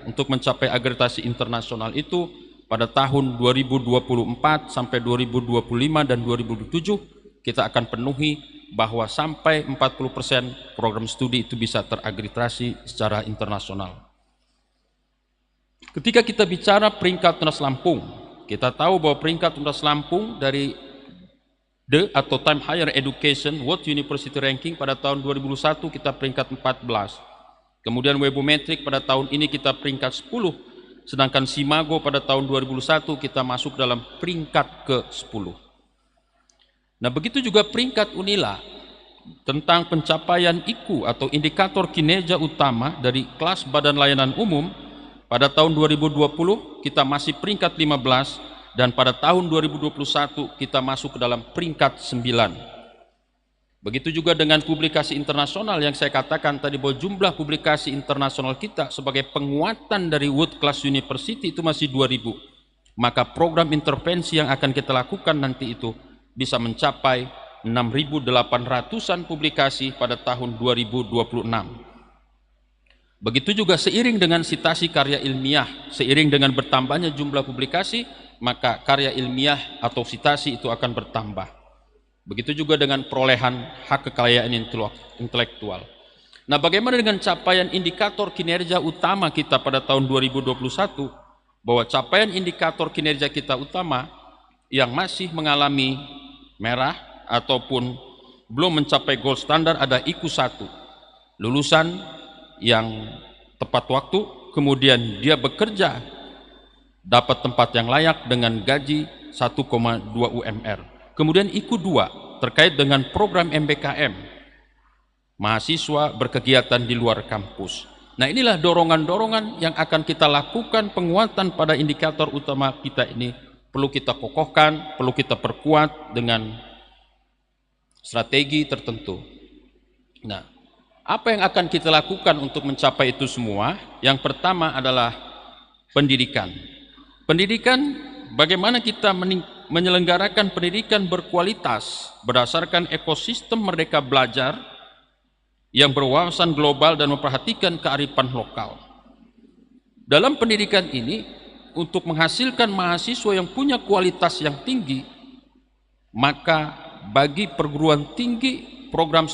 untuk mencapai akreditasi internasional itu pada tahun 2024 sampai 2025 dan 2027 kita akan penuhi bahwa sampai 40% program studi itu bisa terakreditasi secara internasional. Ketika kita bicara peringkat Universitas Lampung, kita tahu bahwa peringkat Universitas Lampung dari DE atau Time Higher Education World University Ranking pada tahun 2001 kita peringkat 14. Kemudian Webometric pada tahun ini kita peringkat 10, sedangkan Simago pada tahun 2001 kita masuk dalam peringkat ke-10. Nah, begitu juga peringkat UNILA tentang pencapaian IKU atau indikator kinerja utama dari kelas Badan Layanan Umum pada tahun 2020 kita masih peringkat 15 dan pada tahun 2021 kita masuk ke dalam peringkat 9. Begitu juga dengan publikasi internasional yang saya katakan tadi bahwa jumlah publikasi internasional kita sebagai penguatan dari World Class University itu masih 2000. Maka program intervensi yang akan kita lakukan nanti itu bisa mencapai 6.800-an publikasi pada tahun 2026. Begitu juga seiring dengan citasi karya ilmiah, seiring dengan bertambahnya jumlah publikasi, maka karya ilmiah atau citasi itu akan bertambah. Begitu juga dengan perolehan hak kekayaan intelektual. Nah, bagaimana dengan capaian indikator kinerja utama kita pada tahun 2021? Bahwa capaian indikator kinerja kita utama yang masih mengalami merah ataupun belum mencapai gold standar ada IKU 1. Lulusan yang tepat waktu, kemudian dia bekerja dapat tempat yang layak dengan gaji 1,2 UMR. Kemudian IKU 2 terkait dengan program MBKM, mahasiswa berkegiatan di luar kampus. Nah, inilah dorongan-dorongan yang akan kita lakukan. Penguatan pada indikator utama kita ini perlu kita kokohkan, perlu kita perkuat dengan strategi tertentu. Nah, apa yang akan kita lakukan untuk mencapai itu semua? Yang pertama adalah pendidikan. Pendidikan, bagaimana kita menyelenggarakan pendidikan berkualitas berdasarkan ekosistem Merdeka Belajar yang berwawasan global dan memperhatikan kearifan lokal. Dalam pendidikan ini, untuk menghasilkan mahasiswa yang punya kualitas yang tinggi, maka bagi perguruan tinggi, program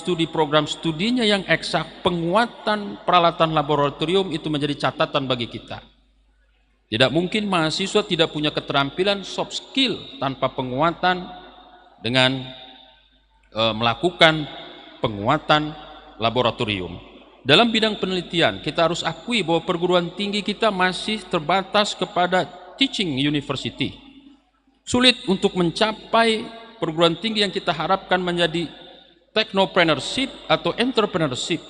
studinya yang eksak, penguatan peralatan laboratorium itu menjadi catatan bagi kita. Tidak mungkin mahasiswa tidak punya keterampilan soft skill tanpa penguatan dengan melakukan penguatan laboratorium. Dalam bidang penelitian, kita harus akui bahwa perguruan tinggi kita masih terbatas kepada teaching university. Sulit untuk mencapai perguruan tinggi yang kita harapkan menjadi technopreneurship atau entrepreneurship.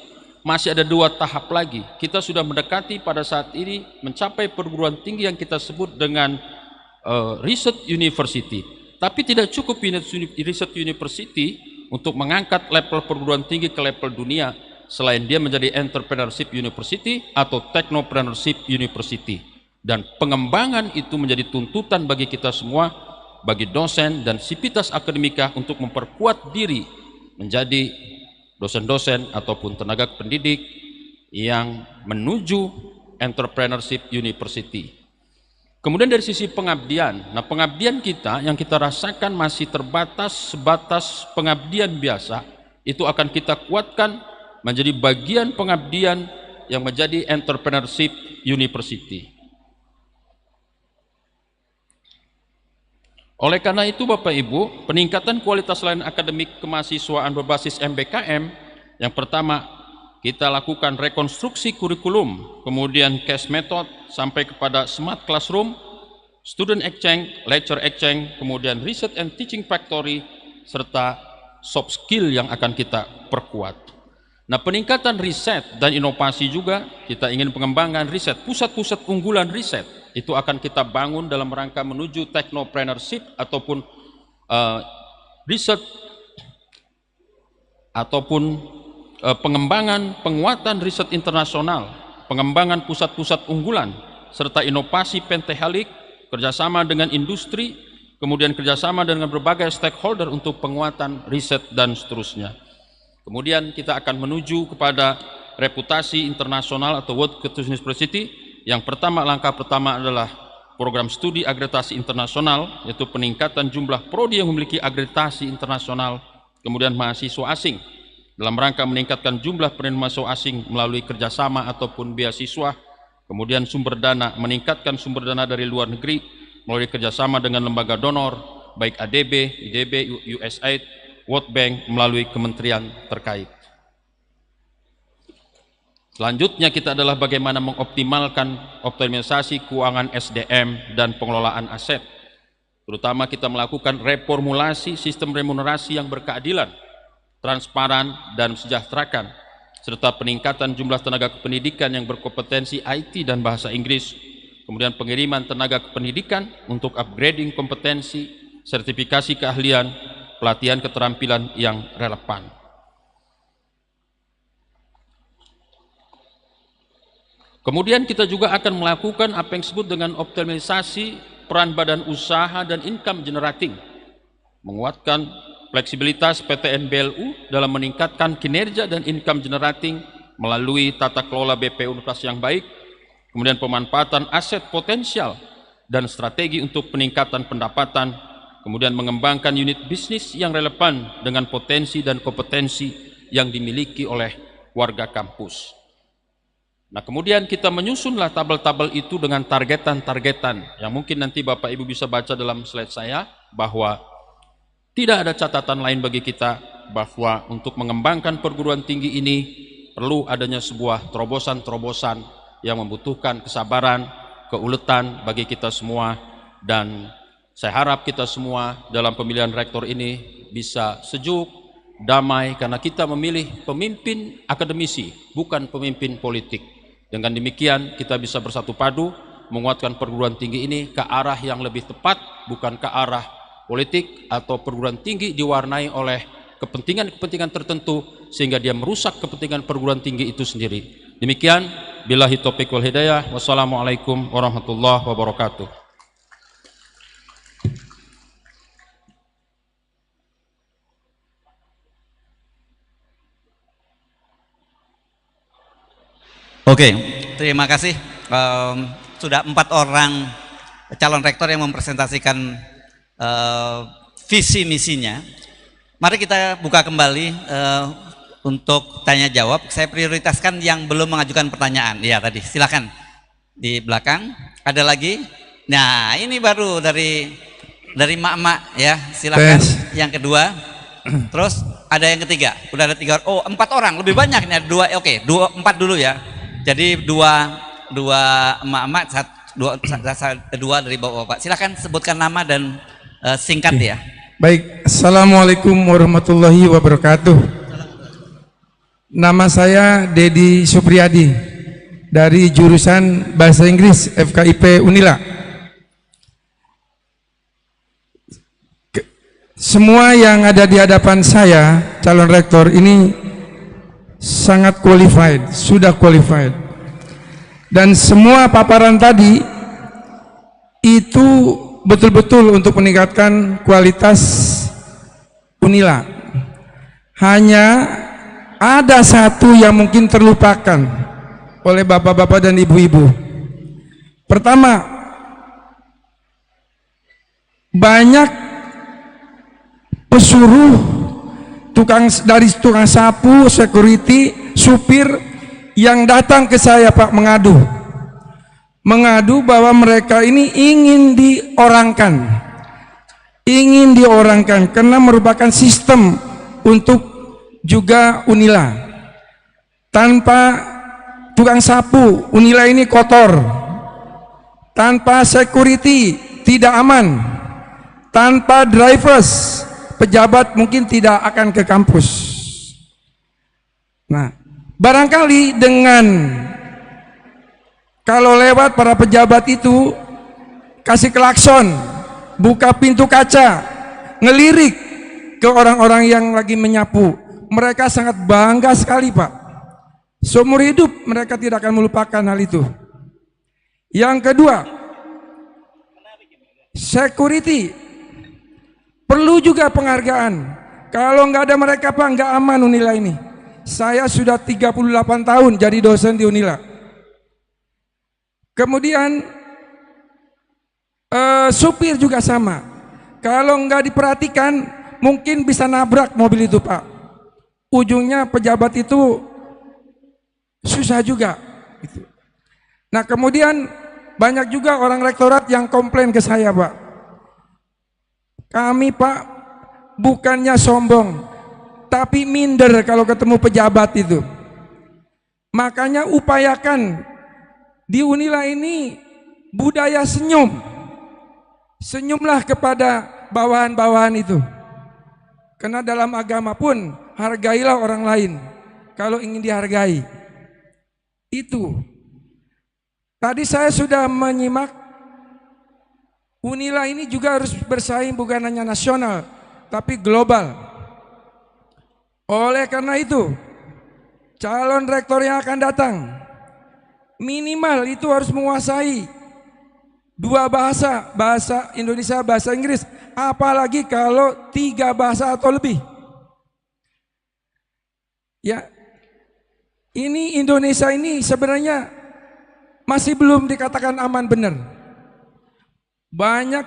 Masih ada 2 tahap lagi. Kita sudah mendekati pada saat ini mencapai perguruan tinggi yang kita sebut dengan research university. Tapi tidak cukup research university untuk mengangkat level perguruan tinggi ke level dunia, selain dia menjadi entrepreneurship university atau technopreneurship university. Dan pengembangan itu menjadi tuntutan bagi kita semua, bagi dosen dan sivitas akademika untuk memperkuat diri menjadi dosen-dosen ataupun tenaga pendidik yang menuju entrepreneurship university. Kemudian dari sisi pengabdian, nah pengabdian kita yang kita rasakan masih terbatas sebatas pengabdian biasa, itu akan kita kuatkan menjadi bagian pengabdian yang menjadi entrepreneurship university. Oleh karena itu Bapak Ibu, peningkatan kualitas layanan akademik kemahasiswaan berbasis MBKM, yang pertama kita lakukan rekonstruksi kurikulum, kemudian case method sampai kepada smart classroom, student exchange, lecture exchange, kemudian research and teaching factory, serta soft skill yang akan kita perkuat. Nah, peningkatan riset dan inovasi juga, kita ingin pengembangan riset, pusat-pusat unggulan riset, itu akan kita bangun dalam rangka menuju technopreneurship ataupun riset ataupun pengembangan, penguatan riset internasional, pengembangan pusat-pusat unggulan, serta inovasi pentahalik, kerjasama dengan industri, kemudian kerjasama dengan berbagai stakeholder untuk penguatan riset dan seterusnya. Kemudian kita akan menuju kepada reputasi internasional atau World University. Yang pertama, langkah pertama adalah program studi akreditasi internasional, yaitu peningkatan jumlah prodi yang memiliki akreditasi internasional, kemudian mahasiswa asing, dalam rangka meningkatkan jumlah penerima mahasiswa asing melalui kerjasama ataupun beasiswa, kemudian sumber dana, meningkatkan sumber dana dari luar negeri melalui kerjasama dengan lembaga donor, baik ADB, IDB, USAID, World Bank, melalui kementerian terkait. Selanjutnya kita adalah bagaimana mengoptimalkan optimalisasi keuangan SDM dan pengelolaan aset. Terutama kita melakukan reformulasi sistem remunerasi yang berkeadilan, transparan, dan mensejahterakan, serta peningkatan jumlah tenaga kependidikan yang berkompetensi IT dan bahasa Inggris, kemudian pengiriman tenaga kependidikan untuk upgrading kompetensi, sertifikasi keahlian, pelatihan keterampilan yang relevan. Kemudian kita juga akan melakukan apa yang disebut dengan optimalisasi peran badan usaha dan income generating, menguatkan fleksibilitas PTN BLU dalam meningkatkan kinerja dan income generating melalui tata kelola BPU Universitas yang baik, kemudian pemanfaatan aset potensial dan strategi untuk peningkatan pendapatan, kemudian mengembangkan unit bisnis yang relevan dengan potensi dan kompetensi yang dimiliki oleh warga kampus. Nah, kemudian kita menyusunlah tabel-tabel itu dengan targetan-targetan yang mungkin nanti Bapak Ibu bisa baca dalam slide saya, bahwa tidak ada catatan lain bagi kita bahwa untuk mengembangkan perguruan tinggi ini perlu adanya sebuah terobosan-terobosan yang membutuhkan kesabaran, keuletan bagi kita semua, dan saya harap kita semua dalam pemilihan rektor ini bisa sejuk, damai, karena kita memilih pemimpin akademisi, bukan pemimpin politik. Dengan demikian kita bisa bersatu padu menguatkan perguruan tinggi ini ke arah yang lebih tepat, bukan ke arah politik atau perguruan tinggi diwarnai oleh kepentingan-kepentingan tertentu sehingga dia merusak kepentingan perguruan tinggi itu sendiri. Demikian, billahi taufiq wal hidayah. Wassalamualaikum warahmatullahi wabarakatuh.
Oke, terima kasih. Sudah 4 orang calon rektor yang mempresentasikan visi misinya. Mari kita buka kembali untuk tanya jawab. Saya prioritaskan yang belum mengajukan pertanyaan. Ya tadi, silakan di belakang. Ada lagi? Nah, ini baru dari mak-mak ya. Silakan. Yang kedua. Terus ada yang ketiga. Udah ada 3. Oh, 4 orang. Lebih banyak ini ada 2. Oke, 4 dulu ya. Jadi dua emak-emak, dua dari bapak-bapak. Silakan sebutkan nama dan singkat ya.
Baik, Assalamualaikum warahmatullahi wabarakatuh. Nama saya Dedi Supriyadi dari jurusan Bahasa Inggris FKIP Unila. Semua yang ada di hadapan saya, calon rektor ini sangat qualified, sudah qualified. Dan semua paparan tadi itu betul-betul untuk meningkatkan kualitas Unila. Hanya ada satu yang mungkin terlupakan oleh bapak-bapak dan ibu-ibu. Pertama, banyak pesuruh dari tukang sapu, security, supir yang datang ke saya Pak mengadu bahwa mereka ini ingin diorangkan karena merupakan sistem untuk juga Unila. Tanpa tukang sapu, Unila ini kotor. Tanpa security, tidak aman. Tanpa drivers, pejabat mungkin tidak akan ke kampus. Nah, barangkali dengan kalau lewat para pejabat itu kasih klakson, buka pintu kaca, ngelirik ke orang-orang yang lagi menyapu, mereka sangat bangga sekali Pak. Seumur hidup mereka tidak akan melupakan hal itu. Yang kedua, security perlu juga penghargaan. Kalau nggak ada mereka Pak, nggak aman Unila ini. Saya sudah 38 tahun jadi dosen di Unila. Kemudian supir juga sama. Kalau nggak diperhatikan, mungkin bisa nabrak mobil itu Pak. Ujungnya pejabat itu susah juga. Nah kemudian banyak juga orang rektorat yang komplain ke saya Pak. Kami Pak bukannya sombong, tapi minder kalau ketemu pejabat itu. Makanya upayakan di Unila ini budaya senyum. Senyumlah kepada bawahan-bawahan itu. Karena dalam agama pun hargailah orang lain kalau ingin dihargai. Itu. Tadi saya sudah menyimak Unila ini juga harus bersaing bukan hanya nasional, tapi global. Oleh karena itu, calon rektor yang akan datang, minimal itu harus menguasai 2 bahasa, bahasa Indonesia, bahasa Inggris, apalagi kalau 3 bahasa atau lebih. Ya, ini Indonesia ini sebenarnya masih belum dikatakan aman benar. Banyak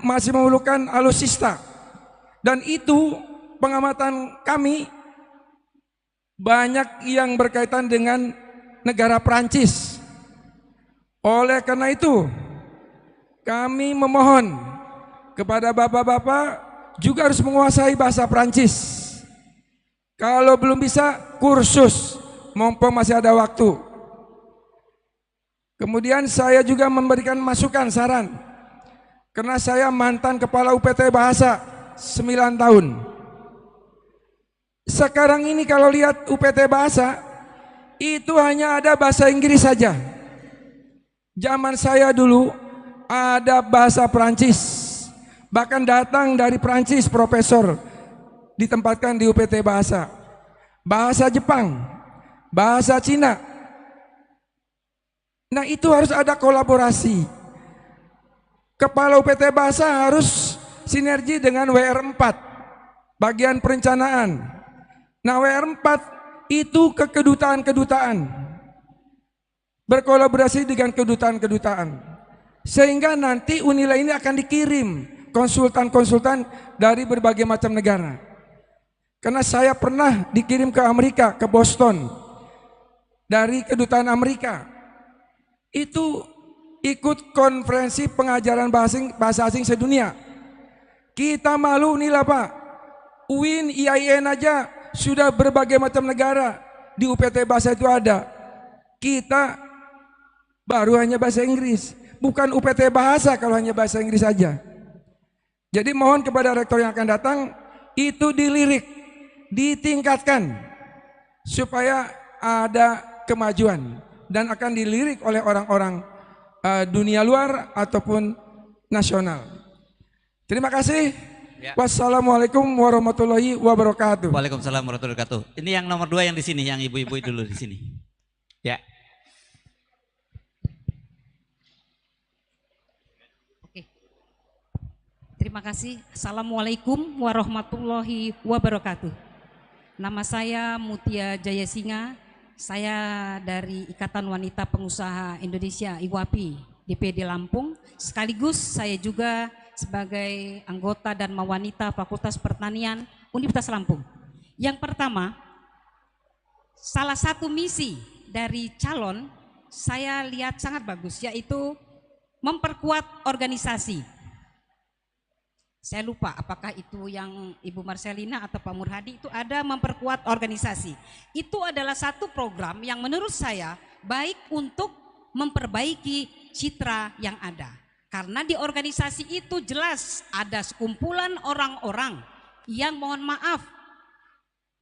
masih memerlukan alutsista, dan itu pengamatan kami banyak yang berkaitan dengan negara Prancis. Oleh karena itu kami memohon kepada bapak-bapak juga harus menguasai bahasa Prancis. Kalau belum bisa, kursus mumpung masih ada waktu. Kemudian saya juga memberikan masukan, saran. Karena saya mantan kepala UPT Bahasa 9 tahun. Sekarang ini kalau lihat UPT Bahasa, itu hanya ada bahasa Inggris saja. Zaman saya dulu ada bahasa Perancis, bahkan datang dari Perancis profesor ditempatkan di UPT Bahasa. Bahasa Jepang, bahasa Cina. Nah itu harus ada kolaborasi. Kepala UPT Bahasa harus sinergi dengan WR4, bagian perencanaan. Nah WR4 itu ke kedutaan-kedutaan, berkolaborasi dengan kedutaan-kedutaan, sehingga nanti Unila ini akan dikirim konsultan-konsultan dari berbagai macam negara. Karena saya pernah dikirim ke Amerika, ke Boston, dari kedutaan Amerika. Itu ikut konferensi pengajaran bahasa asing sedunia. Kita malu nih lah Pak, UIN, IAIN aja sudah berbagai macam negara di UPT Bahasa itu ada. Kita baru hanya bahasa Inggris, bukan UPT Bahasa kalau hanya bahasa Inggris saja. Jadi mohon kepada rektor yang akan datang, itu dilirik, ditingkatkan supaya ada kemajuan dan akan dilirik oleh orang-orang dunia luar ataupun nasional. Terima kasih.
Ya.
Wassalamualaikum warahmatullahi wabarakatuh.
Waalaikumsalam warahmatullahi wabarakatuh. Ini yang nomor 2 yang di sini, yang ibu-ibu dulu di sini. Ya.
Terima kasih. Assalamualaikum warahmatullahi wabarakatuh. Nama saya Mutia Jayasinga. Saya dari Ikatan Wanita Pengusaha Indonesia IWAPI DPD Lampung. Sekaligus saya juga sebagai anggota Dharma Wanita Fakultas Pertanian Universitas Lampung. Yang pertama, salah satu misi dari calon saya lihat sangat bagus, yaitu memperkuat organisasi. Saya lupa apakah itu yang Ibu Marcelina atau Pak Murhadi, itu ada memperkuat organisasi. Itu adalah satu program yang menurut saya baik untuk memperbaiki citra yang ada. Karena di organisasi itu jelas ada sekumpulan orang-orang yang mohon maaf,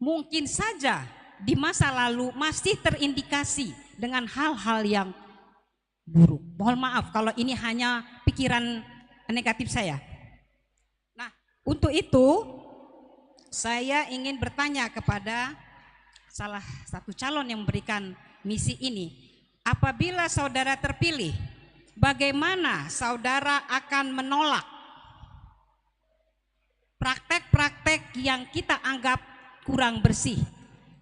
mungkin saja di masa lalu masih terindikasi dengan hal-hal yang buruk. Mohon maaf kalau ini hanya pikiran negatif saya. Untuk itu, saya ingin bertanya kepada salah satu calon yang memberikan misi ini. Apabila saudara terpilih, bagaimana saudara akan menolak praktek-praktek yang kita anggap kurang bersih?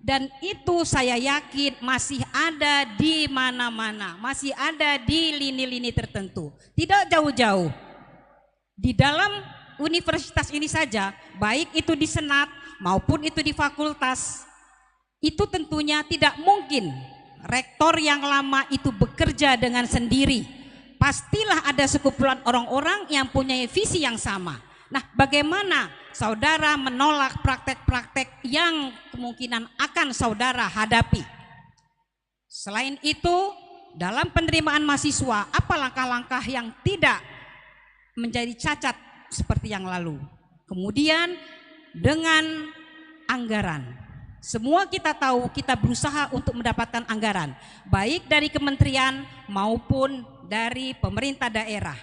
Dan itu saya yakin masih ada di mana-mana, masih ada di lini-lini tertentu. Tidak jauh-jauh. Di dalam universitas ini saja, baik itu di senat maupun itu di fakultas, itu tentunya tidak mungkin rektor yang lama itu bekerja dengan sendiri. Pastilah ada sekumpulan orang-orang yang punya visi yang sama. Nah, bagaimana saudara menolak praktek-praktek yang kemungkinan akan saudara hadapi? Selain itu, dalam penerimaan mahasiswa, apa langkah-langkah yang tidak menjadi cacat seperti yang lalu? Kemudian dengan anggaran, semua kita tahu kita berusaha untuk mendapatkan anggaran, baik dari kementerian maupun dari pemerintah daerah.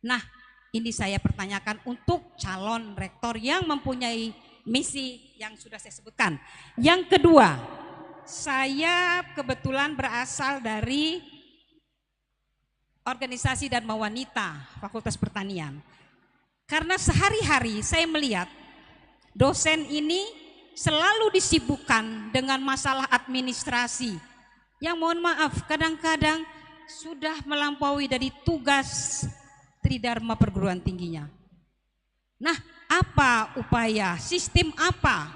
Nah, ini saya pertanyakan untuk calon rektor yang mempunyai misi yang sudah saya sebutkan. Yang kedua, saya kebetulan berasal dari organisasi Dharma Wanita Fakultas Pertanian. Karena sehari-hari saya melihat dosen ini selalu disibukkan dengan masalah administrasi yang mohon maaf kadang-kadang sudah melampaui dari tugas Tridharma perguruan tingginya. Nah, apa upaya, sistem apa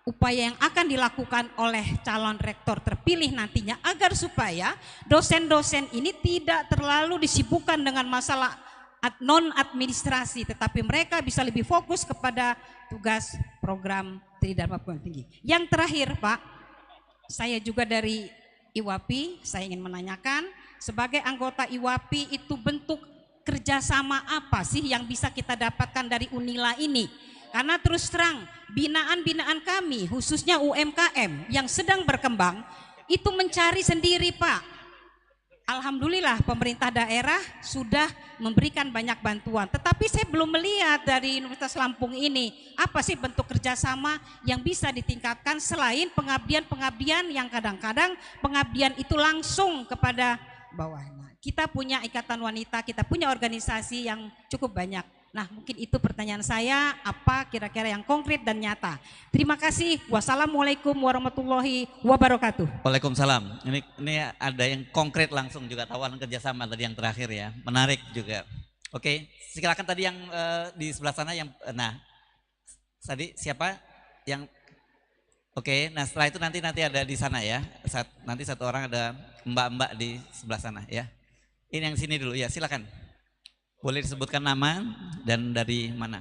upaya yang akan dilakukan oleh calon rektor terpilih nantinya agar supaya dosen-dosen ini tidak terlalu disibukkan dengan masalah non-administrasi, tetapi mereka bisa lebih fokus kepada tugas program Tridharma perguruan tinggi. Yang terakhir Pak, saya juga dari IWAPI, saya ingin menanyakan sebagai anggota IWAPI itu bentuk kerjasama apa sih yang bisa kita dapatkan dari Unila ini? Karena terus terang binaan-binaan kami khususnya UMKM yang sedang berkembang itu mencari sendiri, Pak. Alhamdulillah pemerintah daerah sudah memberikan banyak bantuan, tetapi saya belum melihat dari Universitas Lampung ini apa sih bentuk kerjasama yang bisa ditingkatkan selain pengabdian-pengabdian yang kadang-kadang pengabdian itu langsung kepada bawahnya. Kita punya ikatan wanita, kita punya organisasi yang cukup banyak. Nah, mungkin itu pertanyaan saya, apa kira-kira yang konkret dan nyata. Terima kasih. Wassalamualaikum warahmatullahi wabarakatuh.
Waalaikumsalam. Ini ada yang konkret langsung juga, tawaran kerjasama tadi yang terakhir ya, menarik juga. Oke, silakan tadi yang di sebelah sana yang, nah tadi siapa yang, oke, nah setelah itu nanti ada di sana ya, nanti satu orang ada mbak-mbak di sebelah sana ya. Ini yang sini dulu ya, silakan. Boleh disebutkan nama dan dari mana?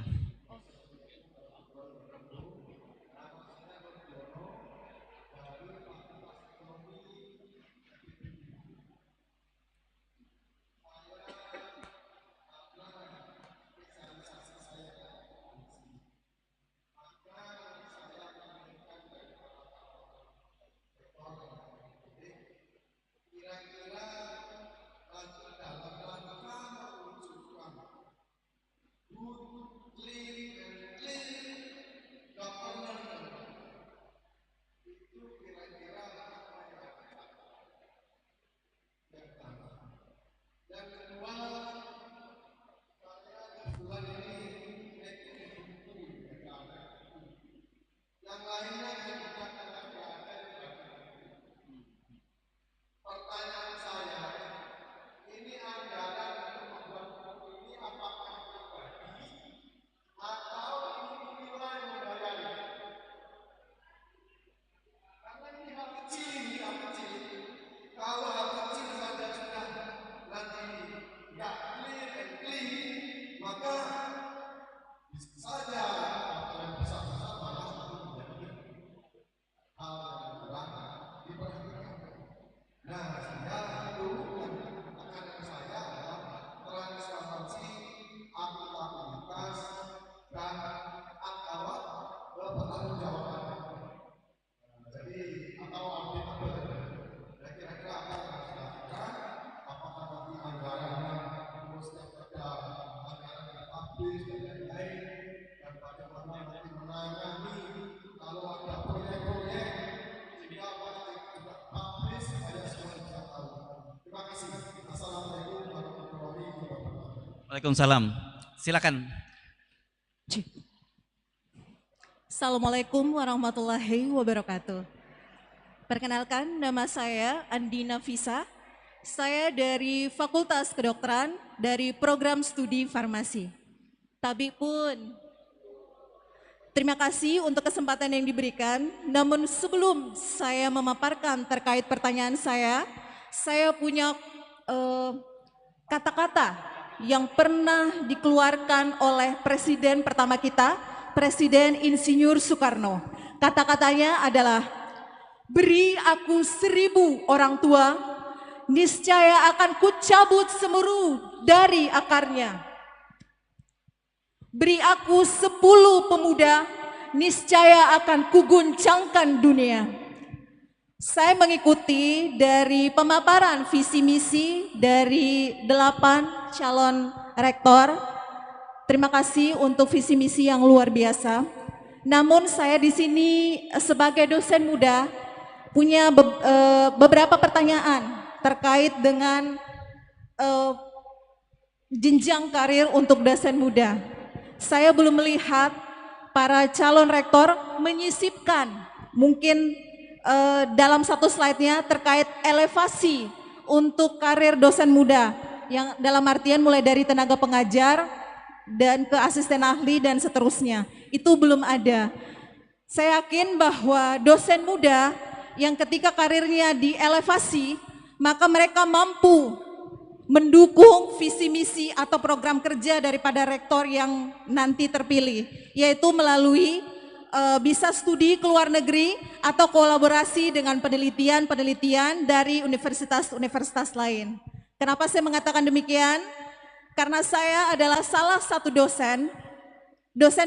Waalaikumsalam. Silakan.
Assalamualaikum warahmatullahi wabarakatuh. Perkenalkan, nama saya Andina Visa. Saya dari Fakultas Kedokteran dari Program Studi Farmasi. Tabib pun. Terima kasih untuk kesempatan yang diberikan. Namun sebelum saya memaparkan terkait pertanyaan saya punya kata-kata yang pernah dikeluarkan oleh Presiden pertama kita, Presiden Insinyur Soekarno. Kata-katanya adalah, beri aku 1000 orang tua, niscaya akan kucabut semeru dari akarnya. Beri aku 10 pemuda, niscaya akan kuguncangkan dunia. Saya mengikuti dari pemaparan visi misi dari 8 calon rektor. Terima kasih untuk visi misi yang luar biasa. Namun saya di sini sebagai dosen muda punya beberapa pertanyaan terkait dengan jenjang karir untuk dosen muda. Saya belum melihat para calon rektor menyisipkan mungkin dalam satu slide-nya terkait elevasi untuk karir dosen muda yang dalam artian mulai dari tenaga pengajar dan ke asisten ahli dan seterusnya. Itu belum ada. Saya yakin bahwa dosen muda yang ketika karirnya dielevasi, maka mereka mampu mendukung visi misi atau program kerja daripada rektor yang nanti terpilih, yaitu melalui bisa studi ke luar negeri atau kolaborasi dengan penelitian-penelitian dari universitas-universitas lain. Kenapa saya mengatakan demikian? Karena saya adalah salah satu dosen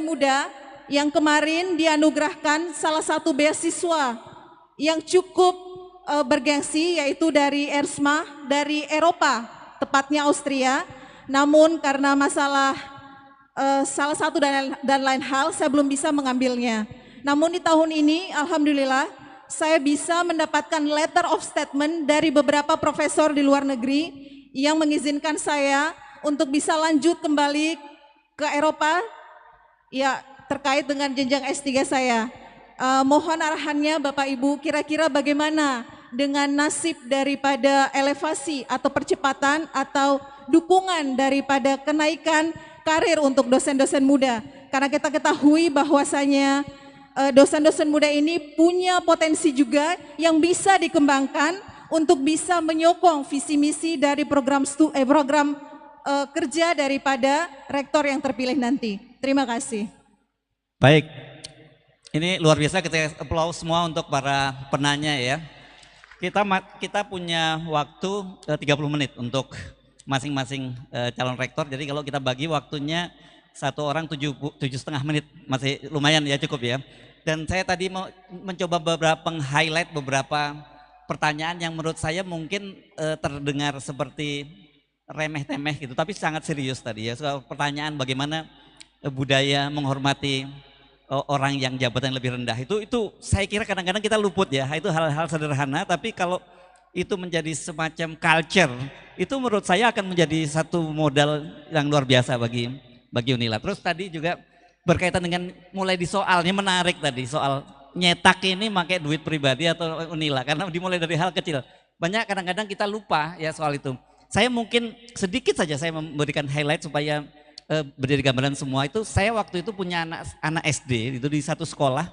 muda yang kemarin dianugerahkan salah satu beasiswa yang cukup bergengsi, yaitu dari ERSMA dari Eropa, tepatnya Austria. Namun karena masalah salah satu dan lain hal, saya belum bisa mengambilnya. Namun di tahun ini, alhamdulillah, saya bisa mendapatkan letter of statement dari beberapa profesor di luar negeri yang mengizinkan saya untuk bisa lanjut kembali ke Eropa, ya terkait dengan jenjang S3 saya. Mohon arahannya Bapak Ibu, kira-kira bagaimana dengan nasib daripada elevasi atau percepatan atau dukungan daripada kenaikan karir untuk dosen-dosen muda. Karena kita ketahui bahwasanya dosen-dosen muda ini punya potensi juga yang bisa dikembangkan untuk bisa menyokong visi misi dari program kerja daripada rektor yang terpilih nanti. Terima kasih.
Baik, ini luar biasa, kita aplaus semua untuk para penanya ya. Kita punya waktu 30 menit untuk masing-masing calon rektor. Jadi kalau kita bagi waktunya satu orang 7,5 menit, masih lumayan ya, cukup ya. Dan saya tadi mau mencoba highlight beberapa pertanyaan yang menurut saya mungkin terdengar seperti remeh-temeh gitu, tapi sangat serius tadi ya. Soal pertanyaan bagaimana budaya menghormati orang yang jabatan lebih rendah, itu saya kira kadang-kadang kita luput ya. Itu hal-hal sederhana, tapi kalau itu menjadi semacam culture, itu menurut saya akan menjadi satu modal yang luar biasa bagi Unila. Terus tadi juga berkaitan dengan mulai di soalnya menarik tadi, soal nyetak ini pakai duit pribadi atau Unila, karena dimulai dari hal kecil. Banyak kadang-kadang kita lupa ya soal itu. Saya mungkin sedikit saja saya memberikan highlight supaya berdiri gambaran semua. Itu saya waktu itu punya anak SD itu di satu sekolah,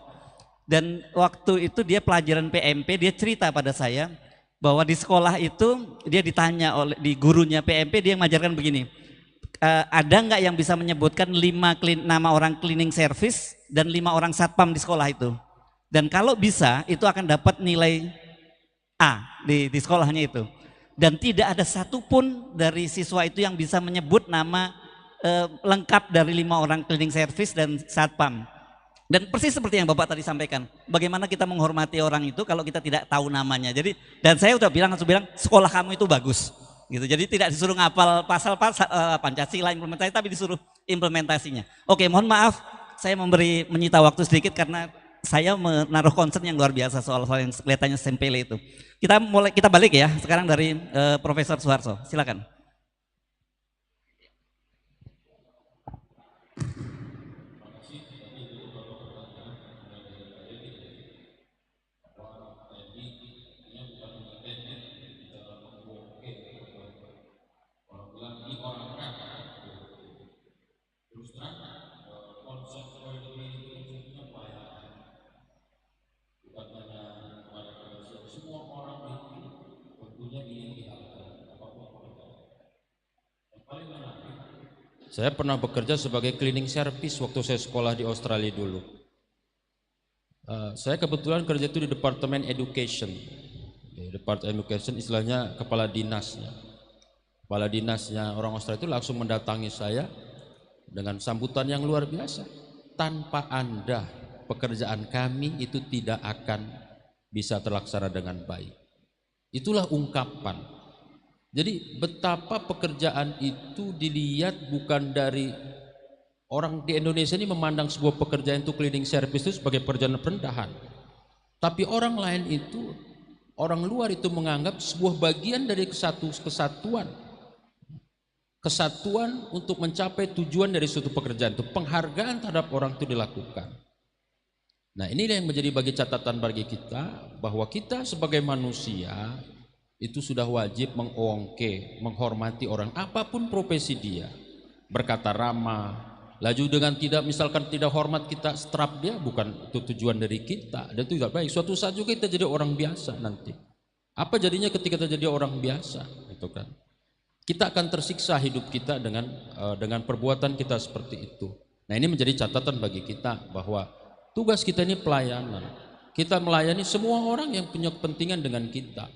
dan waktu itu dia pelajaran PMP, dia cerita pada saya bahwa di sekolah itu dia ditanya oleh di gurunya PMP, dia mengajarkan begini, ada nggak yang bisa menyebutkan 5 nama orang cleaning service dan 5 orang satpam di sekolah itu, dan kalau bisa itu akan dapat nilai A di sekolahnya itu. Dan tidak ada satupun dari siswa itu yang bisa menyebut nama lengkap dari 5 orang cleaning service dan satpam. Dan persis seperti yang Bapak tadi sampaikan, bagaimana kita menghormati orang itu kalau kita tidak tahu namanya. Jadi, dan saya udah langsung bilang sekolah kamu itu bagus gitu. Jadi tidak disuruh ngapal pasal-pasal Pancasila implementasi, tapi disuruh implementasinya. Oke, mohon maaf saya menyita waktu sedikit karena saya menaruh concern yang luar biasa soal yang kelihatannya sempele itu. Kita balik ya sekarang dari Profesor Suharso, silakan.
Saya pernah bekerja sebagai cleaning service waktu saya sekolah di Australia dulu. Saya kebetulan kerja itu di Departemen Education. Departemen Education istilahnya kepala dinasnya. Kepala dinasnya orang Australia itu langsung mendatangi saya dengan sambutan yang luar biasa. Tanpa Anda, pekerjaan kami itu tidak akan bisa terlaksana dengan baik. Itulah ungkapan. Jadi betapa pekerjaan itu dilihat bukan dari orang di Indonesia ini memandang sebuah pekerjaan itu cleaning service itu sebagai pekerjaan rendahan. Tapi orang lain itu, orang luar itu menganggap sebuah bagian dari kesatuan. Kesatuan untuk mencapai tujuan dari suatu pekerjaan itu, penghargaan terhadap orang itu dilakukan. Nah, ini yang menjadi bagi catatan bagi kita bahwa kita sebagai manusia itu sudah wajib menghormati orang apapun profesi dia, berkata ramah, laju dengan misalkan tidak hormat kita strap dia, bukan itu tujuan dari kita, dan itu tidak baik. Suatu saat juga kita jadi orang biasa nanti. Apa jadinya ketika kita jadi orang biasa, gitu kan? Kita akan tersiksa hidup kita dengan perbuatan kita seperti itu. Nah, ini menjadi catatan bagi kita bahwa tugas kita ini pelayanan. Kita melayani semua orang yang punya kepentingan dengan kita.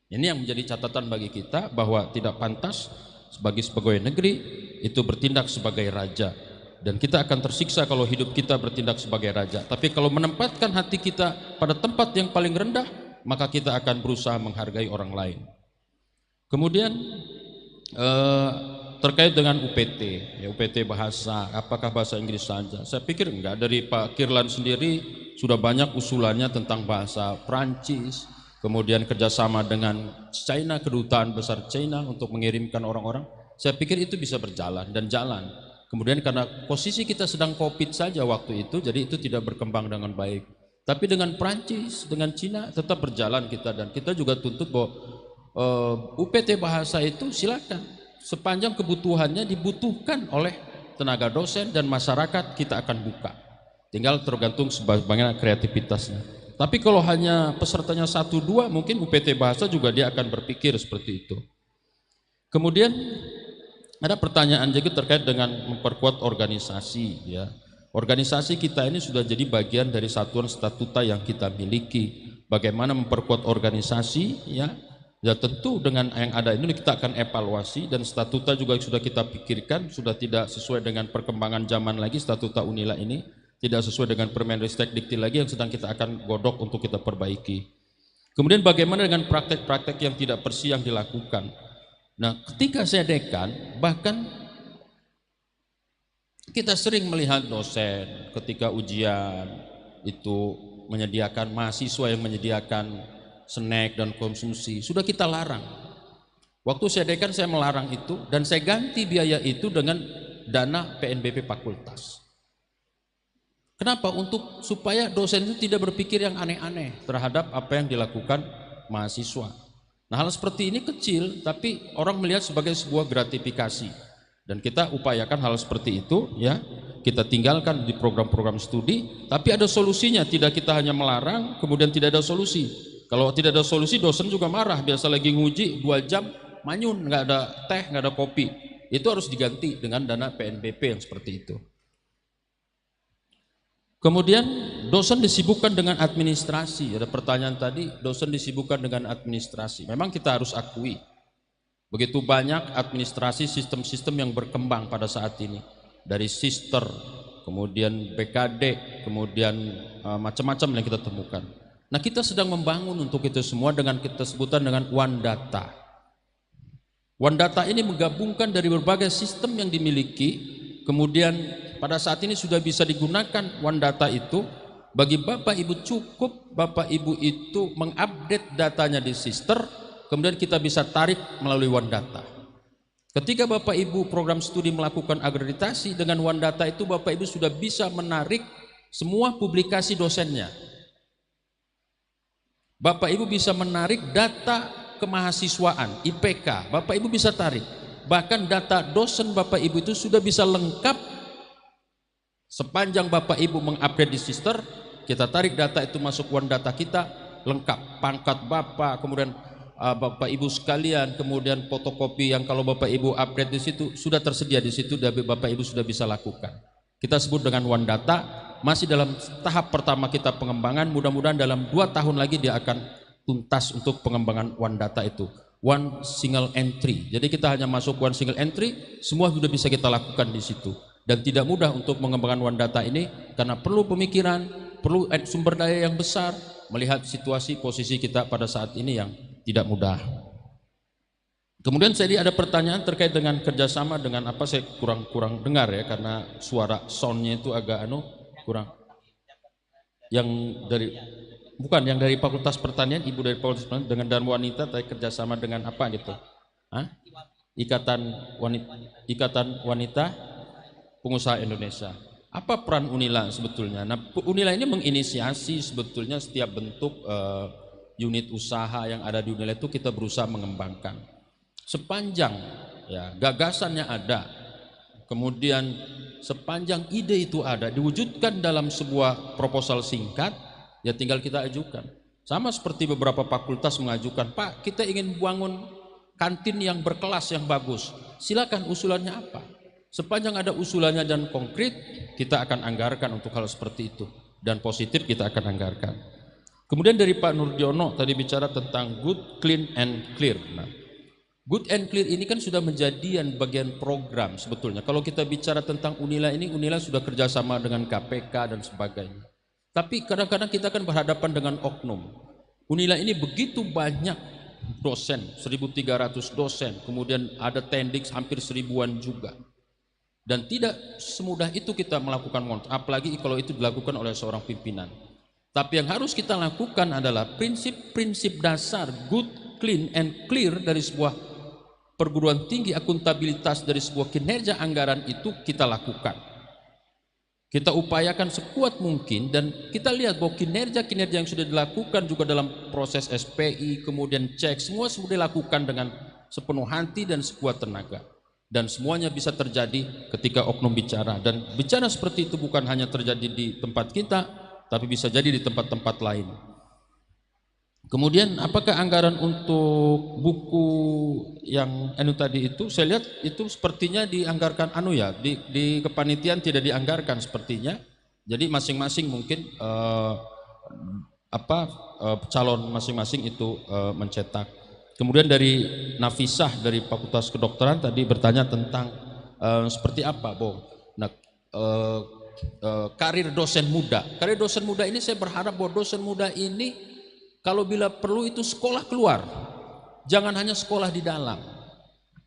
Ini yang menjadi catatan bagi kita bahwa tidak pantas sebagai pegawai negeri itu bertindak sebagai raja, dan kita akan tersiksa kalau hidup kita bertindak sebagai raja. Tapi kalau menempatkan hati kita pada tempat yang paling rendah, maka kita akan berusaha menghargai orang lain. Kemudian terkait dengan UPT, ya UPT bahasa, apakah bahasa Inggris saja? Saya pikir enggak, dari Pak Kirlan sendiri sudah banyak usulannya tentang bahasa Prancis, kemudian kerjasama dengan China, kedutaan besar China untuk mengirimkan orang-orang. Saya pikir itu bisa berjalan dan jalan. Kemudian karena posisi kita sedang COVID saja waktu itu, jadi itu tidak berkembang dengan baik. Tapi dengan Prancis, dengan Cina tetap berjalan kita, dan kita juga tuntut bahwa UPT bahasa itu silakan sepanjang kebutuhannya dibutuhkan oleh tenaga dosen dan masyarakat, kita akan buka. Tinggal tergantung sebagaimana kreativitasnya. Tapi kalau hanya pesertanya 1-2, mungkin UPT bahasa juga dia akan berpikir seperti itu. Kemudian ada pertanyaan juga terkait dengan memperkuat organisasi, ya. Organisasi kita ini sudah jadi bagian dari satuan statuta yang kita miliki. Bagaimana memperkuat organisasi, ya? Ya tentu dengan yang ada ini kita akan evaluasi, dan statuta juga sudah kita pikirkan, sudah tidak sesuai dengan perkembangan zaman lagi. Statuta Unila ini tidak sesuai dengan Permenristek Dikti lagi, yang sedang kita akan godok untuk kita perbaiki. Kemudian bagaimana dengan praktek-praktek yang tidak bersih yang dilakukan. Nah, ketika saya dekan, bahkan kita sering melihat dosen ketika ujian itu menyediakan, mahasiswa yang menyediakan snack dan konsumsi, sudah kita larang. Waktu saya dekan saya melarang itu, dan saya ganti biaya itu dengan dana PNBP fakultas. Kenapa? Supaya dosen itu tidak berpikir yang aneh-aneh terhadap apa yang dilakukan mahasiswa. Nah, hal seperti ini kecil, tapi orang melihat sebagai sebuah gratifikasi. Dan kita upayakan hal seperti itu, ya. Kita tinggalkan di program-program studi, tapi ada solusinya. Tidak kita hanya melarang, kemudian tidak ada solusi. Kalau tidak ada solusi, dosen juga marah. Biasa lagi nguji 2 jam, manyun, nggak ada teh, nggak ada kopi. Itu harus diganti dengan dana PNBP yang seperti itu. Kemudian dosen disibukkan dengan administrasi. Ada pertanyaan tadi, dosen disibukkan dengan administrasi. Memang kita harus akui, begitu banyak administrasi sistem-sistem yang berkembang pada saat ini. Dari sister, kemudian BKD, kemudian macam-macam yang kita temukan. Nah, kita sedang membangun untuk itu semua dengan kita sebutan dengan One Data. One Data ini menggabungkan dari berbagai sistem yang dimiliki, kemudian pada saat ini sudah bisa digunakan One Data itu. Bagi Bapak Ibu cukup Bapak Ibu itu mengupdate datanya di sister, kemudian kita bisa tarik melalui One Data. Ketika Bapak Ibu program studi melakukan akreditasi dengan One Data itu, Bapak Ibu sudah bisa menarik semua publikasi dosennya. Bapak Ibu bisa menarik data kemahasiswaan, IPK, Bapak Ibu bisa tarik. Bahkan data dosen Bapak Ibu itu sudah bisa lengkap. Sepanjang Bapak Ibu mengupdate di sister, kita tarik data itu masuk One Data kita, lengkap. Pangkat Bapak, kemudian Bapak Ibu sekalian, kemudian fotokopi yang kalau Bapak Ibu update di situ, sudah tersedia di situ, dan Bapak Ibu sudah bisa lakukan. Kita sebut dengan One Data. Masih dalam tahap pertama kita pengembangan, mudah-mudahan dalam 2 tahun lagi dia akan tuntas untuk pengembangan One Data itu. One single entry. Jadi kita hanya masuk one single entry, semua sudah bisa kita lakukan di situ. Dan tidak mudah untuk mengembangkan One Data ini karena perlu pemikiran, perlu sumber daya yang besar, melihat situasi posisi kita pada saat ini yang tidak mudah. Kemudian saya ada pertanyaan terkait dengan kerjasama dengan apa, saya kurang dengar ya, karena suara soundnya itu agak kurang. Yang dari yang dari Fakultas Pertanian, Ibu dari Fakultas Pertanian dengan dan wanita tadi kerjasama dengan apa gitu? Hah? Ikatan Wanita Pengusaha Indonesia. Apa peran Unila sebetulnya? Nah, Unila ini menginisiasi sebetulnya setiap bentuk unit usaha yang ada di Unila itu kita berusaha mengembangkan. Sepanjang ya gagasannya ada, kemudian sepanjang ide itu ada, diwujudkan dalam sebuah proposal singkat, ya tinggal kita ajukan. Sama seperti beberapa fakultas mengajukan, Pak, kita ingin bangun kantin yang berkelas, yang bagus. Silakan usulannya apa? Sepanjang ada usulannya dan konkret, kita akan anggarkan untuk hal seperti itu. Dan positif kita akan anggarkan. Kemudian dari Pak Nurdiono tadi bicara tentang good, clean, and clear. Nah, good and clear ini kan sudah menjadi bagian program sebetulnya. Kalau kita bicara tentang Unila ini, Unila sudah kerjasama dengan KPK dan sebagainya. Tapi kadang-kadang kita kan berhadapan dengan oknum. Unila ini begitu banyak dosen, 1.300 dosen, kemudian ada tendik hampir 1000-an juga. Dan tidak semudah itu kita melakukan monitoring, apalagi kalau itu dilakukan oleh seorang pimpinan. Tapi yang harus kita lakukan adalah prinsip-prinsip dasar good, clean, and clear dari sebuah perguruan tinggi, akuntabilitas dari sebuah kinerja anggaran itu kita lakukan. Kita upayakan sekuat mungkin dan kita lihat bahwa kinerja-kinerja yang sudah dilakukan juga dalam proses SPI, kemudian cek, semua sudah dilakukan dengan sepenuh hati dan sekuat tenaga. Dan semuanya bisa terjadi ketika oknum bicara. Dan bicara seperti itu bukan hanya terjadi di tempat kita, tapi bisa jadi di tempat-tempat lain. Kemudian apakah anggaran untuk buku yang tadi itu, saya lihat itu sepertinya dianggarkan di kepanitiaan tidak dianggarkan sepertinya. Jadi masing-masing mungkin calon masing-masing itu mencetak. Kemudian dari Nafisah dari Fakultas Kedokteran tadi bertanya tentang seperti apa, Bung. Nah, karir dosen muda. Karir dosen muda ini saya berharap bahwa dosen muda ini kalau bila perlu itu sekolah keluar, jangan hanya sekolah di dalam.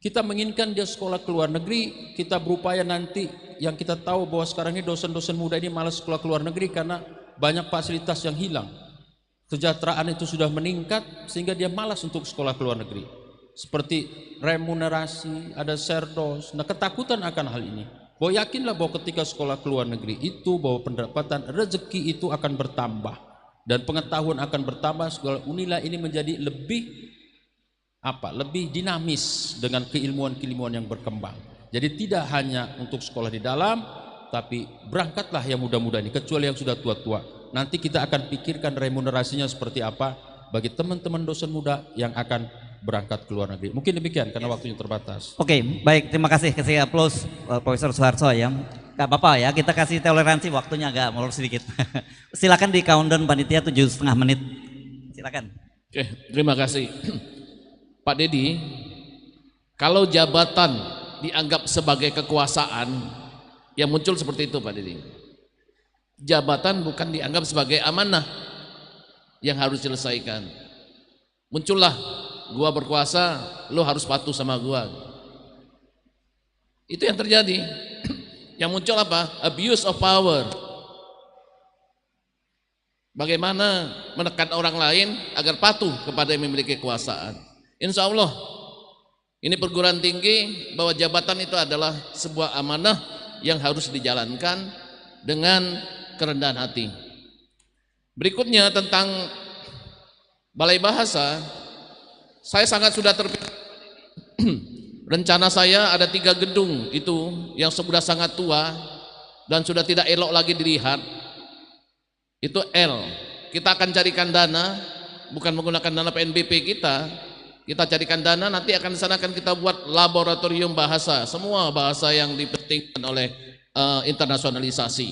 Kita menginginkan dia sekolah ke luar negeri, kita berupaya nanti yang kita tahu bahwa sekarang ini dosen-dosen muda ini malas sekolah ke luar negeri karena banyak fasilitas yang hilang. Kesejahteraan itu sudah meningkat sehingga dia malas untuk sekolah ke luar negeri. Seperti remunerasi, ada serdos, nah ketakutan akan hal ini. Bahwa yakinlah bahwa ketika sekolah ke luar negeri itu bahwa pendapatan rezeki itu akan bertambah. Dan pengetahuan akan bertambah, sekolah Unila ini menjadi lebih dinamis dengan keilmuan-keilmuan yang berkembang. Jadi tidak hanya untuk sekolah di dalam, tapi berangkatlah yang muda-muda ini, kecuali yang sudah tua-tua. Nanti kita akan pikirkan remunerasinya seperti apa bagi teman-teman dosen muda yang akan berangkat ke luar negeri. Mungkin demikian karena waktunya terbatas.
Oke, baik, terima kasih. Kasih aplaus Profesor Soeharto ya. Gak apa-apa ya, kita kasih toleransi, waktunya agak molor sedikit. Silakan di countdown panitia 7,5 menit. Silakan.
Oke, terima kasih. Pak Dedi, kalau jabatan dianggap sebagai kekuasaan, yang muncul seperti itu Pak Dedi. Jabatan bukan dianggap sebagai amanah yang harus diselesaikan. Muncullah, gua berkuasa, lo harus patuh sama gua. Itu yang terjadi. Yang muncul apa? Abuse of power. Bagaimana menekan orang lain agar patuh kepada yang memiliki kekuasaan. Insya Allah ini perguruan tinggi bahwa jabatan itu adalah sebuah amanah yang harus dijalankan dengan kerendahan hati. Berikutnya tentang Balai Bahasa, saya sangat sudah terpikir. Rencana saya ada 3 gedung itu yang sudah sangat tua dan sudah tidak elok lagi dilihat. Itu L. Kita akan carikan dana, bukan menggunakan dana PNBP kita carikan dana, nanti akan disanakan kita buat laboratorium bahasa, semua bahasa yang dipentingkan oleh internasionalisasi.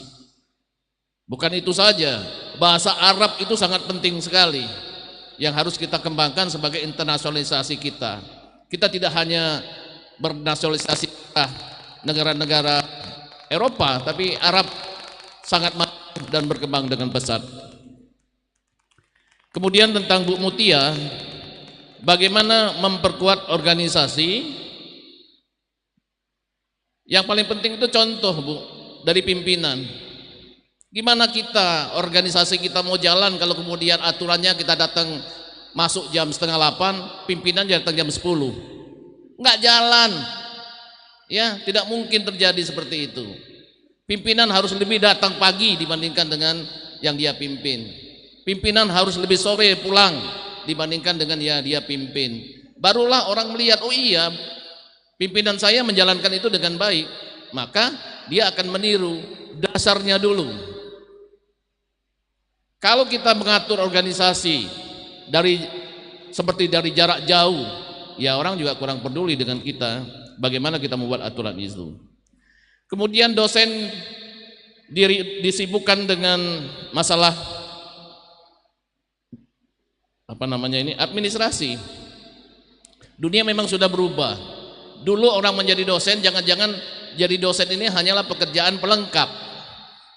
Bukan itu saja, bahasa Arab itu sangat penting sekali yang harus kita kembangkan sebagai internasionalisasi kita. Kita tidak hanya bernasionalisasi negara-negara Eropa, tapi Arab sangat maju dan berkembang dengan pesat. Kemudian tentang Bu Mutia, bagaimana memperkuat organisasi? Yang paling penting itu contoh Bu, dari pimpinan. Gimana kita, organisasi kita mau jalan kalau kemudian aturannya kita datang masuk jam 7:30, pimpinan datang jam 10. Nggak jalan, ya tidak mungkin terjadi seperti itu. Pimpinan harus lebih datang pagi dibandingkan dengan yang dia pimpin. Pimpinan harus lebih sore pulang dibandingkan dengan yang dia pimpin. Barulah orang melihat, oh iya, pimpinan saya menjalankan itu dengan baik, maka dia akan meniru. Dasarnya dulu. Kalau kita mengatur organisasi seperti dari jarak jauh, ya orang juga kurang peduli dengan kita, bagaimana kita membuat aturan itu. Kemudian dosen disibukkan dengan masalah administrasi. Dunia memang sudah berubah. Dulu orang menjadi dosen, jangan-jangan jadi dosen ini hanyalah pekerjaan pelengkap.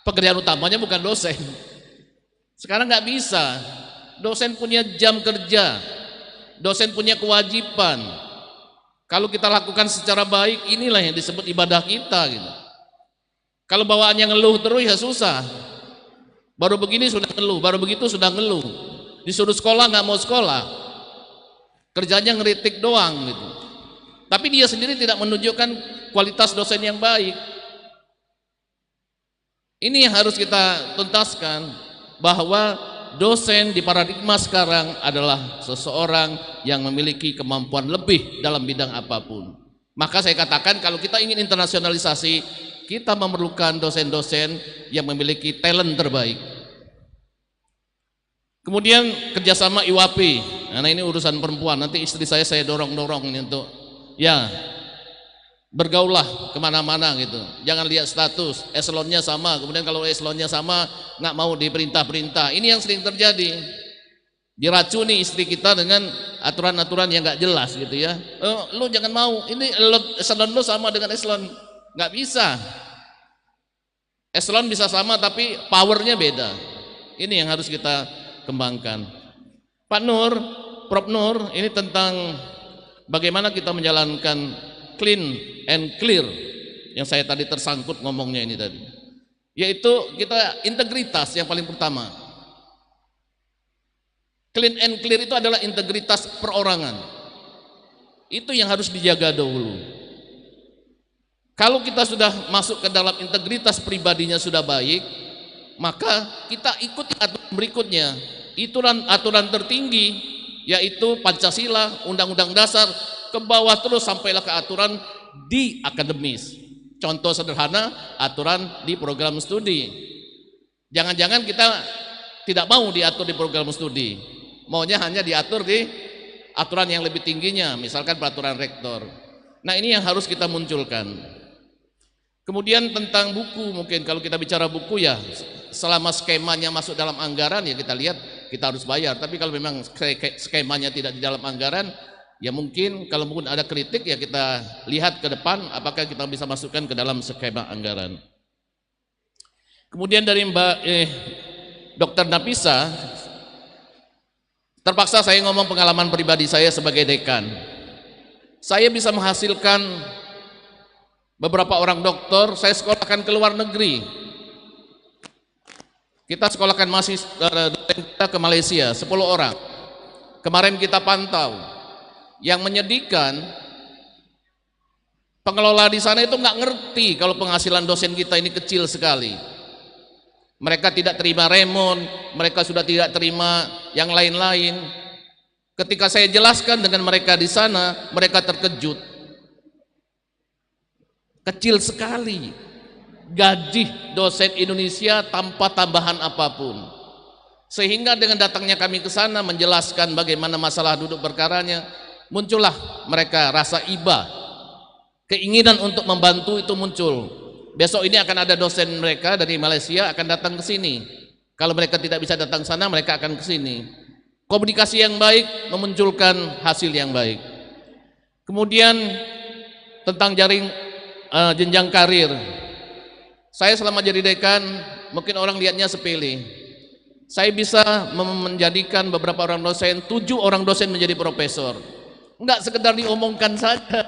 Pekerjaan utamanya bukan dosen. Sekarang nggak bisa. Dosen punya jam kerja, dosen punya kewajiban. Kalau kita lakukan secara baik, inilah yang disebut ibadah kita gitu. Kalau bawaannya ngeluh terus ya susah. Baru begini sudah ngeluh, baru begitu sudah ngeluh. Disuruh sekolah nggak mau sekolah, kerjanya ngeritik doang gitu. Tapi dia sendiri tidak menunjukkan kualitas dosen yang baik. Ini yang harus kita tuntaskan, bahwa dosen di paradigma sekarang adalah seseorang yang memiliki kemampuan lebih dalam bidang apapun. Maka saya katakan kalau kita ingin internasionalisasi, kita memerlukan dosen-dosen yang memiliki talent terbaik. Kemudian kerjasama IWAP, nah ini urusan perempuan, nanti istri saya dorong-dorong ini untuk ya bergaulah kemana-mana gitu, jangan lihat status, eselonnya sama, kemudian kalau eselonnya sama nggak mau diperintah-perintah. Ini yang sering terjadi, diracuni istri kita dengan aturan-aturan yang nggak jelas gitu ya. Lu jangan mau, ini eselon lu sama dengan eselon, nggak bisa. Eselon bisa sama tapi powernya beda. Ini yang harus kita kembangkan. Pak Nur, Prof Nur, ini tentang bagaimana kita menjalankan clean and clear yang saya tadi tersangkut ngomongnya ini tadi, yaitu kita integritas yang paling pertama. Clean and clear itu adalah integritas perorangan, itu yang harus dijaga dahulu. Kalau kita sudah masuk ke dalam integritas pribadinya sudah baik, maka kita ikuti aturan berikutnya, aturan tertinggi, yaitu Pancasila, Undang-Undang Dasar, ke bawah terus sampailah ke aturan di akademis. Contoh sederhana, aturan di program studi. Jangan-jangan kita tidak mau diatur di program studi, maunya hanya diatur di aturan yang lebih tingginya, misalkan peraturan rektor. Nah ini yang harus kita munculkan. Kemudian tentang buku, mungkin kalau kita bicara buku ya, selama skemanya masuk dalam anggaran ya kita lihat kita harus bayar. Tapi kalau memang skemanya tidak di dalam anggaran, ya mungkin kalau mungkin ada kritik ya kita lihat ke depan apakah kita bisa masukkan ke dalam skema anggaran. Kemudian dari Mbak Dr. Napisa, terpaksa saya ngomong pengalaman pribadi saya sebagai dekan. Saya bisa menghasilkan beberapa orang dokter, saya sekolahkan ke luar negeri. Kita sekolahkan mahasiswa kita ke Malaysia 10 orang. Kemarin kita pantau. Yang menyedihkan, pengelola di sana itu nggak ngerti kalau penghasilan dosen kita ini kecil sekali. Mereka tidak terima remon, mereka sudah tidak terima yang lain-lain. Ketika saya jelaskan dengan mereka di sana, mereka terkejut. Kecil sekali gaji dosen Indonesia tanpa tambahan apapun. Sehingga dengan datangnya kami ke sana menjelaskan bagaimana masalah duduk perkaranya, muncullah mereka rasa iba, keinginan untuk membantu itu muncul. Besok ini akan ada dosen mereka dari Malaysia akan datang ke sini. Kalau mereka tidak bisa datang sana, mereka akan ke sini. Komunikasi yang baik memunculkan hasil yang baik. Kemudian tentang jaring jenjang karir. Saya selama jadi dekan, mungkin orang lihatnya sepele. Saya bisa menjadikan beberapa orang dosen, 7 orang dosen menjadi profesor. Enggak sekedar diomongkan saja,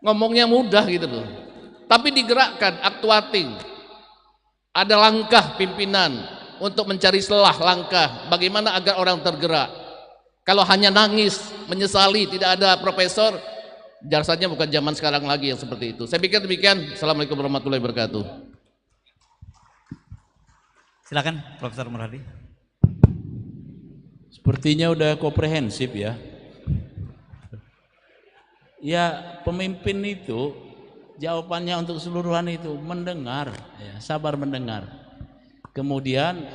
ngomongnya mudah gitu loh, tapi digerakkan, aktuating. Ada langkah pimpinan untuk mencari selah langkah bagaimana agar orang tergerak. Kalau hanya nangis, menyesali tidak ada profesor, jasanya bukan zaman sekarang lagi yang seperti itu. Saya pikir demikian. Assalamualaikum warahmatullahi wabarakatuh.
Silakan Profesor Muradi.
Sepertinya udah komprehensif ya. Ya, pemimpin itu jawabannya untuk keseluruhan itu mendengar, ya, sabar mendengar. Kemudian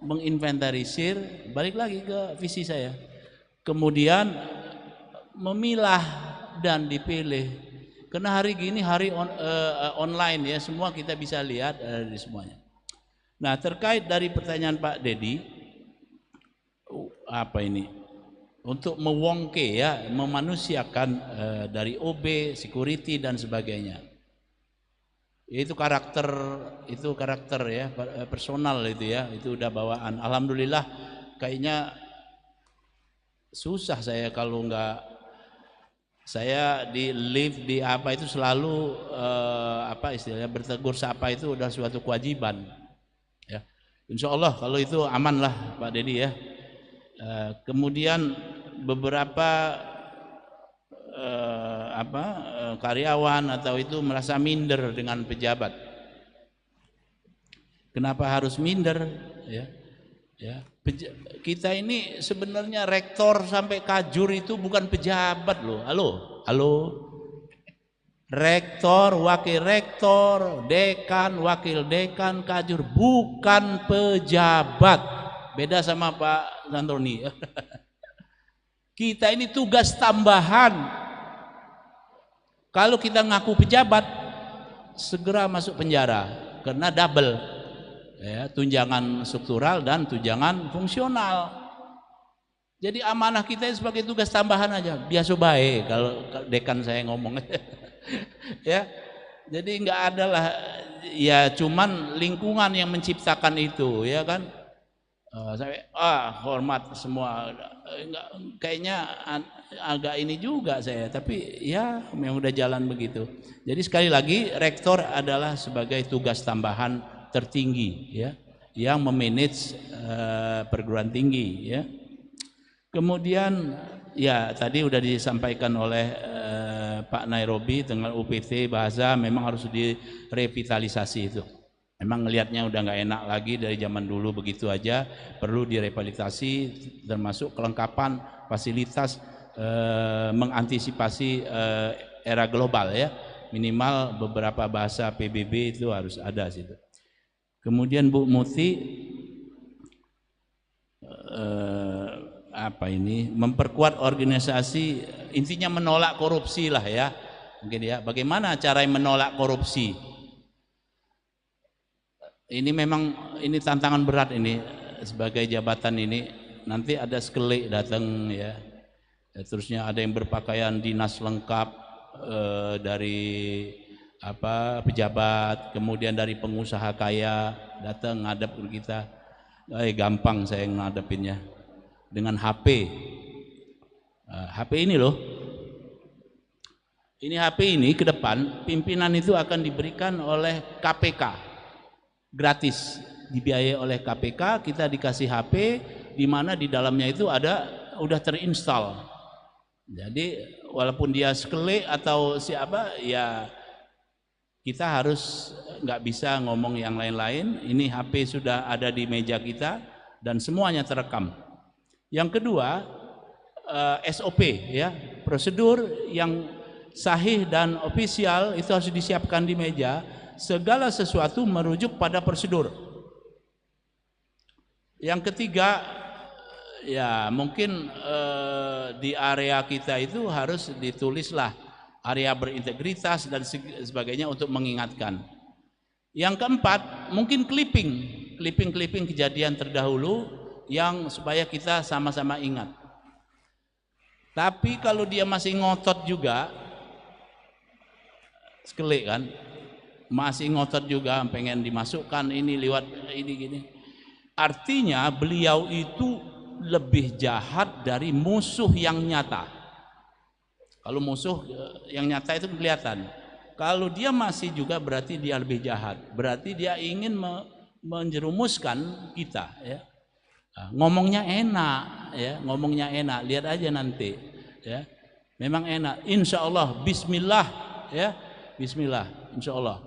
menginventarisir, balik lagi ke visi saya. Kemudian memilah dan dipilih. Karena hari gini hari online ya, semua kita bisa lihat di semuanya. Nah, terkait dari pertanyaan Pak Dedi, apa ini? Untuk mewongke ya, memanusiakan dari OB, security dan sebagainya. Itu karakter ya, personal itu ya, itu udah bawaan. Alhamdulillah kayaknya susah saya kalau nggak, saya di lift di apa itu selalu apa istilahnya bertegur sapa itu udah suatu kewajiban ya. Insya Allah kalau itu aman lah Pak Dedi ya. Kemudian beberapa karyawan atau itu merasa minder dengan pejabat. Kenapa harus minder ya? Ya, kita ini sebenarnya rektor sampai kajur itu bukan pejabat loh. Halo. Rektor, wakil rektor, dekan, wakil dekan, kajur bukan pejabat. Beda sama Pak Santoni. Kita ini tugas tambahan. Kalau kita ngaku pejabat, segera masuk penjara karena double. Ya, tunjangan struktural dan tunjangan fungsional. Jadi amanah kita sebagai tugas tambahan aja. Biasa baik kalau dekan saya ngomong. Ya, jadi nggak ada lah. Ya cuman lingkungan yang menciptakan itu, ya kan. Saya hormat semua. Kayaknya agak ini juga saya. Tapi ya memang udah jalan begitu. Jadi sekali lagi rektor adalah sebagai tugas tambahan tertinggi ya, yang memanage perguruan tinggi ya. Kemudian ya tadi udah disampaikan oleh Pak Nairobi dengan UPT bahasa memang harus direvitalisasi itu. Memang ngelihatnya udah nggak enak lagi dari zaman dulu begitu aja, perlu direvitalisasi termasuk kelengkapan fasilitas mengantisipasi era global ya. Minimal beberapa bahasa PBB itu harus ada situ. Kemudian Bu Muti memperkuat organisasi, intinya menolak korupsi lah ya. Mungkin ya, bagaimana cara menolak korupsi? Ini memang ini tantangan berat ini sebagai jabatan ini. Nanti ada sekelik datang ya. Terusnya ada yang berpakaian dinas lengkap dari pejabat, kemudian dari pengusaha kaya datang ngadep ke kita. Gampang saya ngadepinnya dengan HP. HP ini loh. Ini HP ini ke depan pimpinan itu akan diberikan oleh KPK. Gratis, dibiayai oleh KPK, kita dikasih HP di mana di dalamnya itu udah terinstall. Jadi walaupun dia sekelik atau siapa ya kita harus nggak bisa ngomong yang lain-lain. Ini HP sudah ada di meja kita dan semuanya terekam. Yang kedua SOP ya, prosedur yang sahih dan ofisial itu harus disiapkan di meja. Segala sesuatu merujuk pada prosedur. Yang ketiga ya mungkin di area kita itu harus ditulislah area berintegritas dan sebagainya untuk mengingatkan. Yang keempat, mungkin clipping kejadian terdahulu yang supaya kita sama-sama ingat. Tapi kalau dia masih ngotot juga, sekelik kan, masih ngotot juga pengen dimasukkan ini lewat ini gini. Artinya beliau itu lebih jahat dari musuh yang nyata. Kalau musuh yang nyata itu kelihatan. Kalau dia masih juga berarti dia lebih jahat. Berarti dia ingin menjerumuskan kita. Ya. Ngomongnya enak, ya. Ngomongnya enak. Lihat aja nanti. Ya. Memang enak. Insya Allah. Bismillah. Ya. Bismillah. Insya Allah.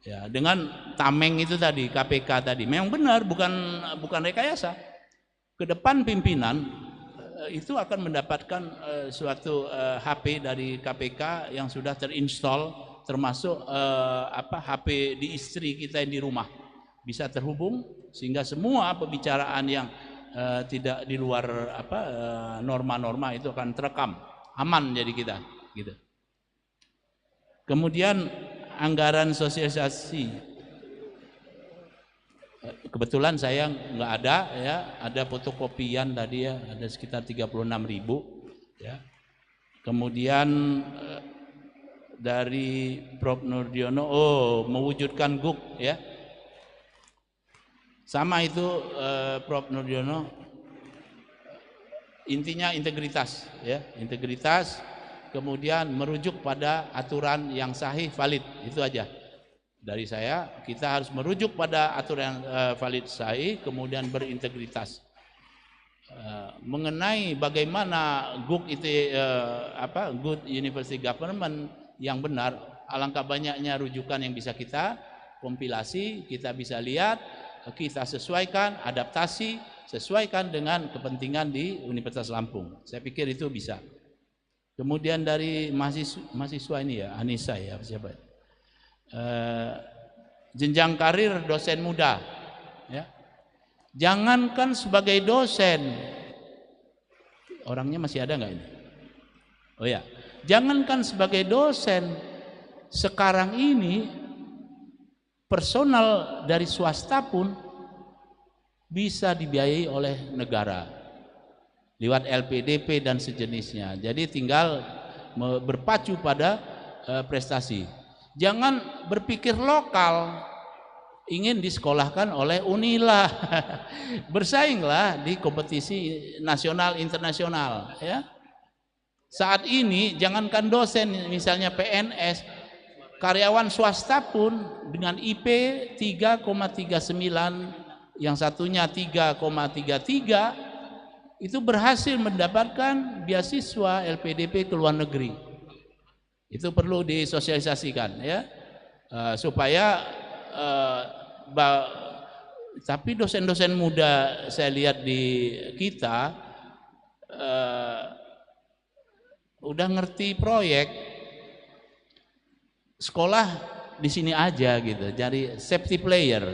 Ya. Dengan tameng itu tadi, KPK tadi. Memang benar, bukan rekayasa. Ke depan pimpinan itu akan mendapatkan suatu HP dari KPK yang sudah terinstall, termasuk HP di istri kita yang di rumah bisa terhubung sehingga semua pembicaraan yang tidak di luar norma-norma itu akan terekam, aman jadi kita gitu. Kemudian anggaran sosialisasi, kebetulan saya nggak ada ya, ada fotokopian tadi ya, ada sekitar 36.000 ya. Kemudian dari Prof Nurdiono, mewujudkan GUK ya. Sama itu Prof Nurdiono intinya integritas, ya, integritas, kemudian merujuk pada aturan yang sahih, valid, itu aja dari saya. Kita harus merujuk pada aturan valid, sahih, kemudian berintegritas. Mengenai bagaimana good university government yang benar, alangkah banyaknya rujukan yang bisa kita kompilasi, kita bisa lihat, kita sesuaikan, adaptasi, sesuaikan dengan kepentingan di Universitas Lampung. Saya pikir itu bisa. Kemudian dari mahasiswa ini ya, Anissa ya, siapa? Jenjang karir dosen muda, ya. Jangankan sebagai dosen, orangnya masih ada nggak ini? Oh ya, jangankan sebagai dosen, sekarang ini personal dari swasta pun bisa dibiayai oleh negara lewat LPDP dan sejenisnya. Jadi tinggal berpacu pada prestasi. Jangan berpikir lokal, ingin disekolahkan oleh Unila. Bersainglah di kompetisi nasional internasional, ya. Saat ini jangankan dosen, misalnya PNS, karyawan swasta pun dengan IP 3,39, yang satunya 3,33, itu berhasil mendapatkan beasiswa LPDP ke luar negeri. Itu perlu disosialisasikan, ya, supaya tapi dosen-dosen muda saya lihat di kita udah ngerti proyek, sekolah di sini aja gitu, jadi safety player,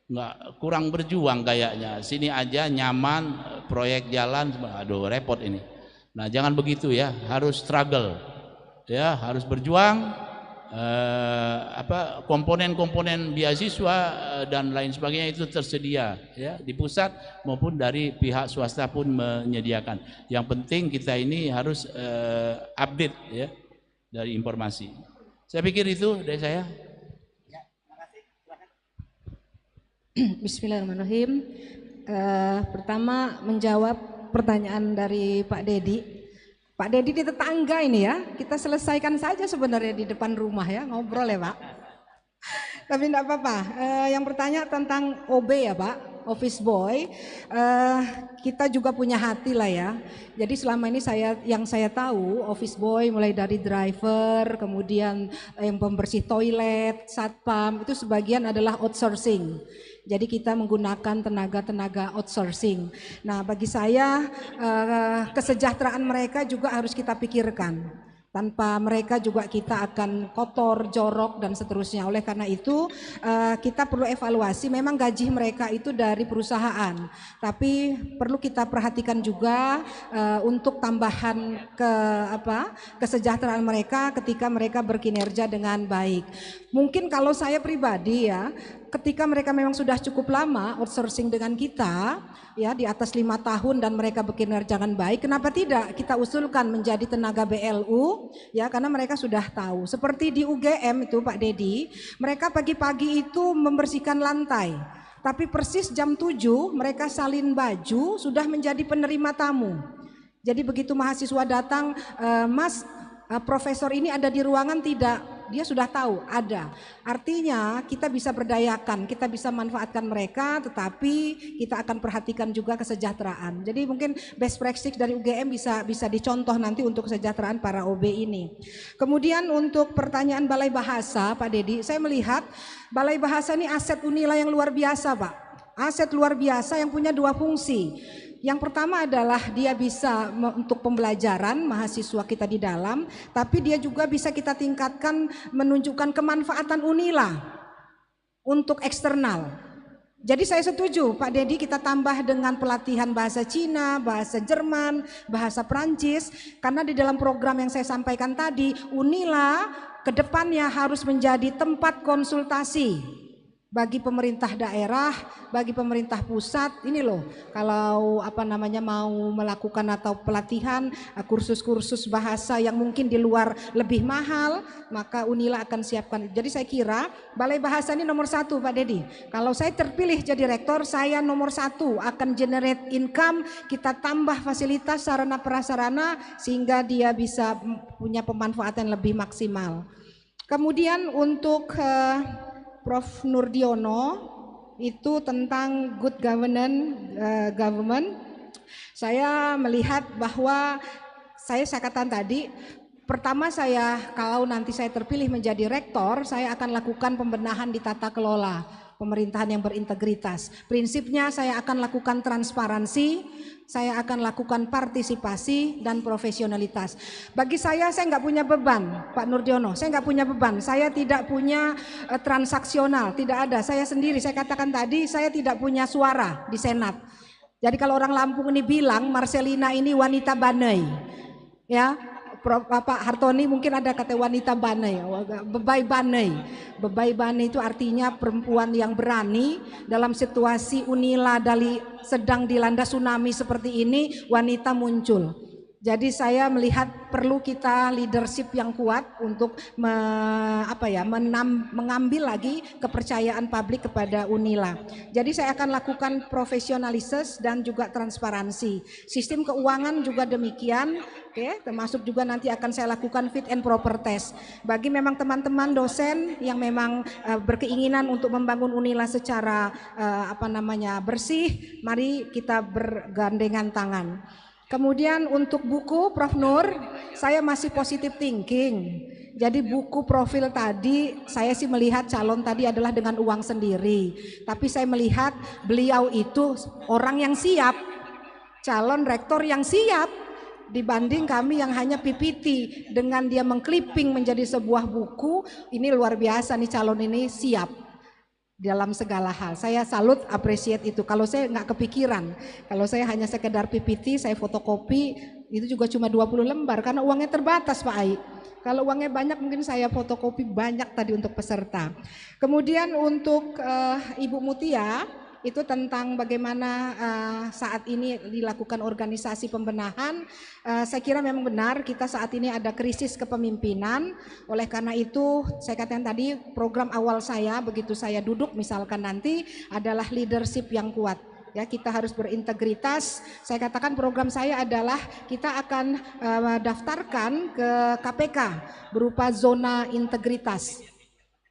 nggak kurang berjuang kayaknya, sini aja nyaman, proyek jalan, aduh repot ini. Nah jangan begitu ya, harus struggle, ya harus berjuang. Komponen-komponen beasiswa dan lain sebagainya itu tersedia, ya, di pusat maupun dari pihak swasta pun menyediakan. Yang penting kita ini harus update, ya, dari informasi. Saya pikir itu dari saya.
Bismillahirrahmanirrahim. Pertama menjawab pertanyaan dari Pak Dedi. Pak Dedi di tetangga ini ya, kita selesaikan saja sebenarnya di depan rumah ya, ngobrol ya Pak. Tapi enggak apa-apa. Yang bertanya tentang OB ya Pak, office boy, kita juga punya hati lah ya. Jadi selama ini yang saya tahu office boy mulai dari driver, kemudian yang pembersih toilet, satpam, itu sebagian adalah outsourcing. Jadi kita menggunakan tenaga-tenaga outsourcing. Nah bagi saya kesejahteraan mereka juga harus kita pikirkan. Tanpa mereka juga kita akan kotor, jorok dan seterusnya. Oleh karena itu kita perlu evaluasi. Memang gaji mereka itu dari perusahaan, tapi perlu kita perhatikan juga untuk tambahan kesejahteraan mereka ketika mereka berkinerja dengan baik. Mungkin kalau saya pribadi ya, ketika mereka memang sudah cukup lama outsourcing dengan kita, ya di atas 5 tahun dan mereka berkinerja dengan baik, kenapa tidak kita usulkan menjadi tenaga BLU, ya karena mereka sudah tahu. Seperti di UGM itu Pak Dedi, mereka pagi-pagi itu membersihkan lantai, tapi persis jam 7 mereka salin baju sudah menjadi penerima tamu. Jadi begitu mahasiswa datang, Mas, profesor ini ada di ruangan tidak? Dia sudah tahu ada. Artinya kita bisa berdayakan, kita bisa manfaatkan mereka, tetapi kita akan perhatikan juga kesejahteraan. Jadi mungkin best practice dari UGM bisa dicontoh nanti untuk kesejahteraan para OB ini. Kemudian untuk pertanyaan Balai Bahasa Pak Dedi, saya melihat Balai Bahasa ini aset Unila yang luar biasa Pak. Aset luar biasa yang punya 2 fungsi. Yang pertama adalah dia bisa untuk pembelajaran mahasiswa kita di dalam, tapi dia juga bisa kita tingkatkan menunjukkan kemanfaatan Unila untuk eksternal. Jadi saya setuju Pak Dedi kita tambah dengan pelatihan bahasa Cina, bahasa Jerman, bahasa Prancis, karena di dalam program yang saya sampaikan tadi, Unila kedepannya harus menjadi tempat konsultasi bagi pemerintah daerah, bagi pemerintah pusat. Ini loh, kalau mau melakukan atau pelatihan kursus-kursus bahasa yang mungkin di luar lebih mahal, maka Unila akan siapkan. Jadi saya kira Balai Bahasa ini nomor 1, Pak Dedi. Kalau saya terpilih jadi rektor, saya nomor 1 akan generate income, kita tambah fasilitas sarana prasarana sehingga dia bisa punya pemanfaatan lebih maksimal. Kemudian untuk Prof. Nurdiono itu tentang good government. Saya melihat bahwa saya katakan tadi, pertama kalau nanti saya terpilih menjadi rektor, saya akan lakukan pembenahan di tata kelola pemerintahan yang berintegritas. Prinsipnya saya akan lakukan transparansi, saya akan lakukan partisipasi dan profesionalitas. Bagi saya nggak punya beban, Pak Nurdiono, saya nggak punya beban, saya tidak punya transaksional, tidak ada. Saya sendiri, saya katakan tadi, saya tidak punya suara di Senat. Jadi kalau orang Lampung ini bilang Marcelina ini wanita banai, ya. Pak Hartoni mungkin ada kata wanita banai, bebai banai. Bebai banai itu artinya perempuan yang berani dalam situasi Unila sedang dilanda tsunami seperti ini, wanita muncul. Jadi saya melihat perlu kita leadership yang kuat untuk mengambil lagi kepercayaan publik kepada Unila. Jadi saya akan lakukan profesionalitas dan juga transparansi. Sistem keuangan juga demikian, termasuk juga nanti akan saya lakukan fit and proper test. Bagi memang teman-teman dosen yang memang berkeinginan untuk membangun Unila secara bersih, mari kita bergandengan tangan. Kemudian untuk buku Prof. Nur, saya masih positive thinking. Jadi buku profil tadi, saya sih melihat calon tadi adalah dengan uang sendiri. Tapi saya melihat beliau itu orang yang siap, calon rektor yang siap. Dibanding kami yang hanya PPT, dengan dia mengclipping menjadi sebuah buku, ini luar biasa nih calon ini siap dalam segala hal. Saya salut, appreciate itu. Kalau saya nggak kepikiran, kalau saya hanya sekedar PPT, saya fotokopi, itu juga cuma 20 lembar karena uangnya terbatas, Pak Ai. Kalau uangnya banyak mungkin saya fotokopi banyak tadi untuk peserta. Kemudian untuk Ibu Mutia, itu tentang bagaimana saat ini dilakukan organisasi pembenahan. Saya kira memang benar kita saat ini ada krisis kepemimpinan. Oleh karena itu saya katakan tadi program awal saya begitu saya duduk misalkan nanti adalah leadership yang kuat. Ya, kita harus berintegritas. Saya katakan program saya adalah kita akan daftarkan ke KPK berupa zona integritas.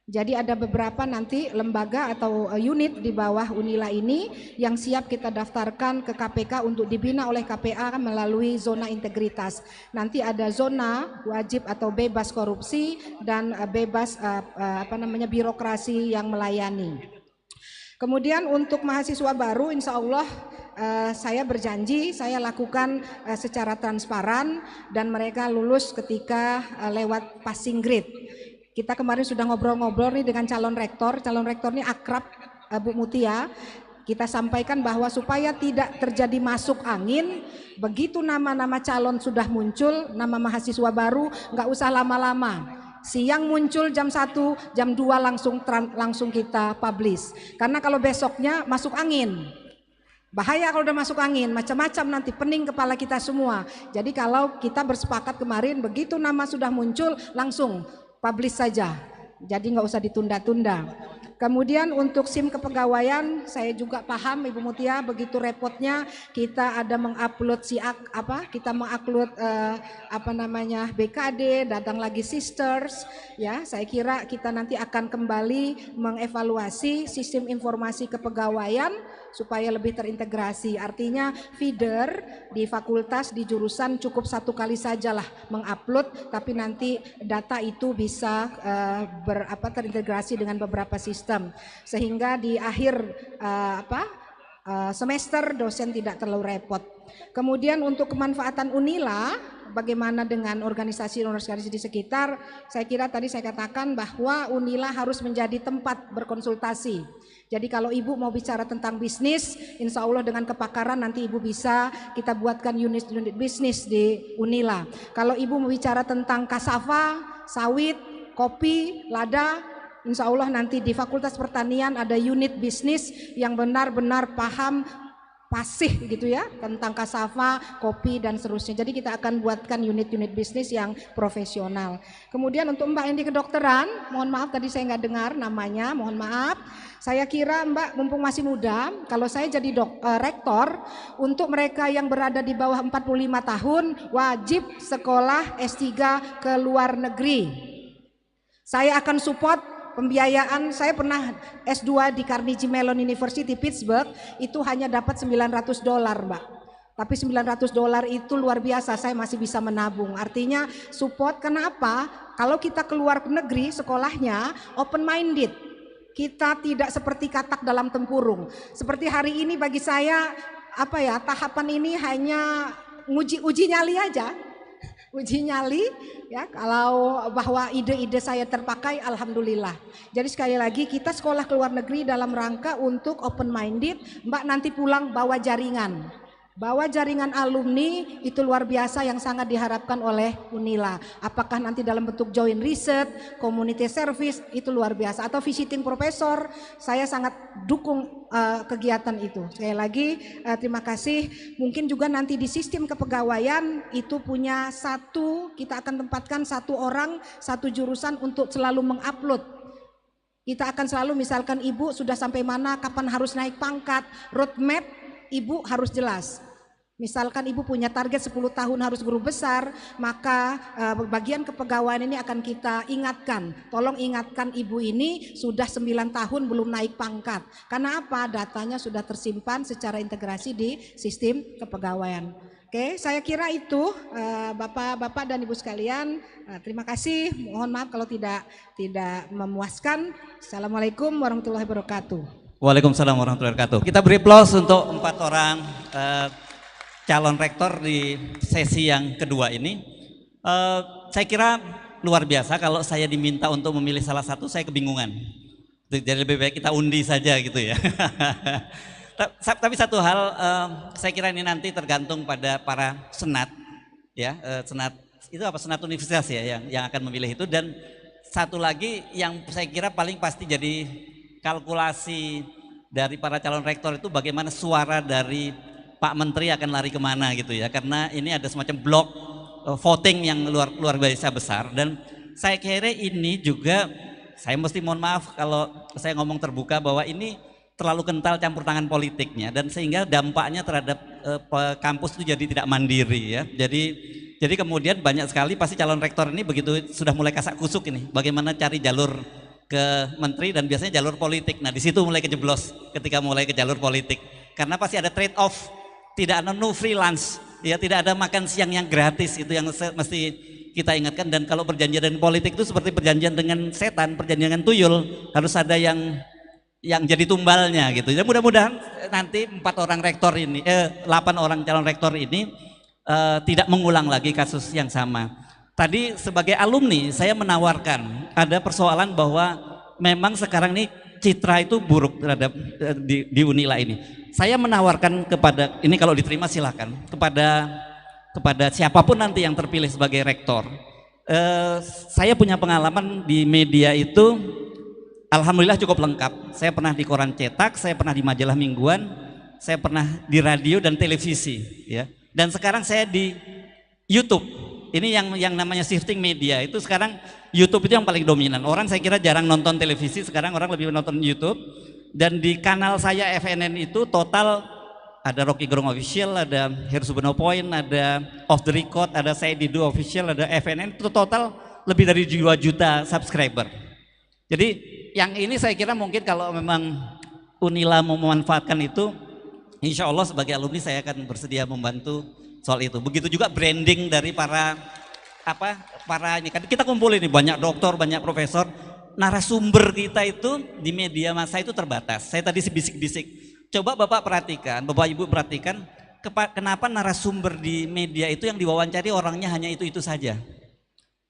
Jadi ada beberapa nanti lembaga atau unit di bawah Unila ini yang siap kita daftarkan ke KPK untuk dibina oleh KPA melalui zona integritas. Nanti ada zona wajib atau bebas korupsi dan bebas birokrasi yang melayani. Kemudian untuk mahasiswa baru, insya Allah saya berjanji saya lakukan secara transparan dan mereka lulus ketika lewat passing grade. Kita kemarin sudah ngobrol-ngobrol nih dengan calon rektor ini akrab Bu Mutia. Kita sampaikan bahwa supaya tidak terjadi masuk angin, begitu nama-nama calon sudah muncul, nama mahasiswa baru, nggak usah lama-lama. Siang muncul jam 1, jam 2 langsung kita publish. Karena kalau besoknya masuk angin, bahaya kalau udah masuk angin, macam-macam nanti pening kepala kita semua. Jadi kalau kita bersepakat kemarin, begitu nama sudah muncul langsung publish saja, jadi nggak usah ditunda-tunda. Kemudian untuk SIM kepegawaian, saya juga paham Ibu Mutia begitu repotnya kita ada mengupload kita mengupload BKD, datang lagi sisters, ya. Saya kira kita nanti akan kembali mengevaluasi sistem informasi kepegawaian supaya lebih terintegrasi. Artinya feeder di fakultas, di jurusan cukup 1 kali sajalah mengupload, tapi nanti data itu bisa terintegrasi dengan beberapa sistem, sehingga di akhir semester dosen tidak terlalu repot. Kemudian untuk kemanfaatan Unila, bagaimana dengan organisasi-organisasi di sekitar, saya kira tadi saya katakan bahwa Unila harus menjadi tempat berkonsultasi. Jadi kalau Ibu mau bicara tentang bisnis, insya Allah dengan kepakaran nanti Ibu bisa kita buatkan unit-unit bisnis di Unila. Kalau Ibu mau bicara tentang cassava, sawit, kopi, lada, Insya Allah nanti di Fakultas Pertanian ada unit bisnis yang benar-benar paham fasih gitu ya tentang cassava, kopi dan seterusnya. Jadi kita akan buatkan unit-unit bisnis yang profesional. Kemudian untuk Mbak yang di kedokteran, mohon maaf tadi saya nggak dengar namanya, mohon maaf. Saya kira Mbak mumpung masih muda, kalau saya jadi rektor, untuk mereka yang berada di bawah 45 tahun wajib sekolah S3 ke luar negeri. Saya akan support pembiayaan. Saya pernah S2 di Carnegie Mellon University Pittsburgh, itu hanya dapat $900 Mbak. Tapi $900 itu luar biasa, saya masih bisa menabung. Artinya support, kenapa? Kalau kita keluar ke negeri sekolahnya open minded. Kita tidak seperti katak dalam tempurung. Seperti hari ini bagi saya tahapan ini hanya uji nyali aja. Uji nyali ya, kalau bahwa ide-ide saya terpakai, alhamdulillah. Jadi sekali lagi kita sekolah ke luar negeri dalam rangka untuk open minded. Mbak nanti pulang bawa jaringan. Bawa jaringan alumni itu luar biasa yang sangat diharapkan oleh Unila. Apakah nanti dalam bentuk joint research, community service, itu luar biasa. Atau visiting professor, saya sangat dukung kegiatan itu. Sekali lagi terima kasih. Mungkin juga nanti di sistem kepegawaian itu punya kita akan tempatkan 1 orang, 1 jurusan untuk selalu mengupload. Kita akan selalu misalkan ibu sudah sampai mana, kapan harus naik pangkat, roadmap ibu harus jelas. Misalkan ibu punya target 10 tahun harus guru besar, maka bagian kepegawaian ini akan kita ingatkan. Tolong ingatkan ibu ini sudah 9 tahun belum naik pangkat. Karena apa? Datanya sudah tersimpan secara integrasi di sistem kepegawaian. Oke, saya kira itu Bapak-bapak dan Ibu sekalian. Terima kasih. Mohon maaf kalau tidak memuaskan. Assalamualaikum warahmatullahi wabarakatuh.
Waalaikumsalam warahmatullahi wabarakatuh. Kita beri aplaus untuk 4 orang calon rektor di sesi yang kedua ini. Saya kira luar biasa. Kalau saya diminta untuk memilih salah satu, saya kebingungan. Jadi lebih baik kita undi saja gitu ya. Tapi satu hal, saya kira ini nanti tergantung pada para senat, ya, senat itu apa, senat universitas ya yang akan memilih itu. Dan satu lagi yang saya kira paling pasti jadi kalkulasi dari para calon rektor itu bagaimana suara dari Pak Menteri akan lari kemana gitu ya, karena ini ada semacam blok voting yang luar biasa besar. Dan saya kira ini juga, saya mesti mohon maaf kalau saya ngomong terbuka bahwa ini terlalu kental campur tangan politiknya, dan sehingga dampaknya terhadap kampus itu jadi tidak mandiri ya. Jadi kemudian banyak sekali pasti calon rektor ini begitu sudah mulai kasak kusuk ini, bagaimana cari jalur ke menteri, dan biasanya jalur politik. Nah di situ mulai kejeblos ketika mulai ke jalur politik, karena pasti ada trade off, tidak ada no free lunch, ya tidak ada makan siang yang gratis, itu yang mesti kita ingatkan. Dan kalau perjanjian dengan politik itu seperti perjanjian dengan setan, perjanjian dengan tuyul, harus ada yang jadi tumbalnya gitu. Ya mudah-mudahan nanti 8 orang calon rektor ini tidak mengulang lagi kasus yang sama. Tadi sebagai alumni saya menawarkan ada persoalan bahwa memang sekarang ini citra itu buruk terhadap di Unila ini. Saya menawarkan kepada, ini kalau diterima silahkan, kepada siapapun nanti yang terpilih sebagai rektor. Saya punya pengalaman di media itu alhamdulillah cukup lengkap. Saya pernah di koran cetak, saya pernah di majalah mingguan, saya pernah di radio dan televisi ya. Dan sekarang saya di YouTube. Ini yang namanya shifting media, itu sekarang YouTube itu yang paling dominan. Orang saya kira jarang nonton televisi, sekarang orang lebih nonton YouTube. Dan di kanal saya FNN itu total ada Rocky Gerung Official, ada Hersubeno Point, ada Off the Record, ada Saya Didu Official, ada FNN, itu total lebih dari 2 juta subscriber. Jadi yang ini saya kira mungkin kalau memang Unila mau memanfaatkan itu, insya Allah sebagai alumni saya akan bersedia membantu soal itu. Begitu juga branding dari para ini kan kita kumpulin nih banyak doktor, banyak profesor. Narasumber kita itu di media massa itu terbatas. Saya tadi bisik-bisik. Coba Bapak perhatikan, Bapak Ibu perhatikan, kenapa narasumber di media itu yang diwawancari orangnya hanya itu-itu saja.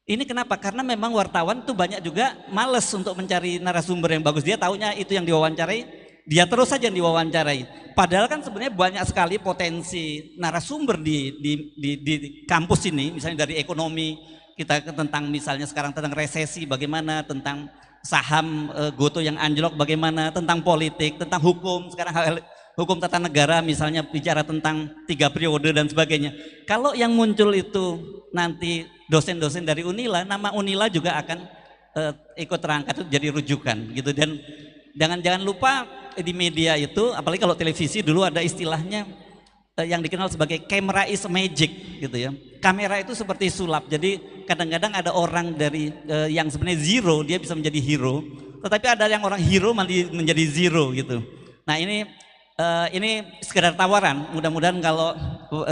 Ini kenapa? Karena memang wartawan tuh banyak juga males untuk mencari narasumber yang bagus. Dia taunya itu yang diwawancarai, dia terus saja yang diwawancarai. Padahal kan sebenarnya banyak sekali potensi narasumber di kampus ini, misalnya dari ekonomi, kita tentang misalnya sekarang tentang resesi, bagaimana tentang saham Goto yang anjlok bagaimana, tentang politik, tentang hukum, sekarang hal hukum tata negara misalnya bicara tentang 3 periode dan sebagainya. Kalau yang muncul itu nanti dosen-dosen dari Unila, nama Unila juga akan ikut terangkat jadi rujukan gitu. Dan jangan lupa di media itu, apalagi kalau televisi dulu ada istilahnya yang dikenal sebagai camera is magic gitu ya. Kamera itu seperti sulap. Jadi kadang-kadang ada orang dari yang sebenarnya zero dia bisa menjadi hero, tetapi ada yang orang hero menjadi zero gitu. Nah ini sekedar tawaran, mudah-mudahan kalau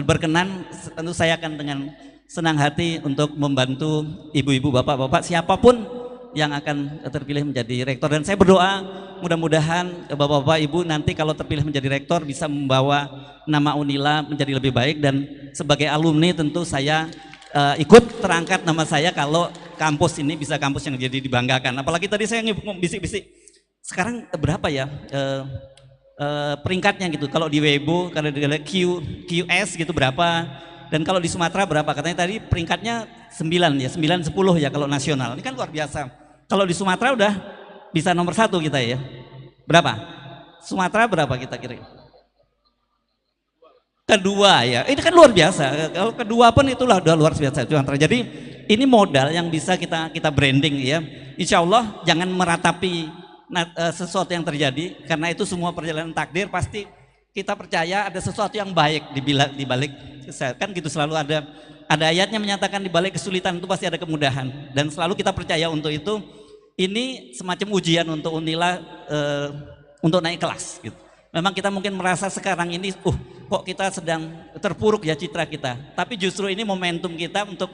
berkenan tentu saya akan dengan senang hati untuk membantu ibu-ibu, bapak-bapak, siapapun yang akan terpilih menjadi rektor. Dan saya berdoa mudah-mudahan bapak-bapak, ibu nanti kalau terpilih menjadi rektor bisa membawa nama Unila menjadi lebih baik. Dan sebagai alumni tentu saya ikut terangkat nama saya kalau kampus ini bisa kampus yang jadi dibanggakan. Apalagi tadi saya bisik-bisik, sekarang berapa ya peringkatnya gitu, kalau di Weibo, kalau di QS gitu berapa, dan kalau di Sumatera berapa, katanya tadi peringkatnya 9 ya, 9-10 ya kalau nasional, ini kan luar biasa. Kalau di Sumatera udah bisa nomor 1 kita ya, berapa? Sumatera berapa kita kira? Kedua ya, ini kan luar biasa, kalau kedua pun itulah udah luar biasa. Jadi ini modal yang bisa kita branding ya, insya Allah jangan meratapi sesuatu yang terjadi, karena itu semua perjalanan takdir, pasti kita percaya ada sesuatu yang baik di balik kan gitu, selalu ada ayatnya menyatakan di balik kesulitan itu pasti ada kemudahan, dan selalu kita percaya untuk itu. Ini semacam ujian untuk Unila untuk naik kelas gitu. Memang kita mungkin merasa sekarang ini kok kita sedang terpuruk ya citra kita, tapi justru ini momentum kita untuk,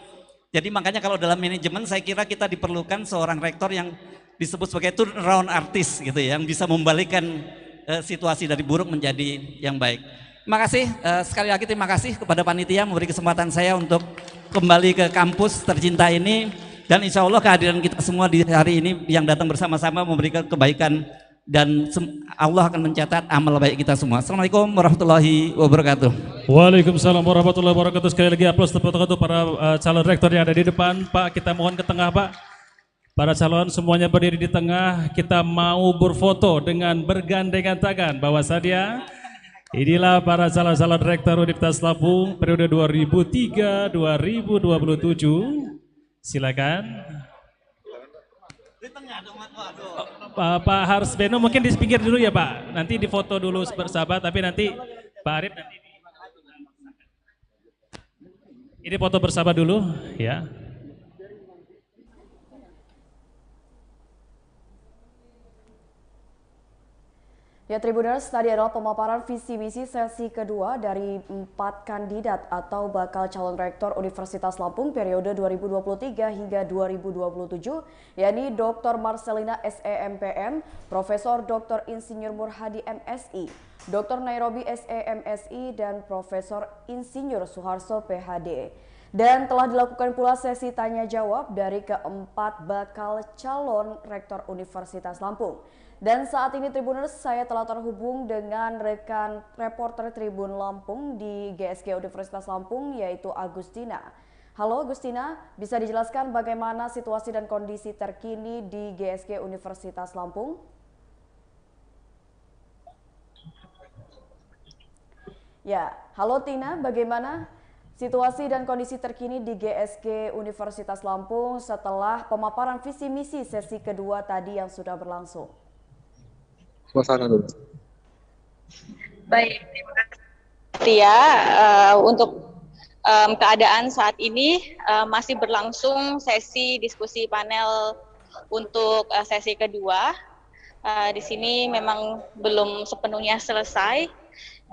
jadi makanya kalau dalam manajemen saya kira kita diperlukan seorang rektor yang disebut sebagai turnaround artist gitu ya, yang bisa membalikkan situasi dari buruk menjadi yang baik. Terima kasih sekali lagi, terima kasih kepada panitia memberi kesempatan saya untuk kembali ke kampus tercinta ini, dan insya Allah kehadiran kita semua di hari ini yang datang bersama-sama memberikan kebaikan, dan Allah akan mencatat amal baik kita semua. Assalamualaikum warahmatullahi wabarakatuh.
Waalaikumsalam warahmatullahi wabarakatuh. Sekali lagi aplaus tepuk tangan untuk para calon rektor yang ada di depan. Pak, kita mohon ke tengah Pak. Para calon semuanya berdiri di tengah, kita mau berfoto dengan bergandengan tangan. Bahwasannya inilah para calon-calon rektor Universitas Lampung periode 2003-2027. Silakan. Pak Haris Beno mungkin di pinggir dulu ya Pak. Nanti difoto dulu bersahabat, tapi nanti Pak Arif nanti ini foto bersahabat dulu ya.
Ya Tribuners, tadi adalah pemaparan visi misi sesi kedua dari 4 kandidat atau bakal calon rektor Universitas Lampung periode 2023 hingga 2027, yakni Dr. Marcelina SEMPM, Profesor Dr. Insinyur Murhadi MSI, Dr. Nairobi SEMSI, dan Profesor Insinyur Suharso PhD. Dan telah dilakukan pula sesi tanya jawab dari keempat bakal calon rektor Universitas Lampung. Dan saat ini Tribuners, saya telah terhubung dengan rekan reporter Tribun Lampung di GSG Universitas Lampung, yaitu Agustina. Halo Agustina, bisa dijelaskan bagaimana situasi dan kondisi terkini di GSG Universitas Lampung? Ya, halo Tina, bagaimana situasi dan kondisi terkini di GSG Universitas Lampung setelah pemaparan visi misi sesi kedua tadi yang sudah berlangsung?
Suasana dulu.
Baik, terima kasih ya. Untuk keadaan saat ini masih berlangsung sesi diskusi panel untuk sesi kedua. Di sini memang belum sepenuhnya selesai,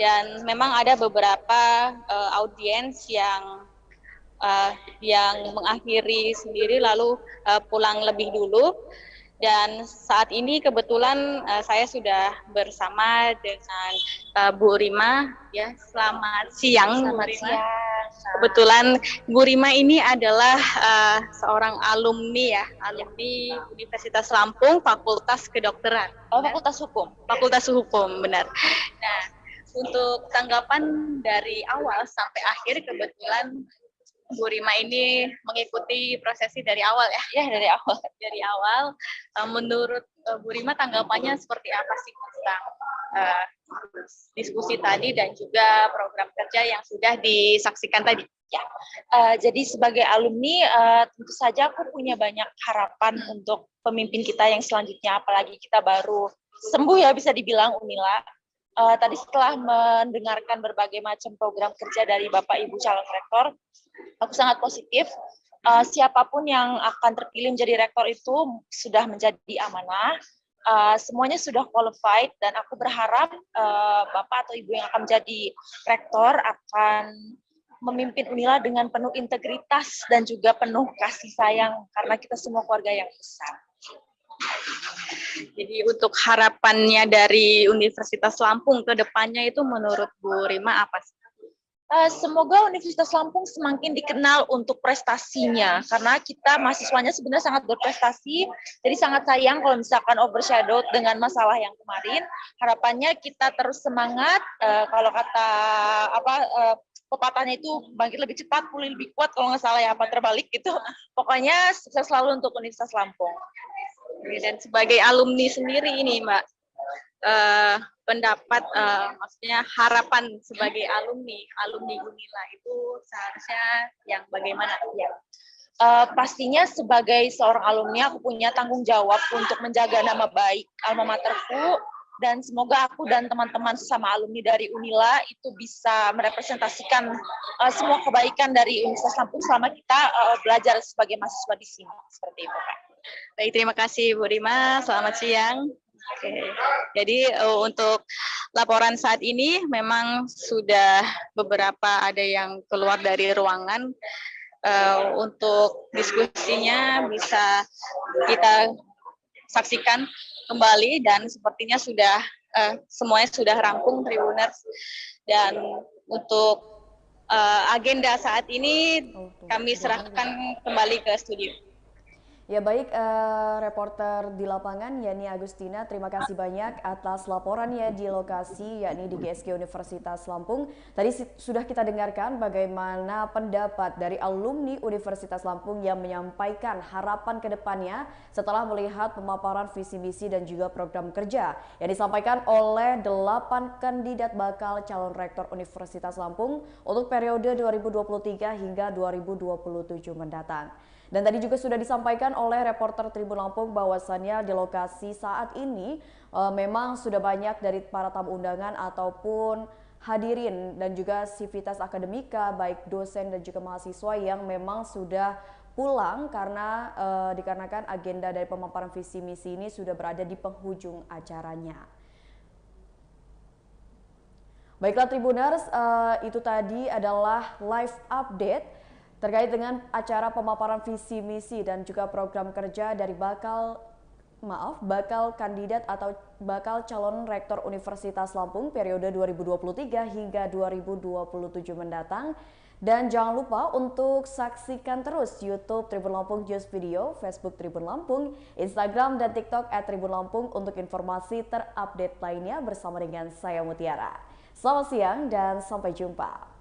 dan memang ada beberapa audiens yang mengakhiri sendiri lalu pulang lebih dulu. Dan saat ini kebetulan saya sudah bersama dengan Bu Rima, ya. Selamat siang. Selamat siang. Kebetulan Bu Rima ini adalah seorang alumni Universitas Lampung, Fakultas Kedokteran. Oh, Fakultas Hukum. Fakultas Hukum, benar. Nah, untuk tanggapan dari awal sampai akhir kebetulan
Bu Rima ini mengikuti prosesi dari awal ya? Ya, dari awal. Dari awal, menurut Bu Rima tanggapannya seperti apa sih tentang diskusi tadi dan juga program kerja yang sudah disaksikan tadi?
Ya, jadi sebagai alumni tentu saja aku punya banyak harapan untuk pemimpin kita yang selanjutnya, apalagi kita baru sembuh ya bisa dibilang Unila. Tadi setelah mendengarkan berbagai macam program kerja dari Bapak Ibu calon rektor, aku sangat positif. Siapapun yang akan terpilih menjadi rektor itu sudah menjadi amanah, semuanya sudah qualified, dan aku berharap Bapak atau Ibu yang akan menjadi rektor akan memimpin Unila dengan penuh integritas dan juga penuh kasih sayang, karena kita semua keluarga yang besar.
Jadi untuk harapannya dari Universitas Lampung ke depannya itu menurut Bu Rima apa sih?
Semoga Universitas Lampung semakin dikenal untuk prestasinya, karena kita mahasiswanya sebenarnya sangat berprestasi, jadi sangat sayang kalau misalkan overshadowed dengan masalah yang kemarin. Harapannya kita terus semangat, kalau kata pepatahnya itu bangkit lebih cepat, pulih lebih kuat, kalau nggak salah ya, apa terbalik gitu. Pokoknya sukses selalu untuk Universitas Lampung.
Dan sebagai alumni sendiri ini Mbak, pendapat maksudnya harapan sebagai alumni Unila itu seharusnya yang bagaimana?
Ya. Pastinya sebagai seorang alumni aku punya tanggung jawab untuk menjaga nama baik alma materku, dan semoga aku dan teman-teman sesama alumni dari Unila itu bisa merepresentasikan semua kebaikan dari Universitas Lampung selama kita belajar sebagai mahasiswa di sini, seperti itu Pak.
Baik, terima kasih Bu Rima, selamat siang. Oke, jadi untuk laporan saat ini memang sudah beberapa ada yang keluar dari ruangan. Untuk diskusinya bisa kita saksikan kembali, dan sepertinya sudah semuanya sudah rampung Tribuners, dan untuk agenda saat ini kami serahkan kembali ke studio.
Ya baik, reporter di lapangan Yani Agustina, terima kasih banyak atas laporannya di lokasi yakni di GSG Universitas Lampung. Tadi sudah kita dengarkan bagaimana pendapat dari alumni Universitas Lampung yang menyampaikan harapan ke depannya setelah melihat pemaparan visi misi dan juga program kerja yang disampaikan oleh 8 kandidat bakal calon rektor Universitas Lampung untuk periode 2023 hingga 2027 mendatang. Dan tadi juga sudah disampaikan oleh reporter Tribun Lampung bahwasannya di lokasi saat ini memang sudah banyak dari para tamu undangan ataupun hadirin dan juga sivitas akademika baik dosen dan juga mahasiswa yang memang sudah pulang karena dikarenakan agenda dari pemaparan visi misi ini sudah berada di penghujung acaranya. Baiklah Tribuners, itu tadi adalah live update terkait dengan acara pemaparan visi misi dan juga program kerja dari bakal kandidat atau bakal calon rektor Universitas Lampung periode 2023 hingga 2027 mendatang. Dan jangan lupa untuk saksikan terus YouTube Tribun Lampung News Video, Facebook Tribun Lampung, Instagram dan TikTok @Tribun Lampung untuk informasi terupdate lainnya bersama dengan saya Mutiara. Selamat siang dan sampai jumpa.